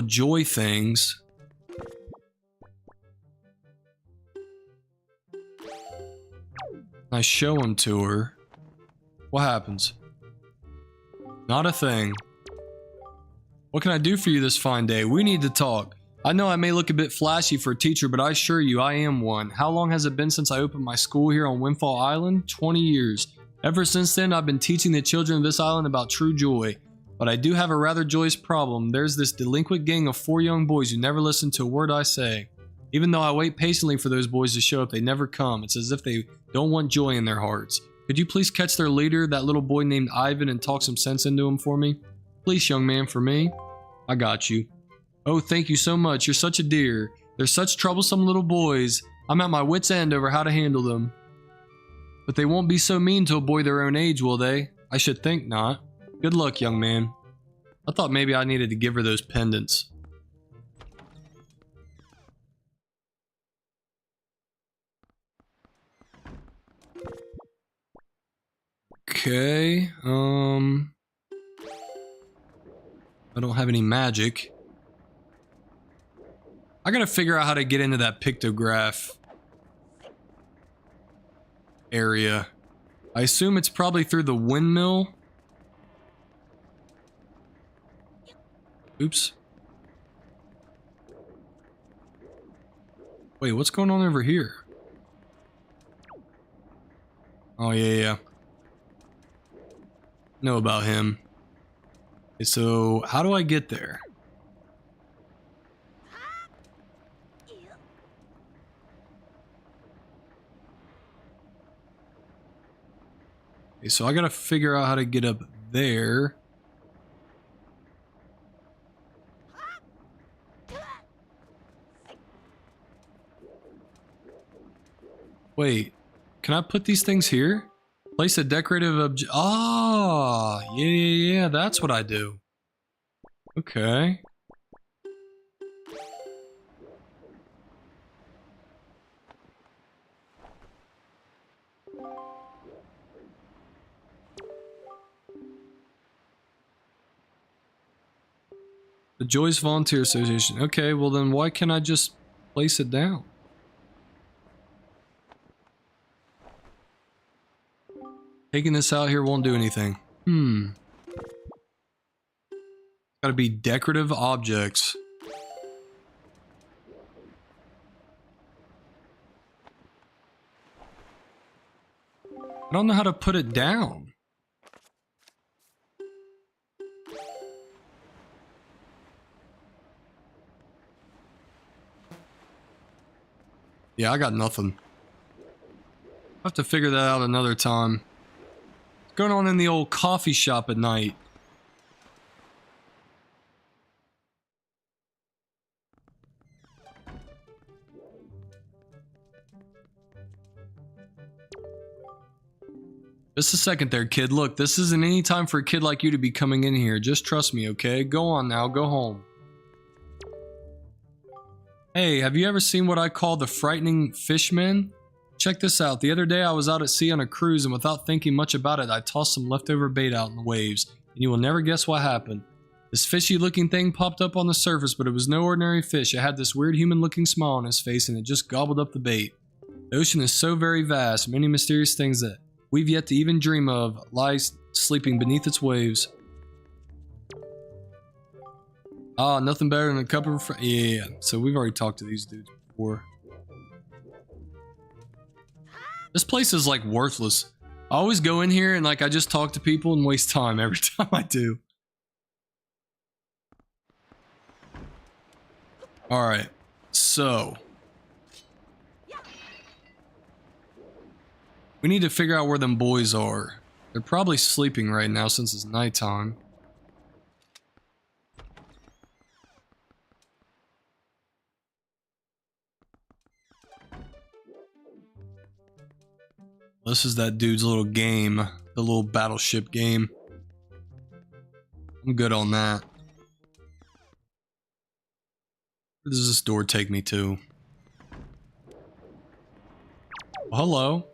joy things. I show them to her. What happens? Not a thing. What can I do for you this fine day? We need to talk. I know I may look a bit flashy for a teacher, but I assure you I am one. How long has it been since I opened my school here on Windfall Island? 20 years. Ever since then, I've been teaching the children of this island about true joy. But I do have a rather joyous problem. There's this delinquent gang of 4 young boys who never listen to a word I say. Even though I wait patiently for those boys to show up, they never come. It's as if they don't want joy in their hearts. Could you please catch their leader, that little boy named Ivan, and talk some sense into him for me? Please, young man, for me. I got you. Oh, thank you so much. You're such a dear. They're such troublesome little boys. I'm at my wit's end over how to handle them. But they won't be so mean to a boy their own age, will they? I should think not. Good luck, young man. I thought maybe I needed to give her those pendants. Okay, I don't have any magic. I gotta figure out how to get into that pictograph area. I assume it's probably through the windmill. Oops. Wait, what's going on over here? Oh, yeah. Know about him. Okay, so, how do I get there? Okay, so I gotta figure out how to get up there. Wait, can I put these things here? Place a decorative object. Ah, yeah, that's what I do. Okay. The Joyce Volunteer Association. Okay, well then why can't I just place it down? Taking this out here won't do anything. Gotta be decorative objects. I don't know how to put it down. Yeah, I got nothing. I'll have to figure that out another time. What's going on in the old coffee shop at night? Just a second there, kid. Look, this isn't any time for a kid like you to be coming in here. Just trust me, okay? Go on now, go home. Hey, have you ever seen what I call the frightening fishmen? Check this out. The other day I was out at sea on a cruise, and without thinking much about it, I tossed some leftover bait out in the waves, and you will never guess what happened. This fishy looking thing popped up on the surface, but it was no ordinary fish. It had this weird human looking smile on his face, and it just gobbled up the bait. The ocean is so very vast, many mysterious things that we've yet to even dream of lie sleeping beneath its waves. Ah, nothing better than a cup of yeah, so we've already talked to these dudes before. This place is like worthless. I always go in here and like I just talk to people and waste time every time I do. Alright, so we need to figure out where them boys are. They're probably sleeping right now since it's nighttime. This is that dude's little game, the little battleship game. I'm good on that. Where does this door take me to? Well, hello.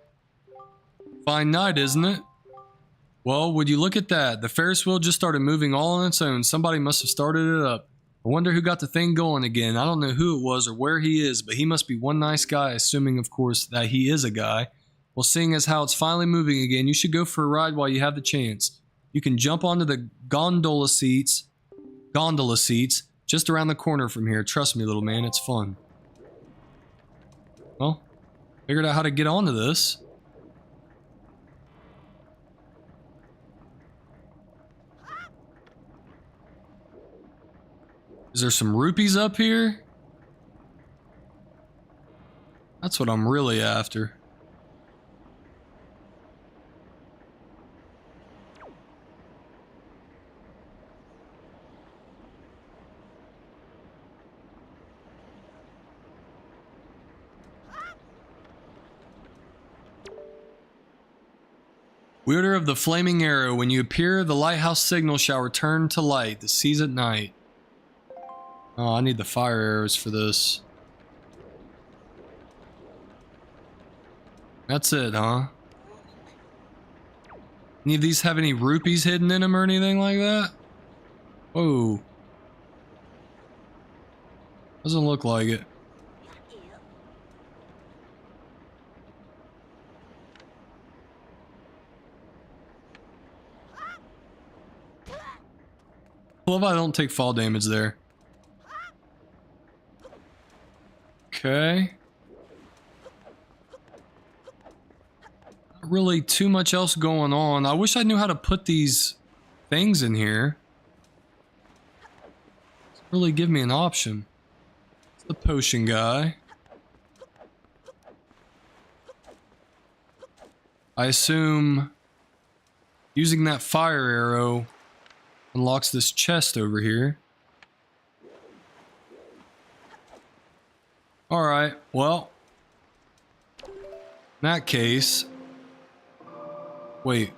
Fine night, isn't it? Well, would you look at that? The Ferris wheel just started moving all on its own. Somebody must have started it up. I wonder who got the thing going again. I don't know who it was or where he is, but he must be one nice guy, assuming, of course, that he is a guy. Well, seeing as how it's finally moving again, you should go for a ride while you have the chance. You can jump onto the gondola seats, just around the corner from here. Trust me, little man, it's fun. Well, figured out how to get onto this. Is there some rupees up here? That's what I'm really after. Wielder of the flaming arrow, when you appear, the lighthouse signal shall return to light. The seas at night. Oh, I need the fire arrows for this. That's it, huh? Any of these have any rupees hidden in them or anything like that? Whoa. Doesn't look like it. I love I don't take fall damage there. Okay. Not really too much else going on. I wish I knew how to put these things in here. Doesn't really give me an option. It's the potion guy. I assume using that fire arrow unlocks this chest over here. Alright, well. In that case. Wait.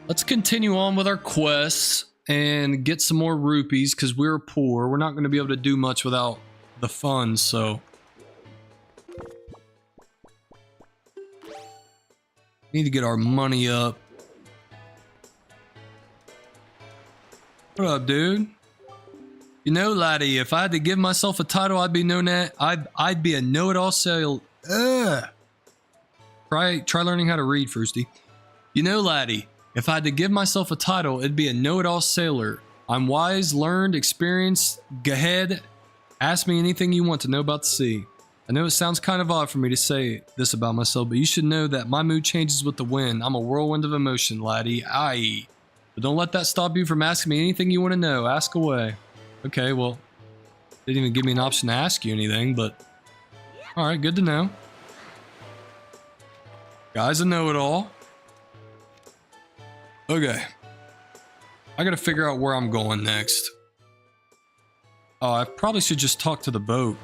Let's continue on with our quests and get some more rupees because we're poor. We're not going to be able to do much without the funds, so. Need to get our money up. What up, dude? You know, laddie, if I had to give myself a title, I'd be known at I'd be a know-it-all sailor. Try learning how to read, Froosty. You know, laddie, if I had to give myself a title, it'd be a know-it-all sailor. I'm wise, learned, experienced. Go ahead, ask me anything you want to know about the sea. I know it sounds kind of odd for me to say this about myself, but you should know that my mood changes with the wind. I'm a whirlwind of emotion, laddie. Aye. But don't let that stop you from asking me anything you want to know. Ask away. Okay, well, didn't even give me an option to ask you anything, but alright, good to know. Guy's a know-it-all. Okay. I gotta figure out where I'm going next. Oh, I probably should just talk to the boat.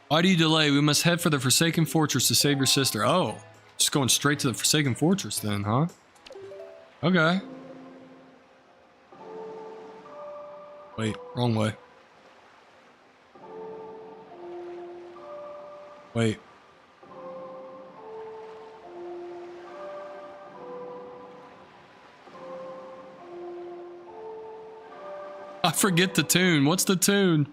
Why do you delay? We must head for the Forsaken Fortress to save your sister. Oh, just going straight to the Forsaken Fortress then, huh? Okay. Wait, wrong way. Wait. I forget the tune. What's the tune?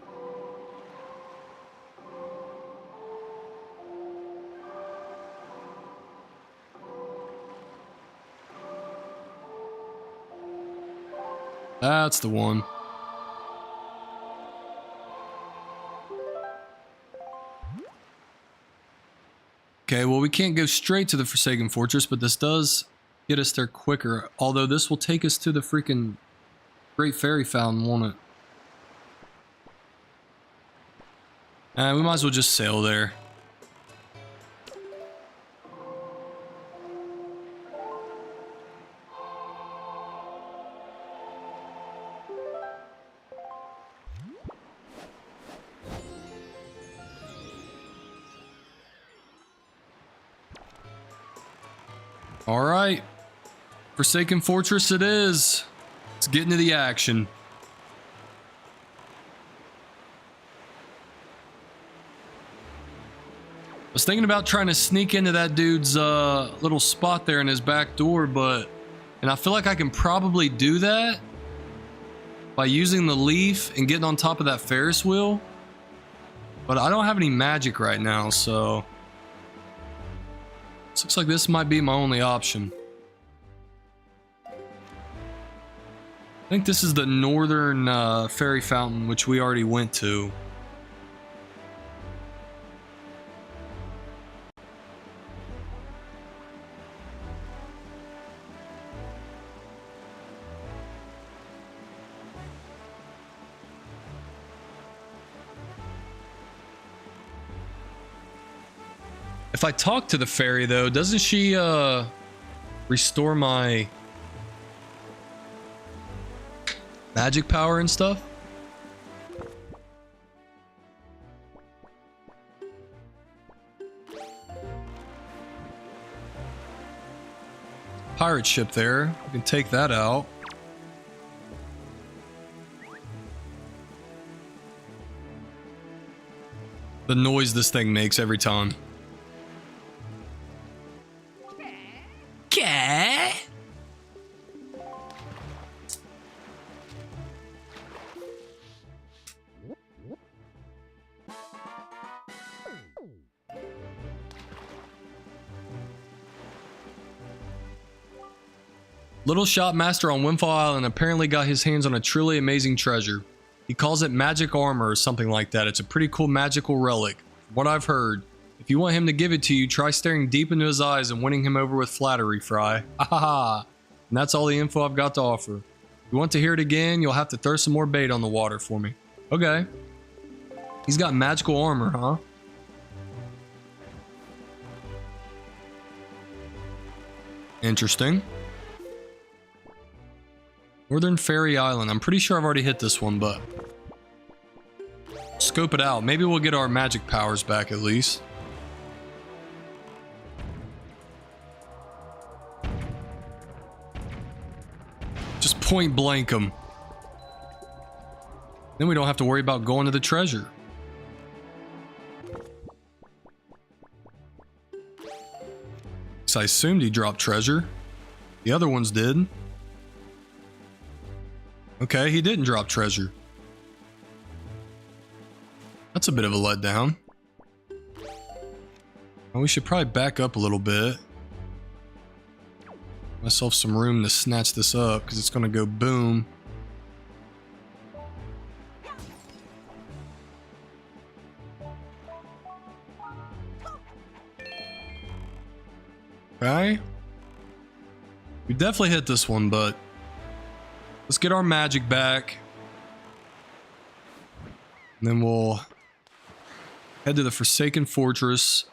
That's the one. Okay, well, we can't go straight to the Forsaken Fortress, but this does get us there quicker. Although this will take us to the freaking Great Fairy Fountain, won't it? We might as well just sail there. All right. Forsaken Fortress it is. Let's get into the action. I was thinking about trying to sneak into that dude's little spot there in his back door, and I feel like I can probably do that by using the leaf and getting on top of that Ferris wheel. But I don't have any magic right now, so this looks like this might be my only option. I think this is the northern fairy fountain, which we already went to. If I talk to the fairy, though, doesn't she restore my magic power and stuff? Pirate ship there. I can take that out. The noise this thing makes every time. Little shop master on Windfall Island apparently got his hands on a truly amazing treasure. He calls it magic armor or something like that. It's a pretty cool magical relic. From what I've heard, if you want him to give it to you, try staring deep into his eyes and winning him over with flattery, Fry. Ahaha. And that's all the info I've got to offer. If you want to hear it again, you'll have to throw some more bait on the water for me. Okay. He's got magical armor, huh? Interesting. Northern Fairy Island. I'm pretty sure I've already hit this one, but scope it out. Maybe we'll get our magic powers back at least. Just point blank them. Then we don't have to worry about going to the treasure. So I assumed he dropped treasure. The other ones did. Okay, he didn't drop treasure. That's a bit of a letdown. Well, we should probably back up a little bit. Myself some room to snatch this up because it's going to go boom. Okay. We definitely hit this one, but let's get our magic back. And then we'll head to the Forsaken Fortress.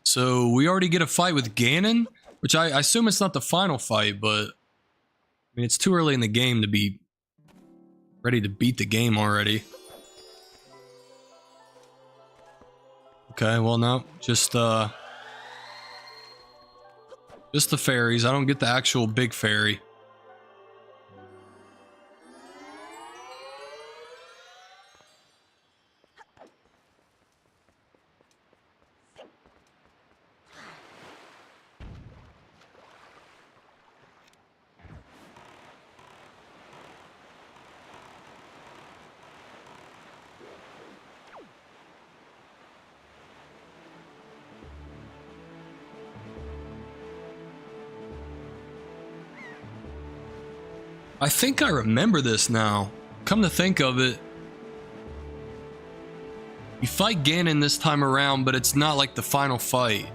So we already get a fight with Ganon, which I assume it's not the final fight, but I mean, it's too early in the game to be ready to beat the game already. Okay, well, no, just the fairies. I don't get the actual big fairy. I think I remember this now. Come to think of it, you fight Ganon this time around, but it's not like the final fight.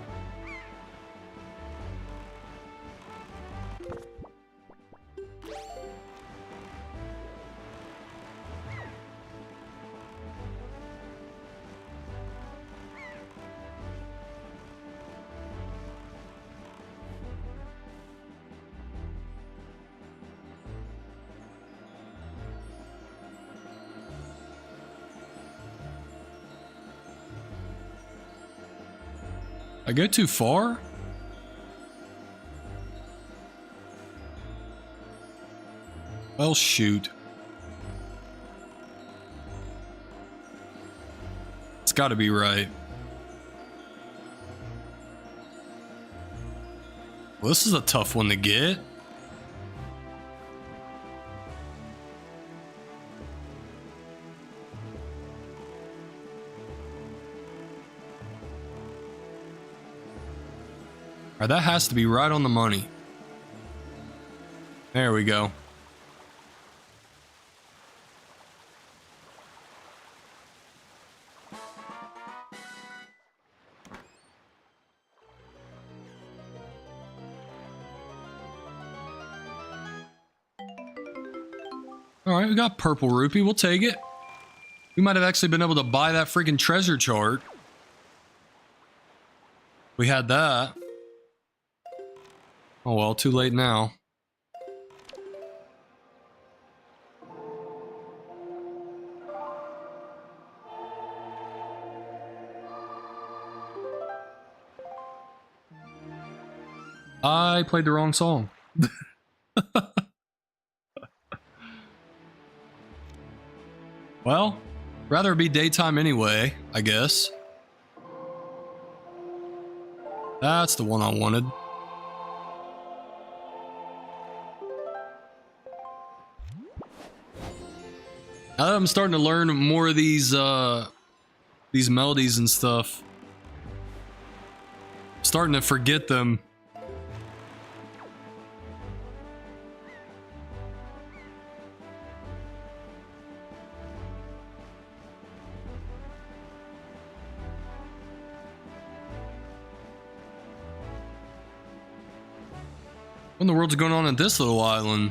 I go too far? Well, shoot. It's gotta be right. Well, this is a tough one to get. Alright, that has to be right on the money. There we go. Alright, we got purple rupee. We'll take it. We might have actually been able to buy that freaking treasure chart. We had that. Oh well, too late now. I played the wrong song. Well, rather be daytime anyway, I guess. That's the one I wanted. Now that I'm starting to learn more of these melodies and stuff, I'm starting to forget them. What in the world's going on at this little island?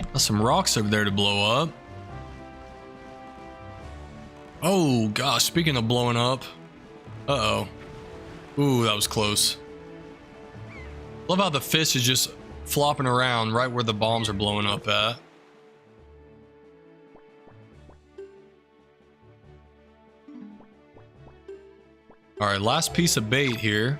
There's some rocks over there to blow up. Oh gosh, speaking of blowing up. Uh-oh. Ooh, that was close. Love how the fish is just flopping around right where the bombs are blowing up at. Alright, last piece of bait here.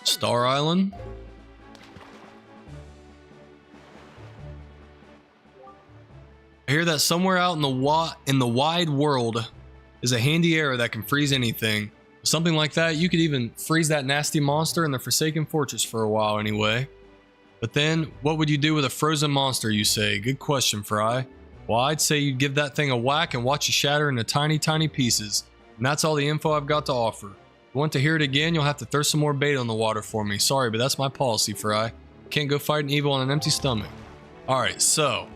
Star Island. I hear that somewhere out in the wide world is a handy arrow that can freeze anything. Something like that, you could even freeze that nasty monster in the Forsaken Fortress for a while anyway. But then, what would you do with a frozen monster, you say? Good question, Fry. Well, I'd say you'd give that thing a whack and watch it shatter into tiny, tiny pieces. And that's all the info I've got to offer. If you want to hear it again, you'll have to throw some more bait on the water for me. Sorry, but that's my policy, Fry. Can't go fighting evil on an empty stomach. Alright, so.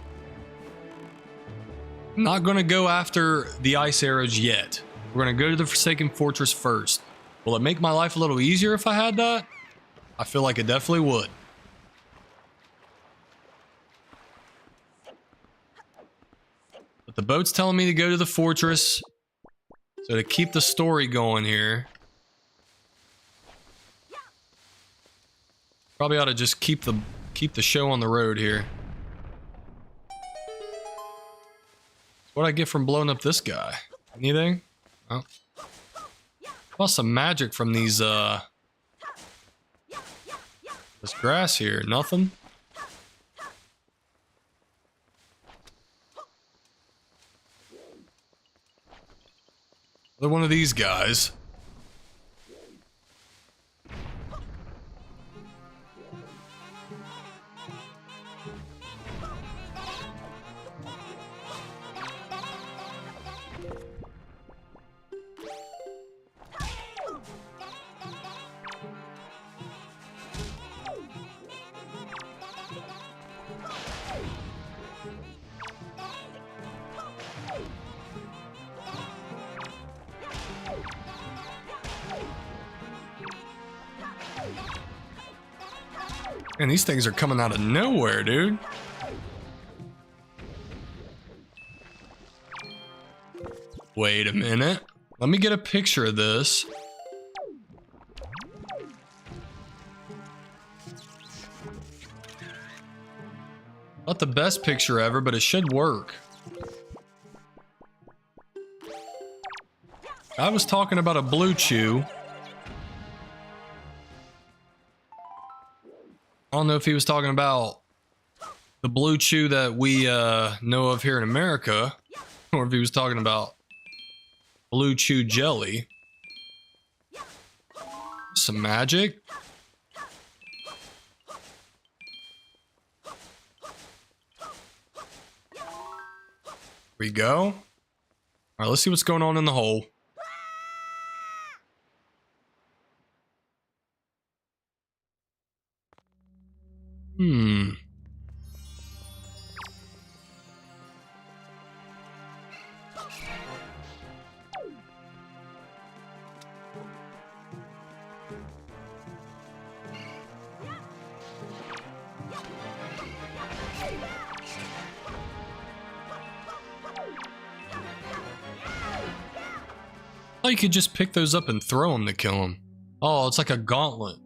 Not going to go after the ice arrows yet. We're going to go to the Forsaken Fortress first. Will it make my life a little easier if I had that? I feel like it definitely would. But the boat's telling me to go to the fortress. So to keep the story going here. Probably ought to just keep the show on the road here. What'd I get from blowing up this guy? Anything? Oh. Plus some magic from these this grass here. Nothing? Another one of these guys. And these things are coming out of nowhere, dude. Wait a minute. Let me get a picture of this. Not the best picture ever, but it should work. I was talking about a blue chew. I don't know if he was talking about the blue chew that we know of here in America, or if he was talking about blue chew jelly. Some magic. Here we go. All right, let's see what's going on in the hole. Oh, you could just pick those up and throw them to kill them. Oh, it's like a gauntlet.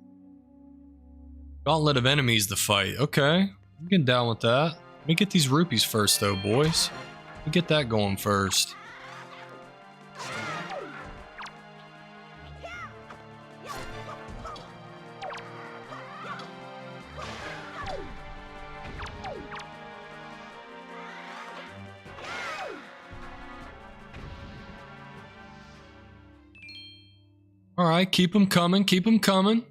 Gauntlet of enemies to fight. Okay, I'm getting down with that. Let me get these rupees first, though, boys. Let me get that going first. All right, keep them coming, keep them coming.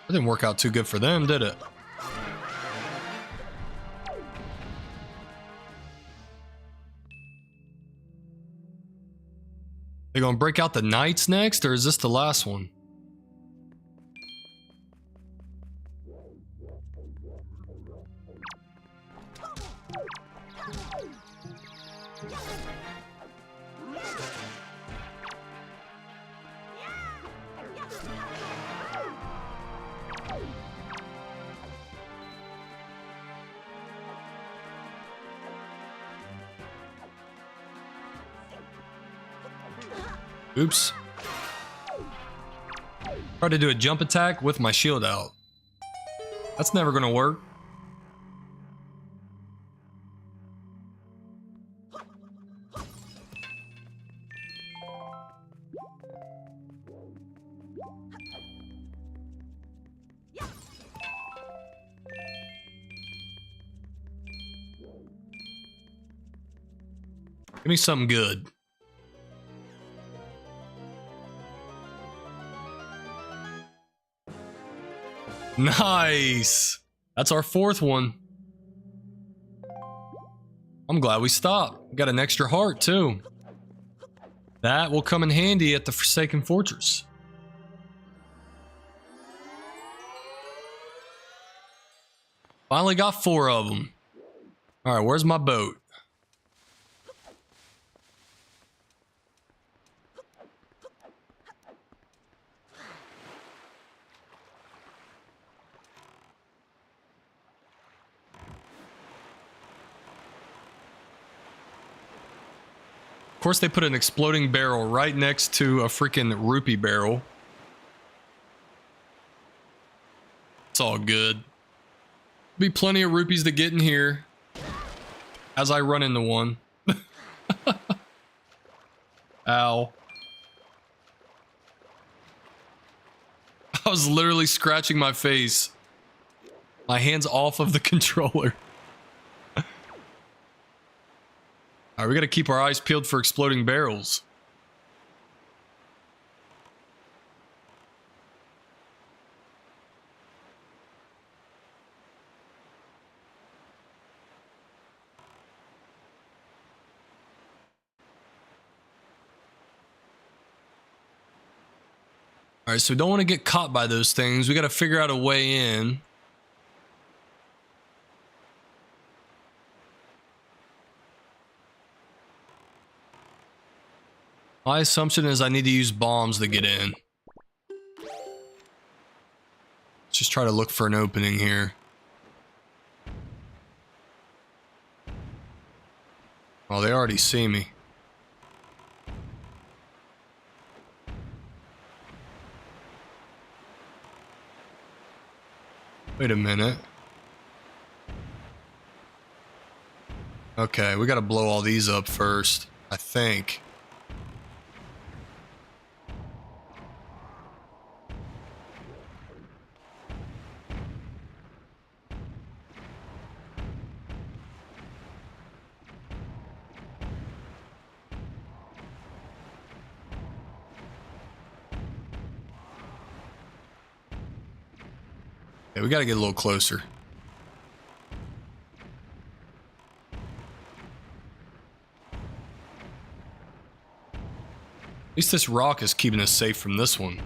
That didn't work out too good for them, did it? They gonna break out the knights next, or is this the last one? Oops. Tried to do a jump attack with my shield out. That's never gonna work. Give me something good. Nice. That's our fourth one. I'm glad we stopped. We got an extra heart too. That will come in handy at the Forsaken Fortress. Finally got 4 of them. All right, where's my boat? Of course, they put an exploding barrel right next to a freaking rupee barrel. It's all good. Be plenty of rupees to get in here as I run into one. Ow. I was literally scratching my face. My hand's off of the controller. Alright, we gotta keep our eyes peeled for exploding barrels. Alright, so we don't want to get caught by those things. We gotta figure out a way in. My assumption is I need to use bombs to get in. Let's just try to look for an opening here. Oh, they already see me. Wait a minute. Okay, we gotta blow all these up first, I think. Okay, we gotta get a little closer. At least this rock is keeping us safe from this one.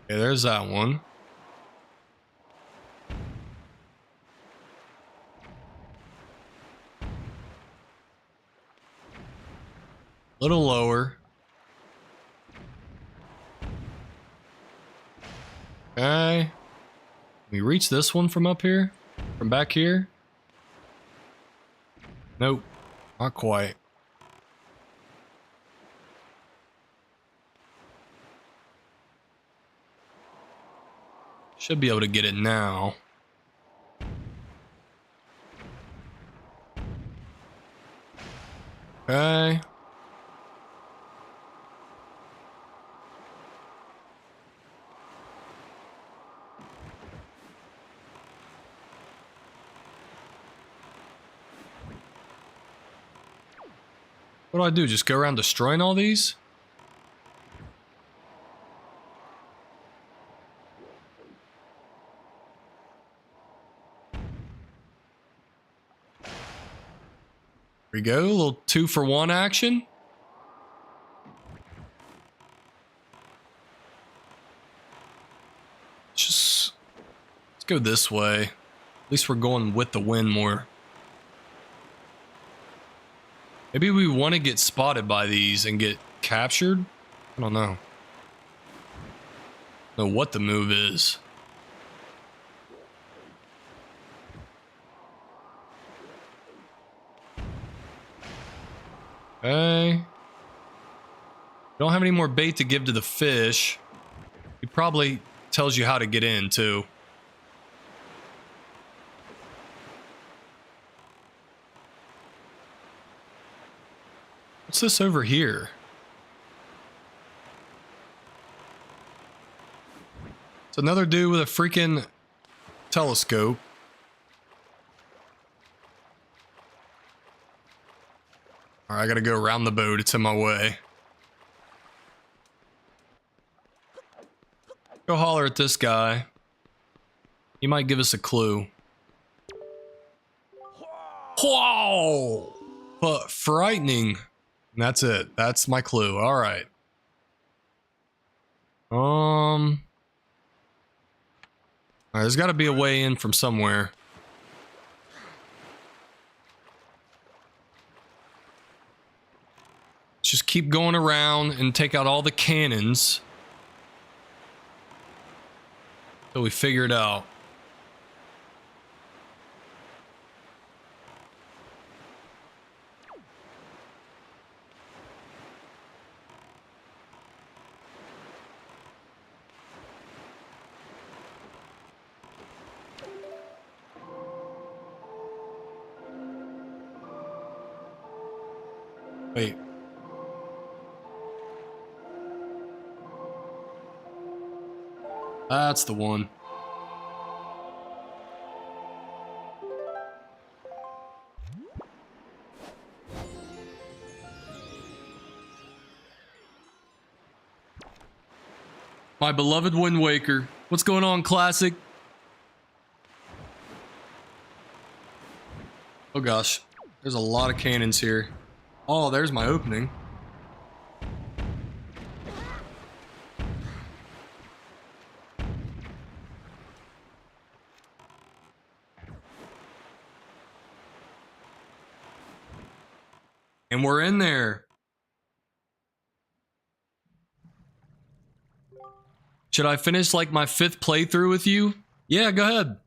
Okay, there's that one. A little lower. Okay. Can we reach this one from up here? From back here? Nope. Not quite. Should be able to get it now. Okay. What do I do? Just go around destroying all these? Here we go, a little 2-for-1 action. Let's go this way. At least we're going with the wind more. Maybe we want to get spotted by these and get captured? I don't know. Know what the move is. Okay. Don't have any more bait to give to the fish. He probably tells you how to get in too. What's this over here? It's another dude with a freaking telescope. Alright, I gotta go around the boat. It's in my way. Go holler at this guy. He might give us a clue. Whoa! But frightening. And that's it. That's my clue. Alright. Alright, there's gotta be a way in from somewhere. Just keep going around and take out all the cannons until we figure it out. Wait. That's the one. My beloved Wind Waker. What's going on, Classic? Oh gosh. There's a lot of cannons here. Oh, there's my opening. And we're in there. Should I finish like my 5th playthrough with you? Yeah, go ahead.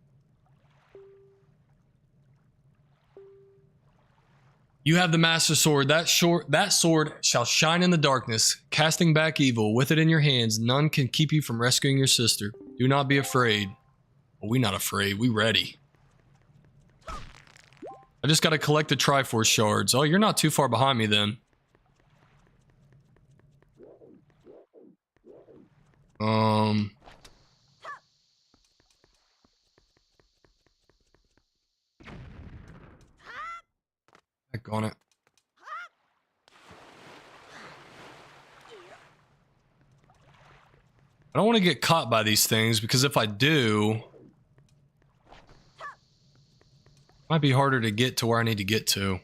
You have the Master Sword. That sword shall shine in the darkness, casting back evil. With it in your hands, none can keep you from rescuing your sister. Do not be afraid. Well, we not afraid. We ready. I just got to collect the Triforce shards. Oh, you're not too far behind me then. Heck on it. I don't want to get caught by these things because if I do, it might be harder to get to where I need to get to.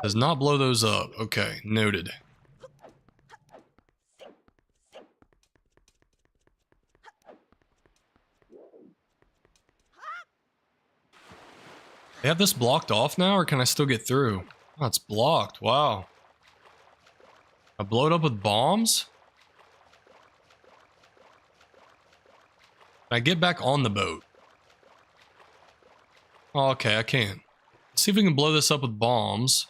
Does not blow those up. Okay, noted. They have this blocked off now, or can I still get through? Oh, it's blocked. Wow. I blow it up with bombs? Can I get back on the boat? Oh, okay, I can. Let's see if we can blow this up with bombs.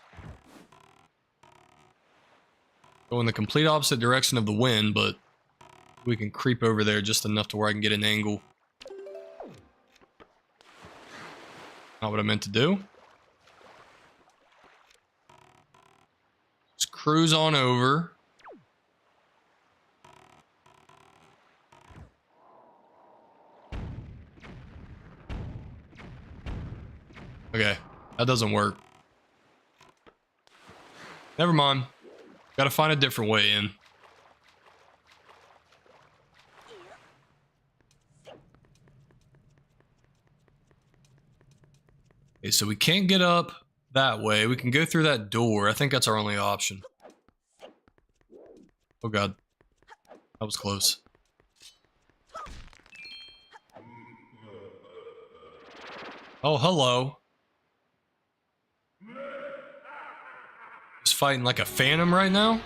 Go in the complete opposite direction of the wind, but we can creep over there just enough to where I can get an angle. Not what I meant to do. Just cruise on over. Okay, that doesn't work. Never mind. Gotta find a different way in. Okay, so we can't get up that way. We can go through that door. I think that's our only option. Oh god. That was close. Oh, hello. Just fighting like a phantom right now?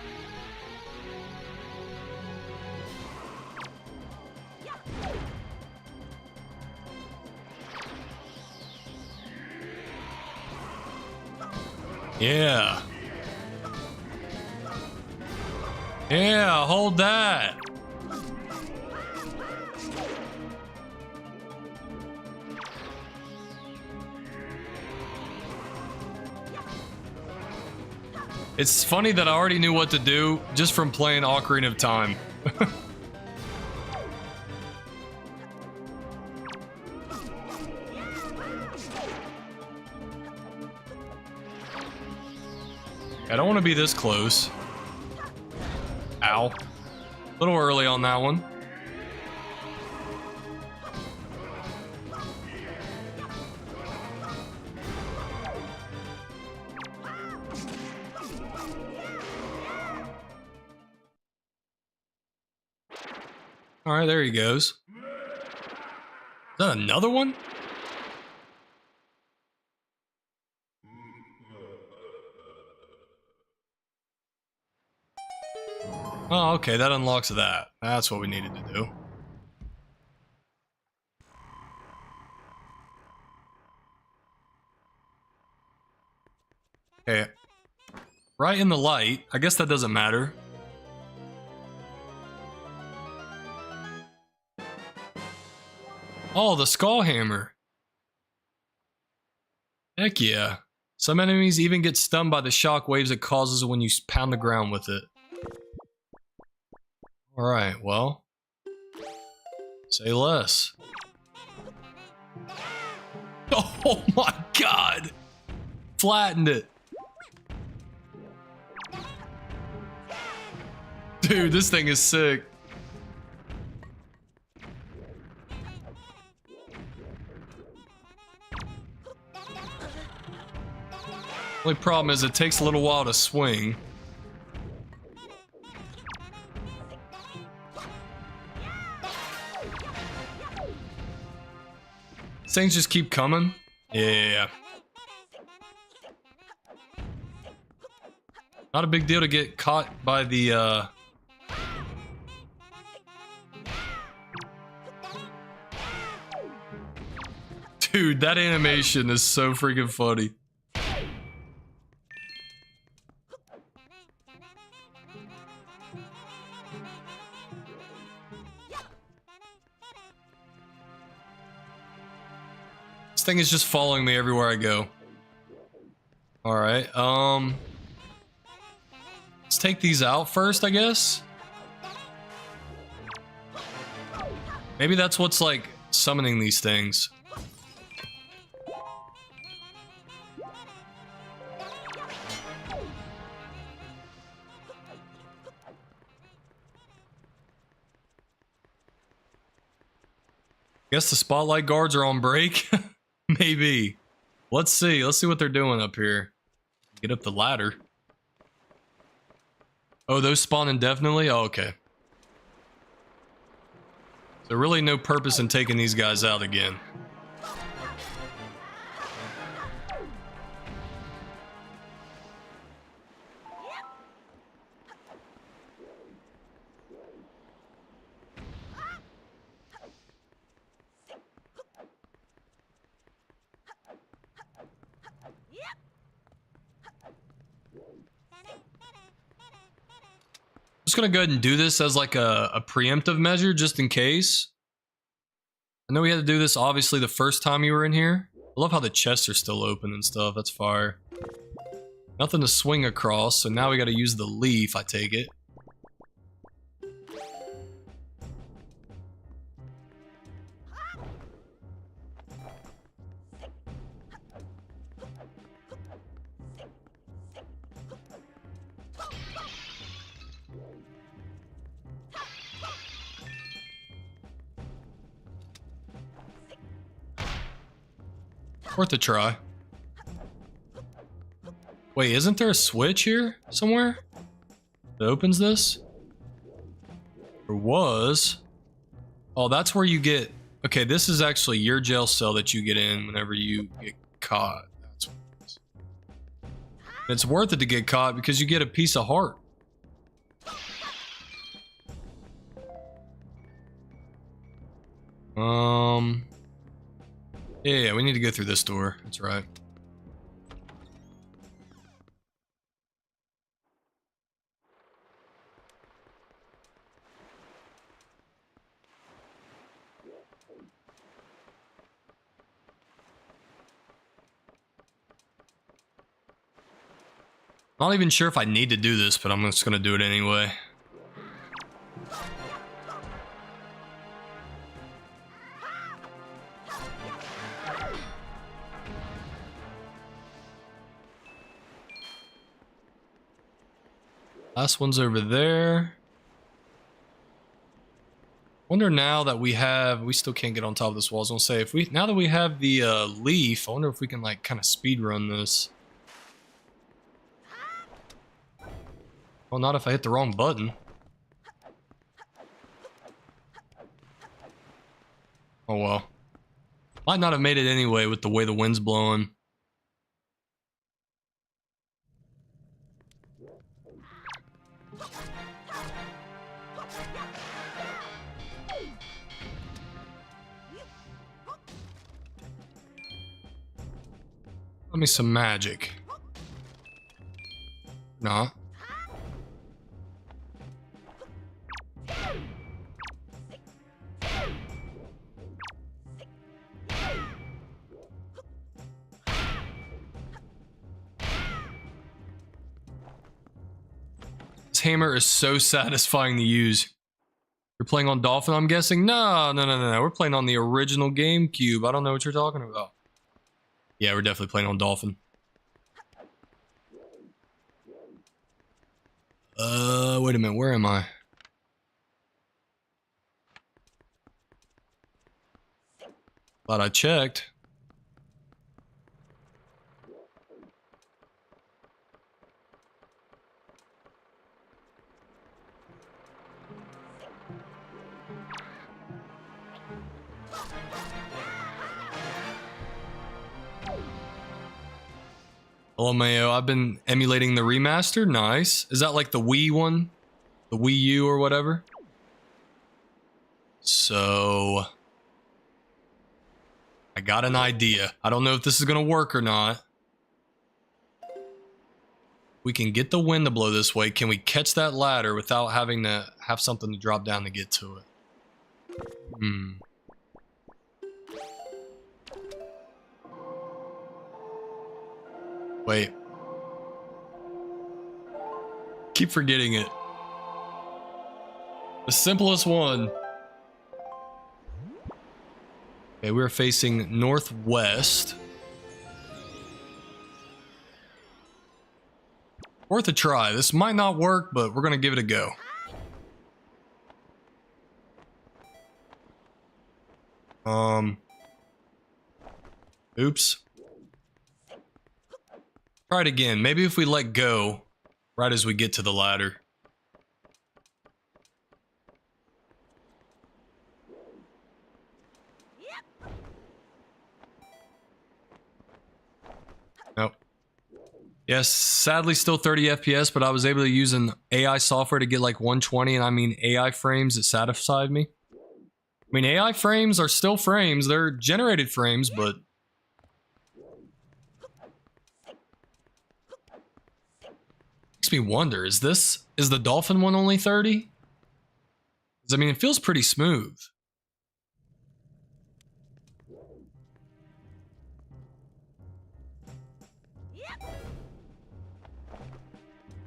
Yeah. Yeah, hold that. It's funny that I already knew what to do just from playing Ocarina of Time. I don't want to be this close. Ow. A little early on that one. Alright, there he goes. Is that another one? Oh, okay, that unlocks that. That's what we needed to do. Okay. Right in the light. I guess that doesn't matter. Oh, the skull hammer. Heck yeah. Some enemies even get stunned by the shock waves it causes when you pound the ground with it. Alright, well. Say less. Oh my god! Flattened it. Dude, this thing is sick. Only problem is it takes a little while to swing. Things just keep coming. Yeah. Not a big deal to get caught by the, Dude, that animation is so freaking funny. This thing is just following me everywhere I go. Alright, let's take these out first, I guess. Maybe that's what's, like, summoning these things. Guess the spotlight guards are on break? Maybe. Let's see. Let's see what they're doing up here. Get up the ladder. Oh, those spawn indefinitely? Oh, okay. So really no purpose in taking these guys out again. Just gonna go ahead and do this as like a preemptive measure just in case. I know we had to do this obviously the first time you were in here. I love how the chests are still open and stuff. That's fire. Nothing to swing across, so now we gotta use the leaf, I take it. Worth a try. Wait, isn't there a switch here somewhere that opens this? There was. Oh, that's where you get... Okay, this is actually your jail cell that you get in whenever you get caught. That's what it is. It's worth it to get caught because you get a piece of heart. Yeah, we need to go through this door. That's right. Not even sure if I need to do this, but I'm just gonna do it anyway. Last one's over there. Wonder now that we still can't get on top of this wall. I was gonna say, now that we have the leaf, I wonder if we can like kind of speed run this. Well, not if I hit the wrong button. Oh well. Might not have made it anyway with the way the wind's blowing. Let me some magic. Nah. This hammer is so satisfying to use. You're playing on Dolphin, I'm guessing? No. We're playing on the original GameCube. I don't know what you're talking about. Yeah, we're definitely playing on Dolphin. Wait a minute. Where am I? Thought I checked. LMAO, I've been emulating the remaster. Nice. Is that like the Wii one? The Wii U or whatever? So... I got an idea. I don't know if this is going to work or not. We can get the wind to blow this way. Can we catch that ladder without having to have something to drop down to get to it? Wait. Keep forgetting it. The simplest one. Okay, we're facing northwest. Worth a try. This might not work, but we're gonna give it a go. Oops. Try it again. Maybe if we let go right as we get to the ladder. Nope. Yes, sadly still 30 FPS, but I was able to use an AI software to get like 120, and I mean AI frames that satisfied me. I mean, AI frames are still frames. They're generated frames, but... Makes me wonder, is the dolphin one only 30? 'Cause, I mean, it feels pretty smooth.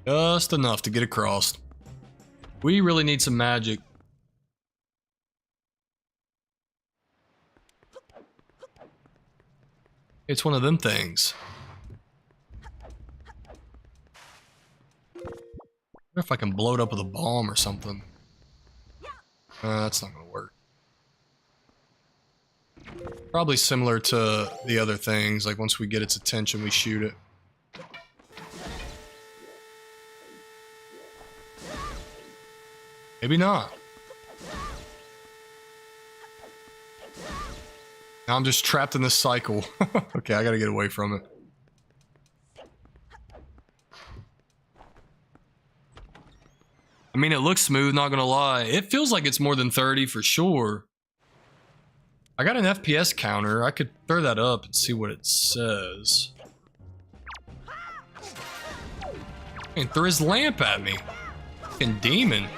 Just enough to get across. We really need some magic. It's one of them things. I wonder if I can blow it up with a bomb or something. That's not gonna work. Probably similar to the other things, like once we get its attention, we shoot it. Maybe not. Now I'm just trapped in this cycle. Okay, I gotta get away from it. I mean, it looks smooth, not gonna lie. It feels like it's more than 30 for sure. I got an FPS counter. I could throw that up and see what it says. And threw his lamp at me. Fucking demon.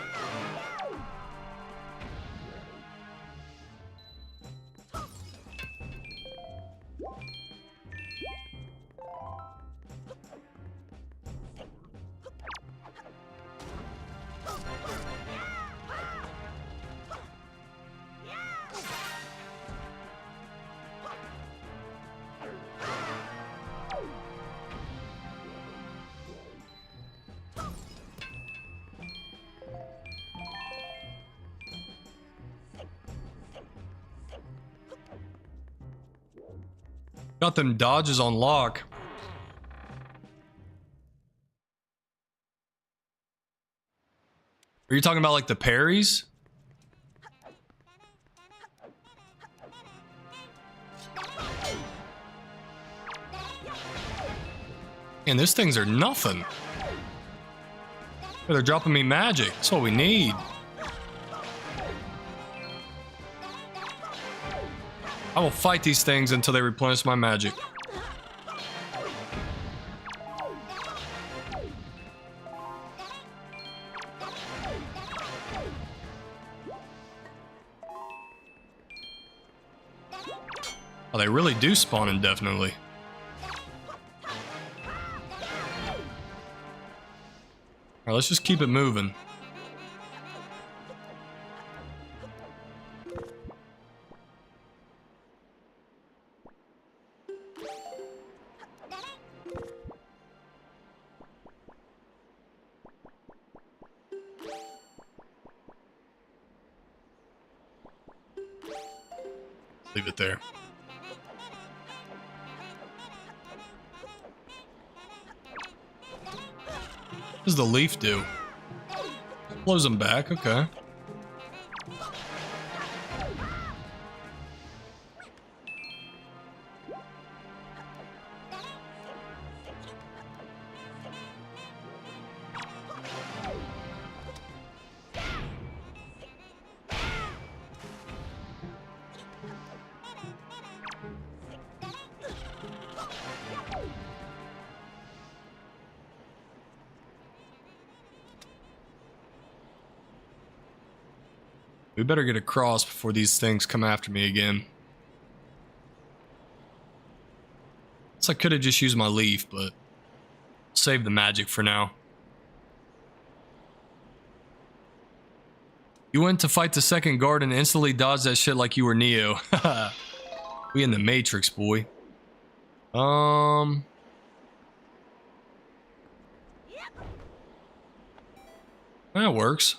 Got them dodges on lock. Are you talking about like the parries? Man, those things are nothing. They're dropping me magic. That's what we need. I will fight these things until they replenish my magic. Oh, they really do spawn indefinitely. Alright, let's just keep it moving. Leave it there. What does the leaf do? Blows them back, okay. We better get across before these things come after me again. So I could have just used my leaf, but save the magic for now. You went to fight the second guard and instantly dodged that shit like you were Neo. We in the Matrix, boy. That works.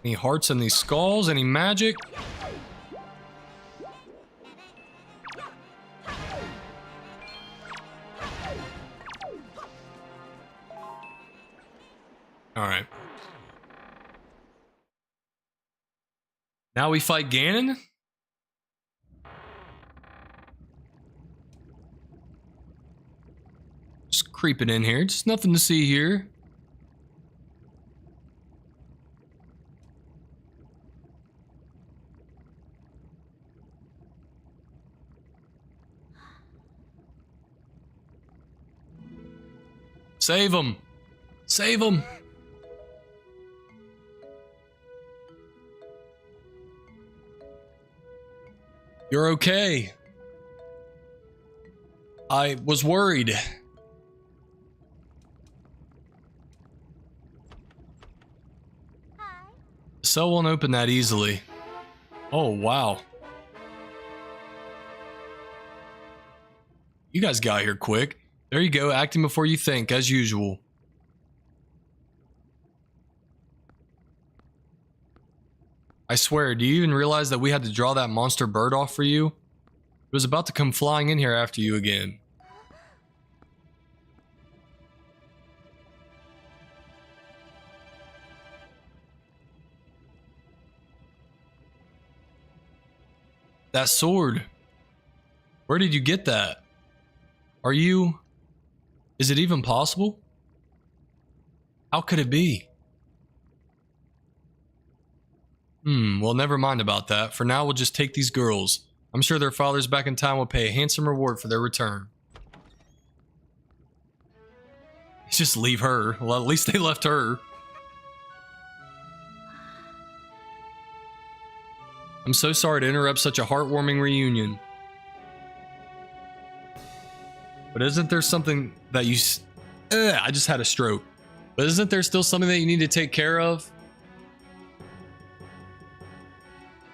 Any hearts in these skulls? Any magic? Alright. Now we fight Ganon? Just creeping in here. Just nothing to see here. Save him! Save him! You're okay. I was worried. The cell won't open that easily. Oh, wow. You guys got here quick. There you go, acting before you think, as usual. I swear, do you even realize that we had to draw that monster bird off for you? It was about to come flying in here after you again. That sword. Where did you get that? Are you... Is it even possible? How could it be? Well, never mind about that. For now, we'll just take these girls. I'm sure their fathers back in time will pay a handsome reward for their return. Just leave her. Well, at least they left her. I'm so sorry to interrupt such a heartwarming reunion. But isn't there something that you... I just had a stroke. But isn't there still something that you need to take care of?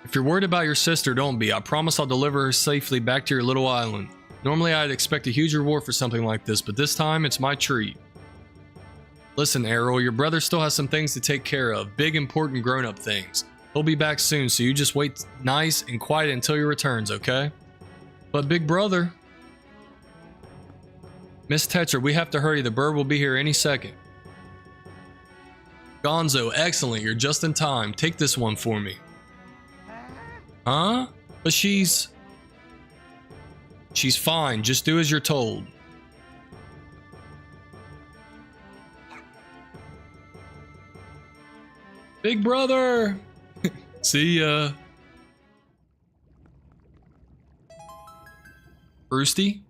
If you're worried about your sister, don't be. I promise I'll deliver her safely back to your little island. Normally I'd expect a huge reward for something like this, but this time it's my treat. Listen, Errol, your brother still has some things to take care of. Big, important, grown-up things. He'll be back soon, so you just wait nice and quiet until he returns, okay? But big brother... Miss Tetra, we have to hurry. The bird will be here any second. Gonzo, excellent. You're just in time. Take this one for me. Huh? But she's fine. Just do as you're told. Big brother! See ya. Froosty?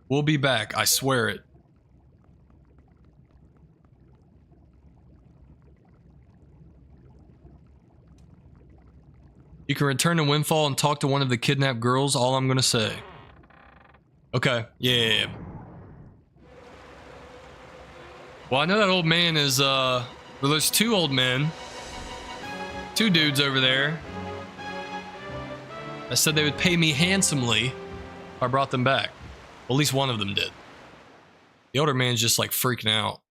We'll be back. I swear it. You can return to Windfall and talk to one of the kidnapped girls, all I'm gonna say. Okay, yeah. Well, I know that old man is, well, there's two old men. Two dudes over there. I said they would pay me handsomely if I brought them back. Well, at least one of them did. The older man's just like freaking out.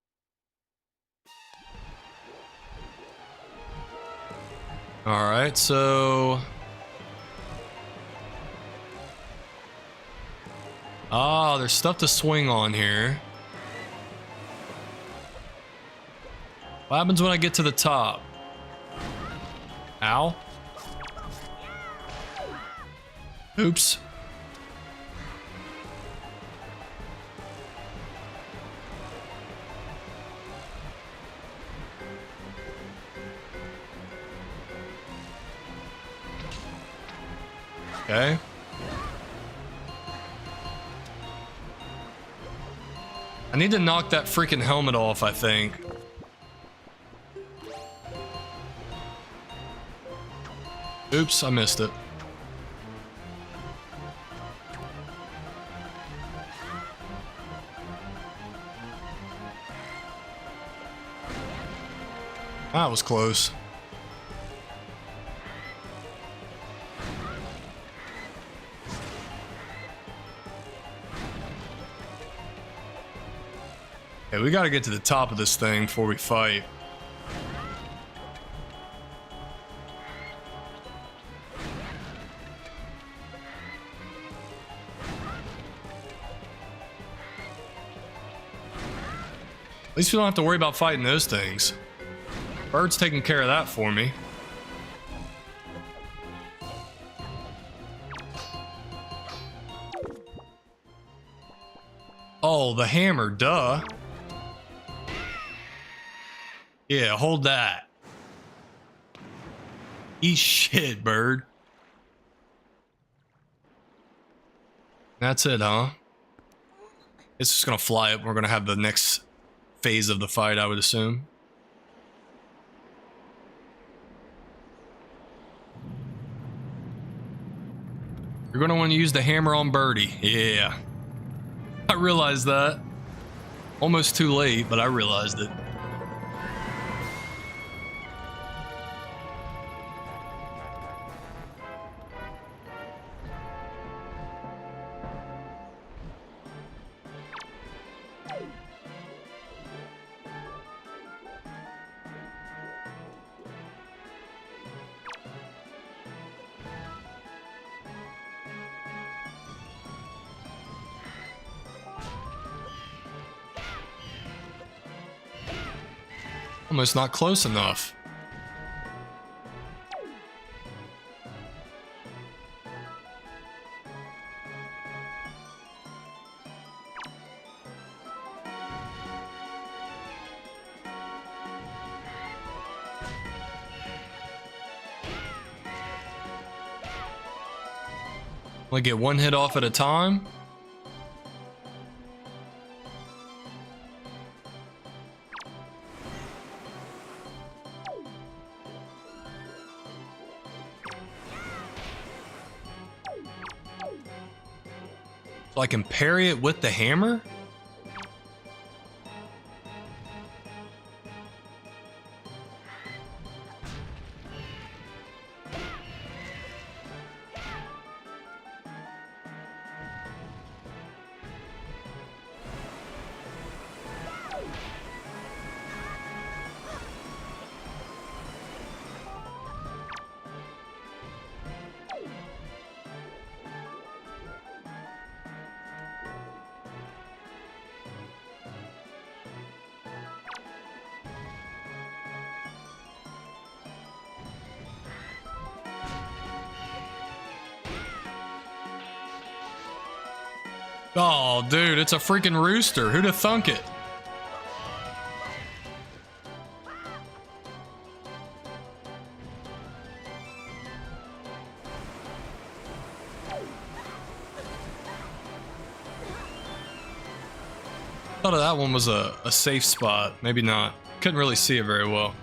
Alright, so... Ah, there's stuff to swing on here. What happens when I get to the top? Ow. Oops. Okay. I need to knock that freaking helmet off, I think. Oops, I missed it. That was close. Hey, we gotta get to the top of this thing before we fight. At least we don't have to worry about fighting those things. Bird's taking care of that for me. Oh, the hammer, duh. Yeah, hold that. Eat shit, bird. That's it, huh? It's just gonna fly up. We're gonna have the next phase of the fight, I would assume. You're gonna want to use the hammer on Birdie. Yeah. I realized that. Almost too late, but I realized it. Almost not close enough. Only get one hit off at a time. So I can parry it with the hammer? Oh, dude, it's a freaking rooster. Who'd have thunk it? Thought that one was a safe spot. Maybe not. Couldn't really see it very well.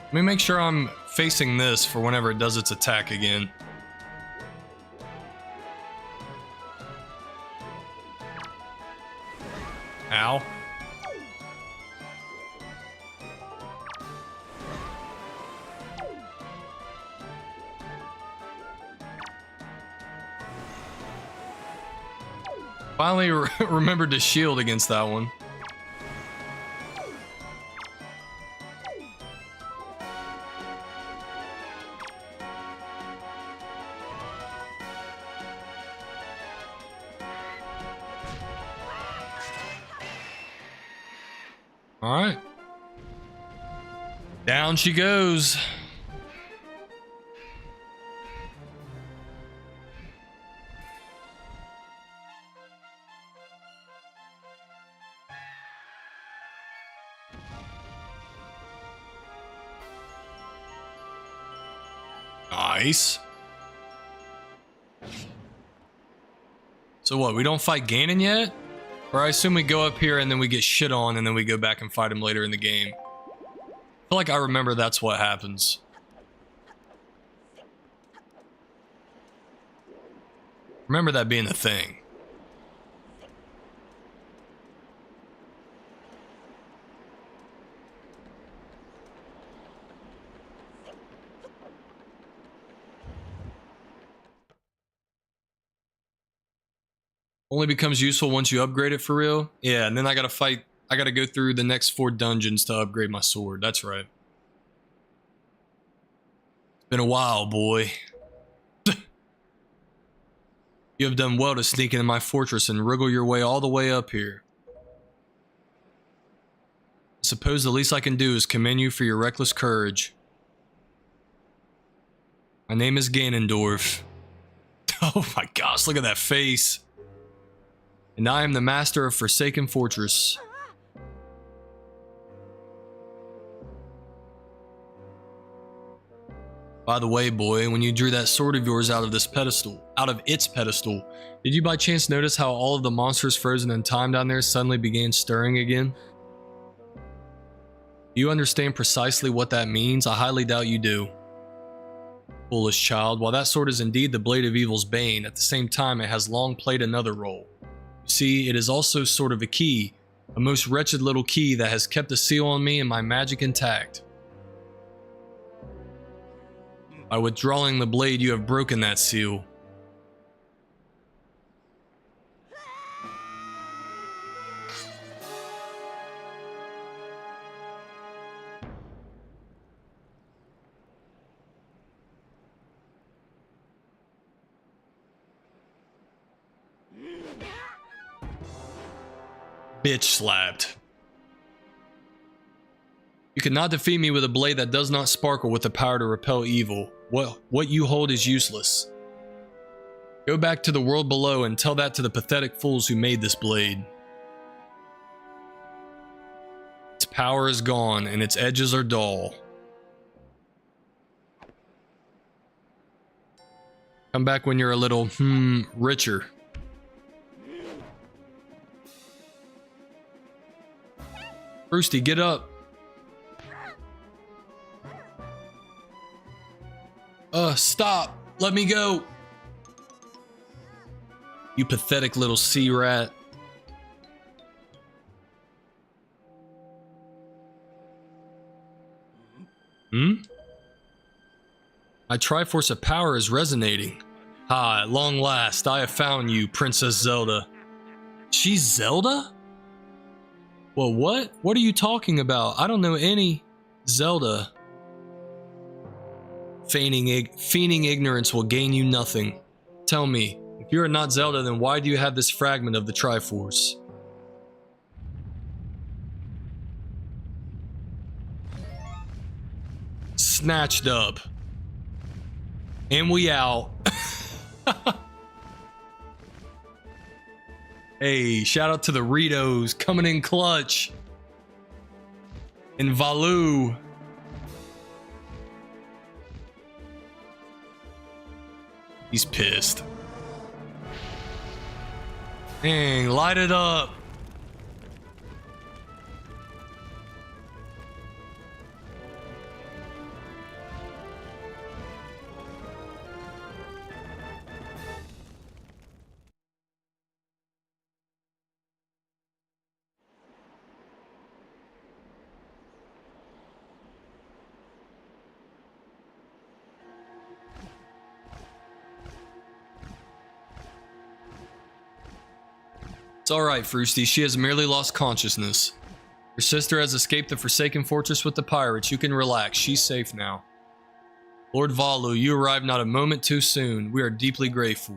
Let me make sure I'm facing this for whenever it does its attack again. Ow. Finally remembered to shield against that one. All right. Down she goes. Nice. So what, we don't fight Ganon yet? Or I assume we go up here and then we get shit on and then we go back and fight him later in the game. I feel like I remember that's what happens. Remember that being a thing. Only becomes useful once you upgrade it for real? Yeah, and then I gotta go through the next 4 dungeons to upgrade my sword. That's right. It's been a while, boy. You have done well to sneak into my fortress and wriggle your way all the way up here. I suppose the least I can do is commend you for your reckless courage. My name is Ganondorf. Oh my gosh, look at that face. And I am the master of Forsaken Fortress. By the way, boy, when you drew that sword of yours out of its pedestal, did you by chance notice how all of the monsters frozen in time down there suddenly began stirring again? Do you understand precisely what that means? I highly doubt you do. Foolish child, while that sword is indeed the blade of evil's bane, at the same time it has long played another role. You see, it is also sort of a key, a most wretched little key that has kept the seal on me and my magic intact. By withdrawing the blade, you have broken that seal. Bitch slapped. You cannot defeat me with a blade that does not sparkle with the power to repel evil. What you hold is useless. Go back to the world below and tell that to the pathetic fools who made this blade. Its power is gone and its edges are dull. Come back when you're a little, richer. Froosty, get up. Stop. Let me go. You pathetic little sea rat. My Triforce of Power is resonating. Ah, at long last, I have found you, Princess Zelda. She's Zelda? Well, what? What are you talking about? I don't know any Zelda. Feigning ignorance will gain you nothing. Tell me, if you are not Zelda, then why do you have this fragment of the Triforce? Snatched up. And we out. Hey, shout out to the Ritos coming in clutch. And Valu. He's pissed. Dang, light it up. It's alright, Froosty. She has merely lost consciousness. Your sister has escaped the Forsaken Fortress with the pirates. You can relax. She's safe now. Lord Valu, you arrived not a moment too soon. We are deeply grateful.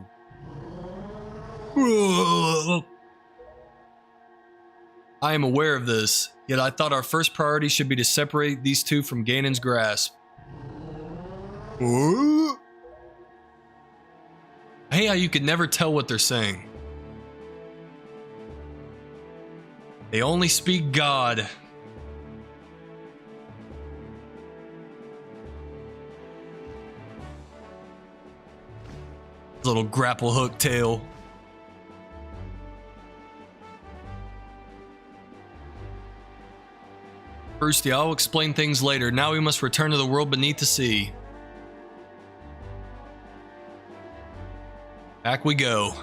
I am aware of this, yet I thought our first priority should be to separate these two from Ganon's grasp. I hate how you could never tell what they're saying. They only speak God. His little grapple hook tail. Froosty, I'll explain things later. Now we must return to the world beneath the sea. Back we go.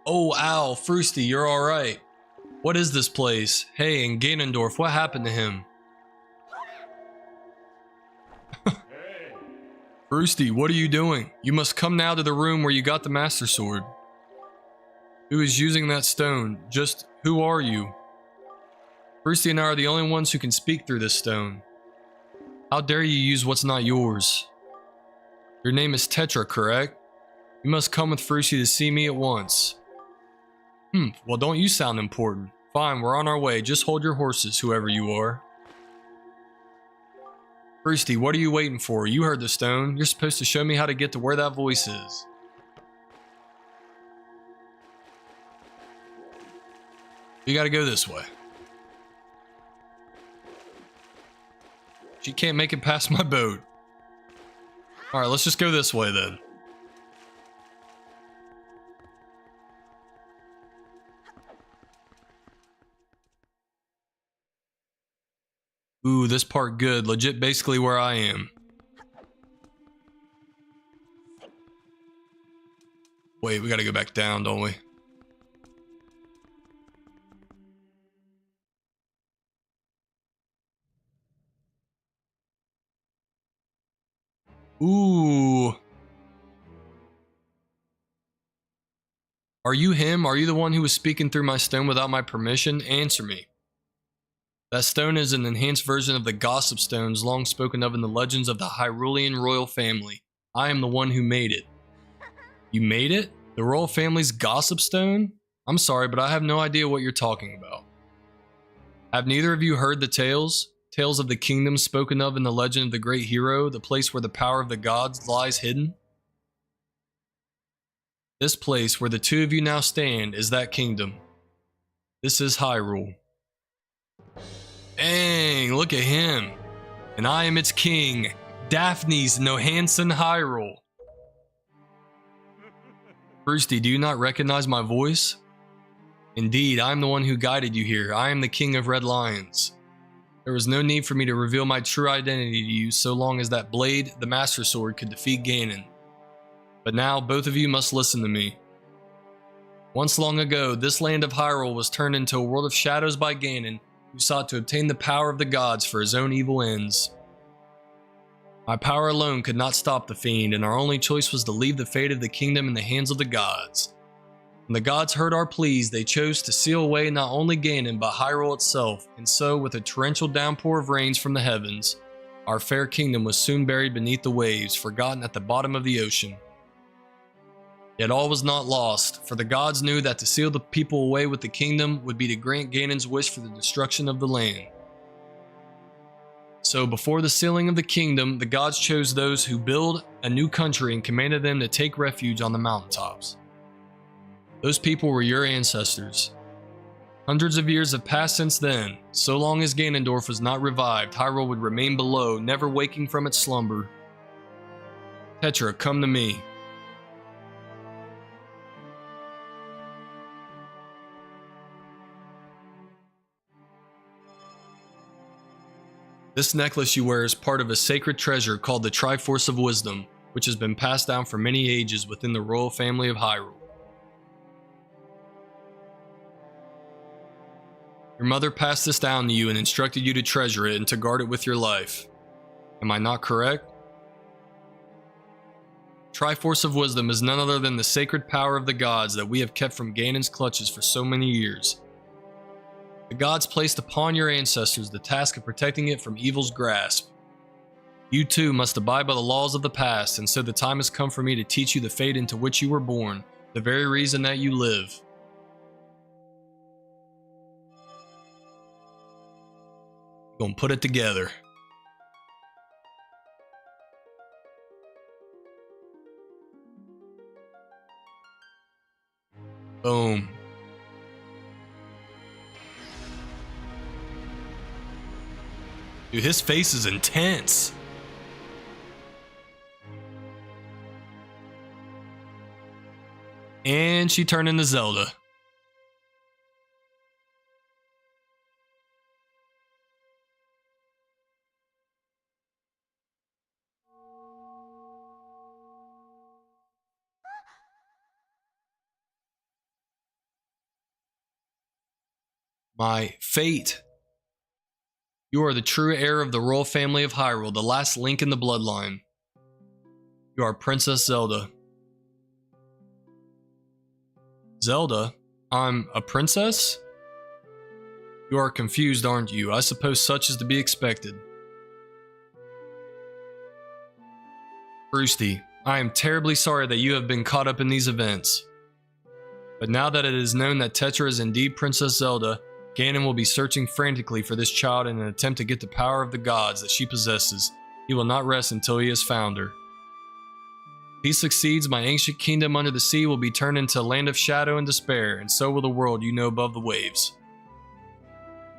Oh, ow, Froosty, you're alright. What is this place? Hey, and Ganondorf, what happened to him? Froosty, what are you doing? You must come now to the room where you got the Master Sword. Who is using that stone? Just who are you? Froosty and I are the only ones who can speak through this stone. How dare you use what's not yours? Your name is Tetra, correct? You must come with Froosty to see me at once. Well, don't you sound important. Fine, we're on our way. Just hold your horses, whoever you are. Froosty, what are you waiting for? You heard the stone. You're supposed to show me how to get to where that voice is. You gotta go this way. She can't make it past my boat. Alright, let's just go this way then. Ooh, this part good. Legit basically where I am. Wait, we gotta go back down, don't we? Ooh. Are you him? Are you the one who was speaking through my stone without my permission? Answer me. That stone is an enhanced version of the gossip stones long spoken of in the legends of the Hyrulean royal family. I am the one who made it. You made it? The royal family's gossip stone? I'm sorry, but I have no idea what you're talking about. Have neither of you heard the tales? Tales of the kingdom spoken of in the legend of the great hero, the place where the power of the gods lies hidden? This place where the two of you now stand is that kingdom. This is Hyrule. Dang, look at him. And I am its king, Daphne's Nohanson Hyrule. Froosty, do you not recognize my voice? Indeed, I am the one who guided you here. I am the king of Red Lions. There was no need for me to reveal my true identity to you so long as that blade, the Master Sword, could defeat Ganon. But now, both of you must listen to me. Once long ago, this land of Hyrule was turned into a world of shadows by Ganon, who sought to obtain the power of the gods for his own evil ends. My power alone could not stop the fiend, and our only choice was to leave the fate of the kingdom in the hands of the gods. When the gods heard our pleas, they chose to seal away not only Ganon, but Hyrule itself, and so, with a torrential downpour of rains from the heavens, our fair kingdom was soon buried beneath the waves, forgotten at the bottom of the ocean. Yet all was not lost, for the gods knew that to seal the people away with the kingdom would be to grant Ganon's wish for the destruction of the land. So before the sealing of the kingdom, the gods chose those who build a new country and commanded them to take refuge on the mountaintops. Those people were your ancestors. Hundreds of years have passed since then. So long as Ganondorf was not revived, Hyrule would remain below, never waking from its slumber. Tetra, come to me. This necklace you wear is part of a sacred treasure called the Triforce of Wisdom, which has been passed down for many ages within the royal family of Hyrule. Your mother passed this down to you and instructed you to treasure it and to guard it with your life. Am I not correct? Triforce of Wisdom is none other than the sacred power of the gods that we have kept from Ganon's clutches for so many years. The gods placed upon your ancestors the task of protecting it from evil's grasp. You too must abide by the laws of the past, and so the time has come for me to teach you the fate into which you were born, the very reason that you live. We're gonna put it together. Boom. Dude, his face is intense. And she turned into Zelda. My fate. You are the true heir of the royal family of Hyrule, the last link in the bloodline. You are Princess Zelda. Zelda? I'm a princess? You are confused, aren't you? I suppose such is to be expected. Froosty, I am terribly sorry that you have been caught up in these events. But now that it is known that Tetra is indeed Princess Zelda, Ganon will be searching frantically for this child in an attempt to get the power of the gods that she possesses. He will not rest until he has found her. If he succeeds, my ancient kingdom under the sea will be turned into a land of shadow and despair, and so will the world you know above the waves.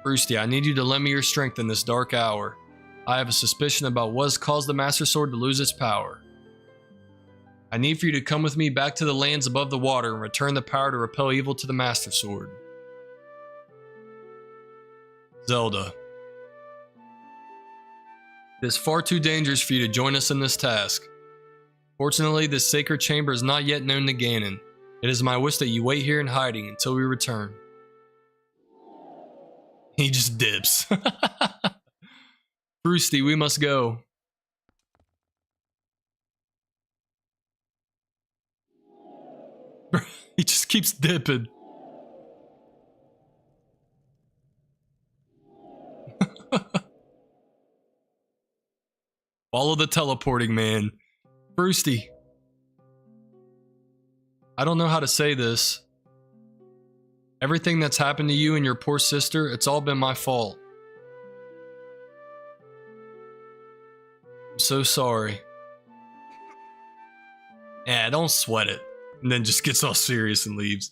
Froosty, I need you to lend me your strength in this dark hour. I have a suspicion about what has caused the Master Sword to lose its power. I need for you to come with me back to the lands above the water and return the power to repel evil to the Master Sword. Zelda. It is far too dangerous for you to join us in this task. Fortunately, this sacred chamber is not yet known to Ganon. It is my wish that you wait here in hiding until we return. He just dips. Froosty, we must go. He just keeps dipping. Follow the teleporting man. Froosty. I don't know how to say this. Everything that's happened to you and your poor sister, it's all been my fault. I'm so sorry. Yeah, don't sweat it. And then just gets all serious and leaves.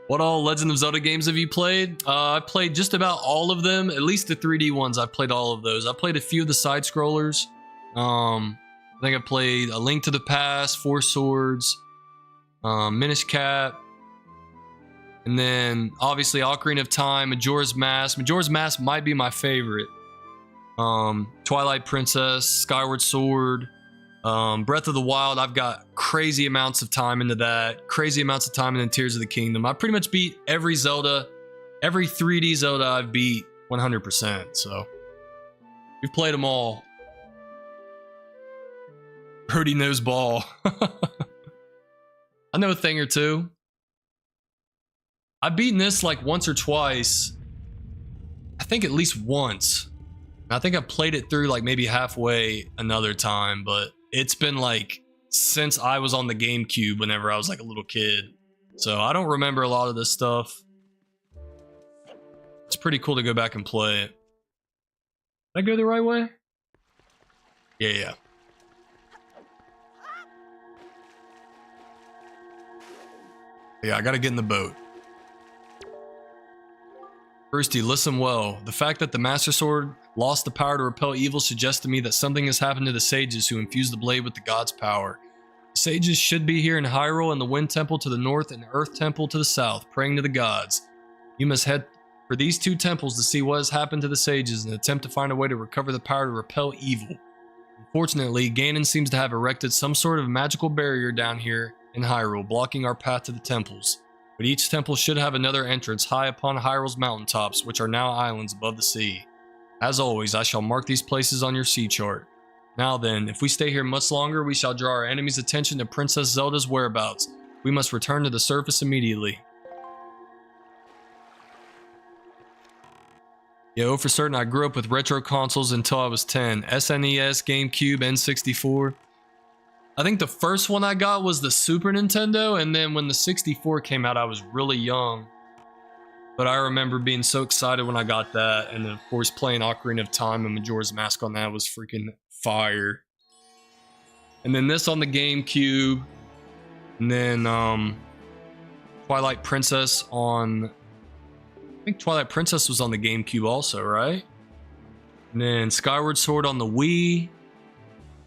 What all Legend of Zelda games have you played? I played just about all of them. At least the 3D ones, I've played all of those. I played a few of the side-scrollers. I think I played A Link to the Past, Four Swords, Minish Cap, and then obviously Ocarina of Time, Majora's Mask. Majora's Mask might be my favorite. Twilight Princess, Skyward Sword, Breath of the Wild. I've got crazy amounts of time into that. Crazy amounts of time in Tears of the Kingdom. I pretty much beat every Zelda, every 3D Zelda I've beat 100%. So we've played them all. Brody knows ball. I know a thing or two. I've beaten this like once or twice. I think at least once. I think I played it through like maybe halfway another time, but it's been like since I was on the GameCube whenever I was like a little kid. So I don't remember a lot of this stuff. It's pretty cool to go back and play it. Did I go the right way? Yeah. Yeah, I gotta get in the boat. Froosty, listen well. The fact that the Master Sword lost the power to repel evil suggests to me that something has happened to the sages who infused the blade with the god's power. The sages should be here in Hyrule and the Wind Temple to the north and the Earth Temple to the south, praying to the gods. You must head for these two temples to see what has happened to the sages and attempt to find a way to recover the power to repel evil. Unfortunately, Ganon seems to have erected some sort of magical barrier down here in Hyrule, blocking our path to the temples. But each temple should have another entrance high upon Hyrule's mountaintops, which are now islands above the sea. As always, I shall mark these places on your sea chart. Now then, if we stay here much longer, we shall draw our enemy's attention to Princess Zelda's whereabouts. We must return to the surface immediately. Yo, for certain, I grew up with retro consoles until I was 10. SNES, GameCube, N64. I think the first one I got was the Super Nintendo, and then when the 64 came out, I was really young. But I remember being so excited when I got that, and then of course playing Ocarina of Time and Majora's Mask on that was freaking fire. And then this on the GameCube, and then Twilight Princess on... I think Twilight Princess was on the GameCube also, right? And then Skyward Sword on the Wii.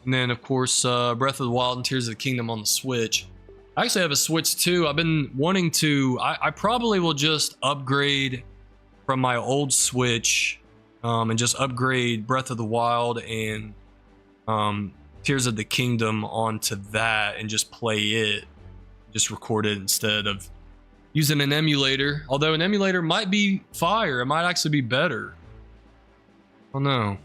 And then, of course, Breath of the Wild and Tears of the Kingdom on the Switch. I actually have a Switch too. I've been wanting to... I probably will just upgrade from my old Switch and just upgrade Breath of the Wild and Tears of the Kingdom onto that and just play it. Just record it instead of using an emulator. Although an emulator might be fire. It might actually be better. Oh no.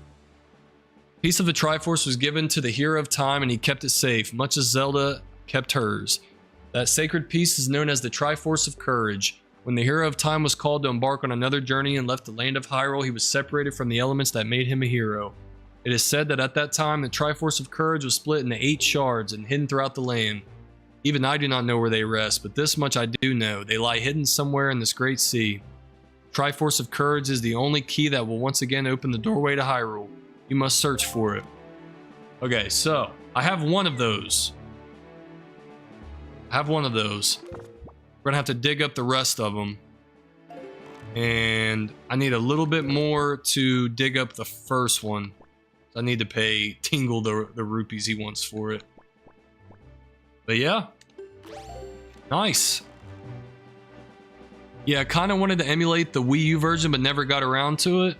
Piece of the Triforce was given to the Hero of Time and he kept it safe, much as Zelda kept hers. That sacred piece is known as the Triforce of Courage. When the Hero of Time was called to embark on another journey and left the land of Hyrule, he was separated from the elements that made him a hero. It is said that at that time, the Triforce of Courage was split into 8 shards and hidden throughout the land. Even I do not know where they rest, but this much I do know. They lie hidden somewhere in this great sea. Triforce of Courage is the only key that will once again open the doorway to Hyrule. You must search for it. Okay, so I have one of those. We're gonna have to dig up the rest of them. And I need a little bit more to dig up the first one. I need to pay Tingle the rupees he wants for it. But yeah. Nice. Yeah, I kind of wanted to emulate the Wii U version, but never got around to it.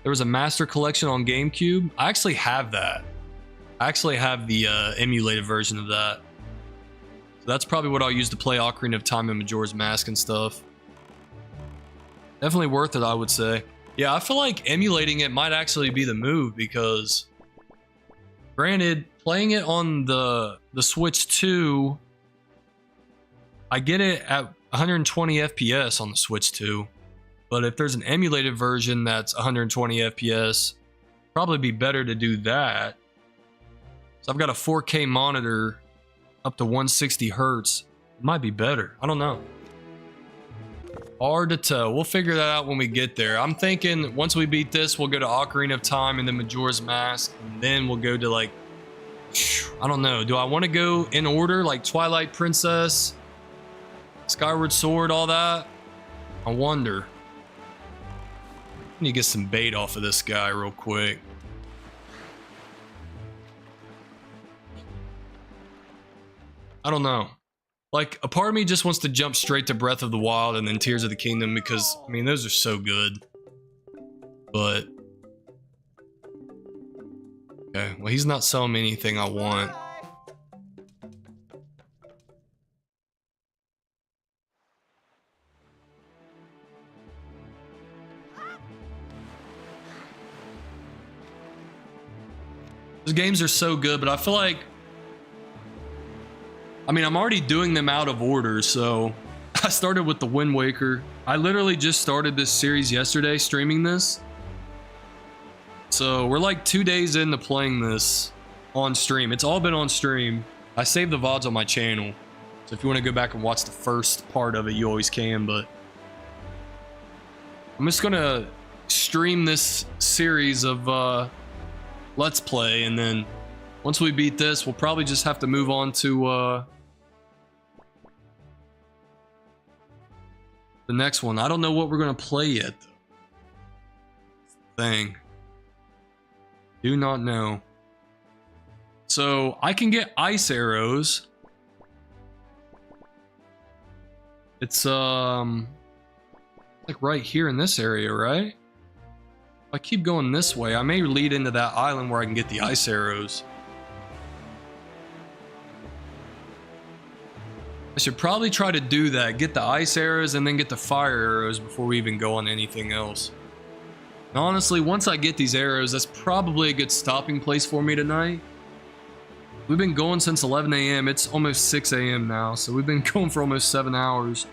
There was a Master Collection on GameCube. I actually have that. I actually have the emulated version of that. So that's probably what I'll use to play Ocarina of Time and Majora's Mask and stuff. Definitely worth it, I would say. Yeah, I feel like emulating it might actually be the move because... Granted, playing it on the Switch 2... I get it at 120 FPS on the Switch 2. But if there's an emulated version that's 120 FPS, probably be better to do that. So I've got a 4K monitor up to 160 Hertz. It might be better. I don't know. Hard to tell. We'll figure that out when we get there. I'm thinking once we beat this, we'll go to Ocarina of Time and then Majora's Mask. And then we'll go to like, I don't know. Do I want to go in order like Twilight Princess, Skyward Sword, all that? I wonder. I need to get some bait off of this guy real quick. I don't know. Like, a part of me just wants to jump straight to Breath of the Wild and then Tears of the Kingdom because, I mean, those are so good. But... okay, well, he's not selling me anything I want. Those games are so good, but I feel like... I mean, I'm already doing them out of order, so... I started with the Wind Waker. I literally just started this series yesterday, streaming this. So, we're like 2 days into playing this on stream. It's all been on stream. I saved the VODs on my channel. So if you want to go back and watch the first part of it, you always can, but... I'm just gonna stream this series of, Let's Play, and then... once we beat this, we'll probably just have to move on to, the next one. I don't know what we're gonna play yet, though. Thing. Do not know. So, I can get ice arrows. It's, like right here in this area, right? If I keep going this way, I may lead into that island where I can get the ice arrows. I should probably try to do that. Get the ice arrows and then get the fire arrows before we even go on anything else. And honestly, once I get these arrows, that's probably a good stopping place for me tonight. We've been going since 11 a.m. It's almost 6 a.m. now, so we've been going for almost 7 hours.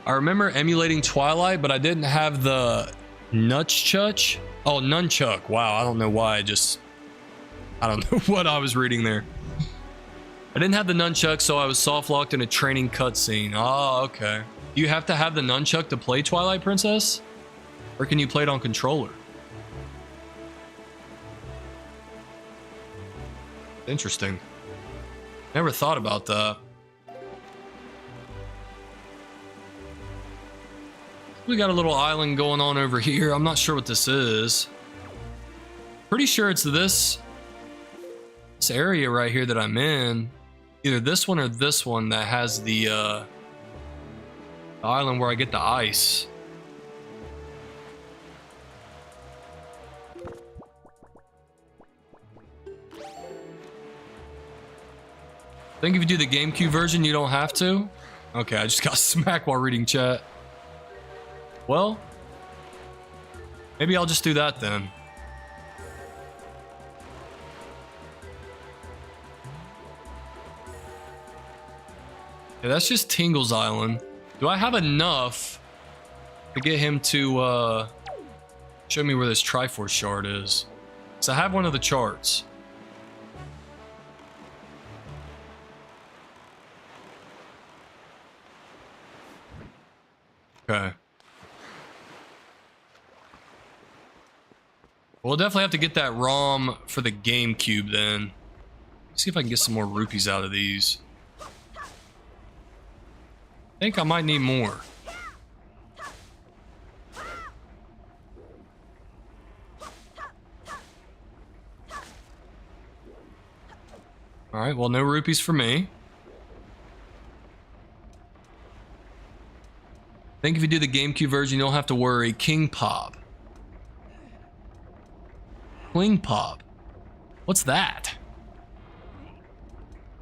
I remember emulating Twilight, but I didn't have the nunchuck. Oh, nunchuck. Wow, I don't know why. I don't know what I was reading there. I didn't have the nunchuck, so I was soft locked in a training cutscene. Oh, okay. Do you have to have the nunchuck to play Twilight Princess? Or can you play it on controller? Interesting. Never thought about that. We got a little island going on over here. I'm not sure what this is. Pretty sure it's this area right here that I'm in. Either this one or this one that has the island where I get the ice. I think if you do the GameCube version, you don't have to. Okay, I just got smacked while reading chat. Well, maybe I'll just do that then. Yeah, that's just Tingle's Island. Do I have enough to get him to show me where this Triforce shard is? So I have one of the charts. Okay. We'll definitely have to get that ROM for the GameCube then. Let's see if I can get some more rupees out of these. I think I might need more. Alright, well, no rupees for me. I think if you do the GameCube version, you don't have to worry. King Pop. Kling Pop. What's that?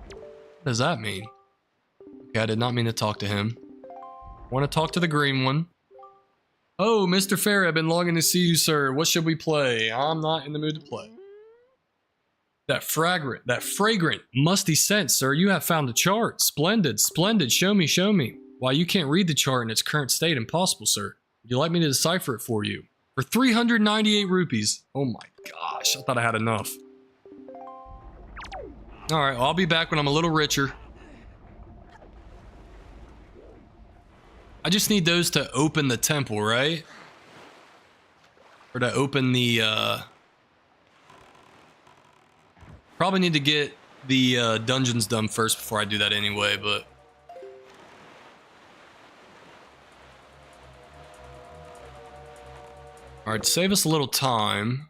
What does that mean? Okay, I did not mean to talk to him. I want to talk to the green one. Oh, Mr. Fairy, I've been longing to see you, sir. What should we play? I'm not in the mood to play. That fragrant, musty scent, sir. You have found the chart. Splendid, splendid. Show me, show me. Why, you can't read the chart in its current state. Impossible, sir. Would you like me to decipher it for you? For 398 rupees. Oh my gosh, I thought I had enough. Alright, well, I'll be back when I'm a little richer. I just need those to open the temple, right? Or to open the, probably need to get the dungeons done first before I do that anyway, but... Alright, to save us a little time.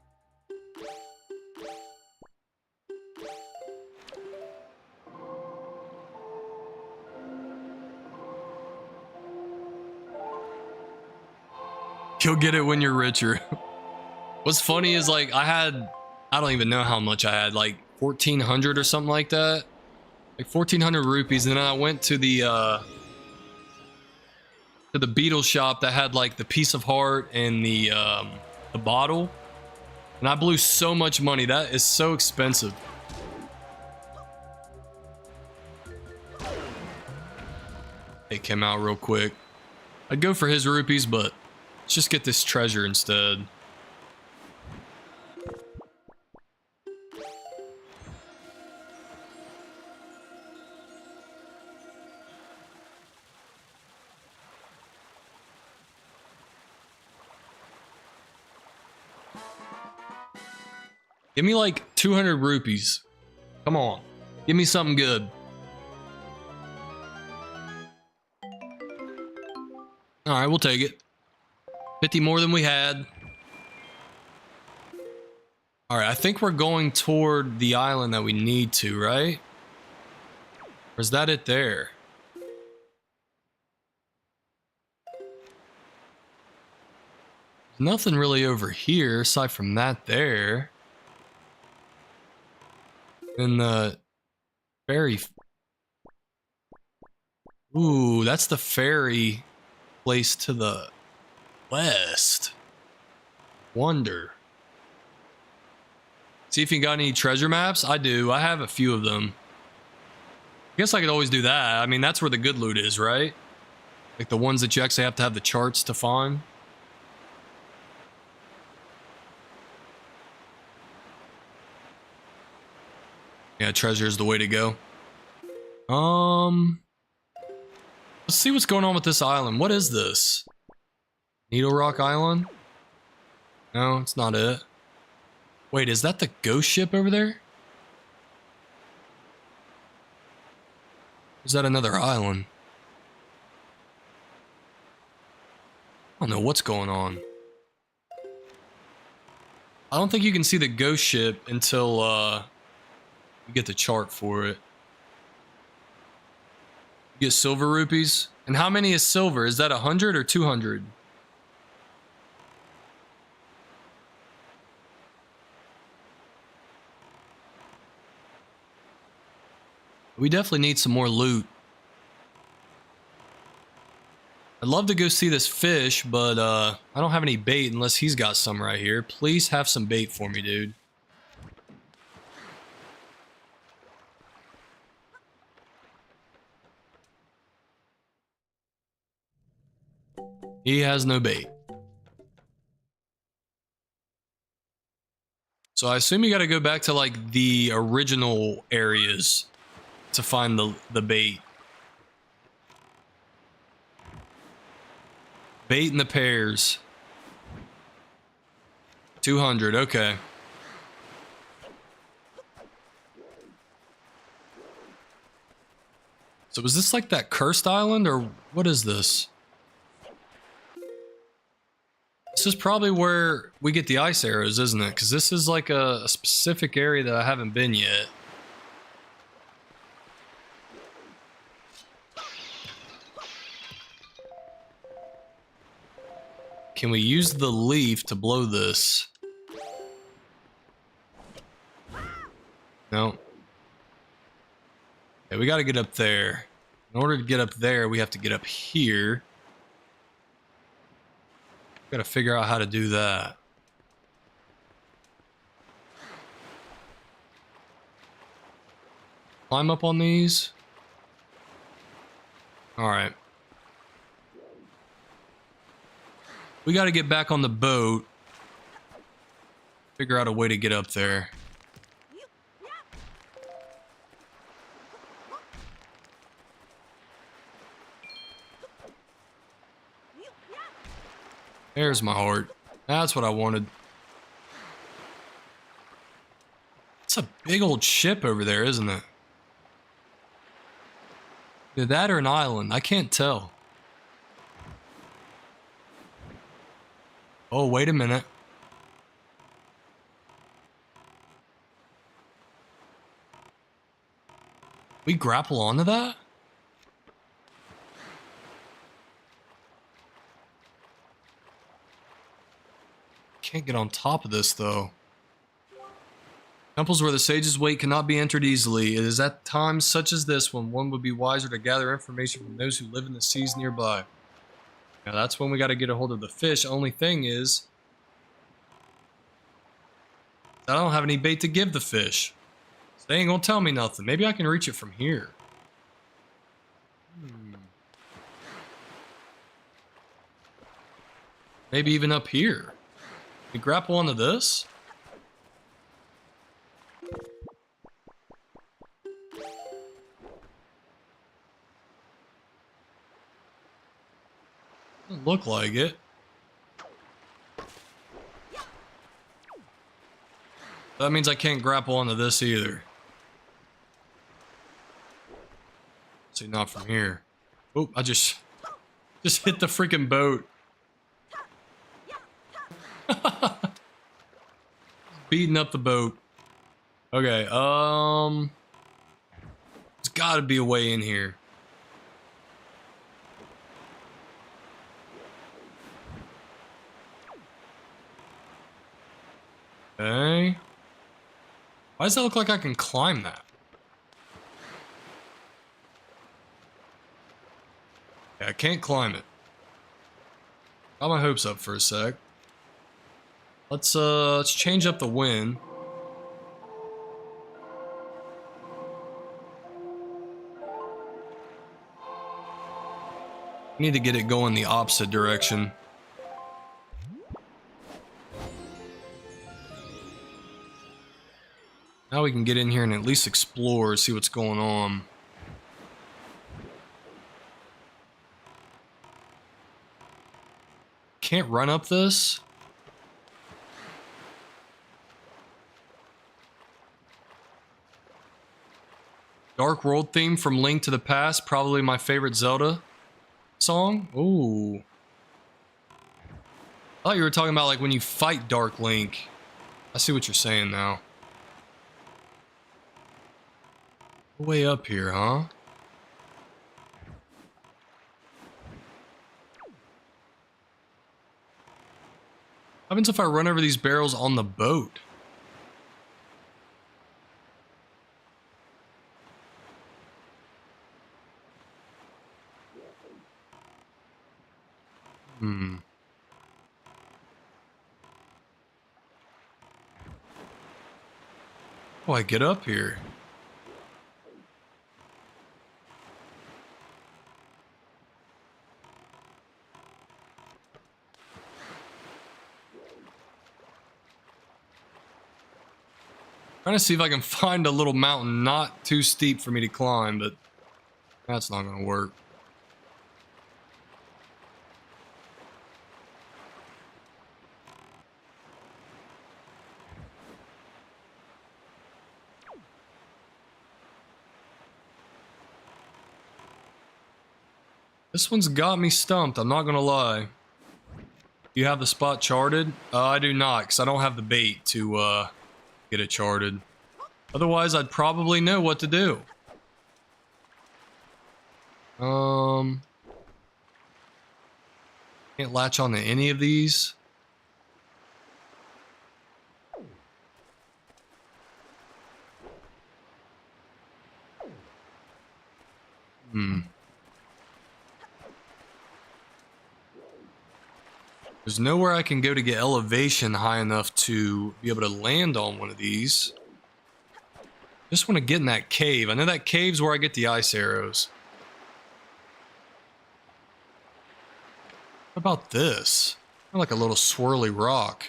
You'll get it when you're richer. What's funny is, like, I don't even know how much I had, like 1,400 or something like that. Like 1,400 rupees, and then I went to the beetle shop that had like the piece of heart and the bottle, and I blew so much money. That is so expensive. Take him out real quick. I'd go for his rupees, but let's just get this treasure instead. Give me like 200 rupees. Come on. Give me something good. Alright, we'll take it. 50 more than we had. Alright, I think we're going toward the island that we need to, right? Or is that it there? Nothing really over here aside from that there. And the ferry. Ooh, that's the ferry place to the west. Wonder. See if you got any treasure maps. I do. I have a few of them. I guess I could always do that. I mean, that's where the good loot is, right? Like the ones that you actually have to have the charts to find. Yeah, treasure is the way to go. Let's see what's going on with this island. What is this? Needle Rock Island? No, it's not it. Wait, is that the ghost ship over there? Is that another island? I don't know what's going on. I don't think you can see the ghost ship until you get the chart for it. You get silver rupees. And how many is silver? Is that 100 or 200? We definitely need some more loot. I'd love to go see this fish, but I don't have any bait unless he's got some right here. Please have some bait for me, dude. He has no bait. So I assume you got to go back to like the original areas to find the bait. Bait in the pairs. 200, okay. So is this like that cursed island or what is this? This is probably where we get the ice arrows, isn't it? Because this is like a specific area that I haven't been yet. Can we use the leaf to blow this? No. Okay, we got to get up there. In order to get up there, we have to get up here. Got to figure out how to do that. Climb up on these. All right. We got to get back on the boat. Figure out a way to get up there. There's my heart. That's what I wanted. It's a big old ship over there, isn't it? Either that or an island. I can't tell. Oh, wait a minute. We grapple onto that? Can't get on top of this, though. Temples where the sages wait cannot be entered easily. It is at times such as this when one would be wiser to gather information from those who live in the seas nearby. Now that's when we got to get a hold of the fish. Only thing is, I don't have any bait to give the fish. So they ain't gonna tell me nothing. Maybe I can reach it from here. Maybe even up here. We grapple onto this? Doesn't look like it. That means I can't grapple onto this either. See, not from here. Oh, I just hit the freaking boat. Beating up the boat. Okay, there's gotta be a way in here. Okay. Why does that look like I can climb that? Yeah, I can't climb it. Got my hopes up for a sec. Let's change up the wind. Need to get it going the opposite direction. Now we can get in here and at least explore, see what's going on. Can't run up this? Dark World theme from Link to the Past, probably my favorite Zelda song. Ooh. I thought you were talking about like when you fight Dark Link. I see what you're saying now. Way up here, huh? What happens if I run over these barrels on the boat? Oh, I get up here. Trying to see if I can find a little mountain not too steep for me to climb, but that's not going to work. This one's got me stumped, I'm not going to lie. You have the spot charted? I do not, because I don't have the bait to get it charted. Otherwise, I'd probably know what to do. Can't latch onto any of these. There's nowhere I can go to get elevation high enough to be able to land on one of these. Just want to get in that cave. I know that cave's where I get the ice arrows. What about this? Like a little swirly rock.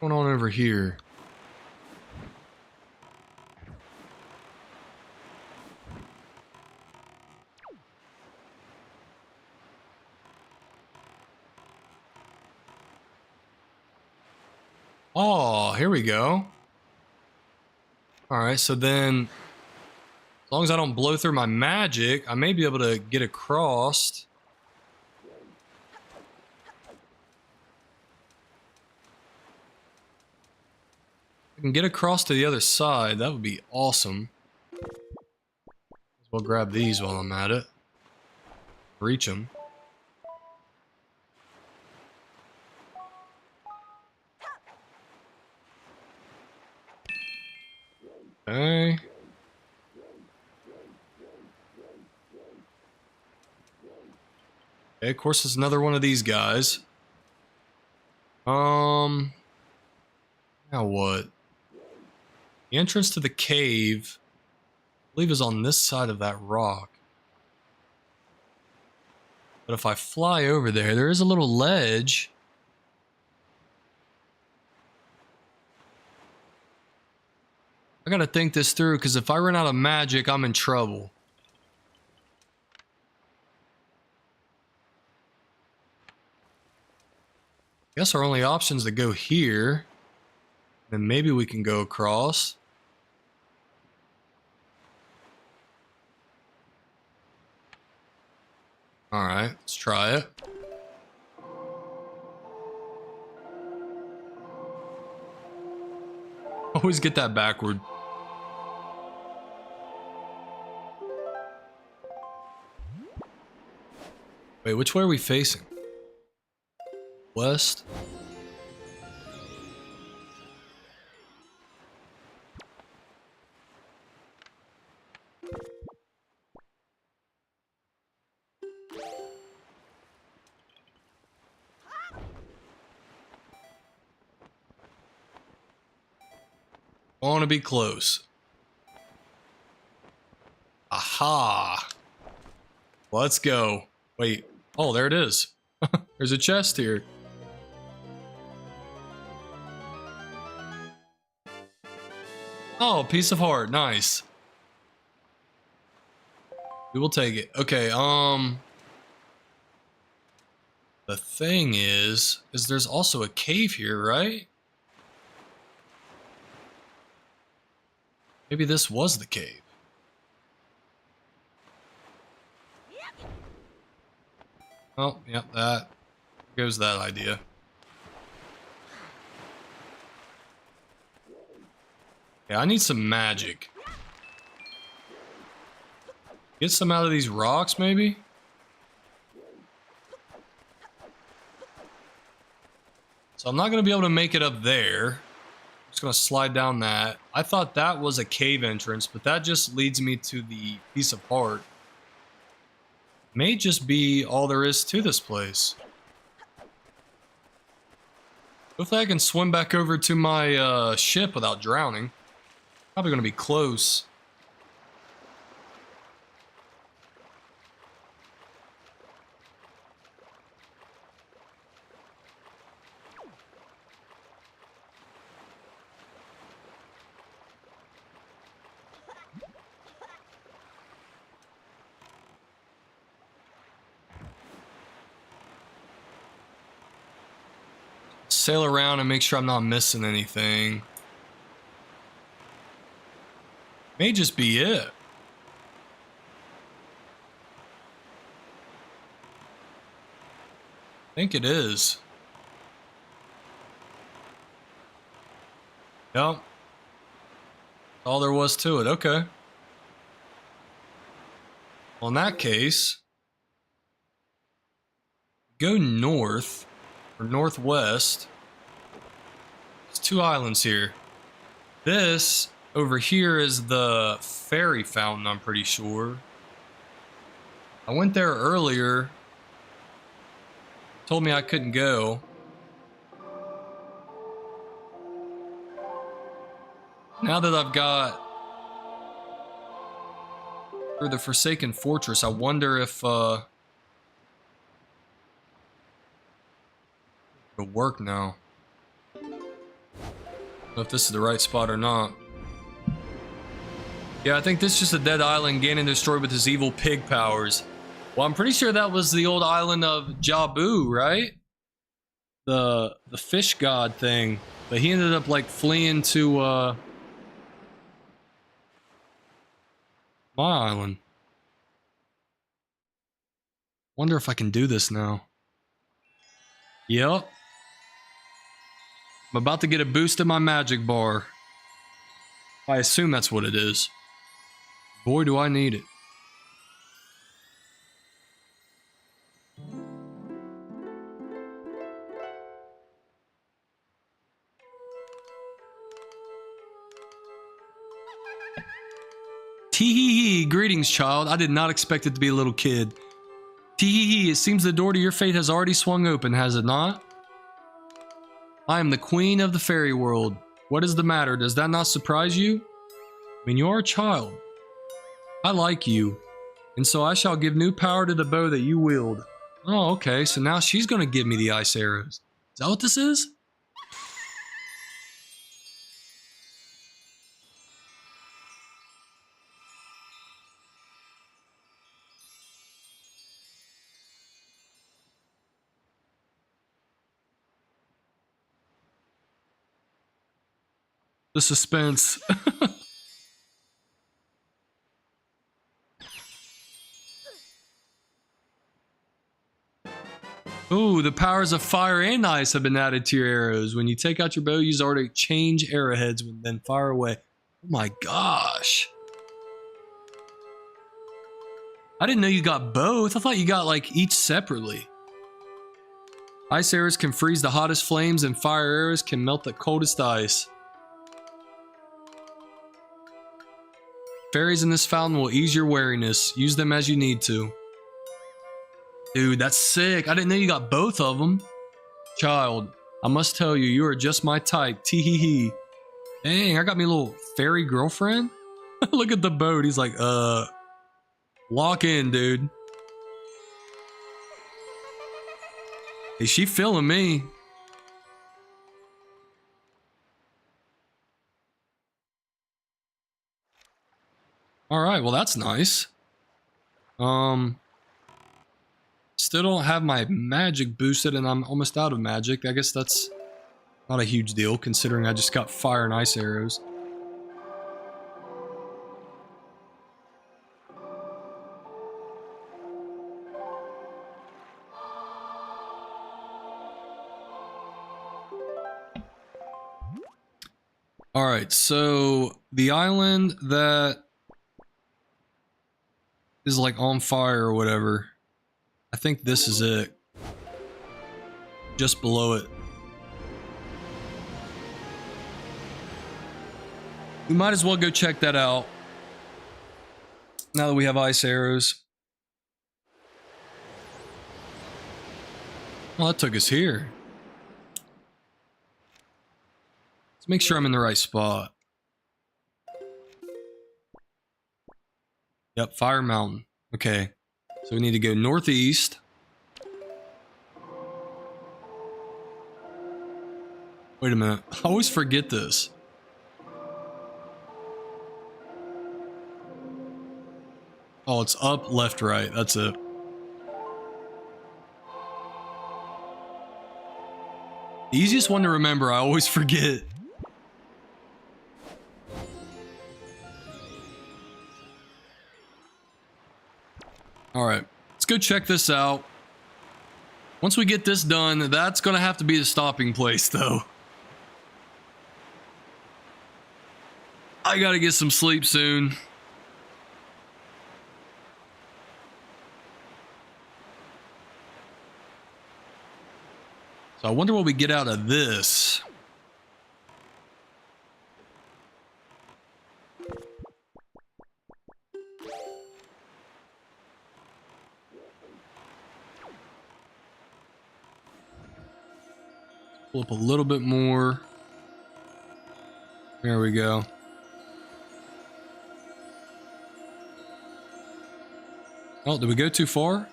What's going on over here? Oh, here we go. Alright, so then, as long as I don't blow through my magic, I may be able to get across. I can get across to the other side, that would be awesome. We'll grab these while I'm at it. Reach them. Okay. Okay, of course, it's another one of these guys. Now what? The entrance to the cave, I believe, is on this side of that rock. But if I fly over there, there is a little ledge. I gotta think this through, because if I run out of magic, I'm in trouble. Guess our only option is to go here. Then maybe we can go across. Alright, let's try it. Always get that backward. Wait, which way are we facing? West? I want to be close. Aha! Let's go. Wait. Oh, there it is. There's a chest here. Oh, piece of heart. Nice. We will take it. Okay, the thing is there's also a cave here, right? Maybe this was the cave. Oh, yep, that goes that idea. Yeah, I need some magic. Get some out of these rocks, maybe? So I'm not going to be able to make it up there. I'm just going to slide down that. I thought that was a cave entrance, but that just leads me to the piece of heart. May just be all there is to this place. Hopefully I can swim back over to my ship without drowning. Probably going to be close. Sail around and make sure I'm not missing anything. May just be it. I think it is. Yep. All there was to it. Okay. Well, in that case, go north or northwest. There's two islands here. This over here is the fairy fountain, I'm pretty sure. I went there earlier. Told me I couldn't go. Now that I've got through the Forsaken Fortress, I wonder if it'll work now. I don't know if this is the right spot or not. Yeah, I think this is just a dead island Ganon destroyed with his evil pig powers. Well, I'm pretty sure that was the old island of Jabu, right? The fish god thing. But he ended up like fleeing to my island. Wonder if I can do this now. Yep. I'm about to get a boost in my magic bar. I assume that's what it is. Boy, do I need it. Tee-hee-hee, greetings, child. I did not expect it to be a little kid. Tee-hee-hee, it seems the door to your fate has already swung open, has it not? I am the queen of the fairy world. What is the matter? Does that not surprise you? I mean, you are a child. I like you, and so I shall give new power to the bow that you wield. Oh, okay, so now she's gonna give me the ice arrows. Is that what this is? The suspense. Ooh, the powers of fire and ice have been added to your arrows. When you take out your bow, use R to change arrowheads and then fire away. Oh my gosh. I didn't know you got both. I thought you got like each separately. Ice arrows can freeze the hottest flames and fire arrows can melt the coldest ice. Fairies in this fountain will ease your weariness. Use them as you need to. Dude, that's sick. I didn't know you got both of them. Child, I must tell you, you are just my type. Tee-hee-hee. Dang, I got me a little fairy girlfriend. Look at the boat. He's like, lock in, dude. Is she feeling me? All right, well, that's nice. Still don't have my magic boosted and I'm almost out of magic. I guess that's not a huge deal considering I just got fire and ice arrows. All right, so the island that is like on fire or whatever, I think this is it. Just below it. We might as well go check that out. Now that we have ice arrows. Oh, that took us here. Let's make sure I'm in the right spot. Yep, Fire Mountain. Okay. So we need to go northeast. Wait a minute. I always forget this. Oh, it's up, left, right. That's it. The easiest one to remember, I always forget. Alright, let's go check this out. Once we get this done, that's gonna have to be the stopping place, though. I gotta get some sleep soon. So I wonder what we get out of this. Pull up a little bit more. There we go. Oh, did we go too far?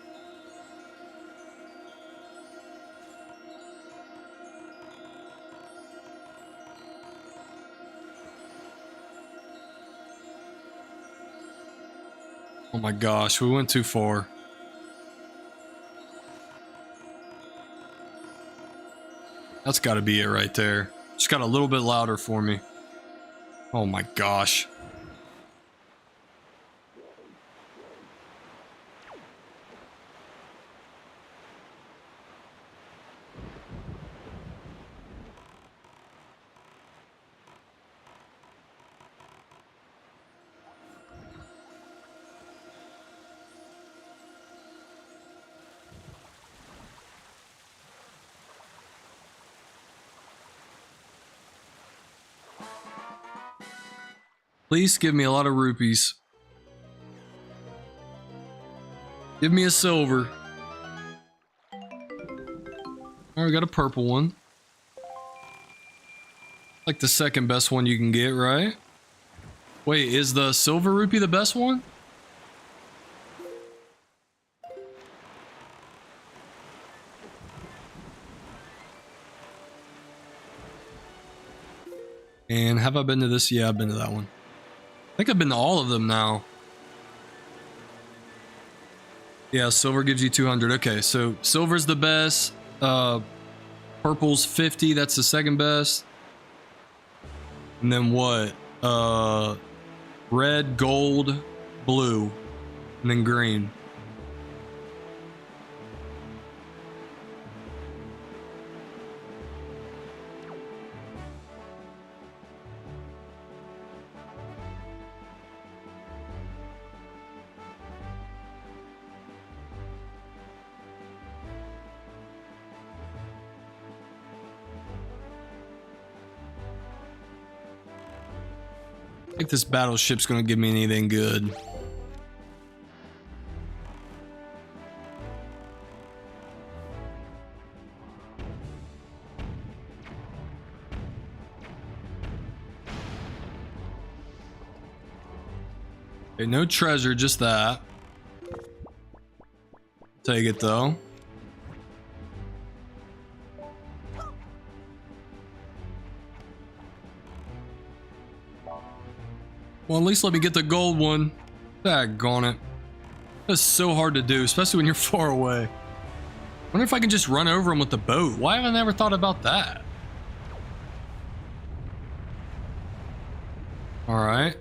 Oh my gosh, we went too far. That's got to be it right there. Just got a little bit louder for me. Oh my gosh. Please give me a lot of rupees. Give me a silver. Alright, we got a purple one. Like the second best one you can get, right? Wait, is the silver rupee the best one? And have I been to this? Yeah, I've been to that one. I think I've been to all of them now. Yeah, silver gives you 200. Okay, so silver's the best. Purple's 50. That's the second best. And then what? Red, gold, blue, and then green. I think this battleship's gonna give me anything good. Okay, no treasure, just that. Take it though. Well, at least let me get the gold one. Daggone it. That's so hard to do, especially when you're far away. Wonder if I can just run over them with the boat. Why haven't I ever thought about that? Alright.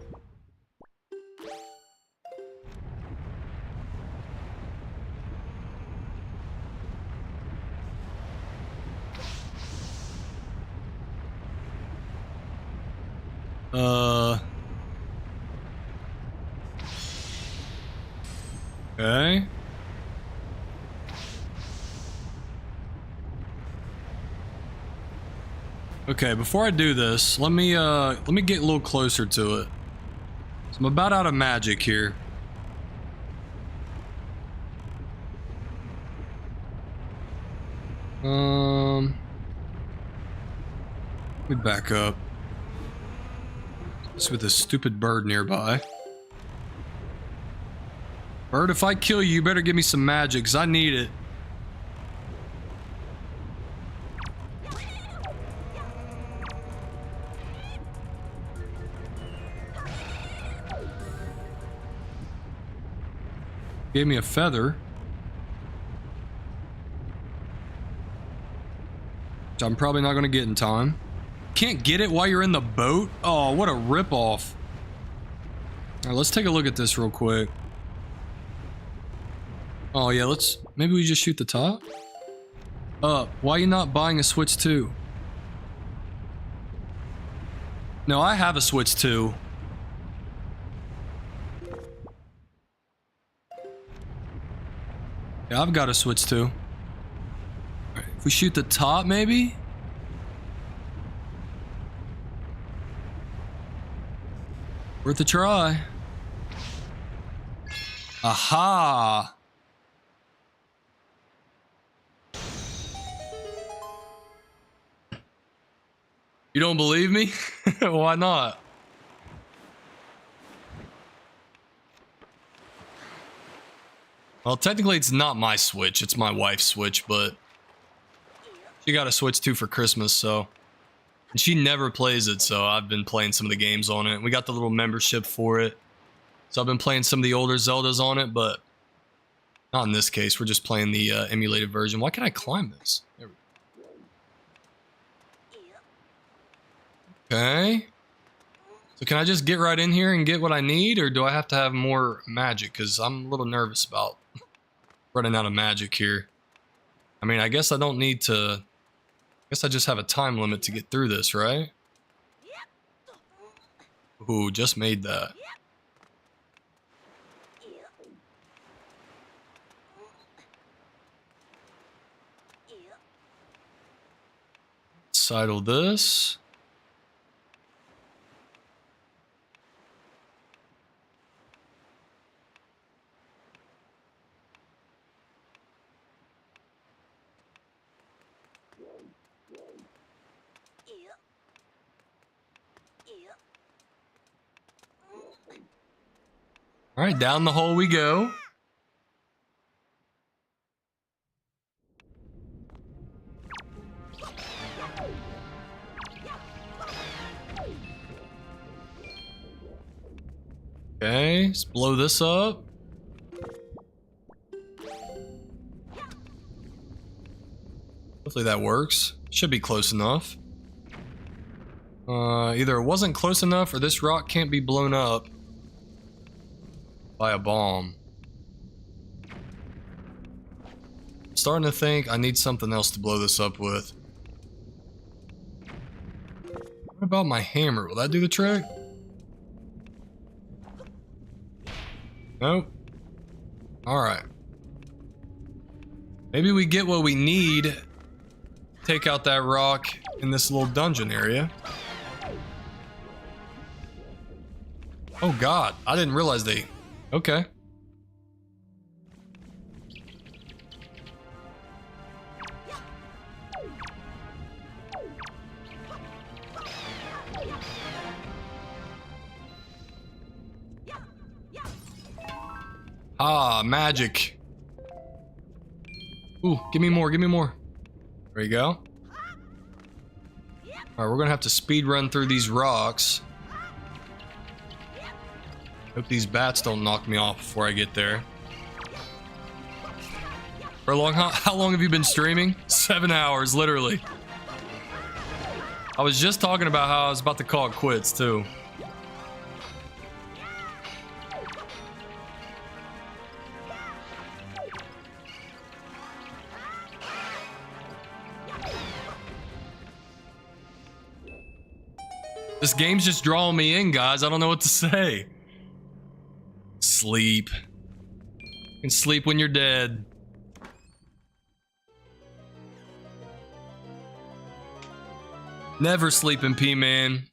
Okay. Okay, before I do this, let me get a little closer to it. So I'm about out of magic here. Let me back up. Just with this stupid bird nearby. Bird, if I kill you, you better give me some magic, because I need it. Gave me a feather. Which I'm probably not going to get in time. Can't get it while you're in the boat? Oh, what a ripoff. Alright, let's take a look at this real quick. Oh yeah, maybe we just shoot the top? Why are you not buying a Switch 2? No, I have a Switch 2. Yeah, I've got a Switch 2. Alright, if we shoot the top, maybe? Worth a try. Aha! You don't believe me? Why not? Well, technically it's not my Switch, it's my wife's Switch, but she got a Switch 2 for Christmas, so. And she never plays it, so I've been playing some of the games on it. We got the little membership for it. So I've been playing some of the older Zeldas on it, but not in this case. We're just playing the emulated version. Why can't I climb this? There we go. Okay. So can I just get right in here and get what I need, or do I have to have more magic? Because I'm a little nervous about running out of magic here. I mean, I guess I don't need to... I guess I just have a time limit to get through this, right? Ooh, just made that. Sidle this. All right, down the hole we go. Okay, let's blow this up. Hopefully that works. Should be close enough. Either it wasn't close enough or this rock can't be blown up by a bomb. I'm starting to think I need something else to blow this up with. What about my hammer? Will that do the trick? Nope. Alright. Maybe we get what we need. Take out that rock in this little dungeon area. Oh god, I didn't realize they... Okay. Ah, magic. Ooh, give me more, give me more. There you go. Alright, we're gonna have to speed run through these rocks. Hope these bats don't knock me off before I get there. How long have you been streaming? 7 hours, literally. I was just talking about how I was about to call it quits, too. This game's just drawing me in, guys. I don't know what to say. Sleep. You can sleep when you're dead. Never sleeping, P-Man.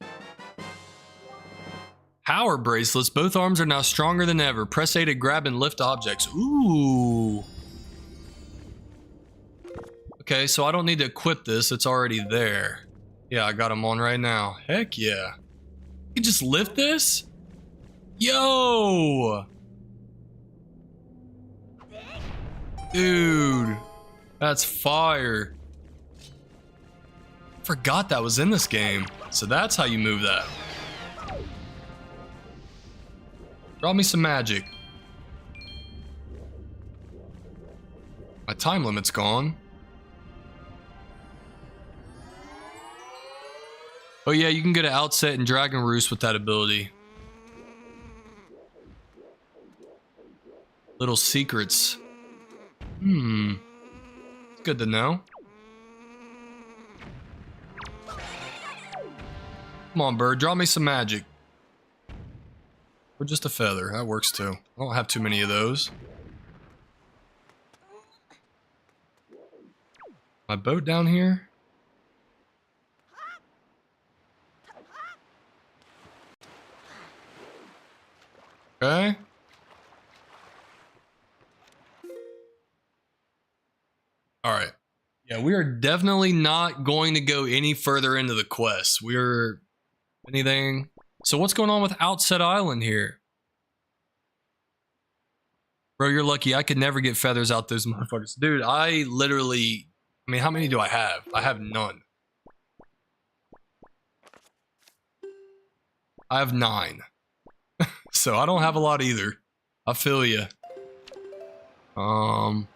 Power bracelets. Both arms are now stronger than ever. Press A to grab and lift objects. Ooh. Okay, so I don't need to equip this. It's already there. Yeah, I got them on right now. Heck yeah. You can just lift this? Yo! Dude. That's fire. Forgot that was in this game. So that's how you move that. Draw me some magic. My time limit's gone. Oh yeah, you can go to Outset and Dragon Roost with that ability. Little secrets. It's good to know. Come on, bird, draw me some magic. Or just a feather, that works too. I don't have too many of those. My boat down here? Okay. Alright. Yeah, we are definitely not going to go any further into the quest. We're... anything... So what's going on with Outset Island here? Bro, you're lucky. I could never get feathers out those motherfuckers. Dude, I literally... I mean, how many do I have? I have none. I have 9. So I don't have a lot either. I feel ya. Now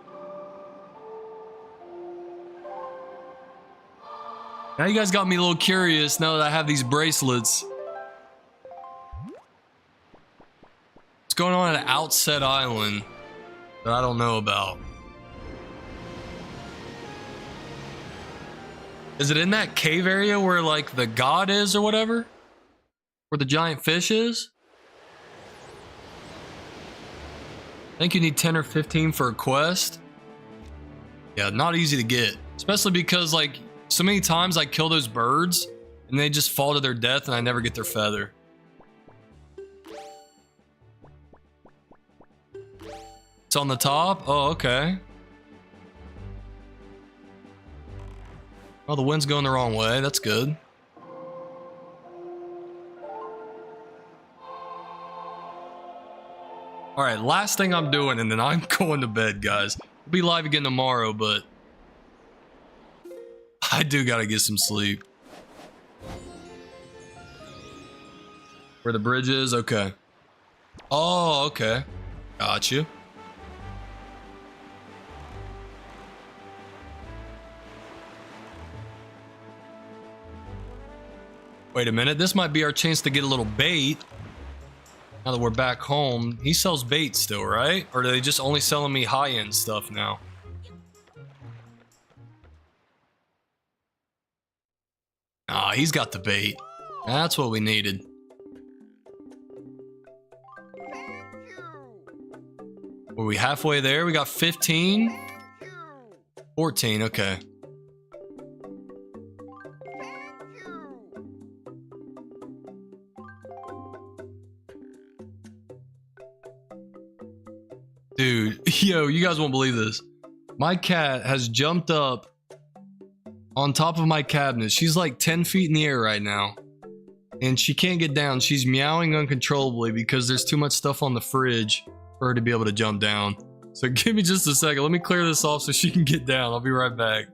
you guys got me a little curious now that I have these bracelets. What's going on at Outset Island that I don't know about? Is it in that cave area where like the god is or whatever? Where the giant fish is? I think you need 10 or 15 for a quest. Yeah, not easy to get. Especially because like so many times I kill those birds and they just fall to their death and I never get their feather. It's on the top? Oh, okay. Oh, the wind's going the wrong way. That's good. Alright, last thing I'm doing and then I'm going to bed, guys. We'll be live again tomorrow, but I do gotta get some sleep. Where the bridge is? Okay. Oh, okay. Got you. Wait a minute. This might be our chance to get a little bait. Now that we're back home. He sells bait still, right? Or are they just only selling me high-end stuff now? Ah, he's got the bait. That's what we needed. Were we halfway there? We got 15? 14, okay. Dude, yo, you guys won't believe this. My cat has jumped up on top of my cabinet. She's like 10 feet in the air right now. And she can't get down. She's meowing uncontrollably because there's too much stuff on the fridge for her to be able to jump down. So give me just a second. Let me clear this off so she can get down. I'll be right back.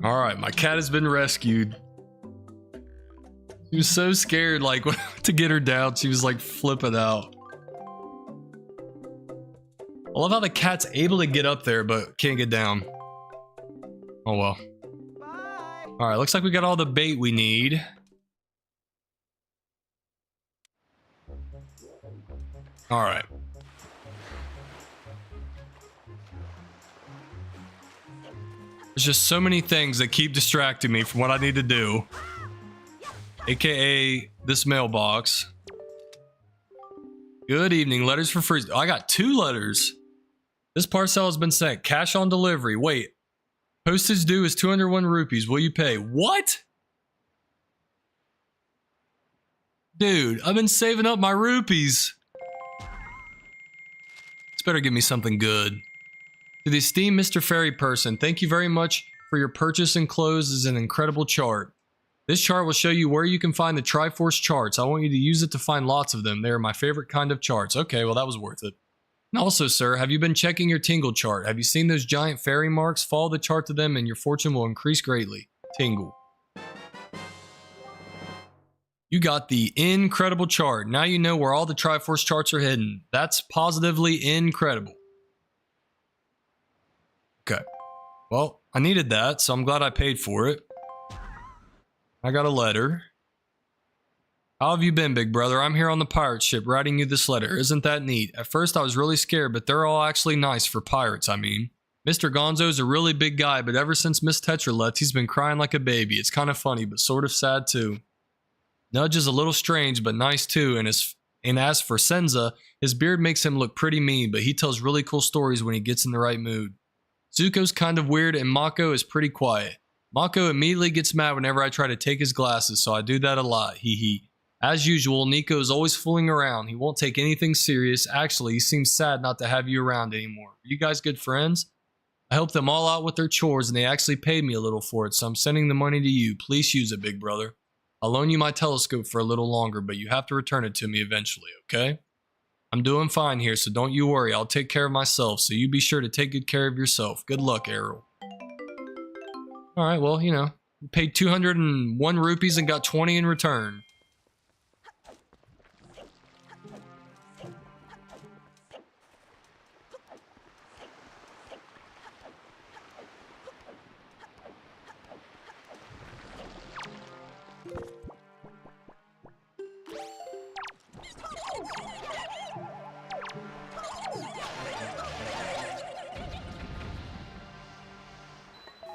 All right, my cat has been rescued. She was so scared, like, to get her down. She was like flipping out. I love how the cat's able to get up there, but can't get down. Oh well. All right, looks like we got all the bait we need. All right. There's just so many things that keep distracting me from what I need to do. AKA this mailbox. Good evening. Letters for Froosty. Oh, I got 2 letters. This parcel has been sent. Cash on delivery. Wait. Postage due is 201 rupees. Will you pay? What? Dude, I've been saving up my rupees. This better give me something good. To the esteemed Mr. Fairy Person, thank you very much for your purchase enclosed is an incredible chart. This chart will show you where you can find the Triforce charts. I want you to use it to find lots of them. They are my favorite kind of charts. Okay, well that was worth it. And also, sir, have you been checking your Tingle chart? Have you seen those giant fairy marks? Follow the chart to them and your fortune will increase greatly. Tingle. You got the incredible chart. Now you know where all the Triforce charts are hidden. That's positively incredible. Okay. Well, I needed that, so I'm glad I paid for it. I got a letter. How have you been, big brother? I'm here on the pirate ship writing you this letter. Isn't that neat? At first I was really scared, but they're all actually nice for pirates, I mean. Mr. Gonzo's a really big guy, but ever since Miss Tetra left, he's been crying like a baby. It's kind of funny, but sort of sad too. Nudge is a little strange, but nice too, and as for Senza, his beard makes him look pretty mean, but he tells really cool stories when he gets in the right mood. Zuko's kind of weird, and Mako is pretty quiet. Mako immediately gets mad whenever I try to take his glasses, so I do that a lot, hee hee. As usual, Nico is always fooling around. He won't take anything serious. Actually, he seems sad not to have you around anymore. Are you guys good friends? I help them all out with their chores, and they actually paid me a little for it, so I'm sending the money to you. Please use it, big brother. I'll loan you my telescope for a little longer, but you have to return it to me eventually, okay? I'm doing fine here, so don't you worry. I'll take care of myself, so you be sure to take good care of yourself. Good luck, Errol. Alright, well, you know, paid 201 rupees and got 20 in return.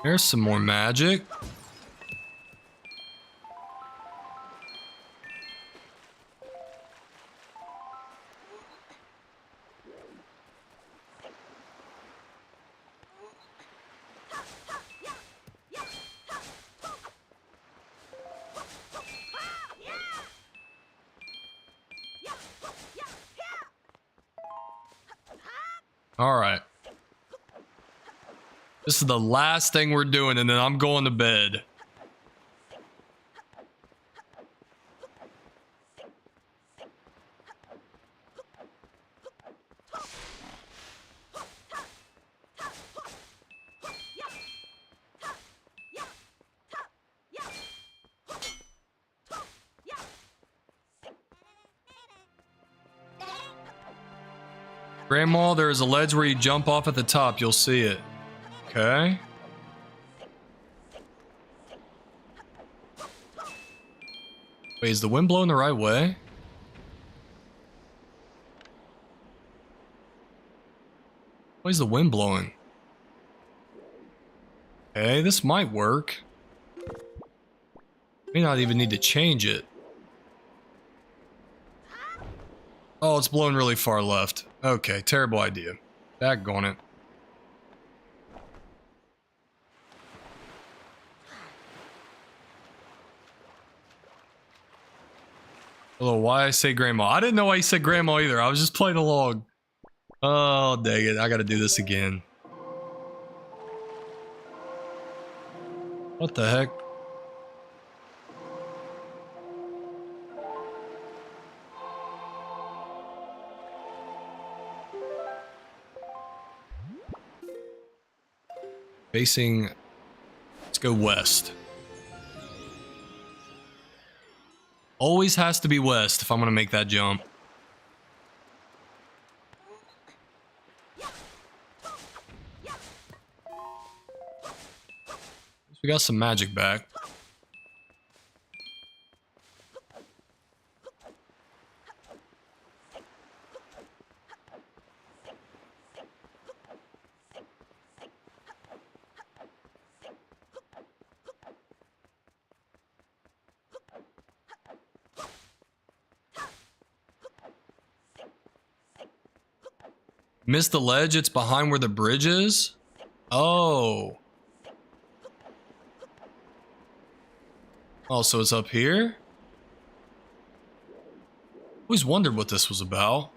There's some more magic. All right. This is the last thing we're doing, and then I'm going to bed. Grandma, there is a ledge where you jump off at the top. You'll see it. Okay. Wait, is the wind blowing the right way? Why is the wind blowing? Okay, this might work. May not even need to change it. Oh, it's blowing really far left. Okay, terrible idea. Back on it. Hello, why I say grandma? I didn't know why you said grandma either. I was just playing along. Oh, dang it. I gotta do this again. What the heck? Facing Let's go west. Always has to be west if I'm gonna make that jump. We got some magic back. Missed the ledge? It's behind where the bridge is? Oh. Oh, so it's up here? Always wondered what this was about.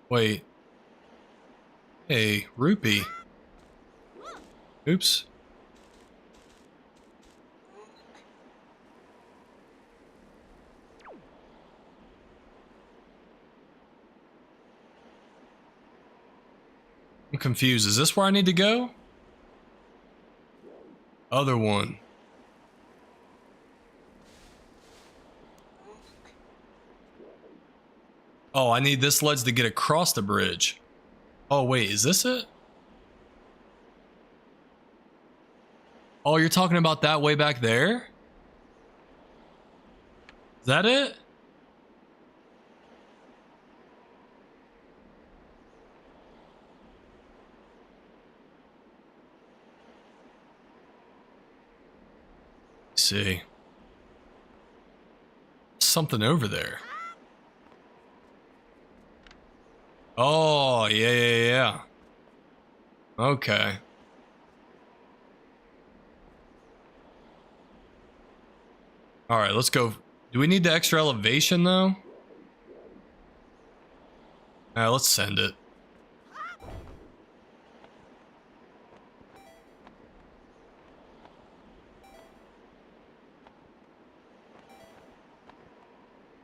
Wait. Hey, rupee. Oops. I'm confused. Is this where I need to go? Other one. Oh, I need this ledge to get across the bridge. Oh, wait, is this it? Oh, you're talking about that way back there? Is that it? Let's see. Something over there. Oh, yeah. Okay. All right, let's go. Do we need the extra elevation, though? All right, let's send it.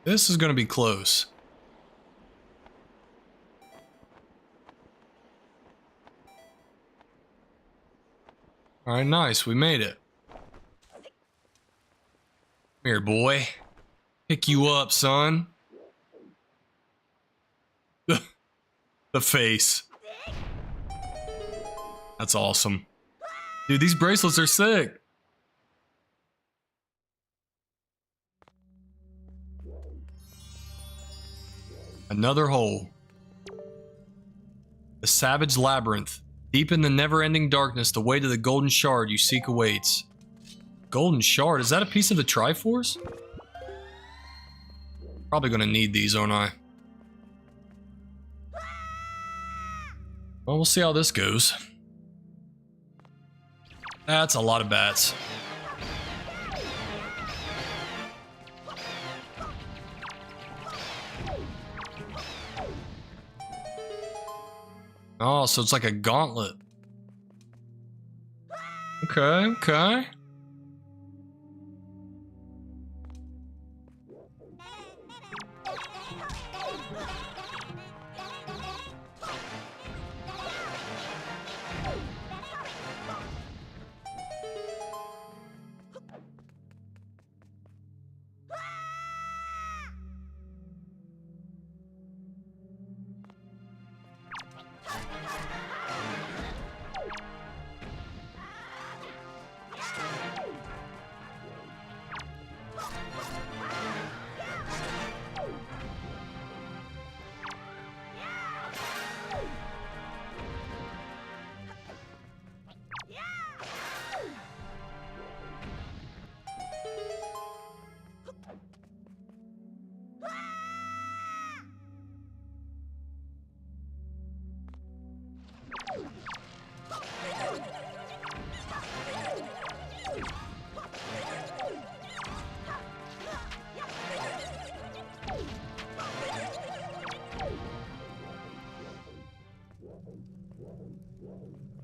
This is going to be close. All right, nice. We made it. Come here, boy. Pick you up, son. The face. That's awesome. Dude, these bracelets are sick. Another hole. The Savage Labyrinth. Deep in the never-ending darkness, the way to the golden shard you seek awaits. Golden shard? Is that a piece of the Triforce? Probably gonna need these, aren't I? Well, we'll see how this goes. That's a lot of bats. Oh, so it's like a gauntlet. Okay.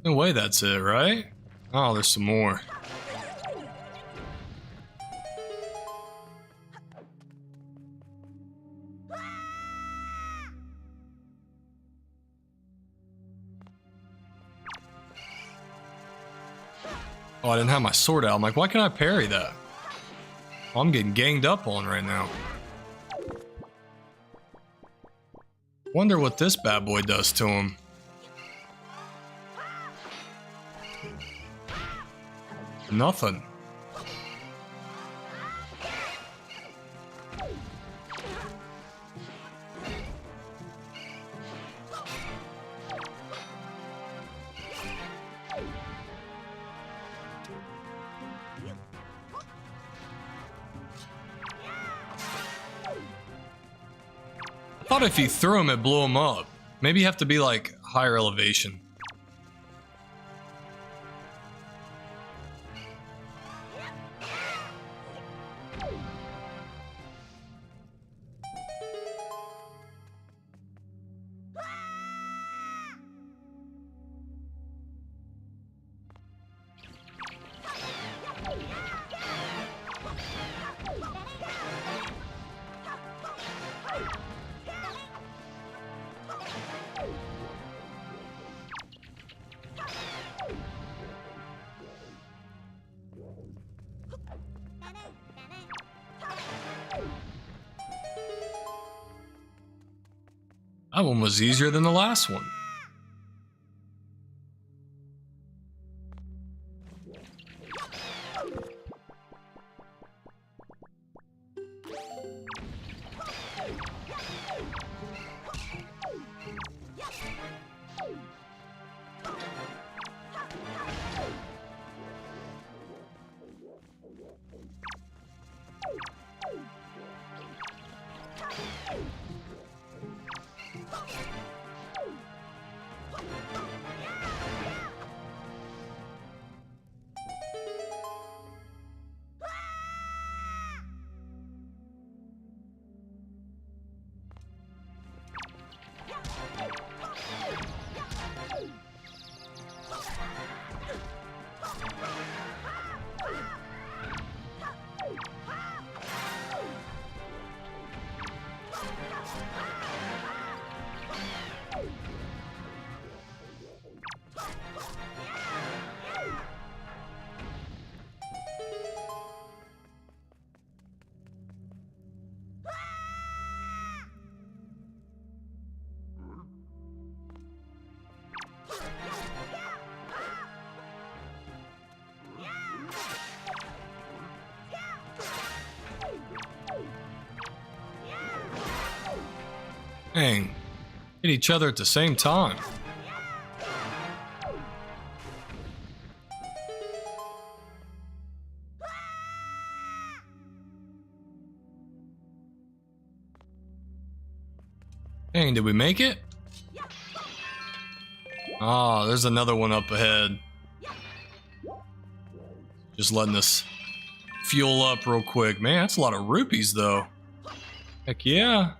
No way that's it, right? Oh, there's some more. Oh, I didn't have my sword out. I'm like, why can't I parry that? Oh, I'm getting ganged up on right now. Wonder what this bad boy does to him. Nothing. I thought if you threw him, it blew him up. Maybe you have to be like higher elevation. That one was easier than the last one. Dang. Hit each other at the same time. Dang, did we make it? Ah, there's another one up ahead. Just letting us fuel up real quick. Man, that's a lot of rupees though. Heck yeah.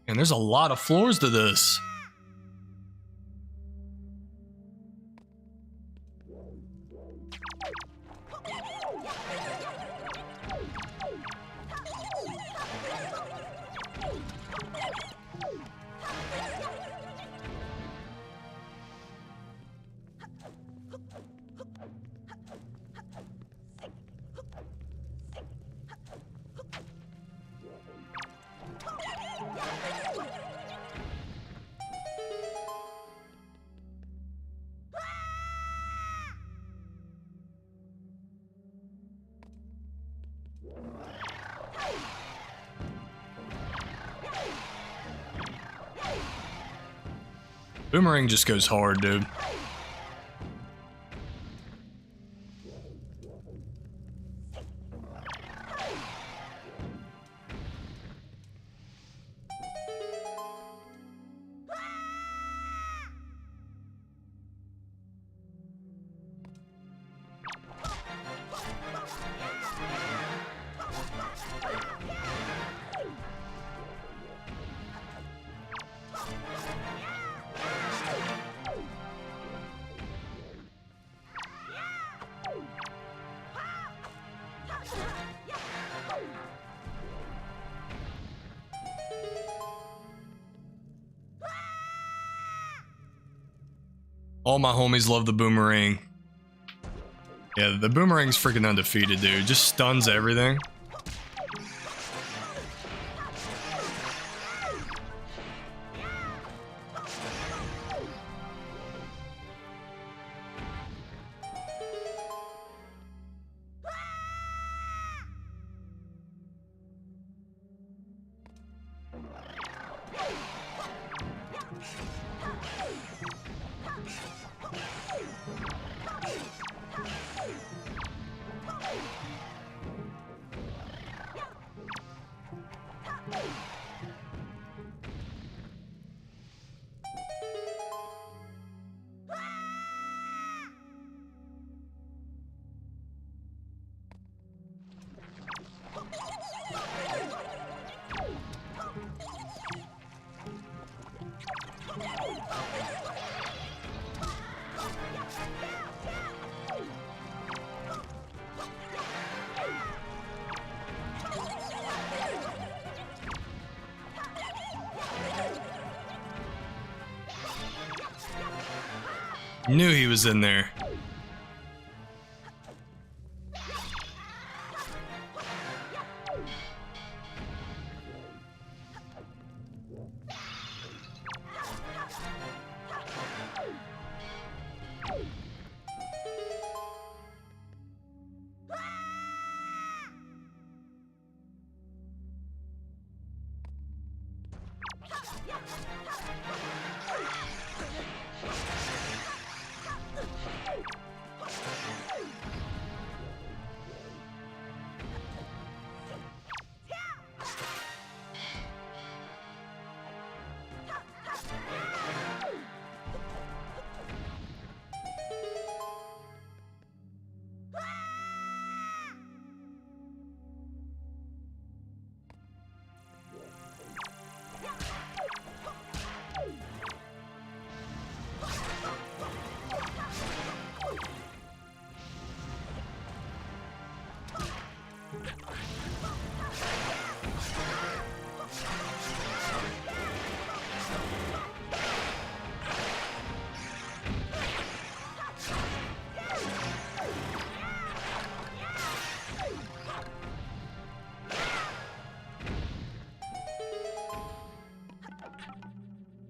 And there's a lot of floors to this. Boomerang just goes hard, dude. All my homies love the boomerang. Yeah, the boomerang's freaking undefeated, dude. Just stuns everything. Knew he was in there.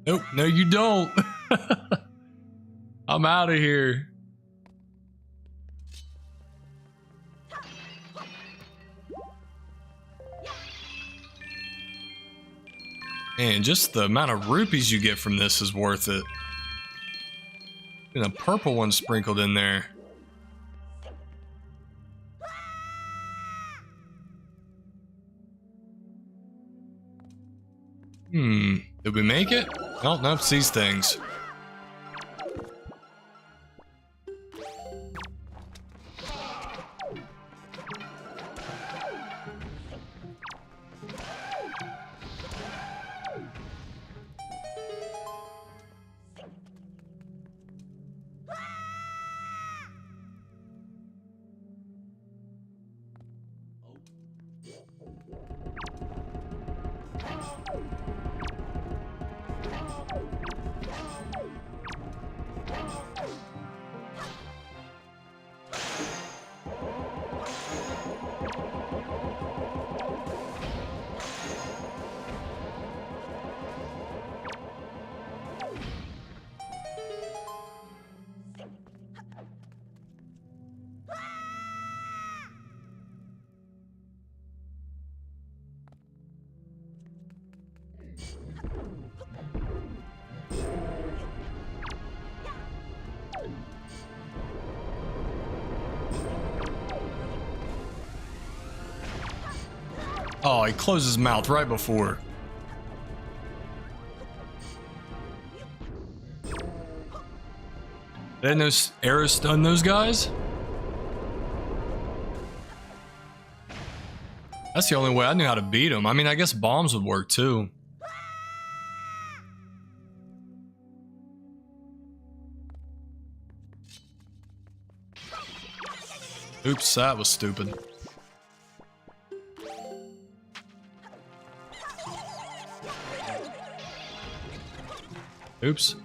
Nope, no you don't. I'm out of here. Man, just the amount of rupees you get from this is worth it. And a purple one sprinkled in there. Did we make it? Oh, nope, it's these things. Oh, he closed his mouth right before. Didn't those arrows stun those guys? That's the only way I knew how to beat them. I mean, I guess bombs would work too. Oops, that was stupid. Oops.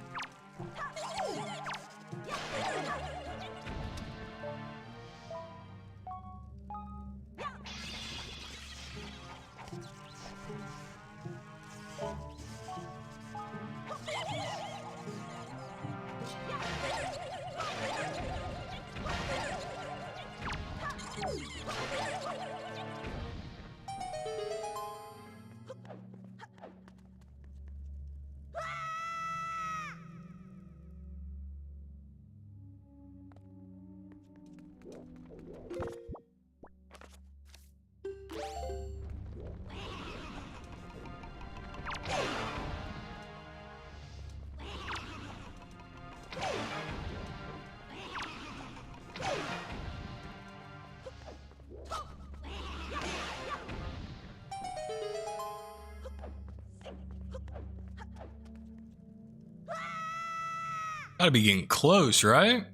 Gotta be getting close, right?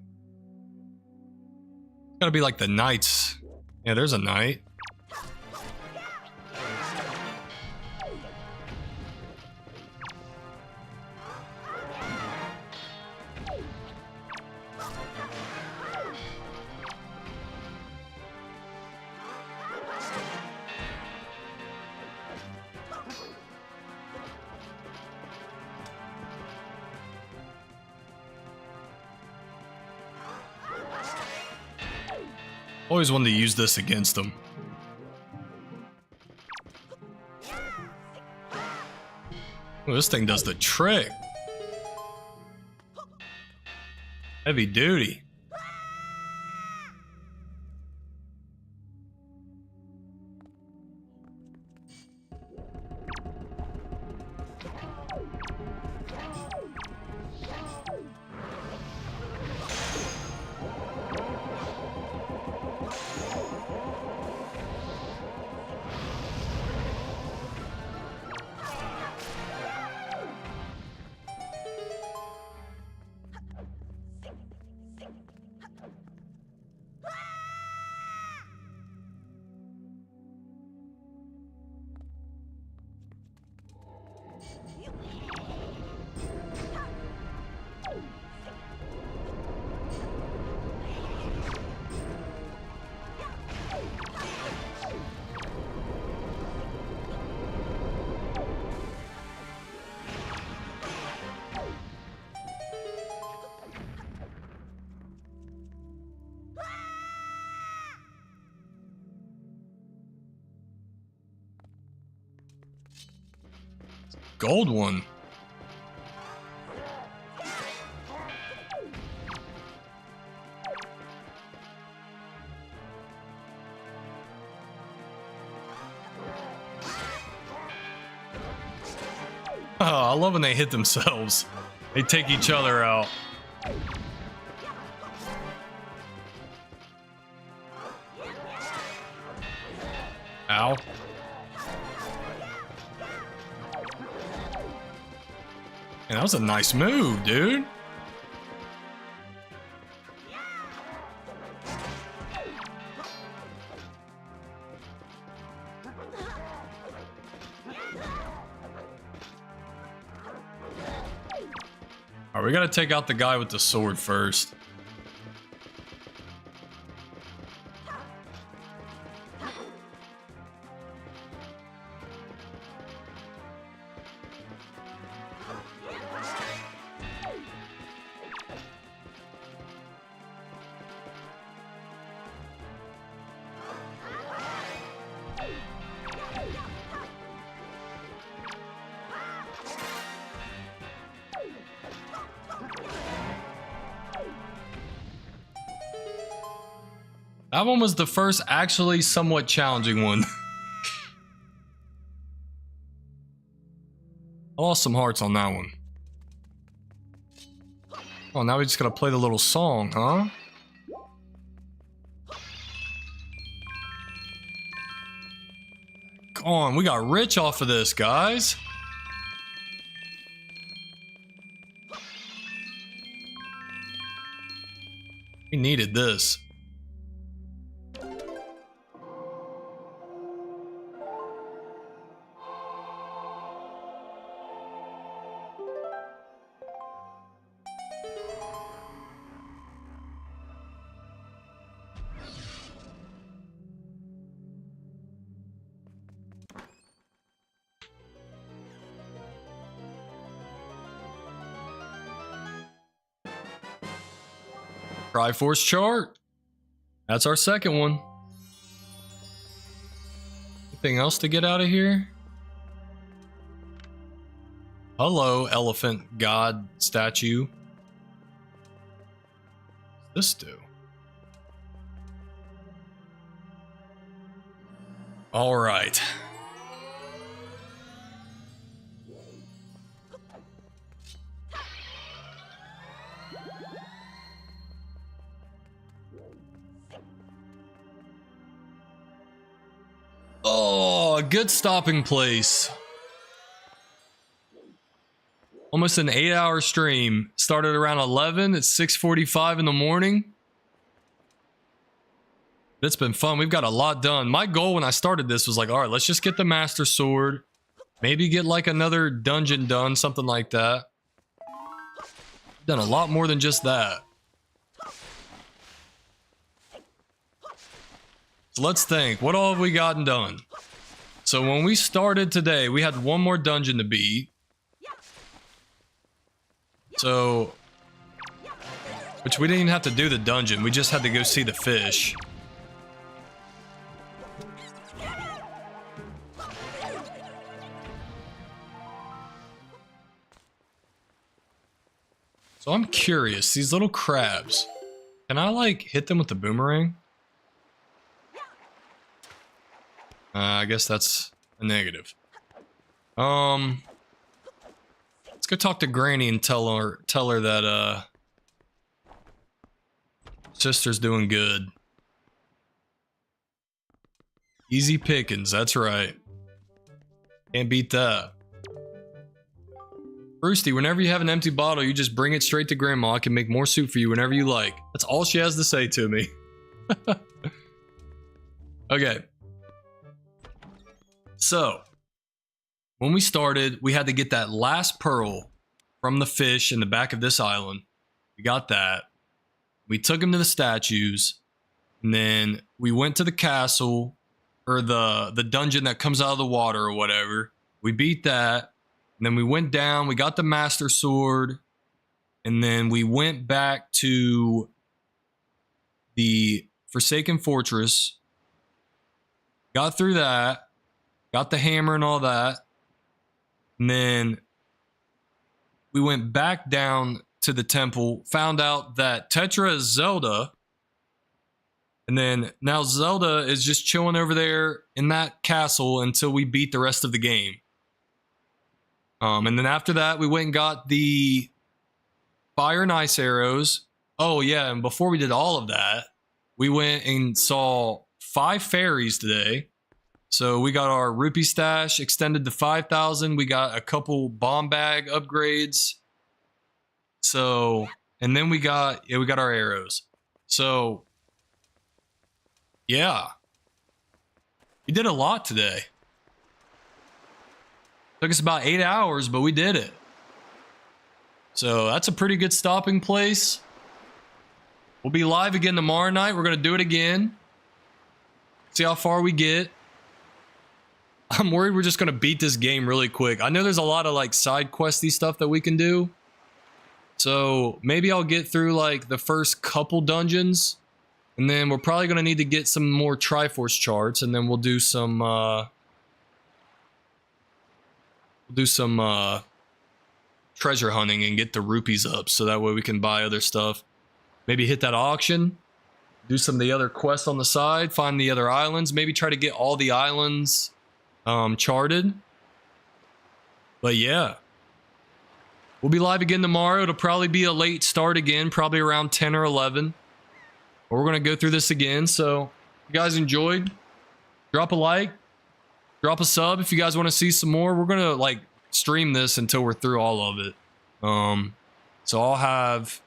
Gotta be like the knights. Yeah, there's a knight. Always wanted to use this against them. Oh, this thing does the trick. Heavy duty. Gold one. Oh, I love when they hit themselves. They take each other out. Ow. Man, that was a nice move, dude. All right, we gotta take out the guy with the sword first. That one was the first actually somewhat challenging one. I lost some hearts on that one. Oh, now we just gotta play the little song, huh? Come on, we got rich off of this, guys. We needed this. Triforce chart. That's our second one. Anything else to get out of here? Hello, elephant god statue. What's this do? All right. Oh, a good stopping place. Almost an 8-hour stream. Started around 11. It's 6:45 in the morning. It's been fun. We've got a lot done. My goal when I started this was like, all right, let's just get the Master Sword. Maybe get like another dungeon done, something like that. Done a lot more than just that. So let's think. What all have we gotten done? So when we started today, we had one more dungeon to beat. So, which we didn't even have to do the dungeon. We just had to go see the fish. So I'm curious, these little crabs, can I like hit them with the boomerang? I guess that's a negative. Let's go talk to Granny and tell her that sister's doing good. Easy pickings, that's right. Can't beat that. Froosty, whenever you have an empty bottle, you just bring it straight to Grandma. I can make more soup for you whenever you like. That's all she has to say to me. Okay. So, when we started, we had to get that last pearl from the fish in the back of this island. We got that. We took him to the statues. And then we went to the castle, or the dungeon that comes out of the water or whatever. We beat that. And then we went down, we got the Master Sword, and then we went back to the Forsaken Fortress, got through that, got the hammer and all that, and then we went back down to the temple, found out that Tetra is Zelda, and then now Zelda is just chilling over there in that castle until we beat the rest of the game. And then after that, we went and got the fire and ice arrows. Oh, yeah, and before we did all of that, we went and saw 5 fairies today. So we got our rupee stash extended to 5,000. We got a couple bomb bag upgrades. So, and then we got our arrows. So, yeah. We did a lot today. Took us about 8 hours, but we did it. So that's a pretty good stopping place. We'll be live again tomorrow night. We're going to do it again. See how far we get. I'm worried we're just going to beat this game really quick. I know there's a lot of like side questy stuff that we can do. So maybe I'll get through like the first couple dungeons. And then we're probably going to need to get some more Triforce charts. And then we'll do some... treasure hunting and get the rupees up so that way we can buy other stuff. Maybe hit that auction, do some of the other quests on the side, find the other islands, maybe try to get all the islands charted. But yeah, we'll be live again tomorrow. It'll probably be a late start again, probably around 10 or 11. But we're going to go through this again. So if you guys enjoyed, drop a like. Drop a sub if you guys want to see some more. We're going to like stream this until we're through all of it. So I'll have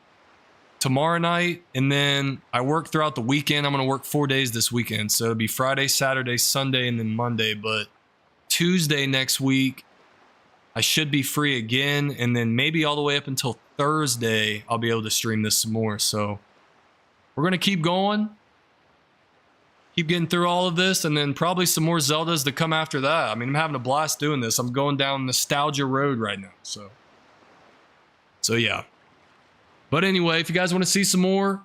tomorrow night, and then I work throughout the weekend. I'm going to work 4 days this weekend. So it'll be Friday, Saturday, Sunday, and then Monday. But Tuesday next week, I should be free again. And then maybe all the way up until Thursday, I'll be able to stream this some more. So we're going to keep going. Keep getting through all of this, and then probably some more Zeldas to come after that. I mean, I'm having a blast doing this. I'm going down nostalgia road right now. So yeah. But anyway, if you guys want to see some more,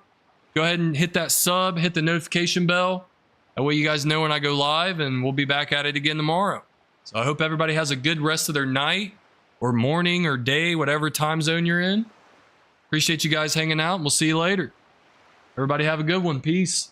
go ahead and hit that sub, hit the notification bell. That way you guys know when I go live, and we'll be back at it again tomorrow. So I hope everybody has a good rest of their night or morning or day, whatever time zone you're in. Appreciate you guys hanging out, and we'll see you later. Everybody have a good one. Peace.